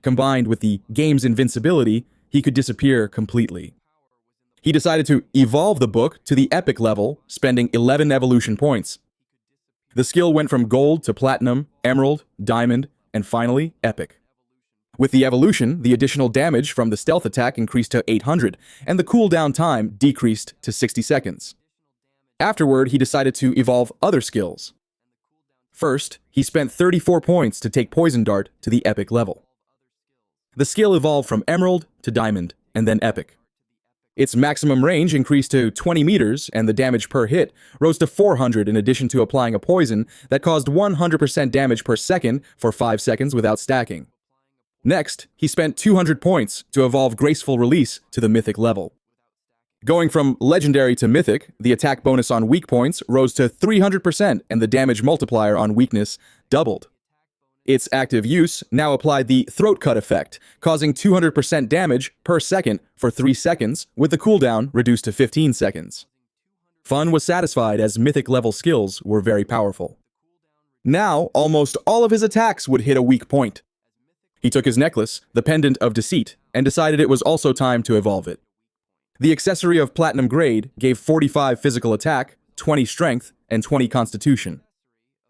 Combined with the game's invincibility, he could disappear completely. He decided to evolve the book to the epic level, spending 11 evolution points. The skill went from gold to platinum, emerald, diamond, and finally, epic. With the evolution, the additional damage from the stealth attack increased to 800, and the cooldown time decreased to 60 seconds. Afterward, he decided to evolve other skills. First, he spent 34 points to take Poison Dart to the epic level. The skill evolved from emerald to diamond, and then epic. Its maximum range increased to 20 meters, and the damage per hit rose to 400 in addition to applying a poison that caused 100% damage per second for 5 seconds without stacking. Next, he spent 200 points to evolve Graceful Release to the mythic level. Going from legendary to mythic, the attack bonus on weak points rose to 300% and the damage multiplier on weakness doubled. Its active use now applied the throat cut effect, causing 200% damage per second for 3 seconds, with the cooldown reduced to 15 seconds. Fun was satisfied as mythic level skills were very powerful. Now, almost all of his attacks would hit a weak point. He took his necklace, the Pendant of Deceit, and decided it was also time to evolve it. The accessory of Platinum Grade gave 45 physical attack, 20 strength, and 20 constitution.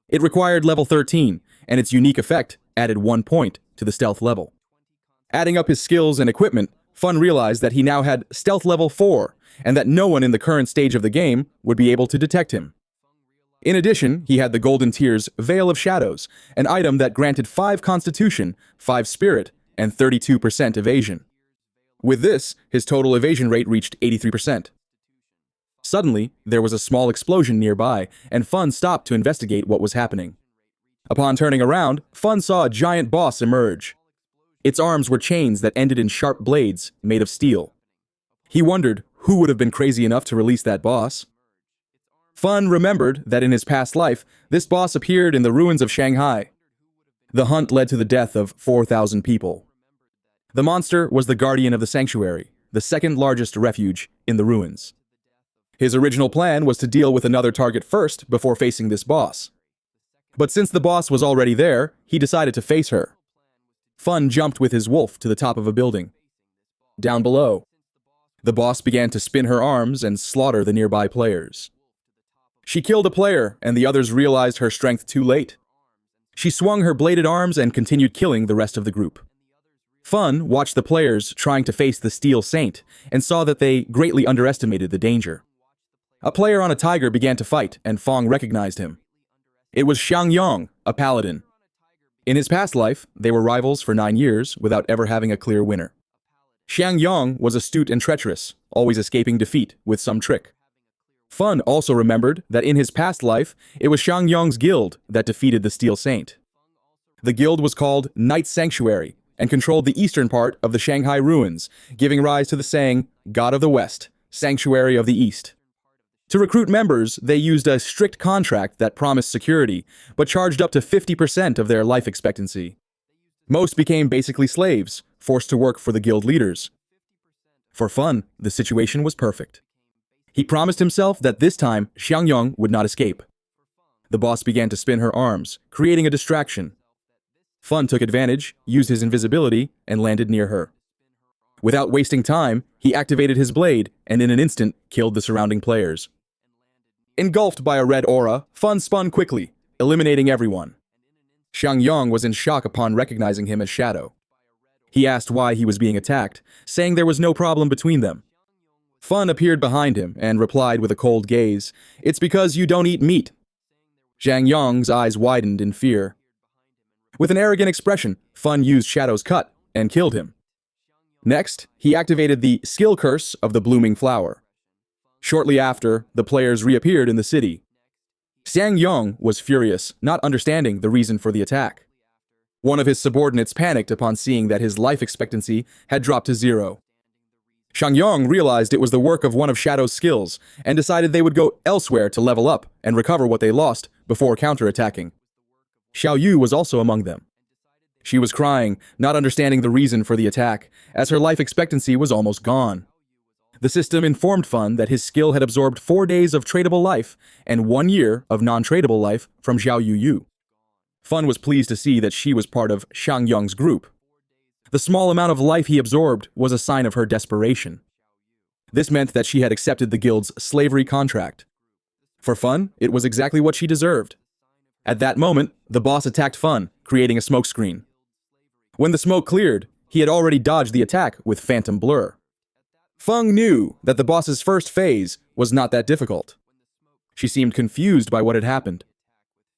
It required level 13, and its unique effect added 1 point to the stealth level. Adding up his skills and equipment, Fun realized that he now had stealth level 4, and that no one in the current stage of the game would be able to detect him. In addition, he had the Golden Tier's Veil of Shadows, an item that granted 5 constitution, 5 spirit, and 32% evasion. With this, his total evasion rate reached 83%. Suddenly, there was a small explosion nearby, and Fun stopped to investigate what was happening. Upon turning around, Fun saw a giant boss emerge. Its arms were chains that ended in sharp blades made of steel. He wondered who would have been crazy enough to release that boss. Fun remembered that in his past life, this boss appeared in the ruins of Shanghai. The hunt led to the death of 4,000 people. The monster was the guardian of the sanctuary, the second largest refuge in the ruins. His original plan was to deal with another target first before facing this boss. But since the boss was already there, he decided to face her. Fun jumped with his wolf to the top of a building. Down below, the boss began to spin her arms and slaughter the nearby players. She killed a player, and the others realized her strength too late. She swung her bladed arms and continued killing the rest of the group. Fun watched the players trying to face the Steel Saint and saw that they greatly underestimated the danger. A player on a tiger began to fight, and Fong recognized him. It was Xiangyong, a paladin. In his past life, they were rivals for 9 years without ever having a clear winner. Xiangyong was astute and treacherous, always escaping defeat with some trick. Fun also remembered that in his past life, it was Xiangyong's guild that defeated the Steel Saint. The guild was called Night Sanctuary and controlled the eastern part of the Shanghai ruins, giving rise to the saying, God of the West, Sanctuary of the East. To recruit members, they used a strict contract that promised security, but charged up to 50% of their life expectancy. Most became basically slaves, forced to work for the guild leaders. For Fun, the situation was perfect. He promised himself that this time, Xiangyong would not escape. The boss began to spin her arms, creating a distraction. Fun took advantage, used his invisibility, and landed near her. Without wasting time, he activated his blade and in an instant killed the surrounding players. Engulfed by a red aura, Fun spun quickly, eliminating everyone. Xiangyong was in shock upon recognizing him as Shadow. He asked why he was being attacked, saying there was no problem between them. Fun appeared behind him and replied with a cold gaze, "It's because you don't eat meat." Xiangyong's eyes widened in fear. With an arrogant expression, Fun used Shadow's cut and killed him. Next, he activated the skill curse of the blooming flower. Shortly after, the players reappeared in the city. Xiangyong was furious, not understanding the reason for the attack. One of his subordinates panicked upon seeing that his life expectancy had dropped to 0. Xiangyong realized it was the work of one of Shadow's skills and decided they would go elsewhere to level up and recover what they lost before counterattacking. Xiaoyu was also among them. She was crying, not understanding the reason for the attack, as her life expectancy was almost gone. The system informed Fun that his skill had absorbed 4 days of tradable life and 1 year of non-tradable life from Xiao Yu. Fun was pleased to see that she was part of Xiangyong's group. The small amount of life he absorbed was a sign of her desperation. This meant that she had accepted the guild's slavery contract. For Fun, it was exactly what she deserved. At that moment, the boss attacked Fun, creating a smokescreen. When the smoke cleared, he had already dodged the attack with Phantom Blur. Feng knew that the boss's first phase was not that difficult. She seemed confused by what had happened.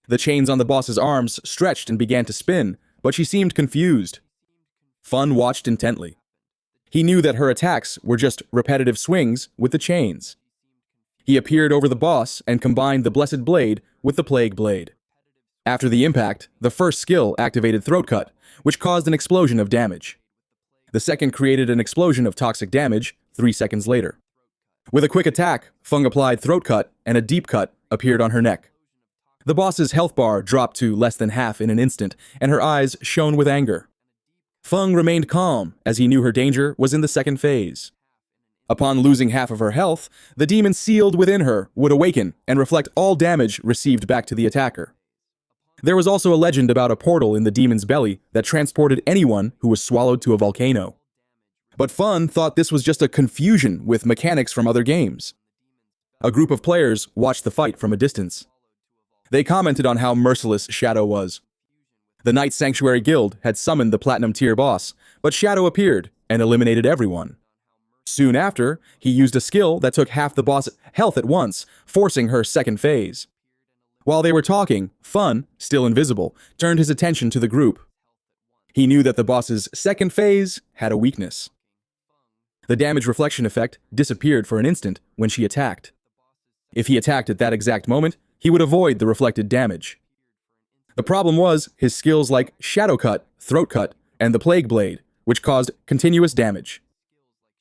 The chains on the boss's arms stretched and began to spin, but she seemed confused. Fun watched intently. He knew that her attacks were just repetitive swings with the chains. He appeared over the boss and combined the Blessed Blade with the Plague Blade. After the impact, the first skill activated Throat Cut, which caused an explosion of damage. The second created an explosion of toxic damage 3 seconds later. With a quick attack, Feng applied Throat Cut and a Deep Cut appeared on her neck. The boss's health bar dropped to less than half in an instant, and her eyes shone with anger. Feng remained calm, as he knew her danger was in the second phase. Upon losing half of her health, the demon sealed within her would awaken and reflect all damage received back to the attacker. There was also a legend about a portal in the demon's belly that transported anyone who was swallowed to a volcano. But Fun thought this was just a confusion with mechanics from other games. A group of players watched the fight from a distance. They commented on how merciless Shadow was. The Night Sanctuary Guild had summoned the Platinum Tier boss, but Shadow appeared and eliminated everyone. Soon after, he used a skill that took half the boss's health at once, forcing her second phase. While they were talking, Fun, still invisible, turned his attention to the group. He knew that the boss's second phase had a weakness. The damage reflection effect disappeared for an instant when she attacked. If he attacked at that exact moment, he would avoid the reflected damage. The problem was his skills like Shadow Cut, Throat Cut, and the Plague Blade, which caused continuous damage.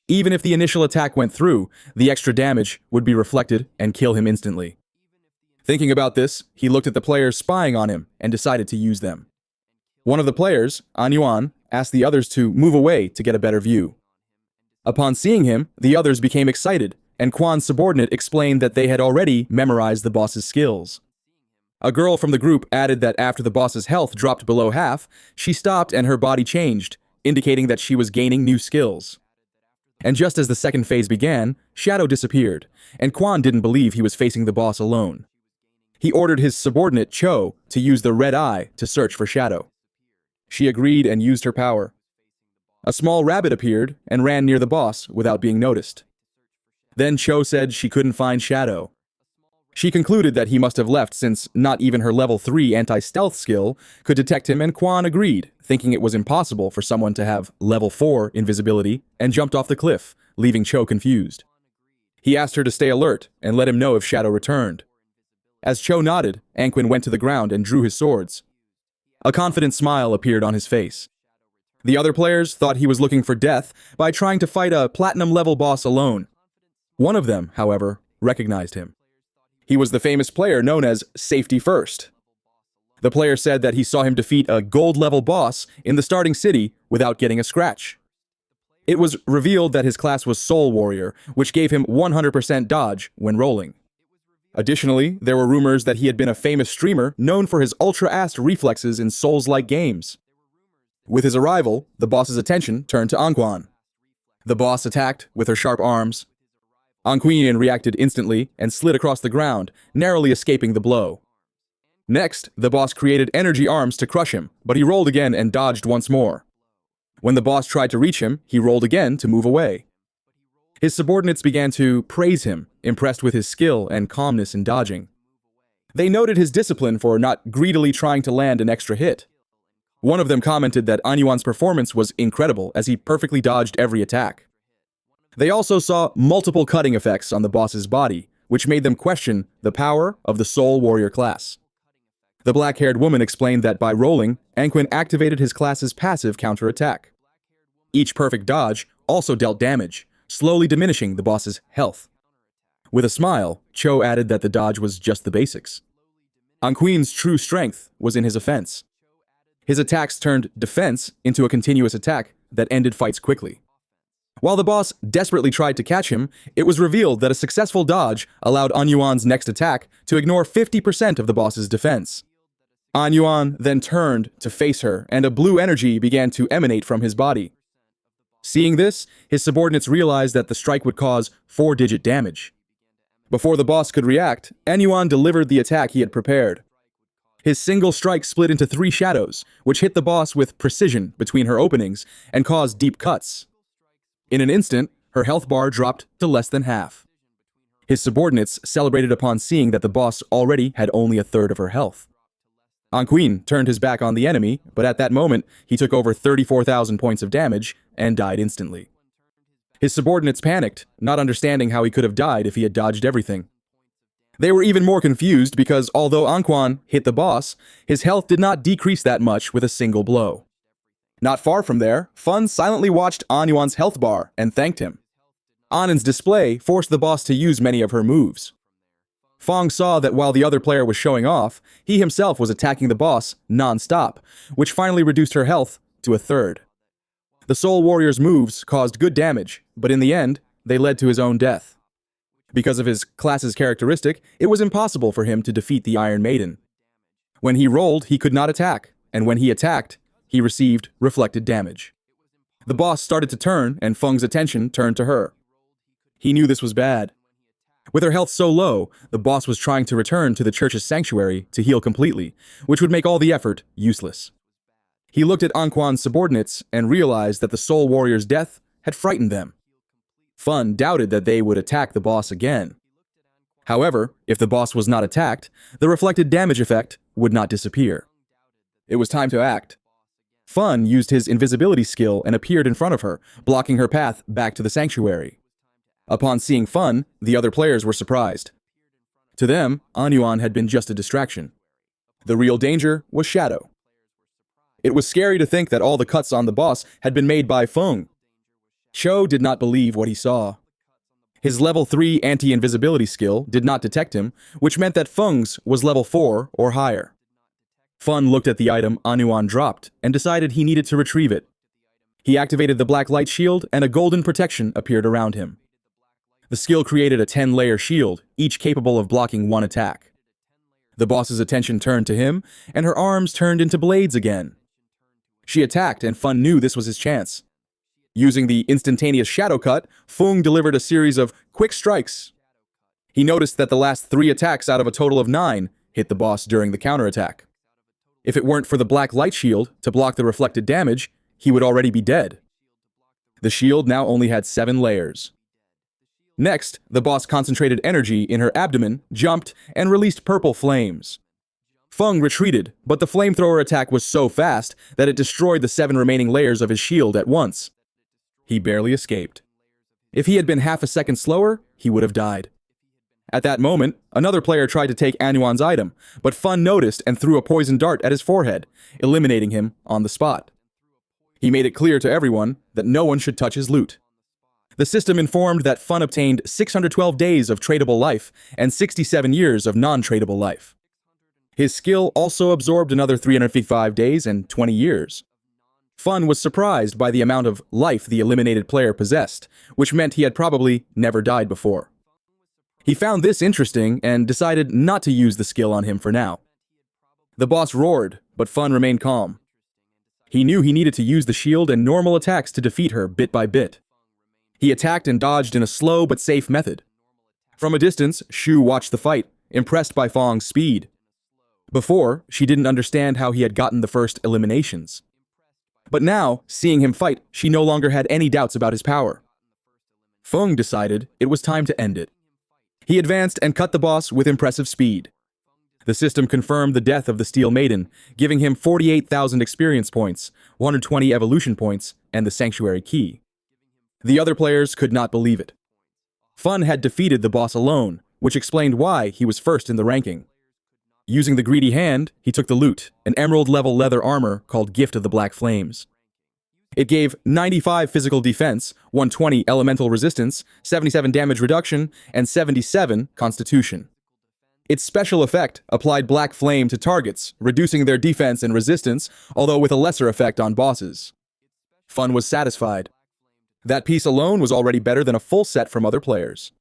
Even if the initial attack went through, the extra damage would be reflected and kill him instantly. Thinking about this, he looked at the players spying on him and decided to use them. One of the players, An Yuan, asked the others to move away to get a better view. Upon seeing him, the others became excited, and Quan's subordinate explained that they had already memorized the boss's skills. A girl from the group added that after the boss's health dropped below half, she stopped and her body changed, indicating that she was gaining new skills. And just as the second phase began, Shadow disappeared, and Quan didn't believe he was facing the boss alone. He ordered his subordinate, Cho, to use the red eye to search for Shadow. She agreed and used her power. A small rabbit appeared and ran near the boss without being noticed. Then Cho said she couldn't find Shadow. She concluded that he must have left since not even her level 3 anti-stealth skill could detect him, and Quan agreed, thinking it was impossible for someone to have level 4 invisibility, and jumped off the cliff, leaving Cho confused. He asked her to stay alert and let him know if Shadow returned. As Cho nodded, Anquin went to the ground and drew his swords. A confident smile appeared on his face. The other players thought he was looking for death by trying to fight a platinum-level boss alone. One of them, however, recognized him. He was the famous player known as Safety First. The player said that he saw him defeat a gold-level boss in the starting city without getting a scratch. It was revealed that his class was Soul Warrior, which gave him 100% dodge when rolling. Additionally, there were rumors that he had been a famous streamer known for his ultra-fast reflexes in Souls-like games. With his arrival, the boss's attention turned to Anquin. The boss attacked with her sharp arms. Anquin reacted instantly and slid across the ground, narrowly escaping the blow. Next, the boss created energy arms to crush him, but he rolled again and dodged once more. When the boss tried to reach him, he rolled again to move away. His subordinates began to praise him, impressed with his skill and calmness in dodging. They noted his discipline for not greedily trying to land an extra hit. One of them commented that Anyuan's performance was incredible as he perfectly dodged every attack. They also saw multiple cutting effects on the boss's body, which made them question the power of the Soul Warrior class. The black-haired woman explained that by rolling, Anquin activated his class's passive counterattack. Each perfect dodge also dealt damage, slowly diminishing the boss's health. With a smile, Cho added that the dodge was just the basics. Anquin's true strength was in his offense. His attacks turned defense into a continuous attack that ended fights quickly. While the boss desperately tried to catch him, it was revealed that a successful dodge allowed Anyuan's next attack to ignore 50% of the boss's defense. Anyuan then turned to face her, and a blue energy began to emanate from his body. Seeing this, his subordinates realized that the strike would cause 4-digit damage. Before the boss could react, Anyuan delivered the attack he had prepared. His single strike split into 3 shadows, which hit the boss with precision between her openings and caused deep cuts. In an instant, her health bar dropped to less than half. His subordinates celebrated upon seeing that the boss already had only a third of her health. Anquin turned his back on the enemy, but at that moment, he took over 34,000 points of damage and died instantly. His subordinates panicked, not understanding how he could have died if he had dodged everything. They were even more confused because although Anquin hit the boss, his health did not decrease that much with a single blow. Not far from there, Fun silently watched Anyuan's health bar and thanked him. Anan's display forced the boss to use many of her moves. Fong saw that while the other player was showing off, he himself was attacking the boss non-stop, which finally reduced her health to a third. The Soul Warrior's moves caused good damage, but in the end, they led to his own death. Because of his class's characteristic, it was impossible for him to defeat the Iron Maiden. When he rolled, he could not attack, and when he attacked, he received reflected damage. The boss started to turn, and Feng's attention turned to her. He knew this was bad. With her health so low, the boss was trying to return to the church's sanctuary to heal completely, which would make all the effort useless. He looked at Anquin's subordinates and realized that the Soul Warrior's death had frightened them. Fun doubted that they would attack the boss again. However, if the boss was not attacked, the reflected damage effect would not disappear. It was time to act. Fun used his invisibility skill and appeared in front of her, blocking her path back to the sanctuary. Upon seeing Fun, the other players were surprised. To them, Anyuan had been just a distraction. The real danger was Shadow. It was scary to think that all the cuts on the boss had been made by Feng. Cho did not believe what he saw. His level 3 anti-invisibility skill did not detect him, which meant that Feng's was level 4 or higher. Fun looked at the item Anyuan dropped and decided he needed to retrieve it. He activated the black light shield and a golden protection appeared around him. The skill created a 10-layer shield, each capable of blocking one attack. The boss's attention turned to him, and her arms turned into blades again. She attacked, and Fun knew this was his chance. Using the instantaneous shadow cut, Fung delivered a series of quick strikes. He noticed that the last 3 attacks out of a total of 9 hit the boss during the counterattack. If it weren't for the black light shield to block the reflected damage, he would already be dead. The shield now only had 7 layers. Next, the boss concentrated energy in her abdomen, jumped, and released purple flames. Fung retreated, but the flamethrower attack was so fast that it destroyed the 7 remaining layers of his shield at once. He barely escaped. If he had been half a second slower, he would have died. At that moment, another player tried to take Anyuan's item, but Fun noticed and threw a poison dart at his forehead, eliminating him on the spot. He made it clear to everyone that no one should touch his loot. The system informed that Fun obtained 612 days of tradable life and 67 years of non-tradable life. His skill also absorbed another 355 days and 20 years. Fun was surprised by the amount of life the eliminated player possessed, which meant he had probably never died before. He found this interesting and decided not to use the skill on him for now. The boss roared, but Fun remained calm. He knew he needed to use the shield and normal attacks to defeat her bit by bit. He attacked and dodged in a slow but safe method. From a distance, Shu watched the fight, impressed by Fong's speed. Before, she didn't understand how he had gotten the first eliminations. But now, seeing him fight, she no longer had any doubts about his power. Feng decided it was time to end it. He advanced and cut the boss with impressive speed. The system confirmed the death of the Steel Maiden, giving him 48,000 experience points, 120 evolution points, and the Sanctuary Key. The other players could not believe it. Fun had defeated the boss alone, which explained why he was first in the ranking. Using the greedy hand, he took the loot, an emerald-level leather armor called Gift of the Black Flames. It gave 95 physical defense, 120 elemental resistance, 77 damage reduction, and 77 constitution. Its special effect applied black flame to targets, reducing their defense and resistance, although with a lesser effect on bosses. Fun was satisfied. That piece alone was already better than a full set from other players.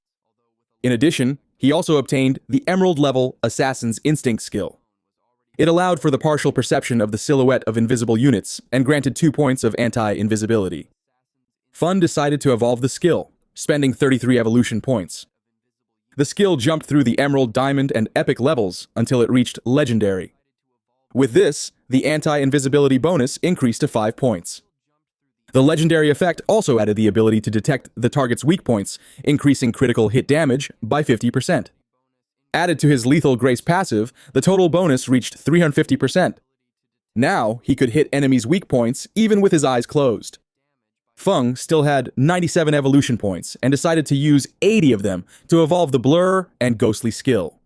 In addition, he also obtained the Emerald-level Assassin's Instinct skill. It allowed for the partial perception of the silhouette of invisible units and granted 2 points of anti-invisibility. Fun decided to evolve the skill, spending 33 evolution points. The skill jumped through the Emerald, Diamond, and Epic levels until it reached Legendary. With this, the anti-invisibility bonus increased to 5 points. The Legendary effect also added the ability to detect the target's weak points, increasing critical hit damage by 50%. Added to his Lethal Grace passive, the total bonus reached 350%. Now, he could hit enemies' weak points even with his eyes closed. Feng still had 97 evolution points and decided to use 80 of them to evolve the Blur and Ghostly skill.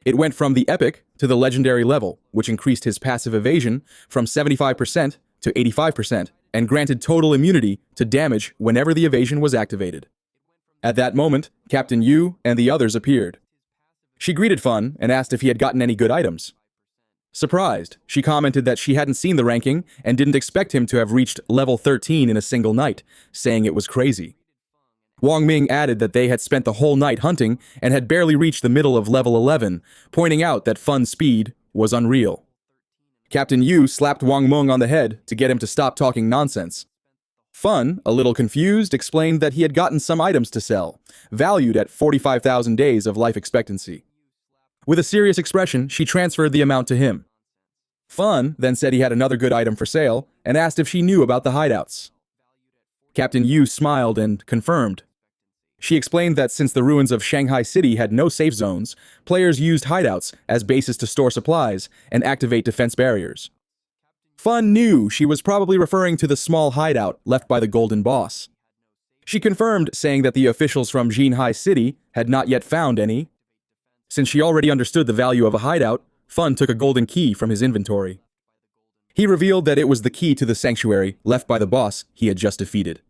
It went from the Epic to the Legendary level, which increased his passive evasion from 75% to 85%, and granted total immunity to damage whenever the evasion was activated. At that moment, Captain Yu and the others appeared. She greeted Fun and asked if he had gotten any good items. Surprised, she commented that she hadn't seen the ranking and didn't expect him to have reached level 13 in a single night, saying it was crazy. Wang Ming added that they had spent the whole night hunting and had barely reached the middle of level 11, pointing out that Fun's speed was unreal. Captain Yu slapped Wang Meng on the head to get him to stop talking nonsense. Fun, a little confused, explained that he had gotten some items to sell, valued at 45,000 days of life expectancy. With a serious expression, she transferred the amount to him. Fun then said he had another good item for sale and asked if she knew about the hideouts. Captain Yu smiled and confirmed. She explained that since the ruins of Shanghai City had no safe zones, players used hideouts as bases to store supplies and activate defense barriers. Fun knew she was probably referring to the small hideout left by the Golden Boss. She confirmed, saying that the officials from Jinhai City had not yet found any. Since she already understood the value of a hideout, Fun took a golden key from his inventory. He revealed that it was the key to the sanctuary left by the boss he had just defeated.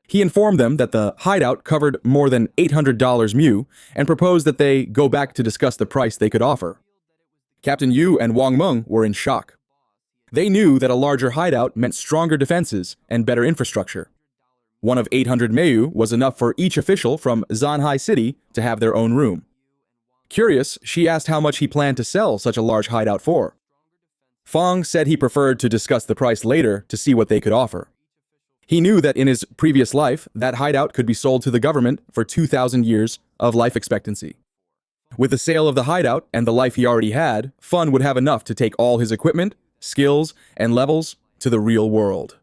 He informed them that the hideout covered more than $800 mu and proposed that they go back to discuss the price they could offer. Captain Yu and Wang Meng were in shock. They knew that a larger hideout meant stronger defenses and better infrastructure. One of 800 Meu was enough for each official from Zanhai City to have their own room. Curious, she asked how much he planned to sell such a large hideout for. Fong said he preferred to discuss the price later to see what they could offer. He knew that in his previous life, that hideout could be sold to the government for 2,000 years of life expectancy. With the sale of the hideout and the life he already had, Fun would have enough to take all his equipment, skills, and levels to the real world.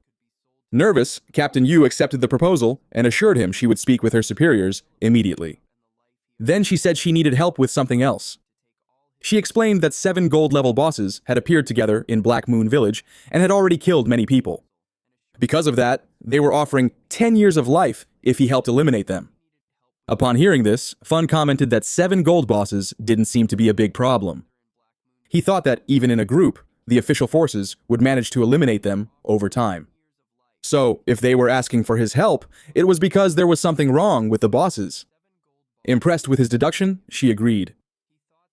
Nervous, Captain Yu accepted the proposal and assured him she would speak with her superiors immediately. Then she said she needed help with something else. She explained that 7 gold-level bosses had appeared together in Black Moon Village and had already killed many people. Because of that, they were offering 10 years of life if he helped eliminate them. Upon hearing this, Fun commented that 7 gold bosses didn't seem to be a big problem. He thought that even in a group, the official forces would manage to eliminate them over time. So, if they were asking for his help, it was because there was something wrong with the bosses. Impressed with his deduction, she agreed.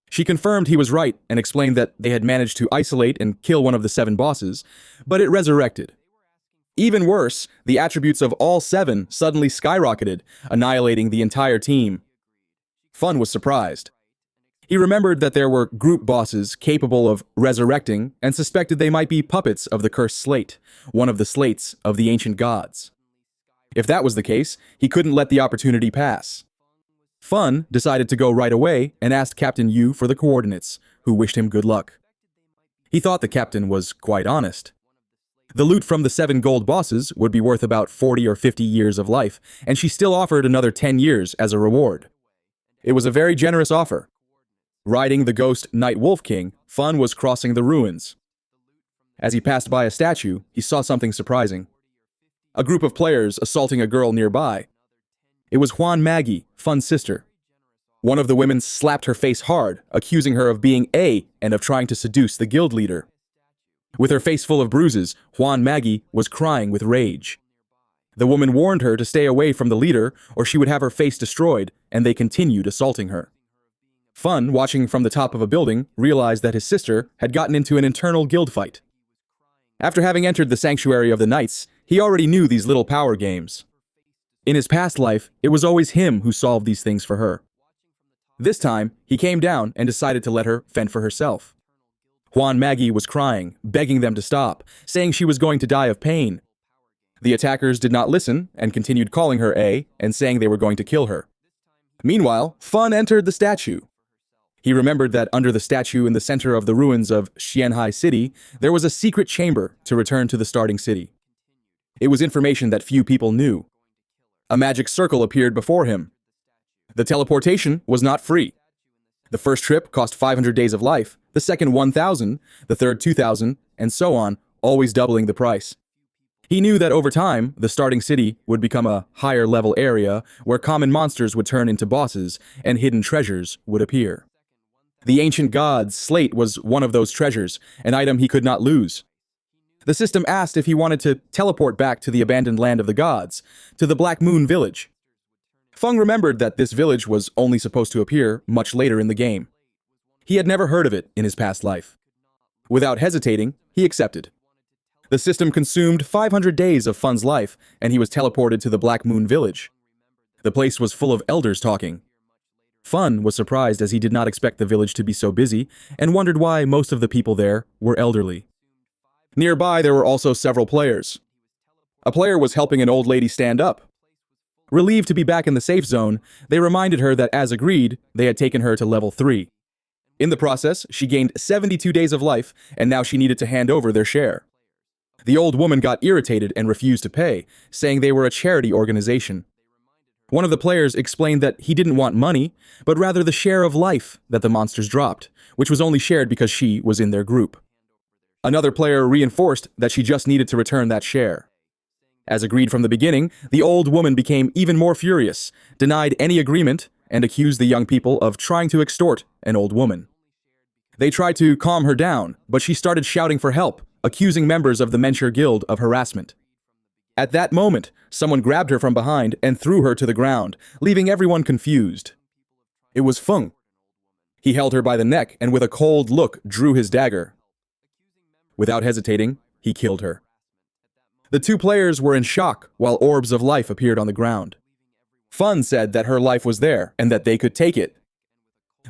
She confirmed he was right and explained that they had managed to isolate and kill one of the 7 bosses, but it resurrected. Even worse, the attributes of all 7 suddenly skyrocketed, annihilating the entire team. Fun was surprised. He remembered that there were group bosses capable of resurrecting and suspected they might be puppets of the cursed slate, one of the slates of the ancient gods. If that was the case, he couldn't let the opportunity pass. Fun decided to go right away and asked Captain Yu for the coordinates, who wished him good luck. He thought the captain was quite honest. The loot from the 7 gold bosses would be worth about 40 or 50 years of life, and she still offered another 10 years as a reward. It was a very generous offer. Riding the ghost Night Wolf King, Fun was crossing the ruins. As he passed by a statue, he saw something surprising. A group of players assaulting a girl nearby. It was Huan Maggie, Fun's sister. One of the women slapped her face hard, accusing her of being and of trying to seduce the guild leader. With her face full of bruises, Huan Maggie was crying with rage. The woman warned her to stay away from the leader or she would have her face destroyed, and they continued assaulting her. Fun, watching from the top of a building, realized that his sister had gotten into an internal guild fight. After having entered the Sanctuary of the Knights, he already knew these little power games. In his past life, it was always him who solved these things for her. This time, he came down and decided to let her fend for herself. Huan Maggie was crying, begging them to stop, saying she was going to die of pain. The attackers did not listen and continued calling her and saying they were going to kill her. Meanwhile, Fun entered the statue. He remembered that under the statue in the center of the ruins of Xianhai City, there was a secret chamber to return to the starting city. It was information that few people knew. A magic circle appeared before him. The teleportation was not free. The first trip cost 500 days of life, the second 1,000, the third 2,000, and so on, always doubling the price. He knew that over time, the starting city would become a higher-level area where common monsters would turn into bosses and hidden treasures would appear. The ancient god's slate was one of those treasures, an item he could not lose. The system asked if he wanted to teleport back to the abandoned land of the gods, to the Black Moon Village. Fung remembered that this village was only supposed to appear much later in the game. He had never heard of it in his past life. Without hesitating, he accepted. The system consumed 500 days of Fun's life, and he was teleported to the Black Moon Village. The place was full of elders talking. Fun was surprised as he did not expect the village to be so busy, and wondered why most of the people there were elderly. Nearby, there were also several players. A player was helping an old lady stand up. Relieved to be back in the safe zone, they reminded her that, as agreed, they had taken her to level 3. In the process, she gained 72 days of life, and now she needed to hand over their share. The old woman got irritated and refused to pay, saying they were a charity organization. One of the players explained that he didn't want money, but rather the share of life that the monsters dropped, which was only shared because she was in their group. Another player reinforced that she just needed to return that share. As agreed from the beginning, the old woman became even more furious, denied any agreement, and accused the young people of trying to extort an old woman. They tried to calm her down, but she started shouting for help, accusing members of the Menshur Guild of harassment. At that moment, someone grabbed her from behind and threw her to the ground, leaving everyone confused. It was Feng. He held her by the neck and with a cold look drew his dagger. Without hesitating, he killed her. The two players were in shock while orbs of life appeared on the ground. Fun said that her life was there and that they could take it.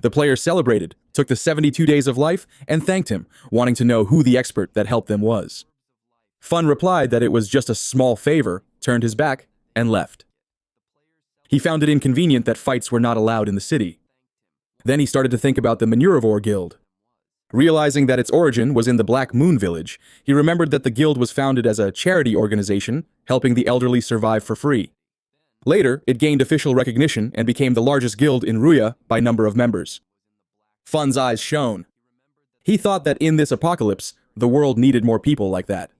The players celebrated, took the 72 days of life, and thanked him, wanting to know who the expert that helped them was. Fun replied that it was just a small favor turned his back, and left. He found it inconvenient that fights were not allowed in the city. Then he started to think about the Manhwa Guild. Realizing that its origin was in the Black Moon Village, he remembered that the guild was founded as a charity organization, helping the elderly survive for free. Later, it gained official recognition and became the largest guild in Ruya by number of members. Fun's eyes shone. He thought that in this apocalypse, the world needed more people like that.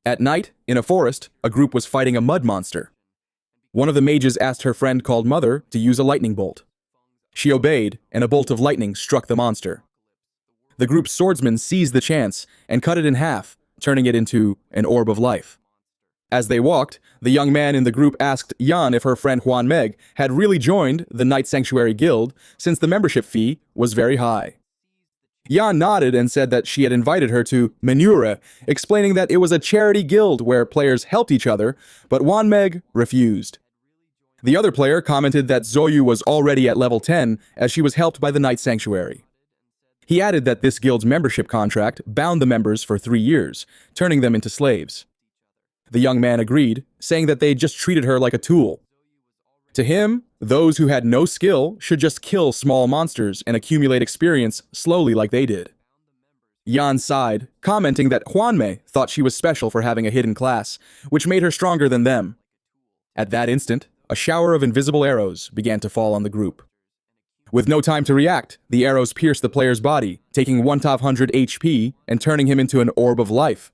At night, in a forest, a group was fighting a mud monster. One of the mages asked her friend called Mother to use a lightning bolt. She obeyed, and a bolt of lightning struck the monster. The group's swordsman seized the chance and cut it in half, turning it into an orb of life. As they walked, the young man in the group asked Yan if her friend Huan Meg had really joined the Night Sanctuary Guild since the membership fee was very high. Yan nodded and said that she had invited her to Manhwa, explaining that it was a charity guild where players helped each other, but Huan Meg refused. The other player commented that Zoyu was already at level 10 as she was helped by the Night Sanctuary. He added that this guild's membership contract bound the members for 3 years, turning them into slaves. The young man agreed, saying that they just treated her like a tool. To him, those who had no skill should just kill small monsters and accumulate experience slowly like they did. Yan sighed, commenting that Huanmei thought she was special for having a hidden class, which made her stronger than them. At that instant, a shower of invisible arrows began to fall on the group. With no time to react, the arrows pierced the player's body, taking 100 HP and turning him into an orb of life.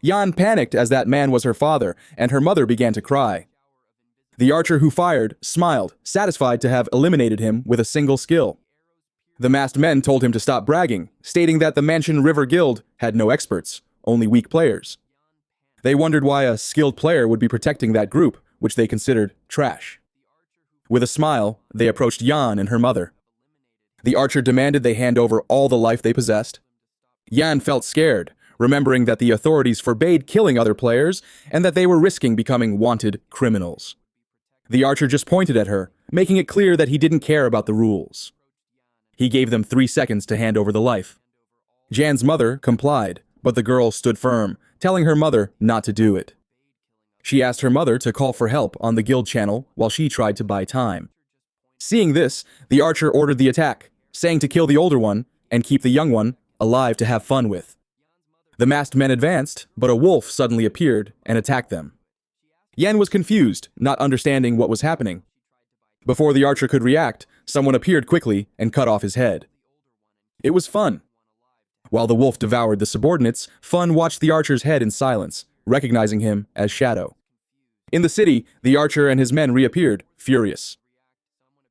Yan panicked as that man was her father, and her mother began to cry. The archer who fired smiled, satisfied to have eliminated him with a single skill. The masked men told him to stop bragging, stating that the Mansion River Guild had no experts, only weak players. They wondered why a skilled player would be protecting that group, which they considered trash. With a smile, they approached Yan and her mother. The archer demanded they hand over all the life they possessed. Yan felt scared, remembering that the authorities forbade killing other players and that they were risking becoming wanted criminals. The archer just pointed at her, making it clear that he didn't care about the rules. He gave them 3 seconds to hand over the life. Jan's mother complied, but the girl stood firm, telling her mother not to do it. She asked her mother to call for help on the guild channel while she tried to buy time. Seeing this, the archer ordered the attack, saying to kill the older one and keep the young one alive to have fun with. The masked men advanced, but a wolf suddenly appeared and attacked them. Yan was confused, not understanding what was happening. Before the archer could react, someone appeared quickly and cut off his head. It was Fun. While the wolf devoured the subordinates, Fun watched the archer's head in silence, recognizing him as Shadow. In the city, the archer and his men reappeared, furious.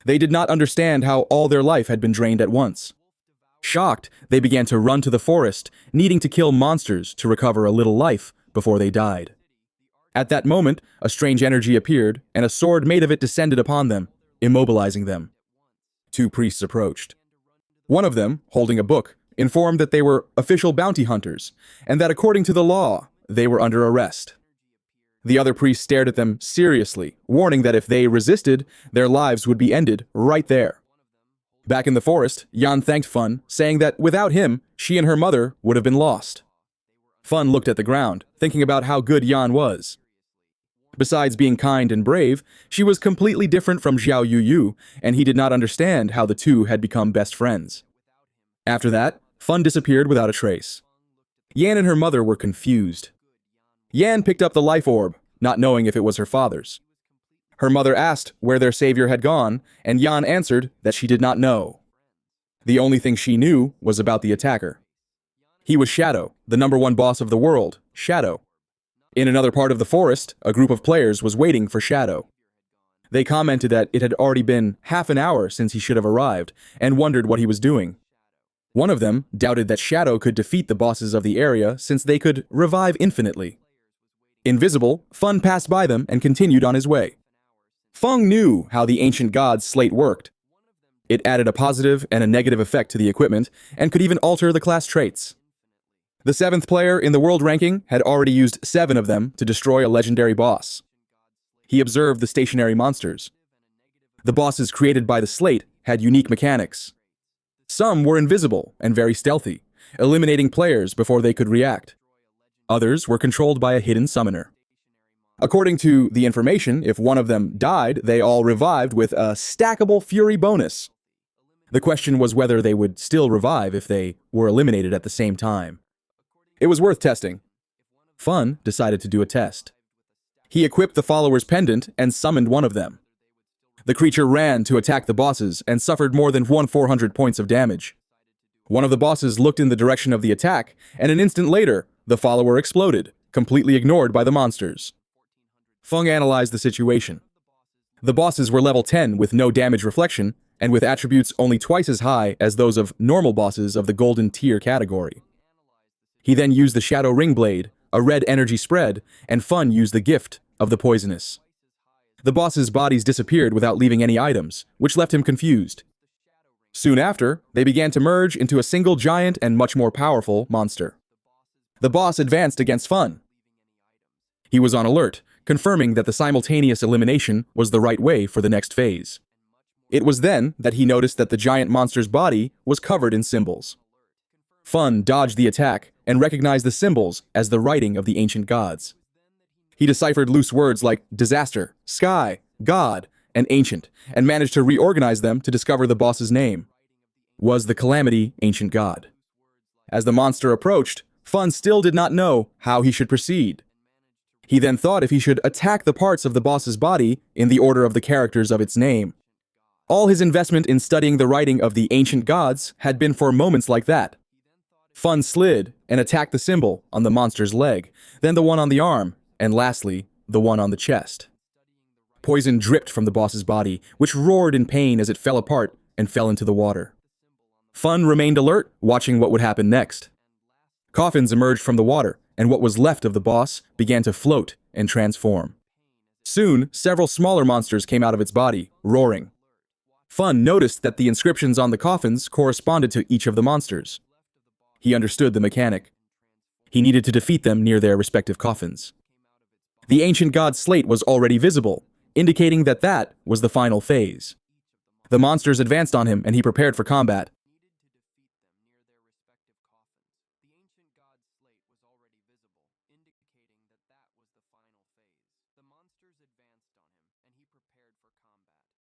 They did not understand how all their life had been drained at once. Shocked, they began to run to the forest, needing to kill monsters to recover a little life before they died. At that moment, a strange energy appeared, and a sword made of it descended upon them, immobilizing them. 2 priests approached. One of them, holding a book, informed that they were official bounty hunters, and that according to the law, they were under arrest. The other priest stared at them seriously, warning that if they resisted, their lives would be ended right there. Back in the forest, Yan thanked Fun, saying that without him, she and her mother would have been lost. Fun looked at the ground, thinking about how good Yan was. Besides being kind and brave, she was completely different from Xiao Yu, and he did not understand how the two had become best friends. After that, Fun disappeared without a trace. Yan and her mother were confused. Yan picked up the life orb, not knowing if it was her father's. Her mother asked where their savior had gone, and Yan answered that she did not know. The only thing she knew was about the attacker. He was Shadow, the #1 boss of the world, Shadow. In another part of the forest, a group of players was waiting for Shadow. They commented that it had already been half an hour since he should have arrived, and wondered what he was doing. One of them doubted that Shadow could defeat the bosses of the area since they could revive infinitely. Invisible, Fun passed by them and continued on his way. Feng knew how the ancient god's slate worked. It added a positive and a negative effect to the equipment, and could even alter the class traits. The 7th player in the world ranking had already used 7 of them to destroy a legendary boss. He observed the stationary monsters. The bosses created by the slate had unique mechanics. Some were invisible and very stealthy, eliminating players before they could react. Others were controlled by a hidden summoner. According to the information, if one of them died, they all revived with a stackable fury bonus. The question was whether they would still revive if they were eliminated at the same time. It was worth testing. Fun decided to do a test. He equipped the follower's pendant and summoned one of them. The creature ran to attack the bosses and suffered more than 400 points of damage. One of the bosses looked in the direction of the attack, and an instant later, the follower exploded, completely ignored by the monsters. Fung analyzed the situation. The bosses were level 10 with no damage reflection, and with attributes only twice as high as those of normal bosses of the golden tier category. He then used the Shadow Ring Blade, a red energy spread, and Fun used the gift of the poisonous. The bosses' bodies disappeared without leaving any items, which left him confused. Soon after, they began to merge into a single giant and much more powerful monster. The boss advanced against Fun. He was on alert, confirming that the simultaneous elimination was the right way for the next phase. It was then that he noticed that the giant monster's body was covered in symbols. Fun dodged the attack and recognized the symbols as the writing of the ancient gods. He deciphered loose words like disaster, sky, god, and ancient, and managed to reorganize them to discover the boss's name. Was the calamity ancient god? As the monster approached, Fun still did not know how he should proceed. He then thought if he should attack the parts of the boss's body in the order of the characters of its name. All his investment in studying the writing of the ancient gods had been for moments like that. Fun slid and attacked the symbol on the monster's leg, then the one on the arm, and lastly, the one on the chest. Poison dripped from the boss's body, which roared in pain as it fell apart and fell into the water. Fun remained alert, watching what would happen next. Coffins emerged from the water, and what was left of the boss began to float and transform. Soon, several smaller monsters came out of its body, roaring. Fun noticed that the inscriptions on the coffins corresponded to each of the monsters. He understood the mechanic. He needed to defeat them near their respective coffins. The ancient god's slate was already visible, indicating that that was the final phase. The monsters advanced on him and he prepared for combat.